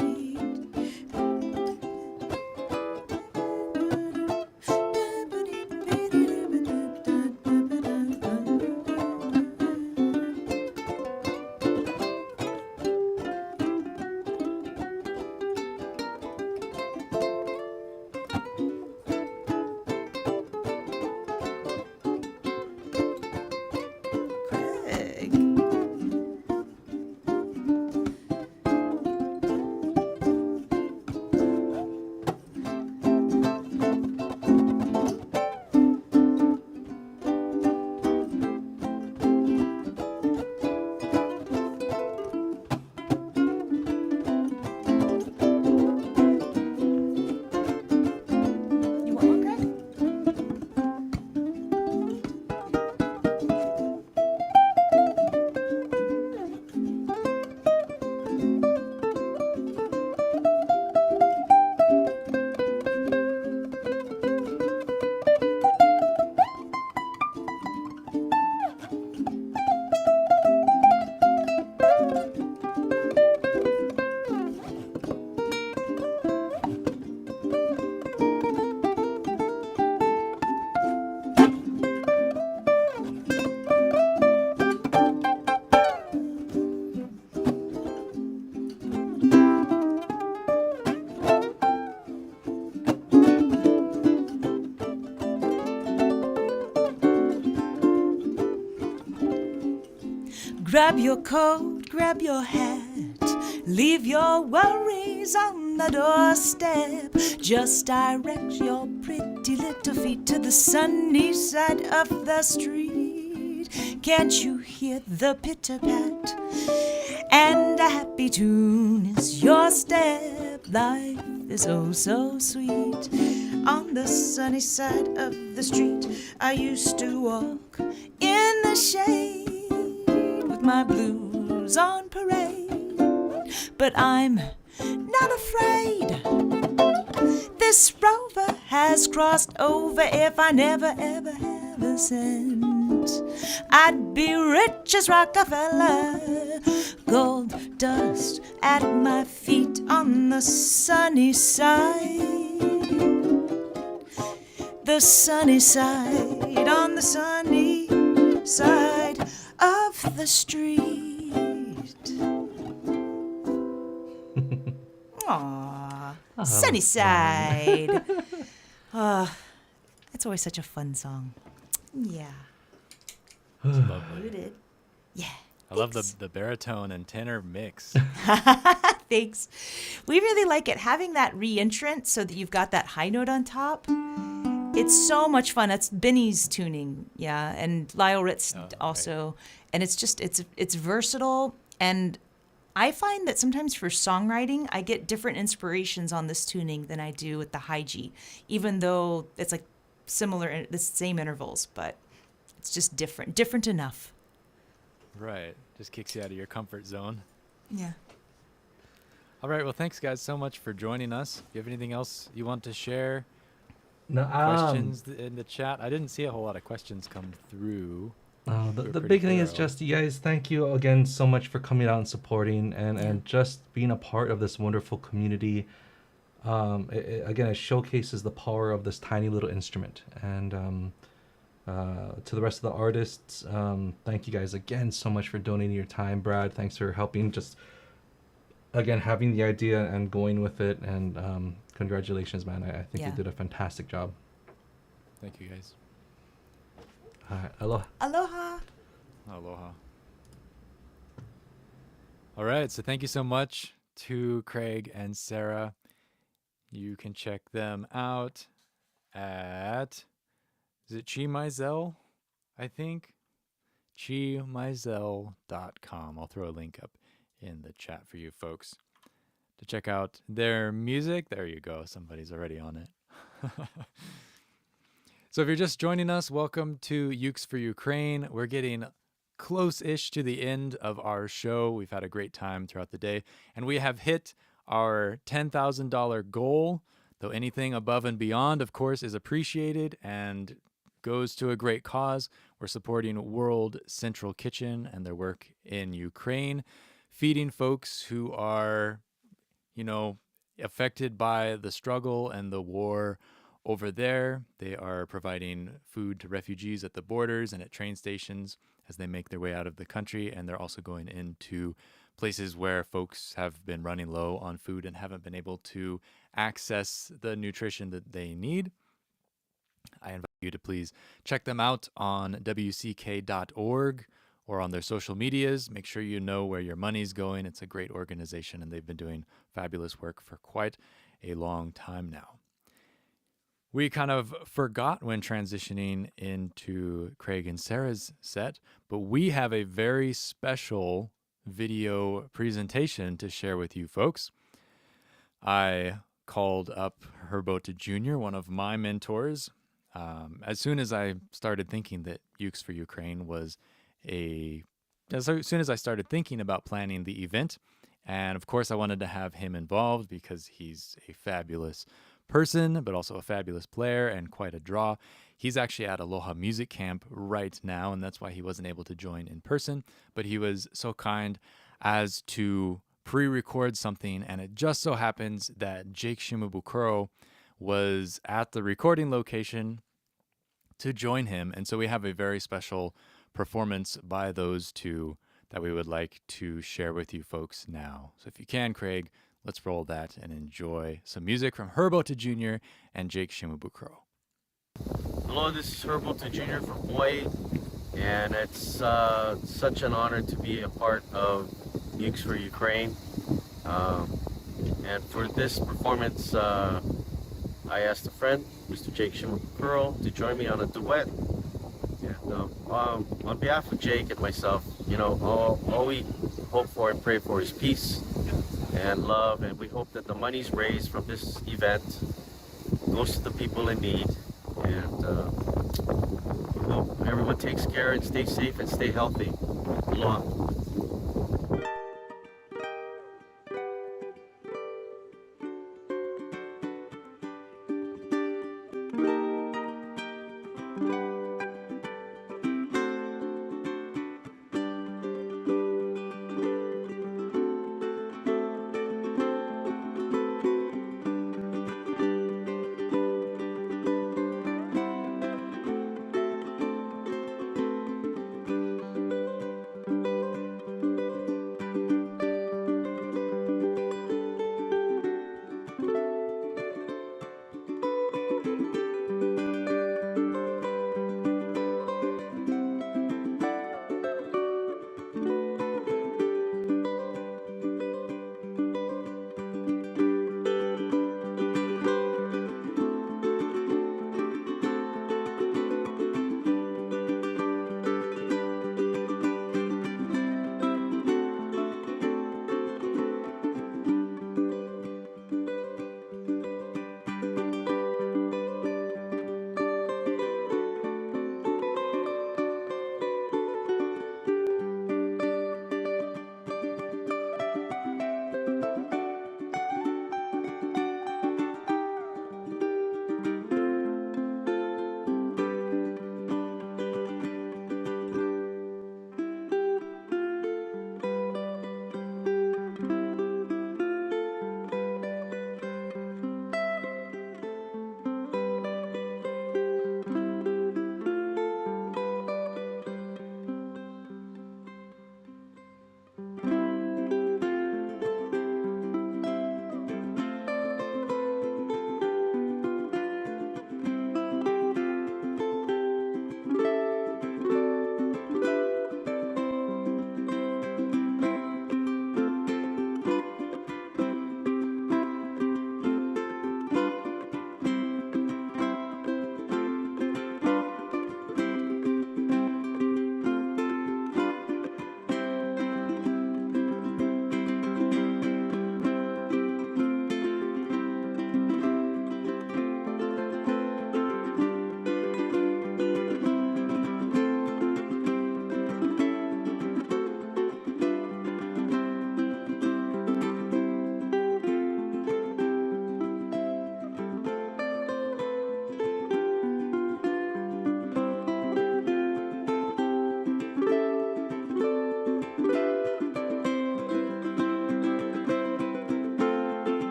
Grab your coat, grab your hat, leave your worries on the doorstep. Just direct your pretty little feet to the sunny side of the street. Can't you hear the pitter-pat? And a happy tune is your step. Life is oh so sweet. On the sunny side of the street, I used to walk in the shade with my blues on parade. But I'm not afraid. This rover has crossed over. If I never ever have a cent, I'd be rich as Rockefeller. Gold dust at my feet on the sunny side. The sunny side, on the sunny side of the street. Aww, sunny side. It's always such a fun song. Yeah. It's lovely. You did. Yeah. I love the baritone and tenor mix. Thanks. We really like it. Having that re-entrant so that you've got that high note on top. It's so much fun. That's Benny's tuning, yeah, and Lyle Ritz also. Right. And it's just, it's versatile. And I find that sometimes for songwriting, I get different inspirations on this tuning than I do with the high G, even though it's like similar, the same intervals, but it's just different enough. Right. Just kicks you out of your comfort zone. Yeah. All right. Well, thanks, guys, so much for joining us. Do you have anything else you want to share? No, questions in the chat? I didn't see a whole lot of questions come through. The big thing is just, you guys, thank you again so much for coming out and supporting and just being a part of this wonderful community. Again, it showcases the power of this tiny little instrument. And to the rest of the artists, thank you guys again so much for donating your time. Brad, thanks for helping, just again having the idea and going with it. And congratulations, man. I think you did a fantastic job. Thank you, guys. All right, aloha. Aloha. Aloha. All right, so thank you so much to Craig and Sarah. You can check them out at, is it Chee Maisel, I think? CheeMaisel.com. I'll throw a link up in the chat for you folks to check out their music. There you go. Somebody's already on it. So if you're just joining us, welcome to Ukes for Ukraine. We're getting close-ish to the end of our show. We've had a great time throughout the day, and we have hit our $10,000 goal, though anything above and beyond, of course, is appreciated and goes to a great cause. We're supporting World Central Kitchen and their work in Ukraine, feeding folks who are, affected by the struggle and the war over there. They are providing food to refugees at the borders and at train stations as they make their way out of the country. And they're also going into places where folks have been running low on food and haven't been able to access the nutrition that they need. I invite you to please check them out on wck.org or on their social medias. Make sure you know where your money's going. It's a great organization, and they've been doing fabulous work for quite a long time now. We kind of forgot when transitioning into Craig and Sarah's set, but we have a very special video presentation to share with you folks. I called up Ohta Jr., one of my mentors, as soon as I started thinking that Ukes for Ukraine was as soon as I started thinking about planning the event. And of course, I wanted to have him involved because he's a fabulous person, but also a fabulous player and quite a draw. He's actually at Aloha Music Camp right now, and that's why he wasn't able to join in person. But he was so kind as to pre-record something, and it just so happens that Jake Shimabukuro was at the recording location to join him. And so we have a very special performance by those two that we would like to share with you folks now. So if you can, Craig, let's roll that and enjoy some music from Ohta Jr. and Jake Shimabukuro. Hello, this is Ohta Jr. from Hawaii. and it's such an honor to be a part of Ukes for Ukraine. And for this performance, I asked a friend, Mr. Jake Shimabukuro, to join me on a duet. And on behalf of Jake and myself, you know, all we hope for and pray for is peace and love, and we hope that the monies raised from this event goes to the people in need. And we hope everyone takes care and stay safe and stay healthy. Aloha.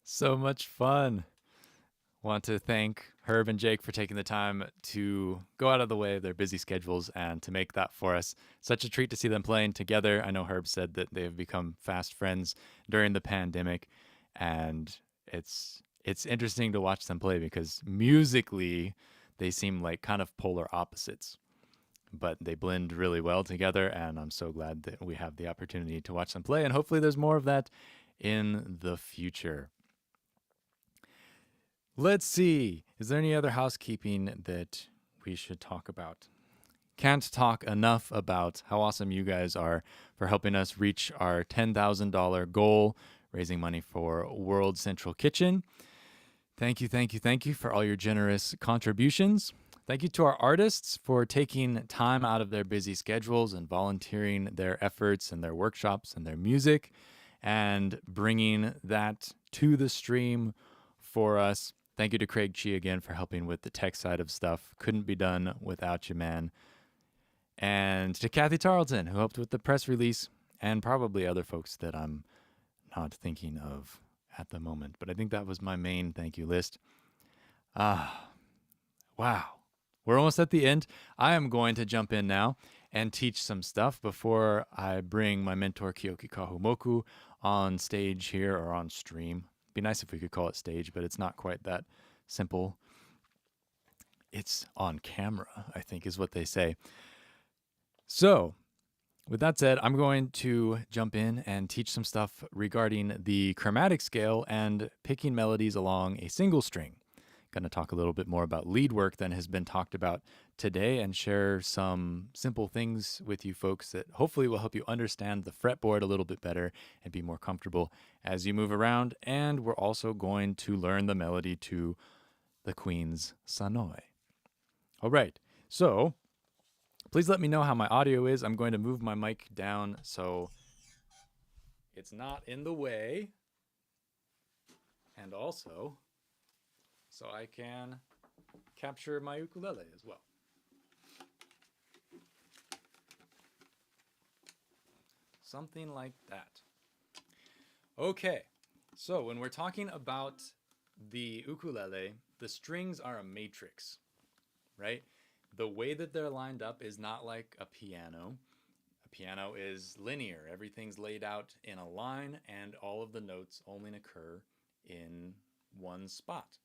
So much fun. Want to thank Herb and Jake for taking the time to go out of the way of their busy schedules and to make that for us. Such a treat to see them playing together. I know Herb said that they have become fast friends during the pandemic, and it's interesting to watch them play because musically they seem like kind of polar opposites, but they blend really well together, and I'm so glad that we have the opportunity to watch them play, and hopefully there's more of that in the future. Let's see. Is there any other housekeeping that we should talk about? Can't talk enough about how awesome you guys are for helping us reach our $10,000 goal, raising money for World Central Kitchen. Thank you, thank you, thank you for all your generous contributions. Thank you to our artists for taking time out of their busy schedules and volunteering their efforts and their workshops and their music and bringing that to the stream for us. Thank you to Craig Chee again for helping with the tech side of stuff. Couldn't be done without you, man. And to Kathy Tarleton, who helped with the press release, and probably other folks that I'm not thinking of at the moment. But I think that was my main thank you list. Wow. We're almost at the end. I am going to jump in now and teach some stuff before I bring my mentor Keoki Kahumoku on stage here, or on stream. Be nice if we could call it stage, but it's not quite that simple. It's on camera, I think is what they say. So, with that said, I'm going to jump in and teach some stuff regarding the chromatic scale and picking melodies along a single string. Going to talk a little bit more about lead work than has been talked about today, and share some simple things with you folks that hopefully will help you understand the fretboard a little bit better and be more comfortable as you move around. And we're also going to learn the melody to the Queen's Sanoi. All right, so please let me know how my audio is. I'm going to move my mic down so it's not in the way, and also so I can capture my ukulele as well. Something like that. Okay, so when we're talking about the ukulele, the strings are a matrix, right? The way that they're lined up is not like a piano. A piano is linear. Everything's laid out in a line, and all of the notes only occur in one spot.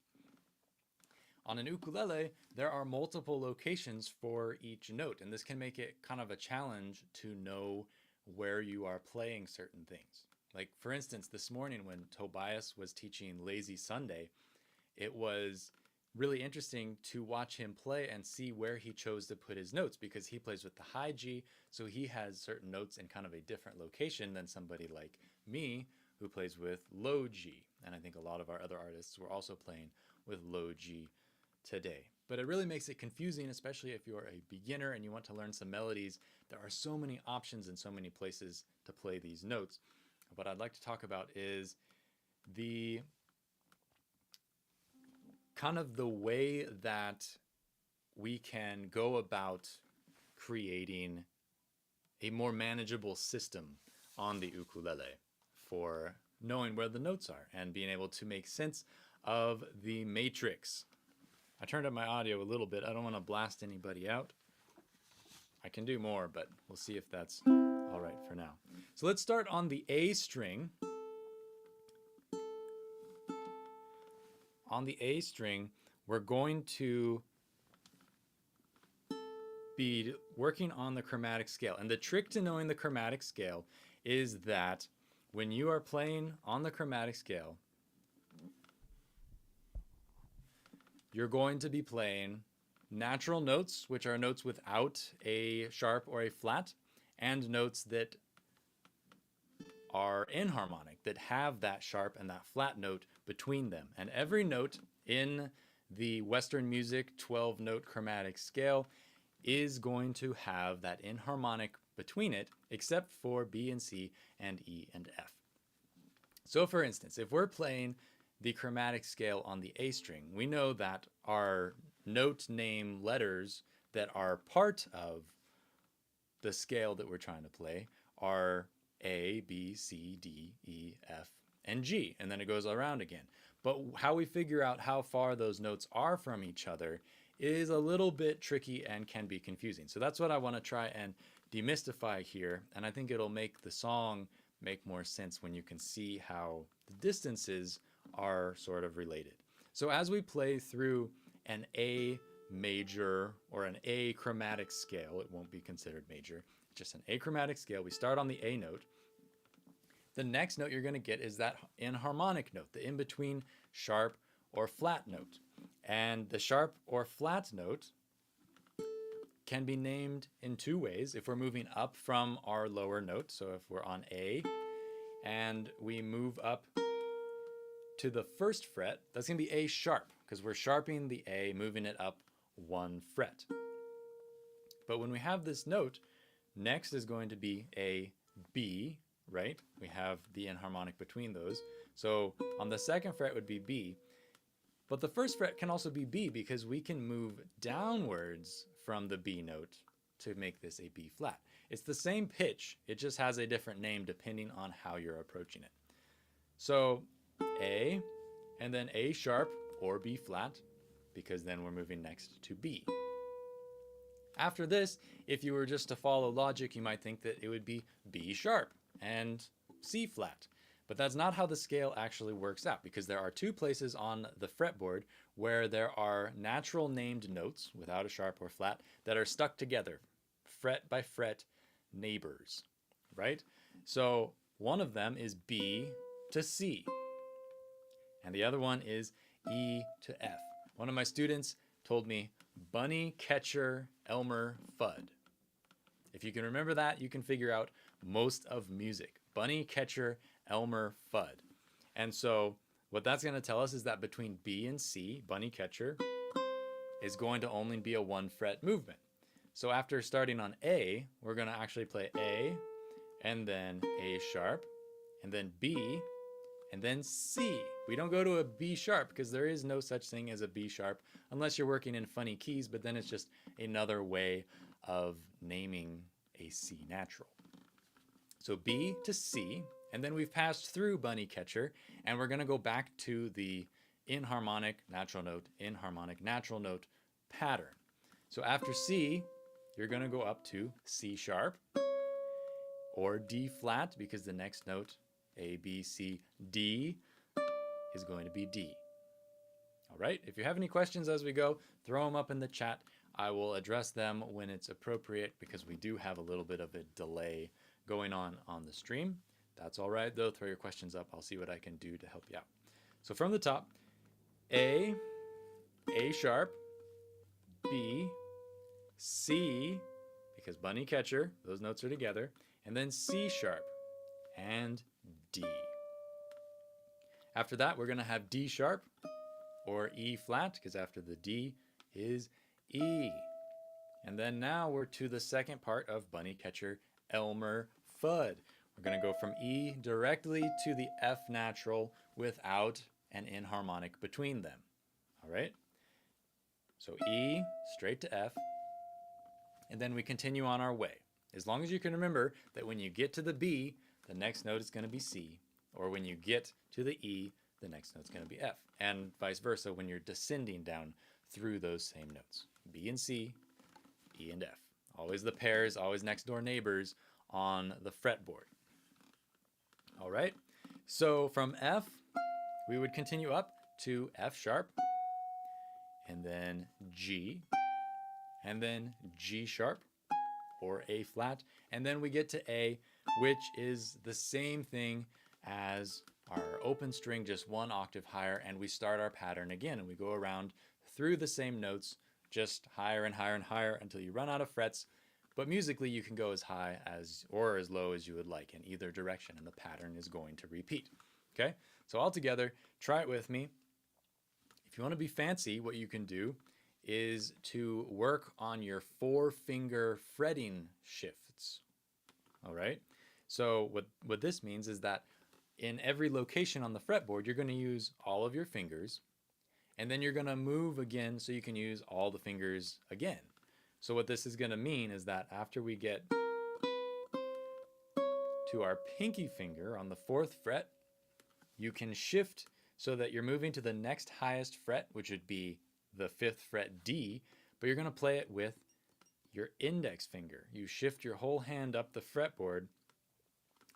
On an ukulele, there are multiple locations for each note, and this can make it kind of a challenge to know where you are playing certain things. Like, for instance, this morning when Tobias was teaching Lazy Sunday, it was really interesting to watch him play and see where he chose to put his notes, because he plays with the high G, so he has certain notes in kind of a different location than somebody like me who plays with low G. And I think a lot of our other artists were also playing with low G today. But it really makes it confusing, especially if you're a beginner and you want to learn some melodies. There are so many options and so many places to play these notes. What I'd like to talk about is the kind of the way that we can go about creating a more manageable system on the ukulele for knowing where the notes are and being able to make sense of the matrix. I turned up my audio a little bit. I don't want to blast anybody out. I can do more, but we'll see if that's all right for now. So let's start on the A string. On the A string, we're going to be working on the chromatic scale. And the trick to knowing the chromatic scale is that when you are playing on the chromatic scale, you're going to be playing natural notes, which are notes without a sharp or a flat, and notes that are inharmonic, that have that sharp and that flat note between them. And every note in the Western music 12-note chromatic scale is going to have that inharmonic between it, except for B and C and E and F. So for instance, if we're playing the chromatic scale on the A string, we know that our note name letters that are part of the scale that we're trying to play are A, B, C, D, E, F, and G, and then it goes around again. But how we figure out how far those notes are from each other is a little bit tricky and can be confusing. So that's what I want to try and demystify here, and I think it'll make the song make more sense when you can see how the distances are sort of related. So as we play through an A major or an A chromatic scale, it won't be considered major, just an A chromatic scale, we start on the A note. The next note you're going to get is that inharmonic note, the in-between sharp or flat note. And the sharp or flat note can be named in two ways. If we're moving up from our lower note, so if we're on A and we move up to the first fret, that's going to be A sharp, because we're sharpening the A, moving it up one fret. But when we have this note, next is going to be a B, right? We have the inharmonic between those. So on the second fret would be B, but the first fret can also be B, because we can move downwards from the B note to make this a B flat. It's the same pitch, it just has a different name depending on how you're approaching it. So A, and then A sharp or B flat, because then we're moving next to B. After this, if you were just to follow logic, you might think that it would be B sharp and C flat. But that's not how the scale actually works out, because there are two places on the fretboard where there are natural named notes without a sharp or flat that are stuck together, fret by fret neighbors, right? So one of them is B to C, and the other one is E to F. One of my students told me bunny, catcher, Elmer, Fudd. If you can remember that, you can figure out most of music. Bunny, catcher, Elmer, Fudd. And so what that's going to tell us is that between B and C, bunny, catcher, is going to only be a 1 fret movement. So after starting on A, we're going to actually play A, and then A sharp, and then B, and then C. We don't go to a B sharp because there is no such thing as a B sharp unless you're working in funny keys, but then it's just another way of naming a C natural. So B to C, and then we've passed through bunny catcher, and we're going to go back to the inharmonic natural note pattern. So after C, you're going to go up to C sharp or D flat, because the next note, A, B, C, D, is going to be D. All right, if you have any questions as we go, throw them up in the chat. I will address them when it's appropriate, because we do have a little bit of a delay going on the stream. That's all right though, throw your questions up. I'll see what I can do to help you out. So from the top, A sharp, B, C, because bunny catcher, those notes are together, and then C sharp and D. After that, we're going to have D sharp or E flat, because after the D is E. And then now we're to the second part of bunny catcher, Elmer, Fudd. We're going to go from E directly to the F natural without an inharmonic between them. All right? So E straight to F, and then we continue on our way. As long as you can remember that when you get to the B, the next note is going to be C, or when you get to the E, the next note is going to be F, and vice versa when you're descending down through those same notes. B and C, E and F. Always the pairs, always next door neighbors on the fretboard. All right, so from F, we would continue up to F sharp, and then G, and then G sharp, or A flat, and then we get to A, which is the same thing as our open string, just 1 octave higher, and we start our pattern again, and we go around through the same notes, just higher and higher and higher until you run out of frets. But musically, you can go as high as or as low as you would like in either direction, and the pattern is going to repeat. Okay, so all together, try it with me. If you want to be fancy, what you can do is to work on your 4-finger fretting shifts. All right, so what this means is that in every location on the fretboard, you're going to use all of your fingers, and then you're going to move again so you can use all the fingers again. So what this is going to mean is that after we get to our pinky finger on the 4th fret, you can shift so that you're moving to the next highest fret, which would be the 5th fret D, but you're going to play it with your index finger. You shift your whole hand up the fretboard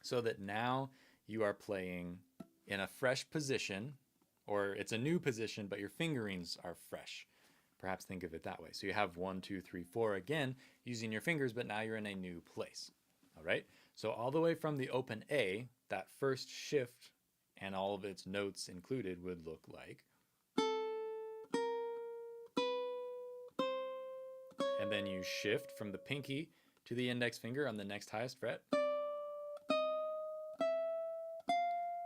so that now you are playing in a fresh position, or it's a new position, but your fingerings are fresh. Perhaps think of it that way. So you have 1, 2, 3, 4 again using your fingers, but now you're in a new place. All right. So all the way from the open A, that first shift and all of its notes included would look like. And then you shift from the pinky to the index finger on the next highest fret.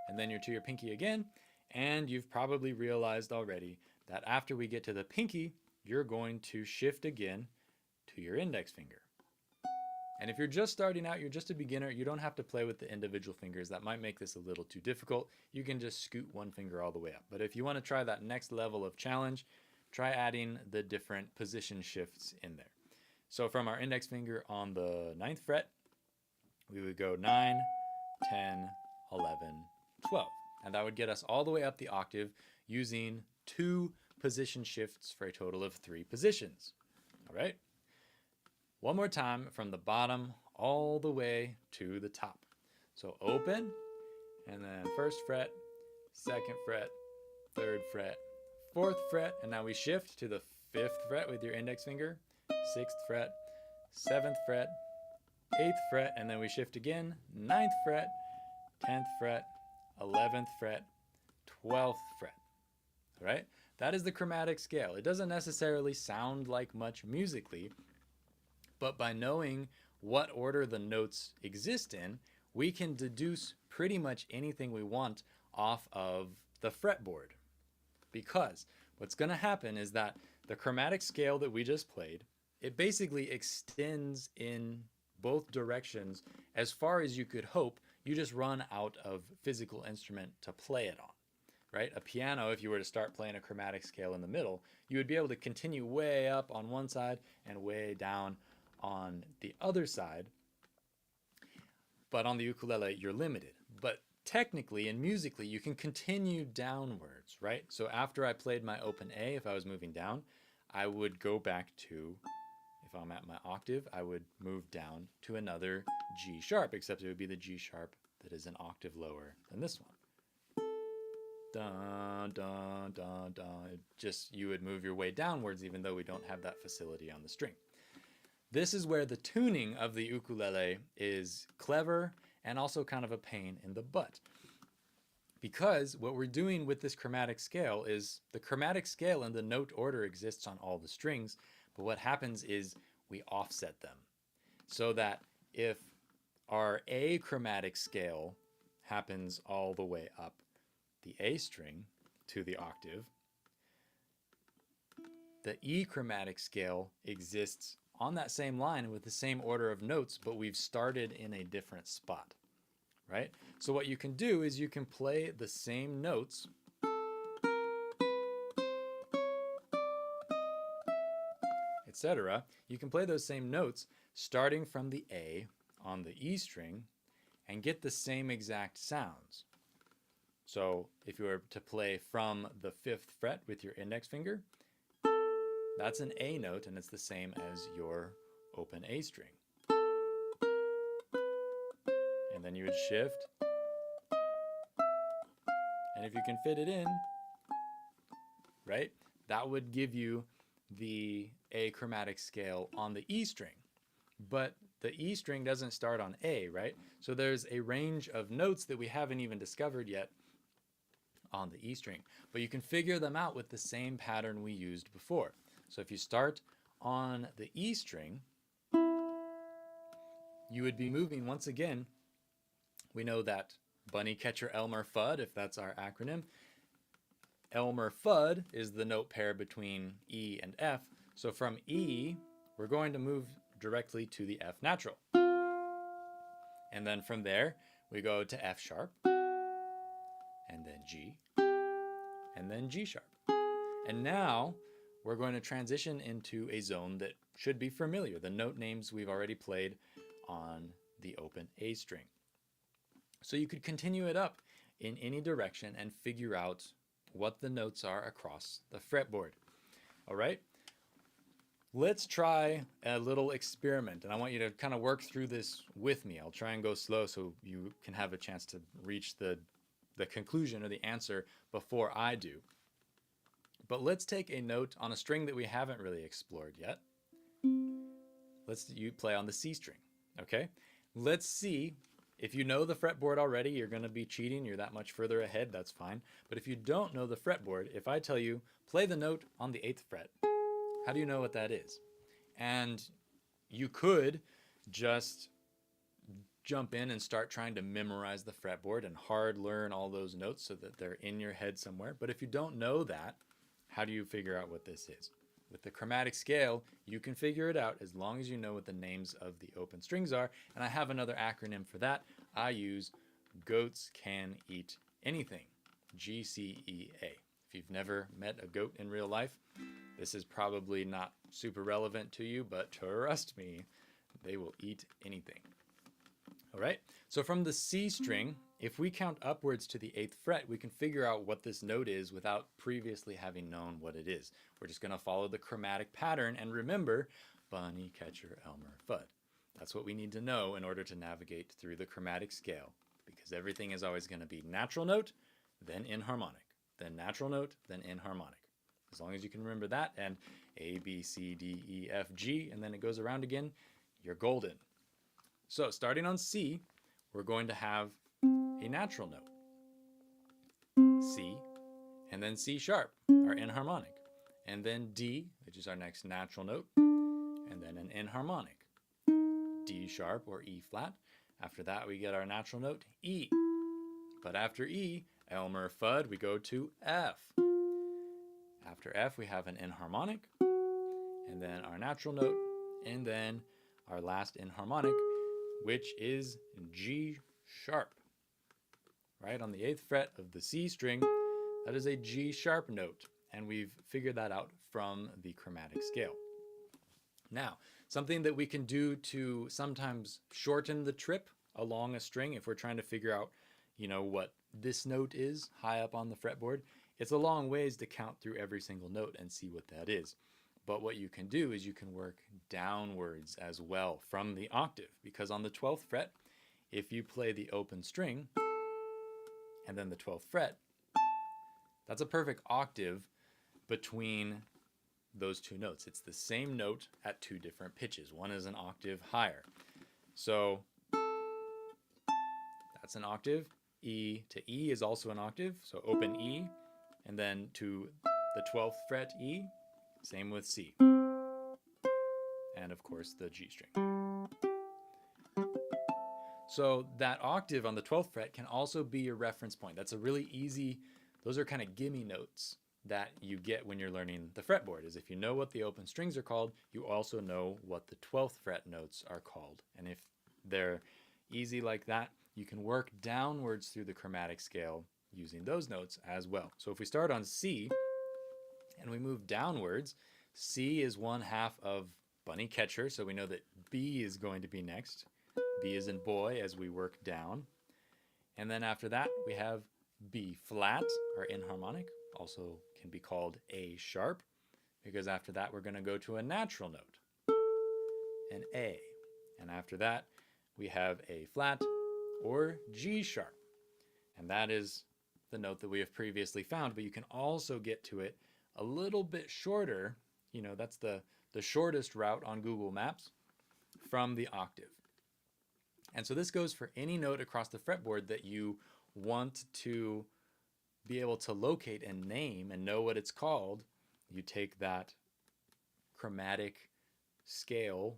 And then you're to your pinky again. And you've probably realized already that after we get to the pinky, you're going to shift again to your index finger. And if you're just starting out, you're just a beginner, you don't have to play with the individual fingers. That might make this a little too difficult. You can just scoot one finger all the way up. But if you want to try that next level of challenge, try adding the different position shifts in there. So from our index finger on the 9th fret, we would go 9, 10, 11, 12. And that would get us all the way up the octave using 2 position shifts for a total of 3 positions. All right? One more time from the bottom all the way to the top. So open, and then 1st fret, 2nd fret, 3rd fret, 4th fret, and now we shift to the 5th fret with your index finger, 6th fret, 7th fret, 8th fret, and then we shift again, 9th fret, 10th fret, 11th fret, 12th fret. All right? That is the chromatic scale. It doesn't necessarily sound like much musically, but by knowing what order the notes exist in, we can deduce pretty much anything we want off of the fretboard. Because what's going to happen is that the chromatic scale that we just played, it basically extends in both directions as far as you could hope. You just run out of physical instrument to play it on, right? A piano, if you were to start playing a chromatic scale in the middle, you would be able to continue way up on one side and way down on the other side. But on the ukulele, you're limited. But technically and musically, you can continue downwards, right? So after I played my open A, if I was moving down, I would go back to, if I'm at my octave, I would move down to another G sharp, except it would be the G sharp that is an octave lower than this one. Dun, dun, dun, dun. Just, you would move your way downwards, even though we don't have that facility on the string. This is where the tuning of the ukulele is clever and also kind of a pain in the butt. Because what we're doing with this chromatic scale is the chromatic scale and the note order exists on all the strings, but what happens is we offset them. So that if our A chromatic scale happens all the way up the A string to the octave, the E chromatic scale exists on that same line with the same order of notes, but we've started in a different spot, right? So what you can do is you can play the same notes etc. You can play those same notes starting from the A on the E string and get the same exact sounds. So if you were to play from the 5th fret with your index finger, that's an A note and it's the same as your open A string. And then you would shift. And if you can fit it in, right, that would give you the A chromatic scale on the E string. But the E string doesn't start on A, right? So there's a range of notes that we haven't even discovered yet on the E string. But you can figure them out with the same pattern we used before. So if you start on the E string, you would be moving once again. We know that Bunny Catcher Elmer Fudd, if that's our acronym. Elmer Fudd is the note pair between E and F. So from E, we're going to move directly to the F natural. And then from there, we go to F sharp, and then G, and then G sharp. And now we're going to transition into a zone that should be familiar, the note names we've already played on the open A string. So you could continue it up in any direction and figure out what the notes are across the fretboard. All right? Let's try a little experiment, and I want you to kind of work through this with me. I'll try and go slow so you can have a chance to reach the conclusion or the answer before I do. But let's take a note on a string that we haven't really explored yet. You play on the C string, okay? Let's see. If you know the fretboard already, you're going to be cheating. You're that much further ahead, that's fine. But if you don't know the fretboard, if I tell you, play the note on the 8th fret, how do you know what that is? And you could just jump in and start trying to memorize the fretboard and hard learn all those notes so that they're in your head somewhere. But if you don't know that, how do you figure out what this is? With the chromatic scale, you can figure it out as long as you know what the names of the open strings are. And I have another acronym for that. I use Goats Can Eat Anything, GCEA. If you've never met a goat in real life, This is probably not super relevant to you, but trust me, they will eat anything. All right, so from the C string, if we count upwards to the 8th fret, we can figure out what this note is without previously having known what it is. We're just going to follow the chromatic pattern and remember bunny, catcher, Elmer, Fudd. That's what we need to know in order to navigate through the chromatic scale, because everything is always going to be natural note, then enharmonic, then natural note, then enharmonic. As long as you can remember that, and A, B, C, D, E, F, G, and then it goes around again, you're golden. So starting on C, we're going to have a natural note, C, and then C sharp, our enharmonic, and then D, which is our next natural note, and then an enharmonic, D sharp or E flat. After that, we get our natural note, E. But after E, Elmer, Fudd, we go to F. After F, we have an enharmonic, and then our natural note, and then our last enharmonic, which is G sharp. Right on the 8th fret of the C string, that is a G sharp note, and we've figured that out from the chromatic scale. Now, something that we can do to sometimes shorten the trip along a string if we're trying to figure out, what this note is high up on the fretboard, it's a long ways to count through every single note and see what that is. But what you can do is you can work downwards as well from the octave, because on the 12th fret, if you play the open string and then the 12th fret, that's a perfect octave between those two notes. It's the same note at two different pitches. One is an octave higher. So that's an octave. E to E is also an octave. So open E, and then to the 12th fret E, same with C. And of course the G string. So that octave on the 12th fret can also be your reference point. That's a really easy, those are kind of gimme notes that you get when you're learning the fretboard, is if you know what the open strings are called, you also know what the 12th fret notes are called. And if they're easy like that, you can work downwards through the chromatic scale using those notes as well. So if we start on C and we move downwards, C is 1/2 of bunny catcher, so we know that B is going to be next. B is in boy as we work down. And then after that, we have B flat, or enharmonic, also can be called A sharp, because after that we're going to go to a natural note, an A. And after that, we have A flat or G sharp. And that is the note that we have previously found, but you can also get to it a little bit shorter. That's the shortest route on Google Maps from the octave. And so this goes for any note across the fretboard that you want to be able to locate and name and know what it's called. You take that chromatic scale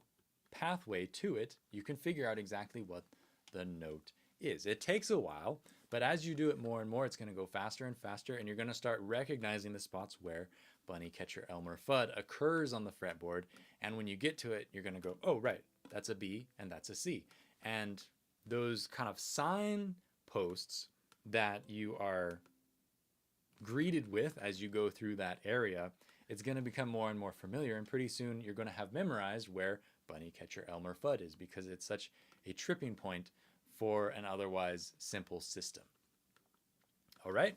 pathway to it, you can figure out exactly what the note is. It takes a while, but as you do it more and more, it's going to go faster and faster, and you're going to start recognizing the spots where bunny, catcher, Elmer, Fudd occurs on the fretboard. And when you get to it, you're going to go, oh, right, that's a B and that's a C. And those kind of signposts that you are greeted with as you go through that area, it's going to become more and more familiar, and pretty soon you're going to have memorized where bunny, catcher, Elmer, Fudd is, because it's such a tripping point for an otherwise simple system. All right,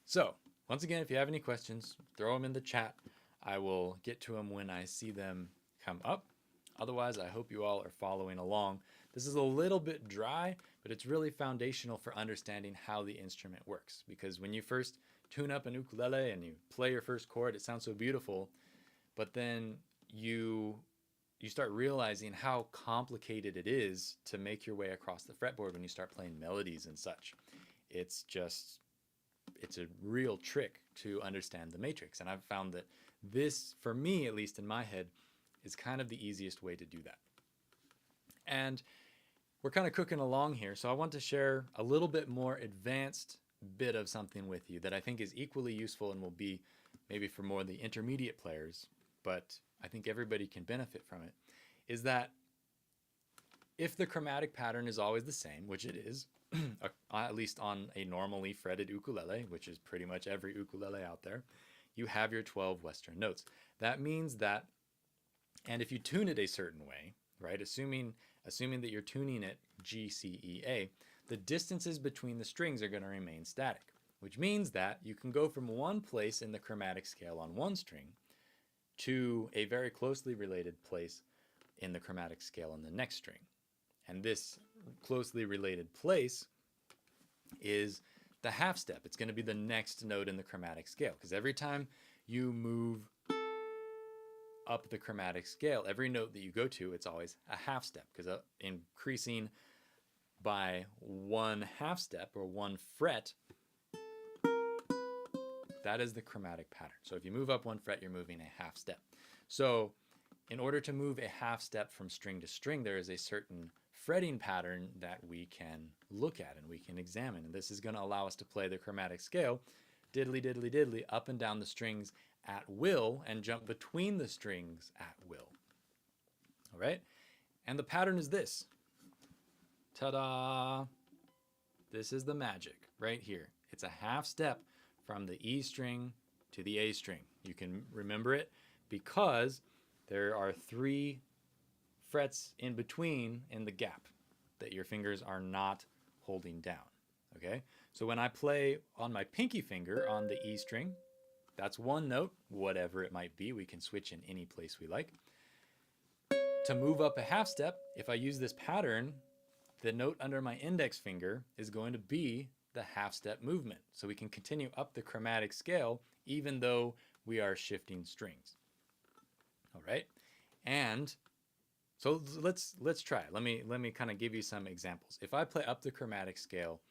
so once again, if you have any questions, throw them in the chat. I will get to them when I see them come up. Otherwise, I hope you all are following along. This is a little bit dry, but it's really foundational for understanding how the instrument works, because when you first tune up an ukulele and you play your first chord, it sounds so beautiful, but then you start realizing how complicated it is to make your way across the fretboard when you start playing melodies and such. It's a real trick to understand the matrix, and I've found that this, for me at least in my head, is kind of the easiest way to do that. And we're kind of cooking along here, so I want to share a little bit more advanced bit of something with you that I think is equally useful and will be maybe for more the intermediate players, but I think everybody can benefit from it, is that if the chromatic pattern is always the same, which it is, at least on a normally fretted ukulele, which is pretty much every ukulele out there, you have your 12 Western notes. That means that, and if you tune it a certain way, right, assuming that you're tuning it G, C, E, A, the distances between the strings are going to remain static, which means that you can go from one place in the chromatic scale on one string to a very closely related place in the chromatic scale on the next string. And this closely related place is the half step. It's going to be the next note in the chromatic scale, because every time you move up the chromatic scale, every note that you go to, it's always a half step, because increasing by one half step or one fret, that is the chromatic pattern. So if you move up one fret, you're moving a half step. So in order to move a half step from string to string, there is a certain fretting pattern that we can look at and we can examine. And this is going to allow us to play the chromatic scale diddly diddly diddly up and down the strings at will and jump between the strings at will. All right? And the pattern is this. Ta-da! This is the magic right here. It's a half step from the E string to the A string. You can remember it because there are 3 frets in between in the gap that your fingers are not holding down. Okay? So when I play on my pinky finger on the E string, that's one note, whatever it might be. We can switch in any place we like. To move up a half step, if I use this pattern, the note under my index finger is going to be the half step movement. So we can continue up the chromatic scale even though we are shifting strings. All right? And so let's try it. Let me kind of give you some examples. If I play up the chromatic scale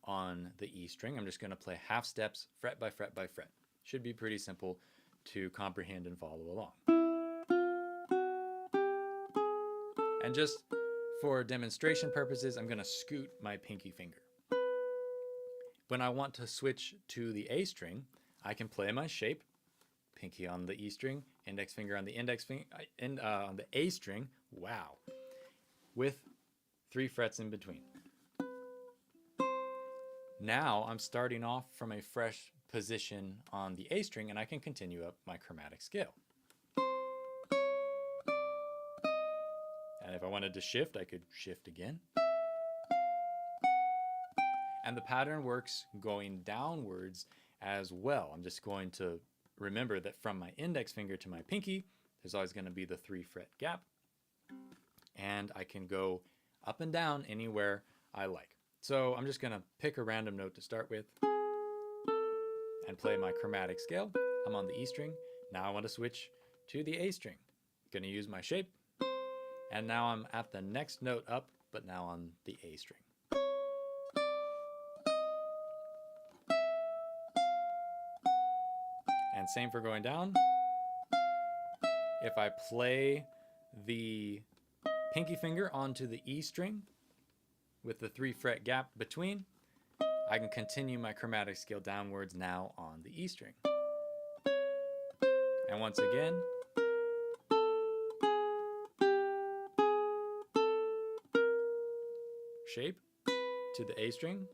on the E string, I'm just going to play half steps fret by fret by fret. Should be pretty simple to comprehend and follow along. And just for demonstration purposes, I'm going to scoot my pinky finger. When I want to switch to the A string, I can play my shape, pinky on the E string, index finger on the on the A string, wow, with 3 frets in between. Now I'm starting off from a fresh position on the A string, and I can continue up my chromatic scale. And if I wanted to shift, I could shift again. And the pattern works going downwards as well. I'm just going to remember that from my index finger to my pinky, there's always going to be the 3 fret gap. And I can go up and down anywhere I like. So I'm just going to pick a random note to start with and play my chromatic scale. I'm on the E string. Now I want to switch to the A string. Going to use my shape. And now I'm at the next note up, but now on the A string. And same for going down. If I play the pinky finger onto the E string with the 3 fret gap between, I can continue my chromatic scale downwards now on the E string. And once again, shape to the A string.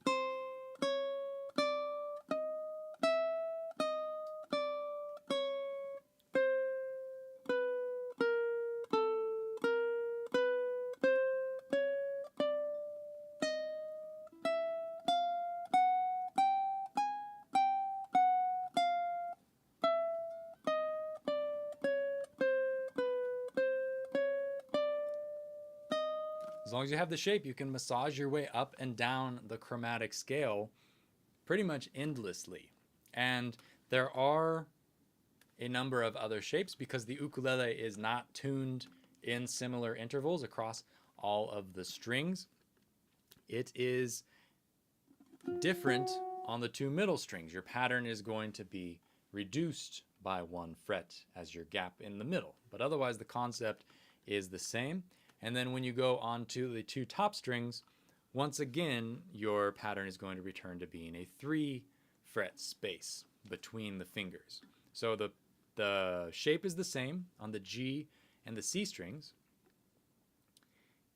As long as you have the shape, you can massage your way up and down the chromatic scale pretty much endlessly. And there are a number of other shapes because the ukulele is not tuned in similar intervals across all of the strings. It is different on the 2 middle strings. Your pattern is going to be reduced by 1 fret as your gap in the middle. But otherwise, the concept is the same. And then when you go on to the 2 top strings, once again, your pattern is going to return to being a 3 fret space between the fingers. So the shape is the same on the G and the C strings.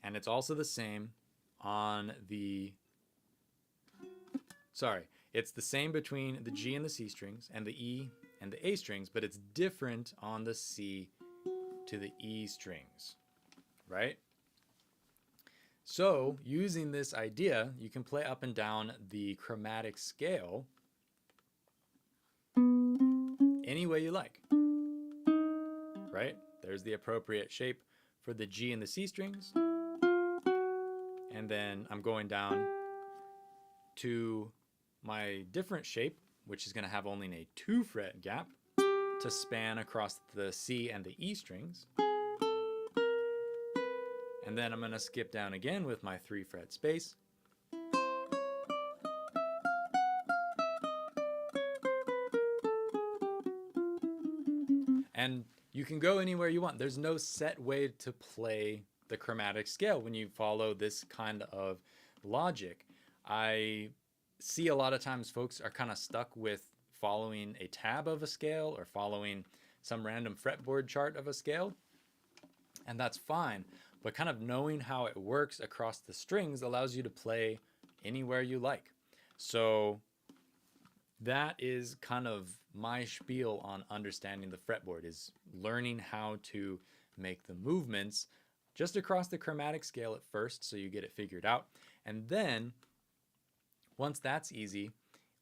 And it's also the same on the, it's the same between the G and the C strings and the E and the A strings, but it's different on the C to the E strings, right? So using this idea, you can play up and down the chromatic scale any way you like, right? There's the appropriate shape for the G and the C strings. And then I'm going down to my different shape, which is going to have only a 2 fret gap to span across the C and the E strings. And then I'm going to skip down again with my 3 fret space. And you can go anywhere you want. There's no set way to play the chromatic scale when you follow this kind of logic. I see a lot of times folks are kind of stuck with following a tab of a scale or following some random fretboard chart of a scale, and that's fine, but kind of knowing how it works across the strings allows you to play anywhere you like. So that is kind of my spiel on understanding the fretboard, is learning how to make the movements just across the chromatic scale at first so you get it figured out. And then once that's easy,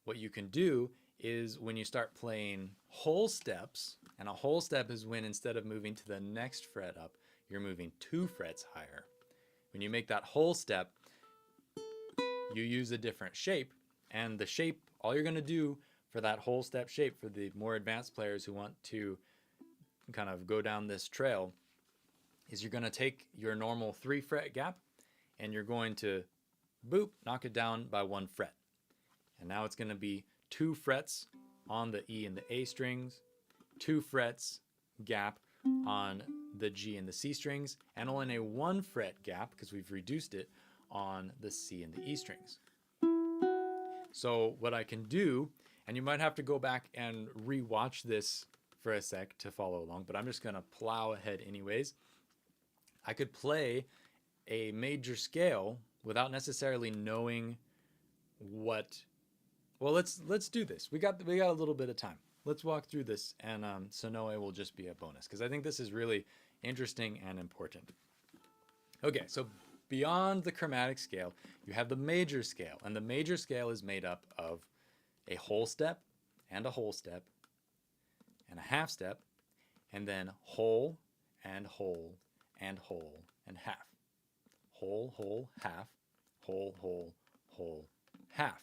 what you can do is when you start playing whole steps, and a whole step is when instead of moving to the next fret up, you're moving 2 frets higher. When you make that whole step, you use a different shape, and the shape, all you're going to do for that whole step shape for the more advanced players who want to kind of go down this trail is you're going to take your normal 3 fret gap and you're going to boop, knock it down by 1 fret. And now it's going to be 2 frets on the E and the A strings, 2 frets gap on the G and the C strings, and only a 1 fret gap, because we've reduced it, on the C and the E strings. So what I can do, and you might have to go back and re-watch this for a sec to follow along, but I'm just going to plow ahead anyways. I could play a major scale without necessarily knowing what. Well, let's do this. We got a little bit of time. Let's walk through this, and Sonoe will just be a bonus because I think this is really interesting and important. Okay, so beyond the chromatic scale, you have the major scale, and the major scale is made up of a whole step and a whole step and a half step, and then whole and whole and whole and half. Whole, whole, half, whole, whole, whole, half.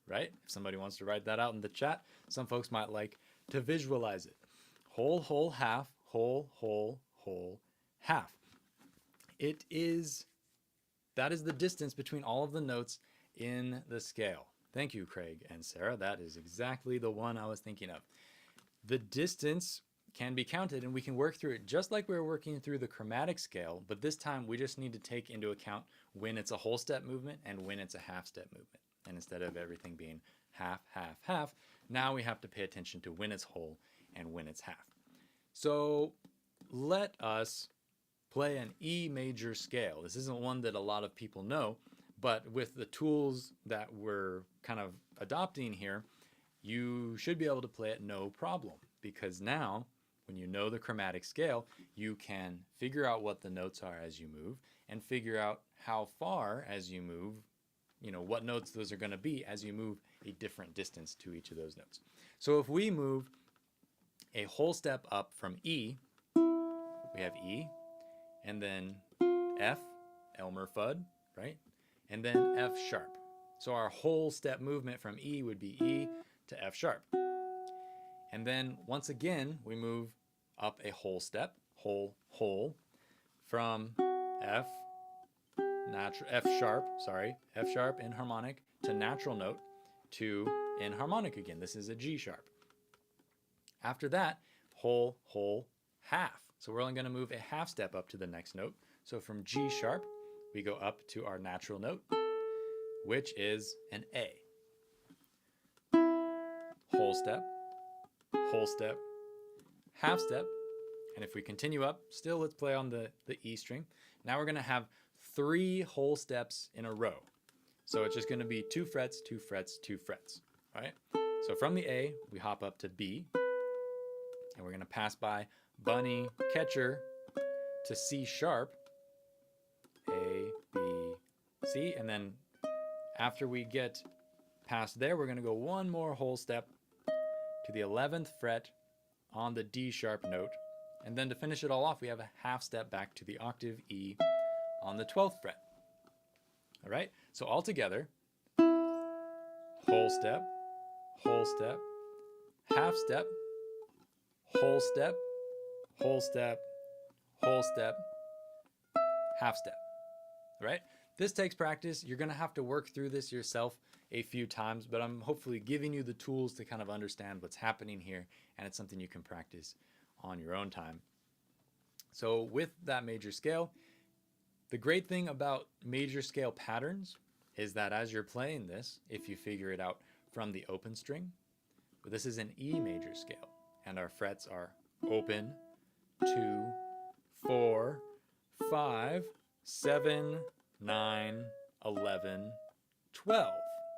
Right? If somebody wants to write that out in the chat, some folks might like to visualize it. Whole, whole, half, whole, whole, whole, half. That is the distance between all of the notes in the scale. Thank you, Craig and Sarah. That is exactly the one I was thinking of. The distance can be counted, and we can work through it just like we were working through the chromatic scale, but this time we just need to take into account when it's a whole step movement and when it's a half step movement. And instead of everything being half, half, half, now we have to pay attention to when it's whole and when it's half. So let us play an E major scale. This isn't one that a lot of people know, but with the tools that we're kind of adopting here, you should be able to play it no problem, because now when you know the chromatic scale, you can figure out what the notes are as you move and figure out how far as you move, what notes those are going to be as you move a different distance to each of those notes. So if we move a whole step up from E, we have E, and then F, Elmer Fudd, right? And then F sharp. So our whole step movement from E would be E to F sharp. And then once again, we move up a whole step, whole, from F sharp in harmonic to natural note to in harmonic again. This is a G sharp. After that, whole, half. So we're only going to move a half step up to the next note. So from G sharp, we go up to our natural note, which is an A. Whole step, half step, and if we continue up, still let's play on the E string. Now we're going to have 3 whole steps in a row. So it's just going to be 2 frets, 2 frets, 2 frets, right? So from the A, we hop up to B, and we're going to pass by bunny, catcher to C sharp, A, B, C, and then after we get past there, we're going to go one more whole step to the 11th fret on the D sharp note, and then to finish it all off, we have a half step back to the octave E on the 12th fret. All right, so all together, whole step, half step, whole step, whole step, whole step, half step. All right, this takes practice. You're gonna have to work through this yourself a few times, but I'm hopefully giving you the tools to kind of understand what's happening here, and it's something you can practice on your own time. So with that major scale, the great thing about major scale patterns is that as you're playing this, if you figure it out from the open string, this is an E major scale, and our frets are open, 2, 4, 5, 7, 9, 11, 12.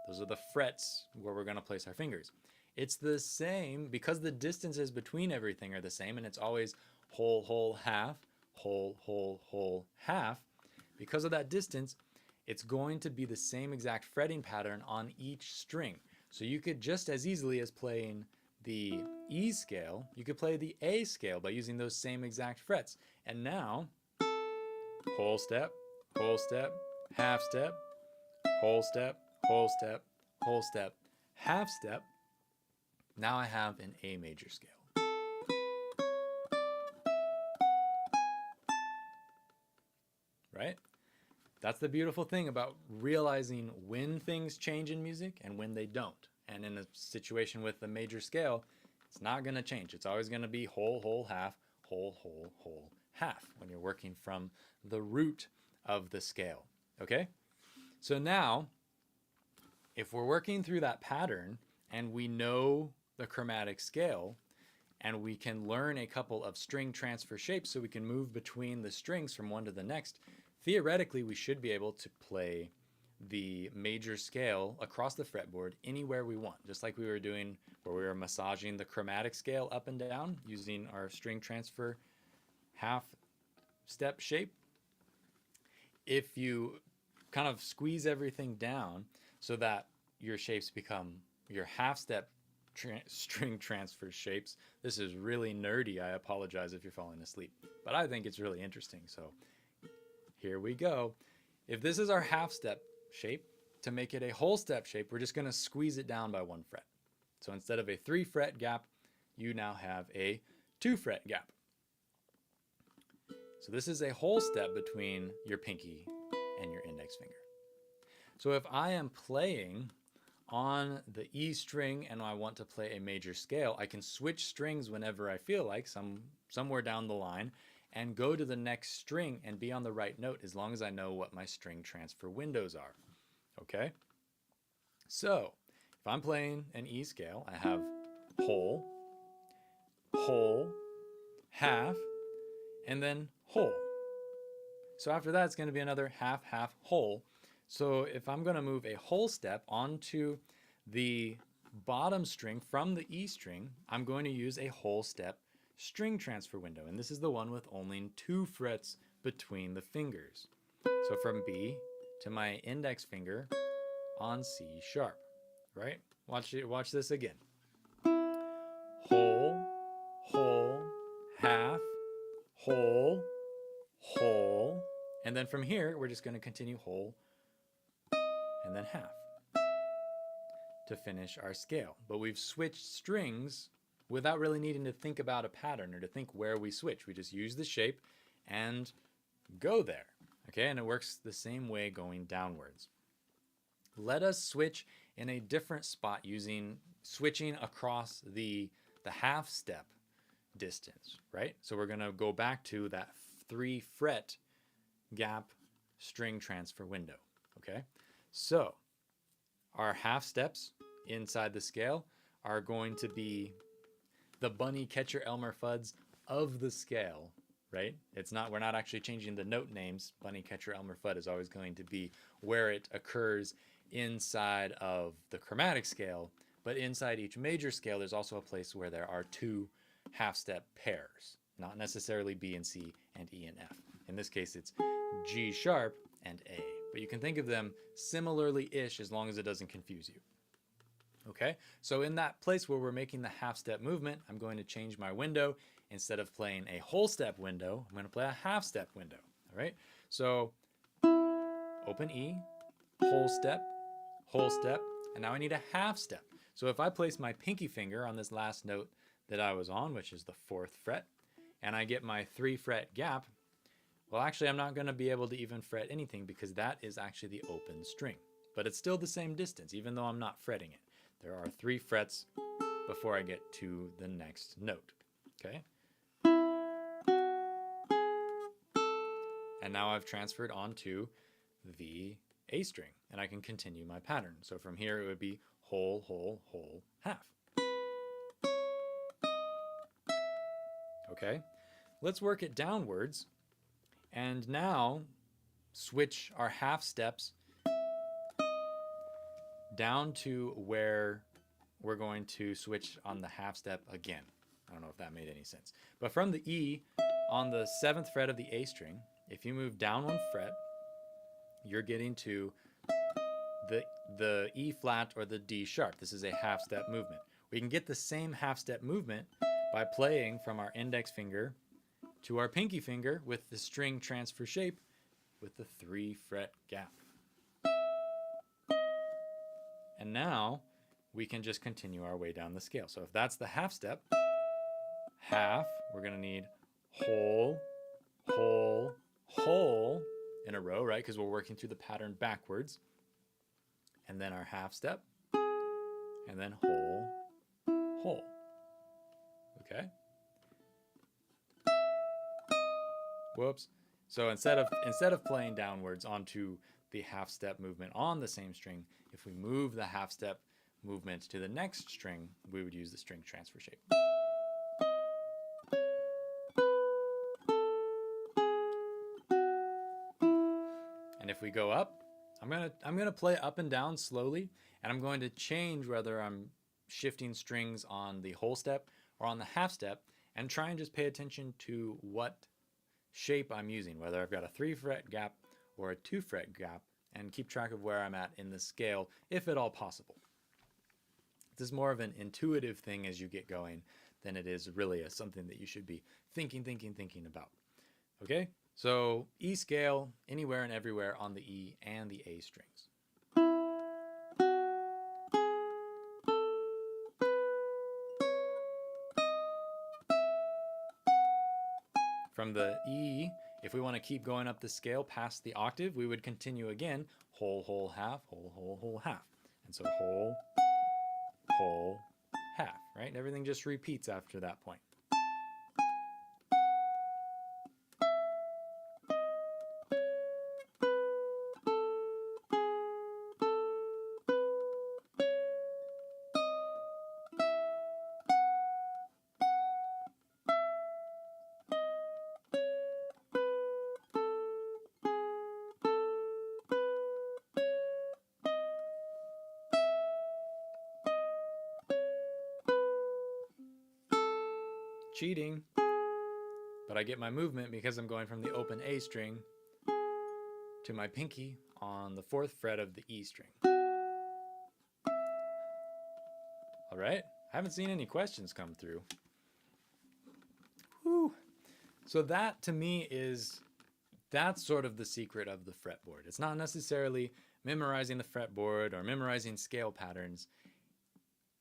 Those are the frets where we're going to place our fingers. It's the same because the distances between everything are the same, and it's always whole, whole, half, whole, whole, whole, half. Because of that distance, it's going to be the same exact fretting pattern on each string. So you could just as easily as playing the E scale, you could play the A scale by using those same exact frets. And now, whole step, half step, whole step, whole step, whole step, half step. Now I have an A major scale. Right? That's the beautiful thing about realizing when things change in music and when they don't. And in a situation with the major scale, it's not going to change. It's always going to be whole, whole, half, whole, whole, whole, half when you're working from the root of the scale. Okay? So now, if we're working through that pattern and we know the chromatic scale, and we can learn a couple of string transfer shapes so we can move between the strings from one to the next, theoretically, we should be able to play the major scale across the fretboard anywhere we want, just like we were doing where we were massaging the chromatic scale up and down using our string transfer half step shape. If you kind of squeeze everything down so that your shapes become your half step string transfer shapes. This is really nerdy. I apologize if you're falling asleep, but I think it's really interesting. So here we go. If this is our half step shape, to make it a whole step shape, we're just going to squeeze it down by 1 fret. So instead of a 3 fret gap, you now have a 2 fret gap. So this is a whole step between your pinky and your index finger. So if I am playing on the E string and I want to play a major scale, I can switch strings whenever I feel like, somewhere down the line, and go to the next string and be on the right note as long as I know what my string transfer windows are. Okay? So, if I'm playing an E scale, I have whole, whole, half, and then whole. So after that, it's going to be another half, half, whole. So if I'm going to move a whole step onto the bottom string from the E string, I'm going to use a whole step string transfer window. And this is the one with only 2 frets between the fingers. So from B to my index finger on C sharp, right? Watch this again. Whole, whole, half, whole, whole. And then from here, we're just going to continue whole, and then half to finish our scale. But we've switched strings without really needing to think about a pattern or to think where we switch. We just use the shape and go there. Okay, and it works the same way going downwards. Let us switch in a different spot switching across the half step distance, right? So we're going to go back to that 3 fret gap string transfer window. Okay, so our half steps inside the scale are going to be the bunny, catcher, Elmer, Fuds of the scale, right? We're not actually changing the note names. Bunny, catcher, Elmer, Fud is always going to be where it occurs inside of the chromatic scale, But inside each major scale, there's also a place where there are two half-step pairs, not necessarily B and C and E and F. In this case, it's G sharp and A. But you can think of them similarly-ish as long as it doesn't confuse you. Okay, so in that place where we're making the half-step movement, I'm going to change my window. Instead of playing a whole step window, I'm going to play a half-step window. All right, so open E, whole step, and now I need a half step. So if I place my pinky finger on this last note that I was on, which is the 4th fret, and I get my 3 fret gap, well, actually, I'm not going to be able to even fret anything because that is actually the open string. But it's still the same distance, even though I'm not fretting it. There are 3 frets before I get to the next note. Okay? And now I've transferred onto the A string, and I can continue my pattern. So from here, it would be whole, whole, whole, half. Okay? Let's work it downwards, and now switch our half steps down to where we're going to switch on the half step again. I don't know if that made any sense. But from the E on the 7th fret of the A string, if you move down 1 fret, you're getting to the E flat or the D sharp. This is a half step movement. We can get the same half step movement by playing from our index finger to our pinky finger with the string transfer shape with the 3 fret gap. And now we can just continue our way down the scale. So if that's the half step, half, we're going to need whole, whole, whole in a row, right? Because we're working through the pattern backwards. And then our half step, and then whole, whole. Okay? Whoops. So instead of playing downwards onto the half step movement on the same string, if we move the half step movement to the next string, we would use the string transfer shape. And if we go up, I'm gonna play up and down slowly, and I'm going to change whether I'm shifting strings on the whole step or on the half step, and try and just pay attention to what shape I'm using, whether I've got a 3 fret gap or a 2 fret gap, and keep track of where I'm at in the scale, if at all possible. This is more of an intuitive thing as you get going than it is really something that you should be thinking about. Okay? So E scale, anywhere and everywhere on the E and the A strings. From the E, if we want to keep going up the scale past the octave, we would continue again, whole, whole, half, whole, whole, whole, half. And so whole, whole, half, right? Everything just repeats after that point. Cheating, but I get my movement because I'm going from the open A string to my pinky on the 4th fret of the E string. All right, I haven't seen any questions come through. Whew. So that to me that's sort of the secret of the fretboard. It's not necessarily memorizing the fretboard or memorizing scale patterns.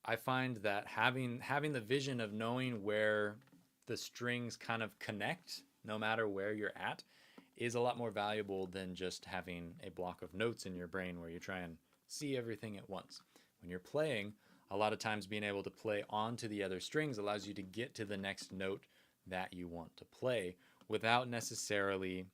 I find that having the vision of knowing where the strings kind of connect, no matter where you're at, is a lot more valuable than just having a block of notes in your brain where you try and see everything at once. When you're playing, a lot of times being able to play onto the other strings allows you to get to the next note that you want to play without necessarily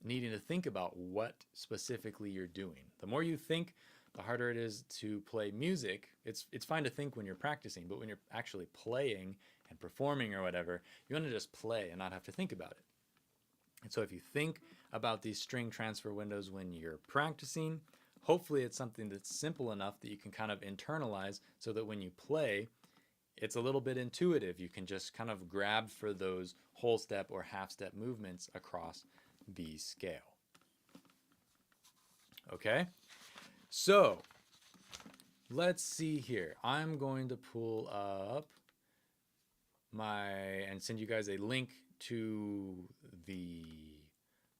needing to think about what specifically you're doing. The more you think, the harder it is to play music. It's fine to think when you're practicing, but when you're actually playing and performing or whatever, you want to just play and not have to think about it. And so if you think about these string transfer windows when you're practicing, hopefully it's something that's simple enough that you can kind of internalize so that when you play, it's a little bit intuitive. You can just kind of grab for those whole step or half step movements across the scale. Okay, so let's see here. I'm going to pull up and send you guys a link to the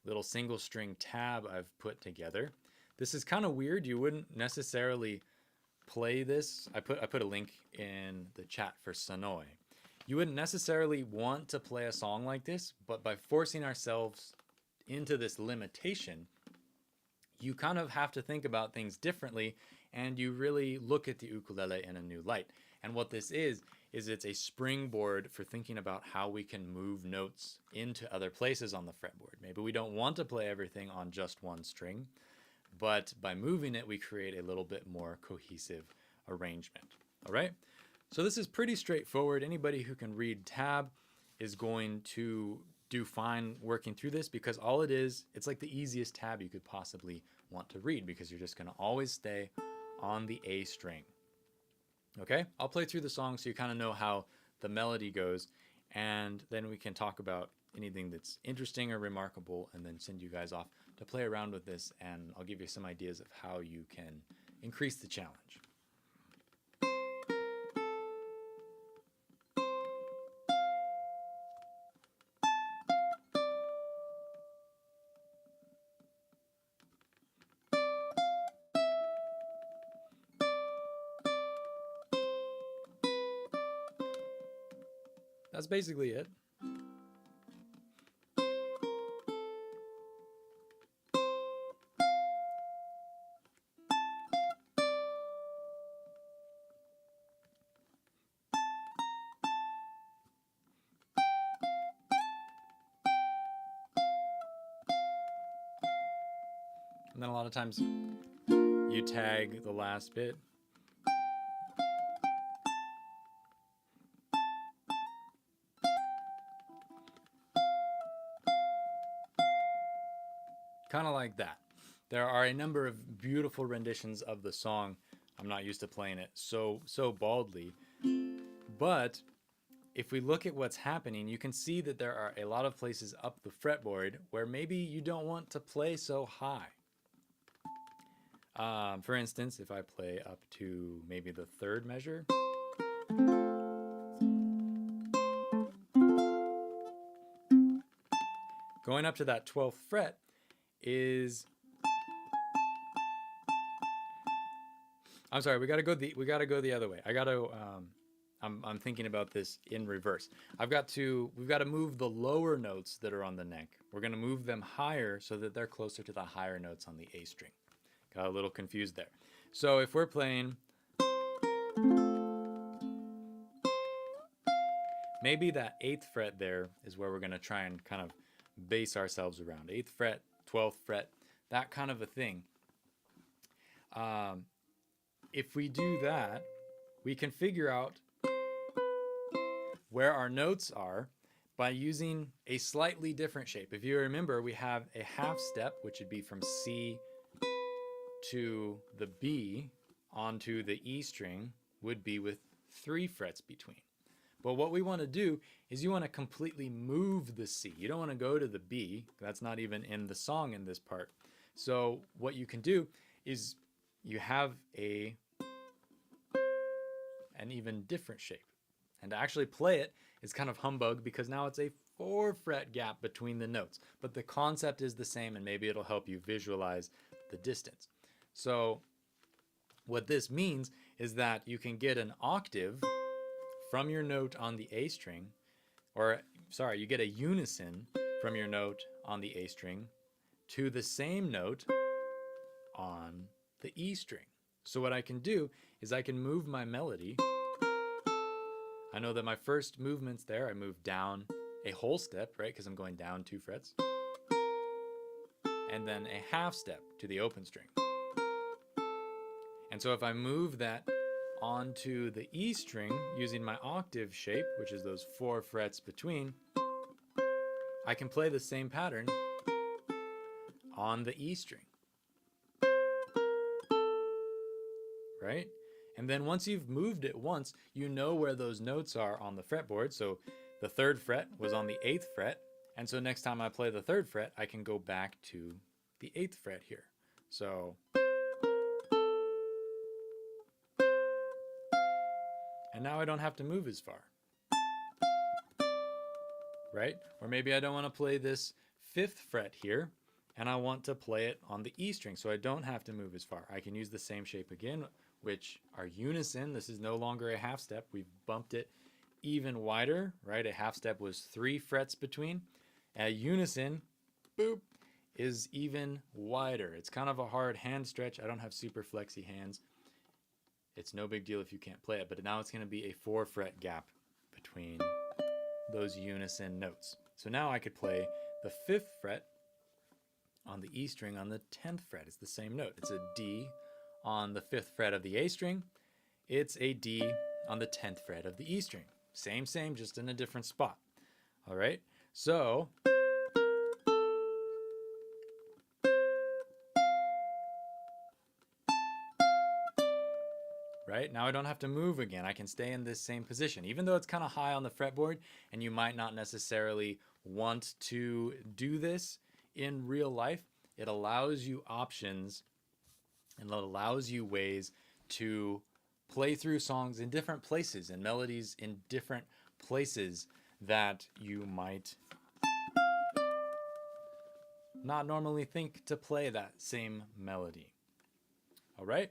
little single string tab I've put together. This is kind of weird. You wouldn't necessarily play this. I put a link in the chat for Sanoi. You wouldn't necessarily want to play a song like this, but by forcing ourselves into this limitation, you kind of have to think about things differently, and you really look at the ukulele in a new light. And what this is it's a springboard for thinking about how we can move notes into other places on the fretboard. Maybe we don't want to play everything on just one string, but by moving it, we create a little bit more cohesive arrangement. All right? So this is pretty straightforward. Anybody who can read tab is going to do fine working through this, because all it is, it's like the easiest tab you could possibly want to read, because you're just going to always stay on the A string. Okay, I'll play through the song so you kind of know how the melody goes, and then we can talk about anything that's interesting or remarkable, and then send you guys off to play around with this, and I'll give you some ideas of how you can increase the challenge. That's basically it. And then a lot of times you tag the last bit. Kind of like that. There are a number of beautiful renditions of the song. I'm not used to playing it so baldly, but if we look at what's happening, you can see that there are a lot of places up the fretboard where maybe you don't want to play so high. For instance, if I play up to maybe the third measure, going up to that 12th fret is, I'm sorry, we gotta go the other way. I'm thinking about this in reverse. we've got to move the lower notes that are on the neck. We're gonna move them higher so that they're closer to the higher notes on the A string. Got a little confused there. So if we're playing, maybe that 8th fret there is where we're gonna try and kind of base ourselves around. 8th fret, 12th fret, that kind of a thing. If we do that, we can figure out where our notes are by using a slightly different shape. If you remember, we have a half step, which would be from C to the B onto the E string, would be with 3 frets between. But what we want to do is you want to completely move the C. You don't want to go to the B. That's not even in the song in this part. So what you can do is you have an even different shape. And to actually play it is kind of humbug, because now it's a 4 fret gap between the notes. But the concept is the same, and maybe it'll help you visualize the distance. So what this means is that you can get an octave from your note on the A string, or sorry, you get a unison from your note on the A string to the same note on the E string. So what I can do is I can move my melody. I know that my first movement's there. I move down a whole step, right? Because I'm going down 2 frets. And then a half step to the open string. And so if I move that onto the E string using my octave shape, which is those 4 frets between, I can play the same pattern on the E string. right? And then once you've moved it once, you know where those notes are on the fretboard. So the 3rd fret was on the 8th fret. And so next time I play the 3rd fret, I can go back to the 8th fret here. So, and now I don't have to move as far, right? Or maybe I don't want to play this 5th fret here, and I want to play it on the E string, so I don't have to move as far. I can use the same shape again, which are unison. This is no longer a half step. We've bumped it even wider, right? A half step was 3 frets between. A unison, boop, is even wider. It's kind of a hard hand stretch. I don't have super flexy hands. It's no big deal if you can't play it, but now it's going to be a 4 fret gap between those unison notes. So now I could play the 5th fret on the E string on the 10th fret. It's the same note. It's a D on the 5th fret of the A string. It's a D on the 10th fret of the E string. Same, just in a different spot. All right, so right now I don't have to move again. I can stay in this same position, even though it's kind of high on the fretboard, and you might not necessarily want to do this in real life. It allows you options, and it allows you ways to play through songs in different places and melodies in different places that you might not normally think to play that same melody. All right?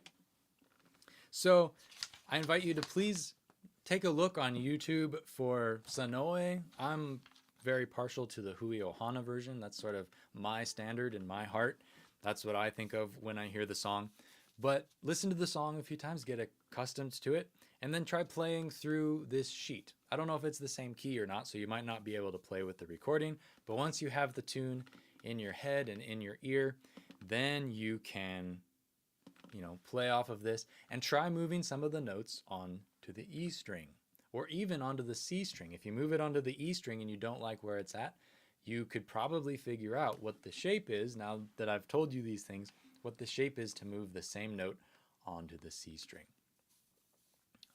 So I invite you to please take a look on YouTube for Sanoe. I'm very partial to the Hui Ohana version. That's sort of my standard in my heart. That's what I think of when I hear the song. But listen to the song a few times, get accustomed to it, and then try playing through this sheet. I don't know if it's the same key or not, so you might not be able to play with the recording, but once you have the tune in your head and in your ear, then you can, play off of this and try moving some of the notes onto the E string or even onto the C string. If you move it onto the E string and you don't like where it's at, you could probably figure out what the shape is, now that I've told you these things, what the shape is to move the same note onto the C string.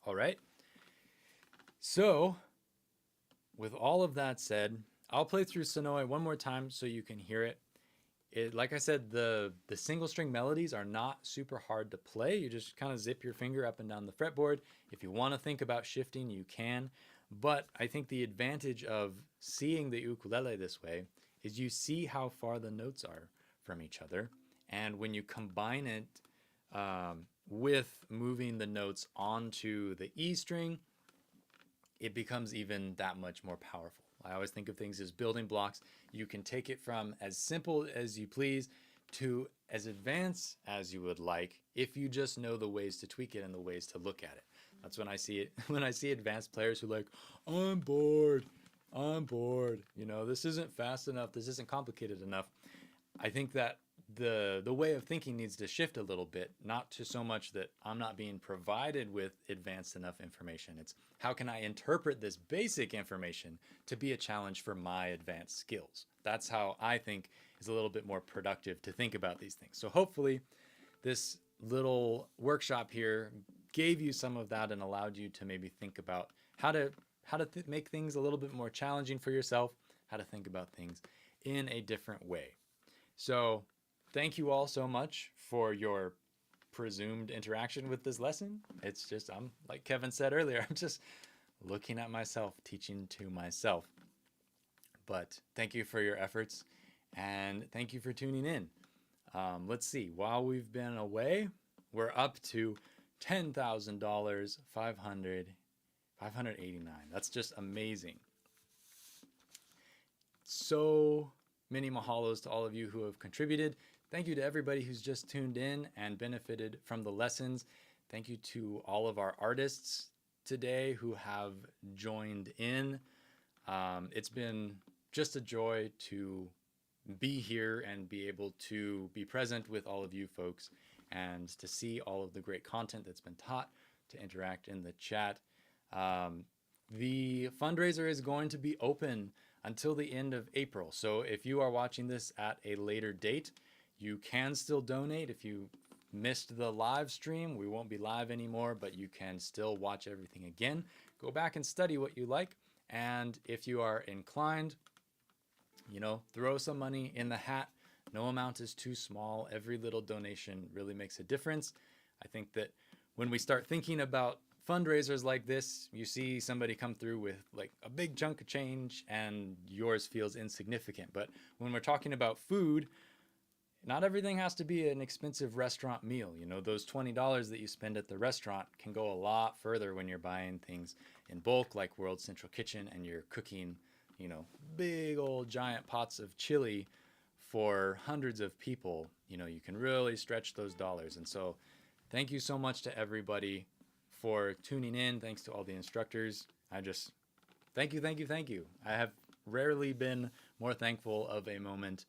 All right. So with all of that said, I'll play through Sanoe one more time so you can hear it. Like I said, the single string melodies are not super hard to play. You just kind of zip your finger up and down the fretboard. If you want to think about shifting, you can. But I think the advantage of seeing the ukulele this way is you see how far the notes are from each other. And when you combine it with moving the notes onto the E string, it becomes even that much more powerful. I always think of things as building blocks. You can take it from as simple as you please to as advanced as you would like if you just know the ways to tweak it and the ways to look at it. That's when I see it. When I see advanced players who are like, I'm bored. This isn't fast enough. This isn't complicated enough. I think that the way of thinking needs to shift a little bit, not to so much that I'm not being provided with advanced enough information. It's how can I interpret this basic information to be a challenge for my advanced skills? That's how I think is a little bit more productive to think about these things. So hopefully this little workshop here gave you some of that and allowed you to maybe think about how to make things a little bit more challenging for yourself, how to think about things in a different way. So thank you all so much for your presumed interaction with this lesson. It's just, I'm like Kevin said earlier, I'm just looking at myself, teaching to myself. But thank you for your efforts and thank you for tuning in. Let's see, while we've been away, we're up to $10,000, 589. That's just amazing. So many mahalos to all of you who have contributed. Thank you to everybody who's just tuned in and benefited from the lessons. Thank you to all of our artists today who have joined in. It's been just a joy to be here and be able to be present with all of you folks and to see all of the great content that's been taught, to interact in the chat. The fundraiser is going to be open until the end of April. So if you are watching this at a later date, you can still donate if you missed the live stream, we won't be live anymore, but you can still watch everything again. Go back and study what you like. And if you are inclined, you know, throw some money in the hat. No amount is too small. Every little donation really makes a difference. I think that when we start thinking about fundraisers like this, you see somebody come through with like a big chunk of change and yours feels insignificant. But when we're talking about food, not everything has to be an expensive restaurant meal. You know, those $20 that you spend at the restaurant can go a lot further when you're buying things in bulk, like World Central Kitchen, and you're cooking, you know, big old giant pots of chili for hundreds of people. You know, you can really stretch those dollars. And so thank you so much to everybody for tuning in. Thanks to all the instructors. I just, thank you. I have rarely been more thankful of a moment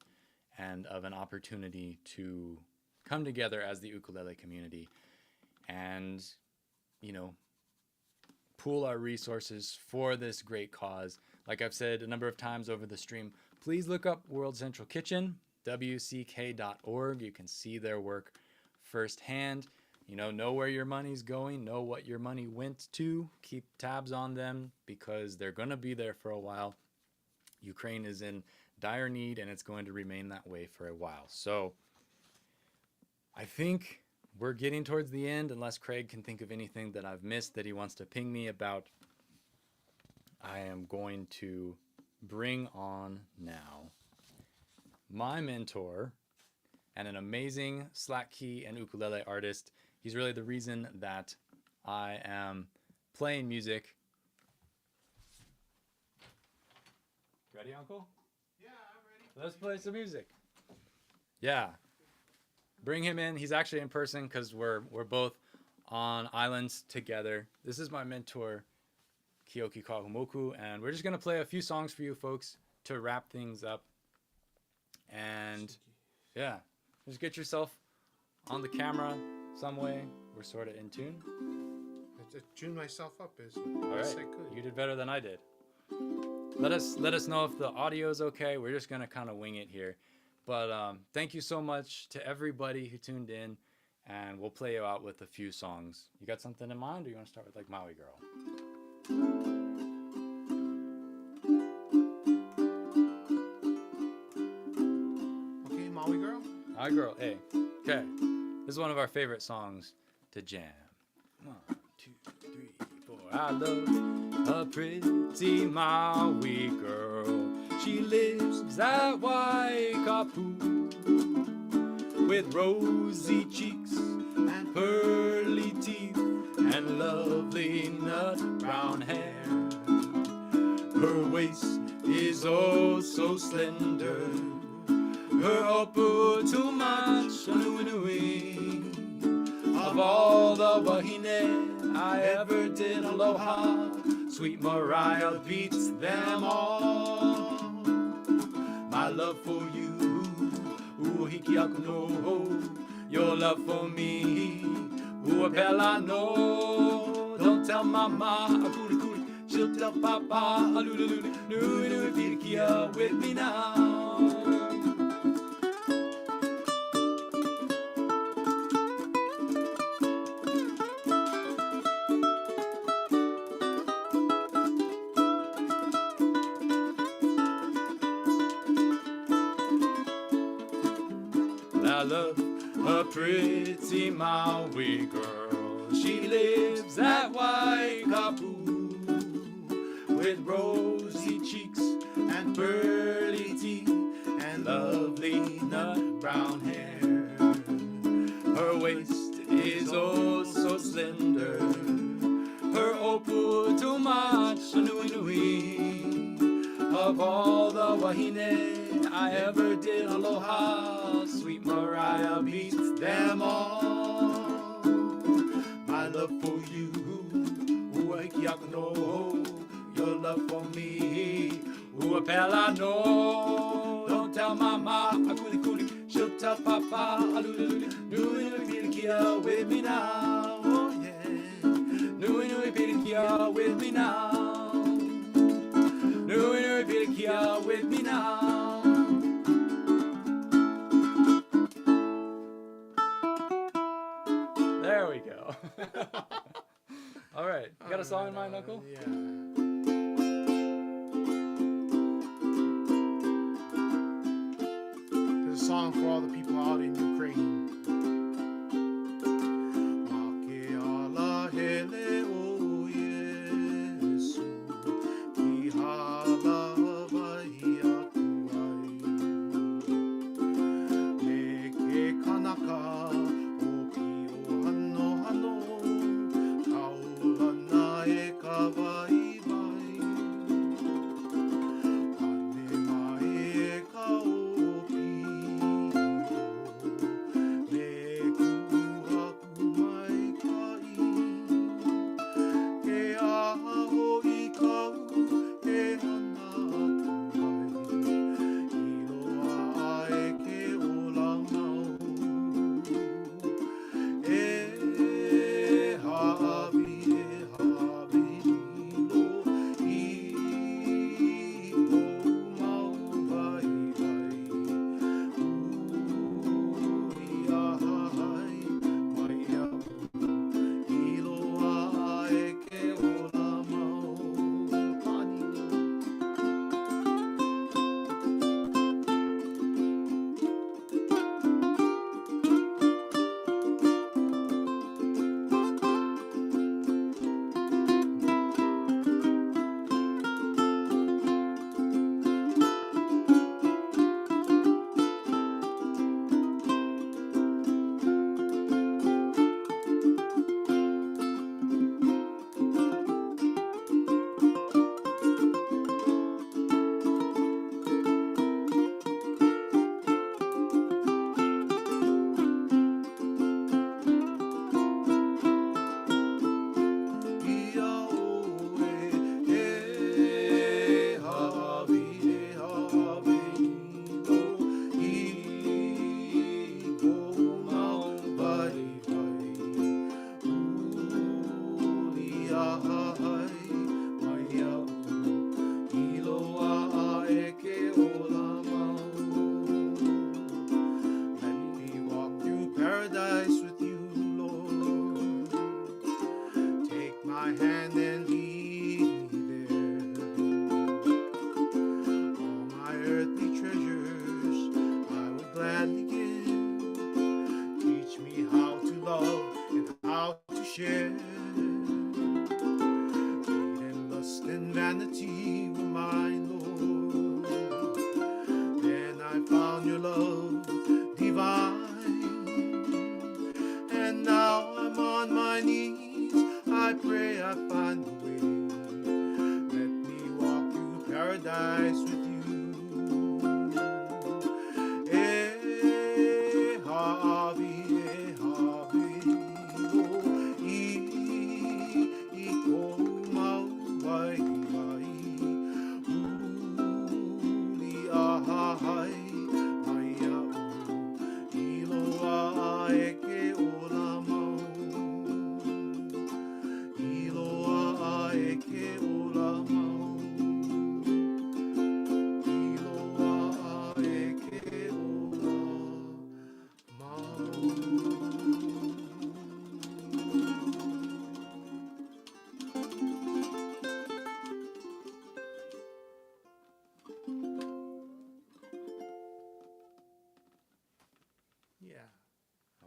and of an opportunity to come together as the ukulele community and, you know, pool our resources for this great cause. Like I've said a number of times over the stream, please look up World Central Kitchen, wck.org. You can see their work firsthand. You know where your money's going, know what your money went to, keep tabs on them because they're going to be there for a while. Ukraine is in dire need and it's going to remain that way for a while. So I think we're getting towards the end, unless Craig can think of anything that I've missed that he wants to ping me about. I am going to bring on now my mentor and an amazing slack key and ukulele artist. He's really the reason that I am playing music. Ready, Uncle? Yeah, I'm ready. Let's play some music. Yeah. Bring him in. He's actually in person because we're both on islands together. This is my mentor, Keoki Kahumoku, and we're just going to play a few songs for you folks to wrap things up. And yeah, just get yourself on the camera some way. We're sort of in tune. I just tuned myself up as All best right. I could. You did better than I did. Let us know if the audio is okay. We're just going to kind of wing it here. But thank you so much to everybody who tuned in, and we'll play you out with a few songs. You got something in mind, or you want to start with like Maui Girl? Okay, Maui Girl? Maui Girl, hey. Okay. This is one of our favorite songs to jam. 1, 2, 3, 4. I love a pretty Maui girl. She lives at Waikapu with rosy cheeks and pearly teeth and lovely nut brown hair. Her waist is oh so slender. Her opu too much nui. Of all the wahine I ever did aloha, sweet Mariah beats them all. My love for you, uhiki aku no. Your love for me, uapela no. Don't tell mama, akuri kuri, she'll tell papa, alulululi, nui nui pirikia with me now. I love a pretty Maui girl. She lives at Waikapu with rosy cheeks and pearly teeth and lovely nut brown hair. Her waist is oh so slender. Her opu too much nui nui. Of all the wahine I ever did aloha, sweet Mariah beats them all. My love for you, uaiki aku no. Your love for me, uapela no. Don't tell mama, akuli kuli, she'll tell papa, alululi, nui nui pirikia with me now. Oh yeah, nui nui pirikia with me now. Nui nui pirikia with me now. song in mind, Uncle? Yeah. There's a song for all the people out in Ukraine.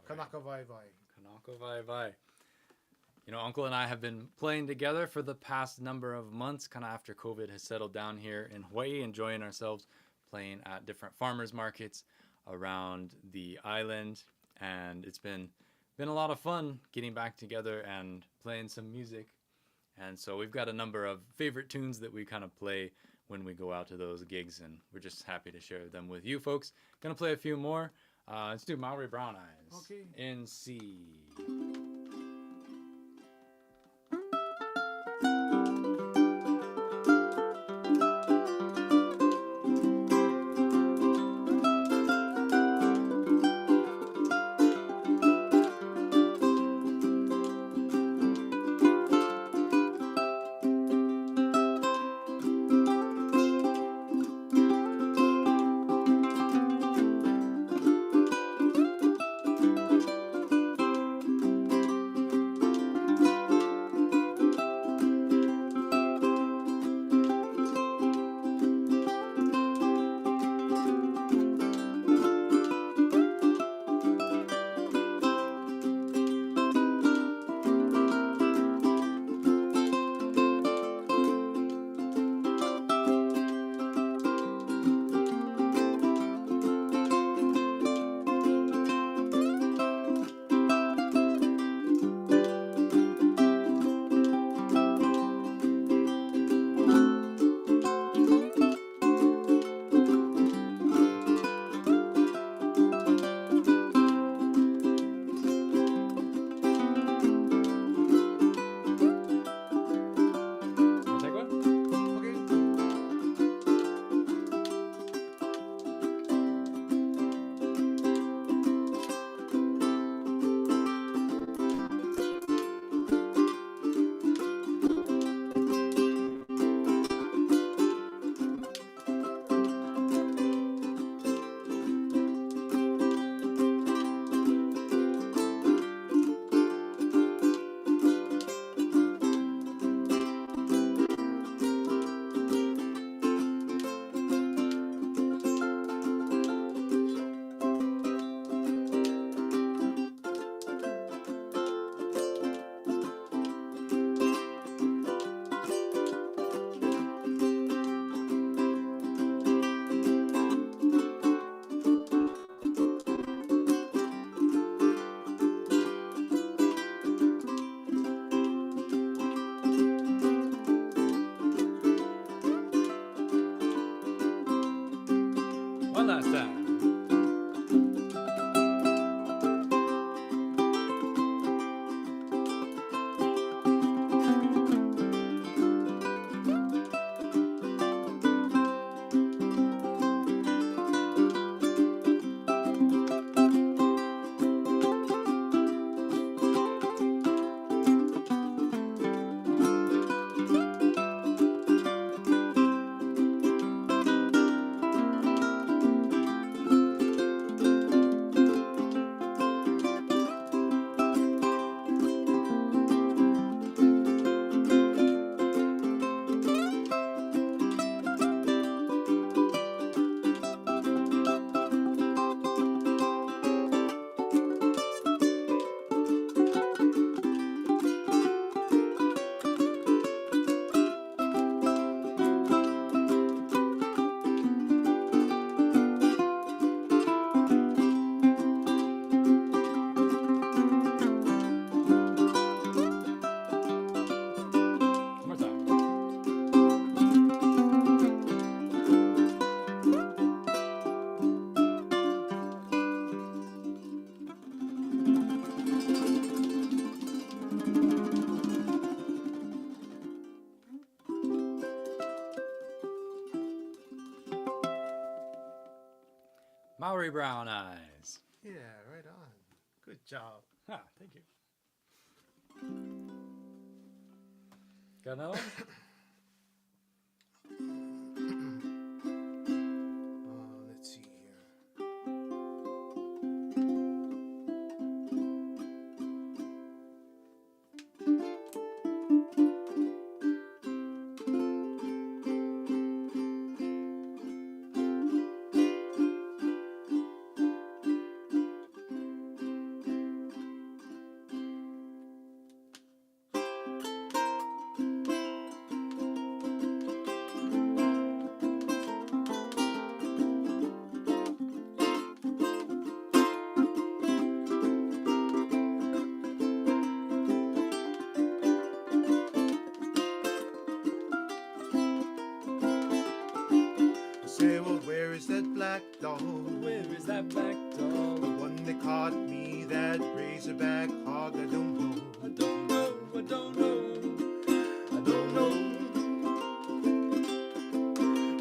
Kanaka Vai Vai. Kanaka Vai Vai. You know, Uncle and I have been playing together for the past number of months, kind of after COVID has settled down here in Hawaii, enjoying ourselves playing at different farmers markets around the island. And it's been a lot of fun getting back together and playing some music. And so we've got a number of favorite tunes that we kind of play when we go out to those gigs, and we're just happy to share them with you folks. Gonna play a few more. Let's do Maori Brown Eyes. Okay. In C. One last time. Maori Brown Eyes. Yeah, right on. Good job. Ah, thank you. Got another one? Let's see here. Say, well, where is that black dog? Where is that black dog? The one that caught me, that razorback hog. I don't know. I don't know. I don't know. I don't know.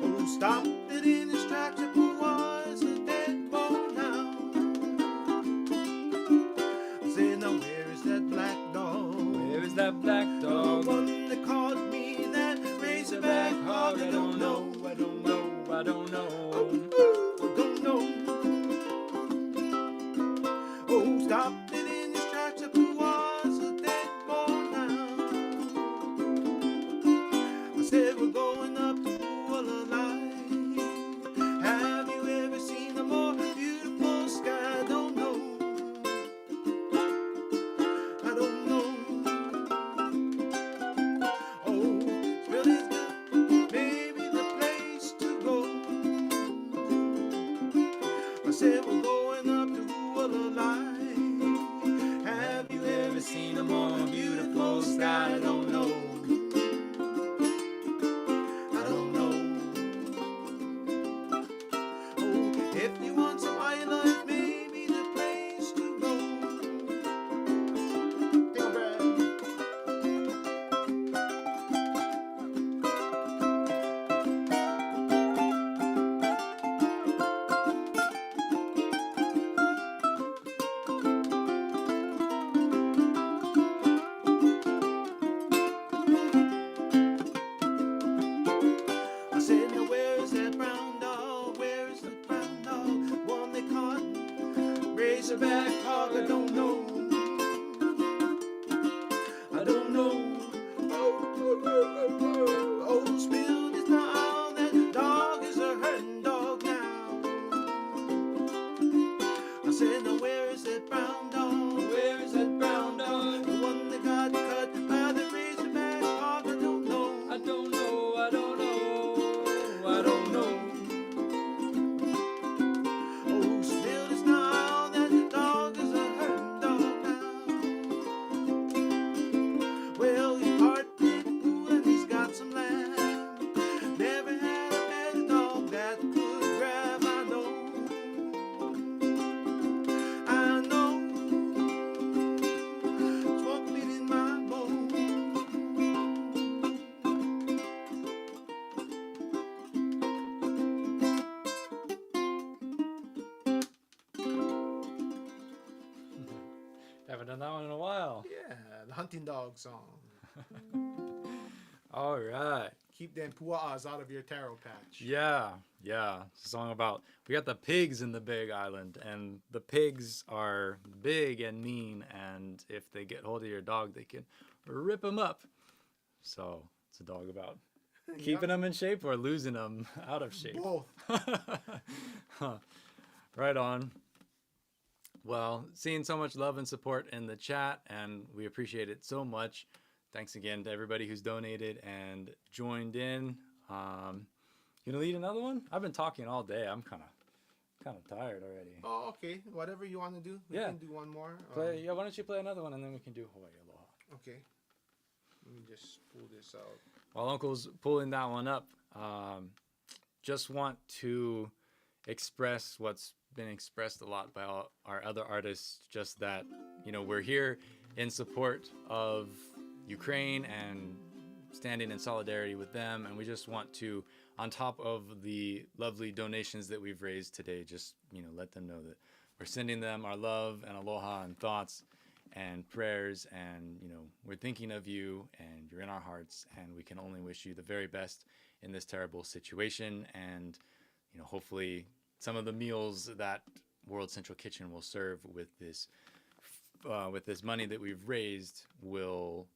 Oh, stopped it in his tracks. It was a dead bone now. I say, now where is that black dog? Where is that black dog? The one that caught me, that razorback hog. I don't know. I don't know. I don't know. I don't know. Oh, stopped it in his tracks. It was a dead boy now. I said we're going up to Hawai'i. Have you ever seen a more beautiful sky? I don't know. I don't know. Oh, Philly's good. Maybe the place to go. I said we're going up to Hawai'i. Have you ever seen a more beautiful sky? I don't know. I don't know. Oh, if you want some island, maybe the place to go. Take a breath. I said, now where is that brown dog? Where is the brown dog? One they caught, razorback hog. I don't know. I don't know. Oh, spilled is now. That dog is a hurting dog now. I said, now where is that brown dog? Where is that brown dog? The one that got cut by the razorback hog. I don't know. I don't know. I don't know. I don't know. Oh, still it's now that dog is a hurting dog. haven't done that one in a while. Yeah, the hunting dog song. All right. Keep them pua'as out of your taro patch. Yeah. It's a song about, we got the pigs in the big island, and the pigs are big and mean, and if they get hold of your dog, they can rip them up. So it's a dog about keeping them in shape or losing them out of shape. Both. Right on. Well, seeing so much love and support in the chat, and we appreciate it so much. Thanks again to everybody who's donated and joined in. You gonna lead another one? I've been talking all day. I'm kind of tired already. Oh, okay. Whatever you want to do. We can do one more. Why don't you play another one and then we can do Hawai'i Aloha. Okay. Let me just pull this out. While Uncle's pulling that one up, just want to express what's been expressed a lot by all our other artists, just that, we're here in support of Ukraine and standing in solidarity with them, and we just want to, on top of the lovely donations that we've raised today, just let them know that we're sending them our love and aloha and thoughts and prayers, and we're thinking of you, and you're in our hearts, and we can only wish you the very best in this terrible situation. And hopefully some of the meals that World Central Kitchen will serve with this money that we've raised will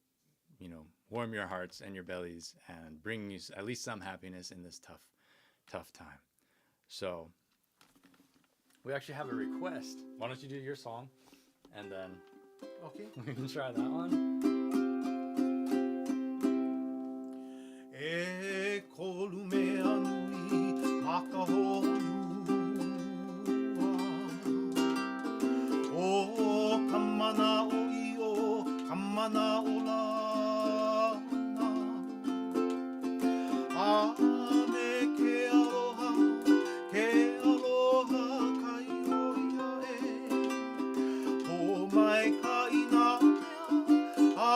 warm your hearts and your bellies and bring you at least some happiness in this tough time. So we actually have a request. Why don't you do your song, and then okay, we can try that one. E kolume anui makahoyua o kamana o io kamana o lana ame ke aloha kai oia e o mai ka ina a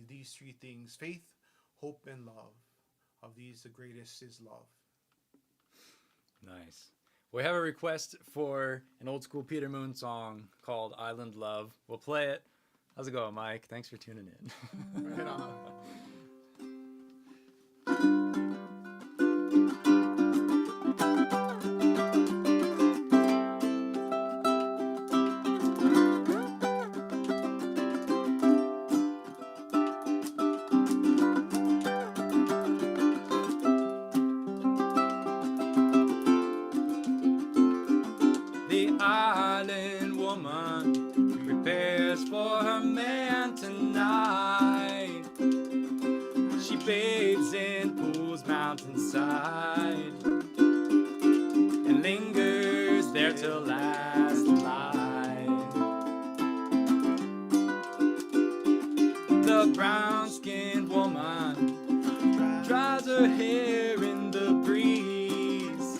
These three things: faith, hope, and love. Of these, the greatest is love. Nice. We have a request for an old school Peter Moon song called Island Love. We'll play it. How's it going, Mike? Thanks for tuning in. Right on. bathes in pools mountainside and lingers there till last light. The brown-skinned woman dries her hair in the breeze.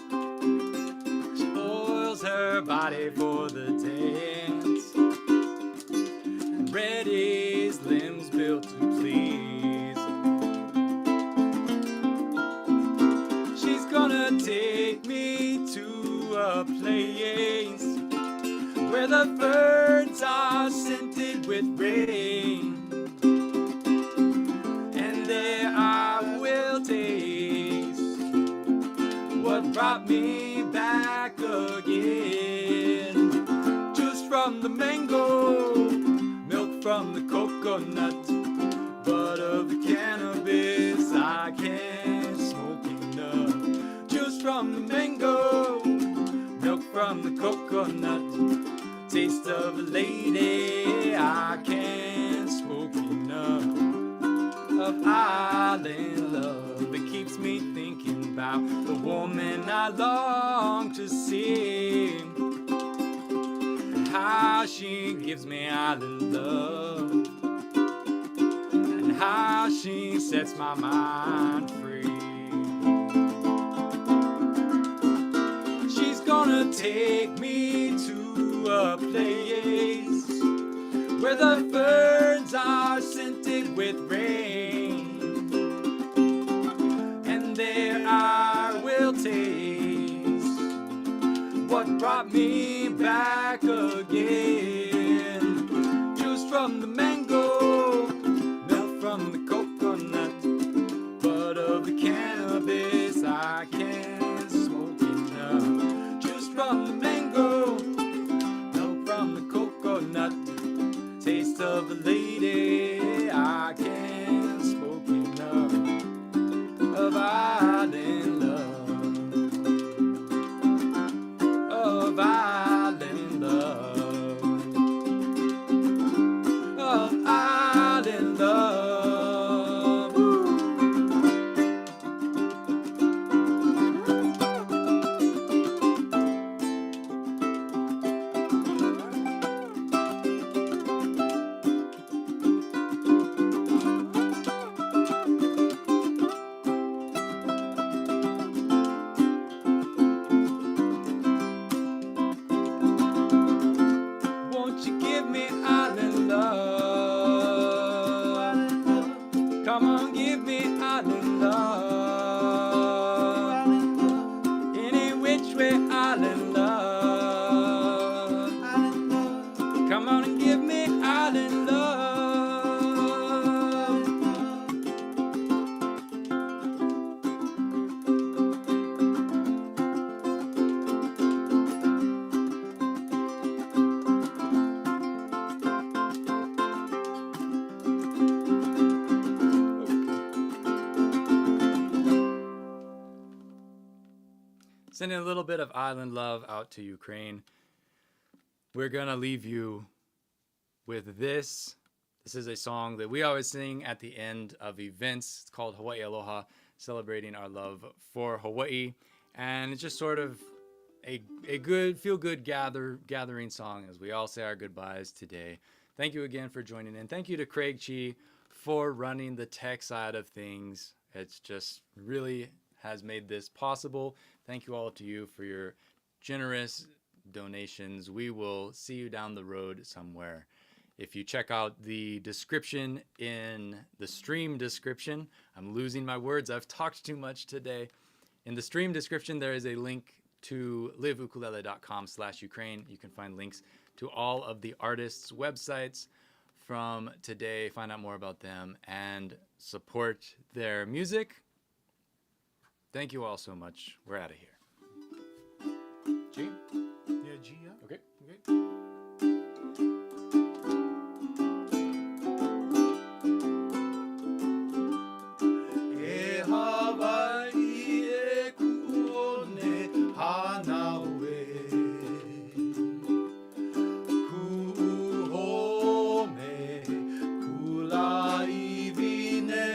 She oils her body for the dance and readies limbs built to please. She's gonna take me to a place where the birds are scented with rain, and there I will taste what brought me back again. Juice from the mango, milk from the coconut, bud of the cannabis I can't smoke enough. Juice from the mango, milk from the coconut, taste of a lady I can't smoke enough. Of island love, it keeps me thinking about the woman I long to see, and how she gives me island love, and how she sets my mind free. She's gonna take me to a place where the birds are scented with rain, and there I will taste what brought me back again. Juice from the mango, milk from the coconut, bud of the cannabis I can't smoke enough. Juice from the mango, milk from the coconut, taste of a lady I can't smoke enough. Of island love, of island love, of island love. Won't you give me island love? Come on, give me island love. Any which way island love. Come on and give me island love. Sending a little bit of island love out to Ukraine. We're gonna leave you with this. This is a song that we always sing at the end of events. It's called Hawai'i Aloha, celebrating our love for Hawaii. And it's just sort of a good, feel-good gathering song as we all say our goodbyes today. Thank you again for joining in. Thank you to Craig Chee for running the tech side of things. It's just really has made this possible. Thank you all to you for your generous donations. We will see you down the road somewhere. If you check out the description in the stream description, I'm losing my words. I've talked too much today. In the stream description, there is a link to liveukulele.com/Ukraine. You can find links to all of the artists' websites from today, find out more about them, and support their music. Thank you all so much. We're out of here. G? Yeah, G, yeah. Okay. Okay. E Hawai'i e kuone hanaue, kuhome kulai vine.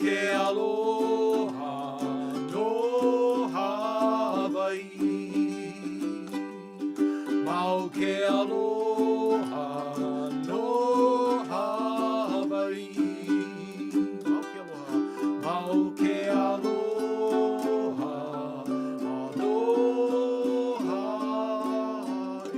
ke aloha no Hawai'i. Mau ke aloha no Hawai'i. Mau ke aloha, aloha e.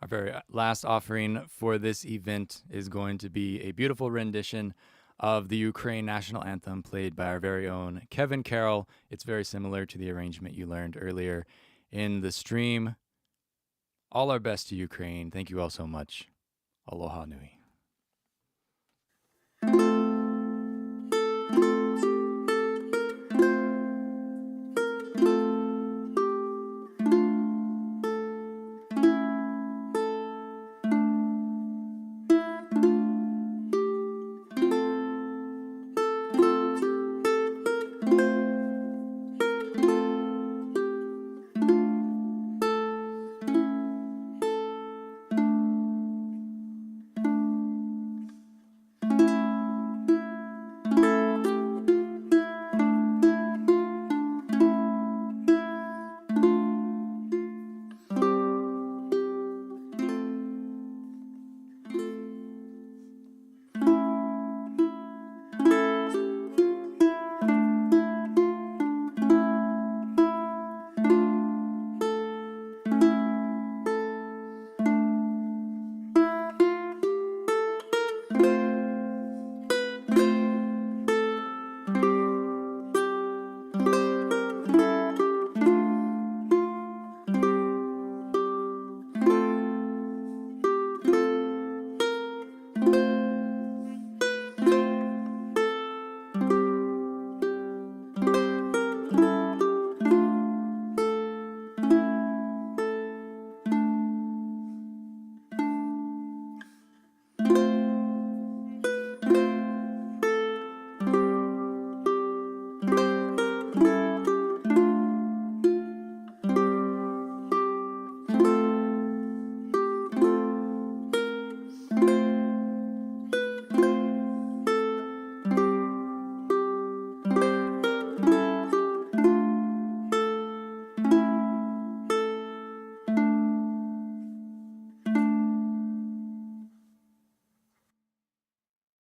Our very last offering for this event is going to be a beautiful rendition of the Ukraine national anthem played by our very own Kevin Carroll. It's very similar to the arrangement you learned earlier in the stream. All our best to Ukraine. Thank you all so much. Aloha nui.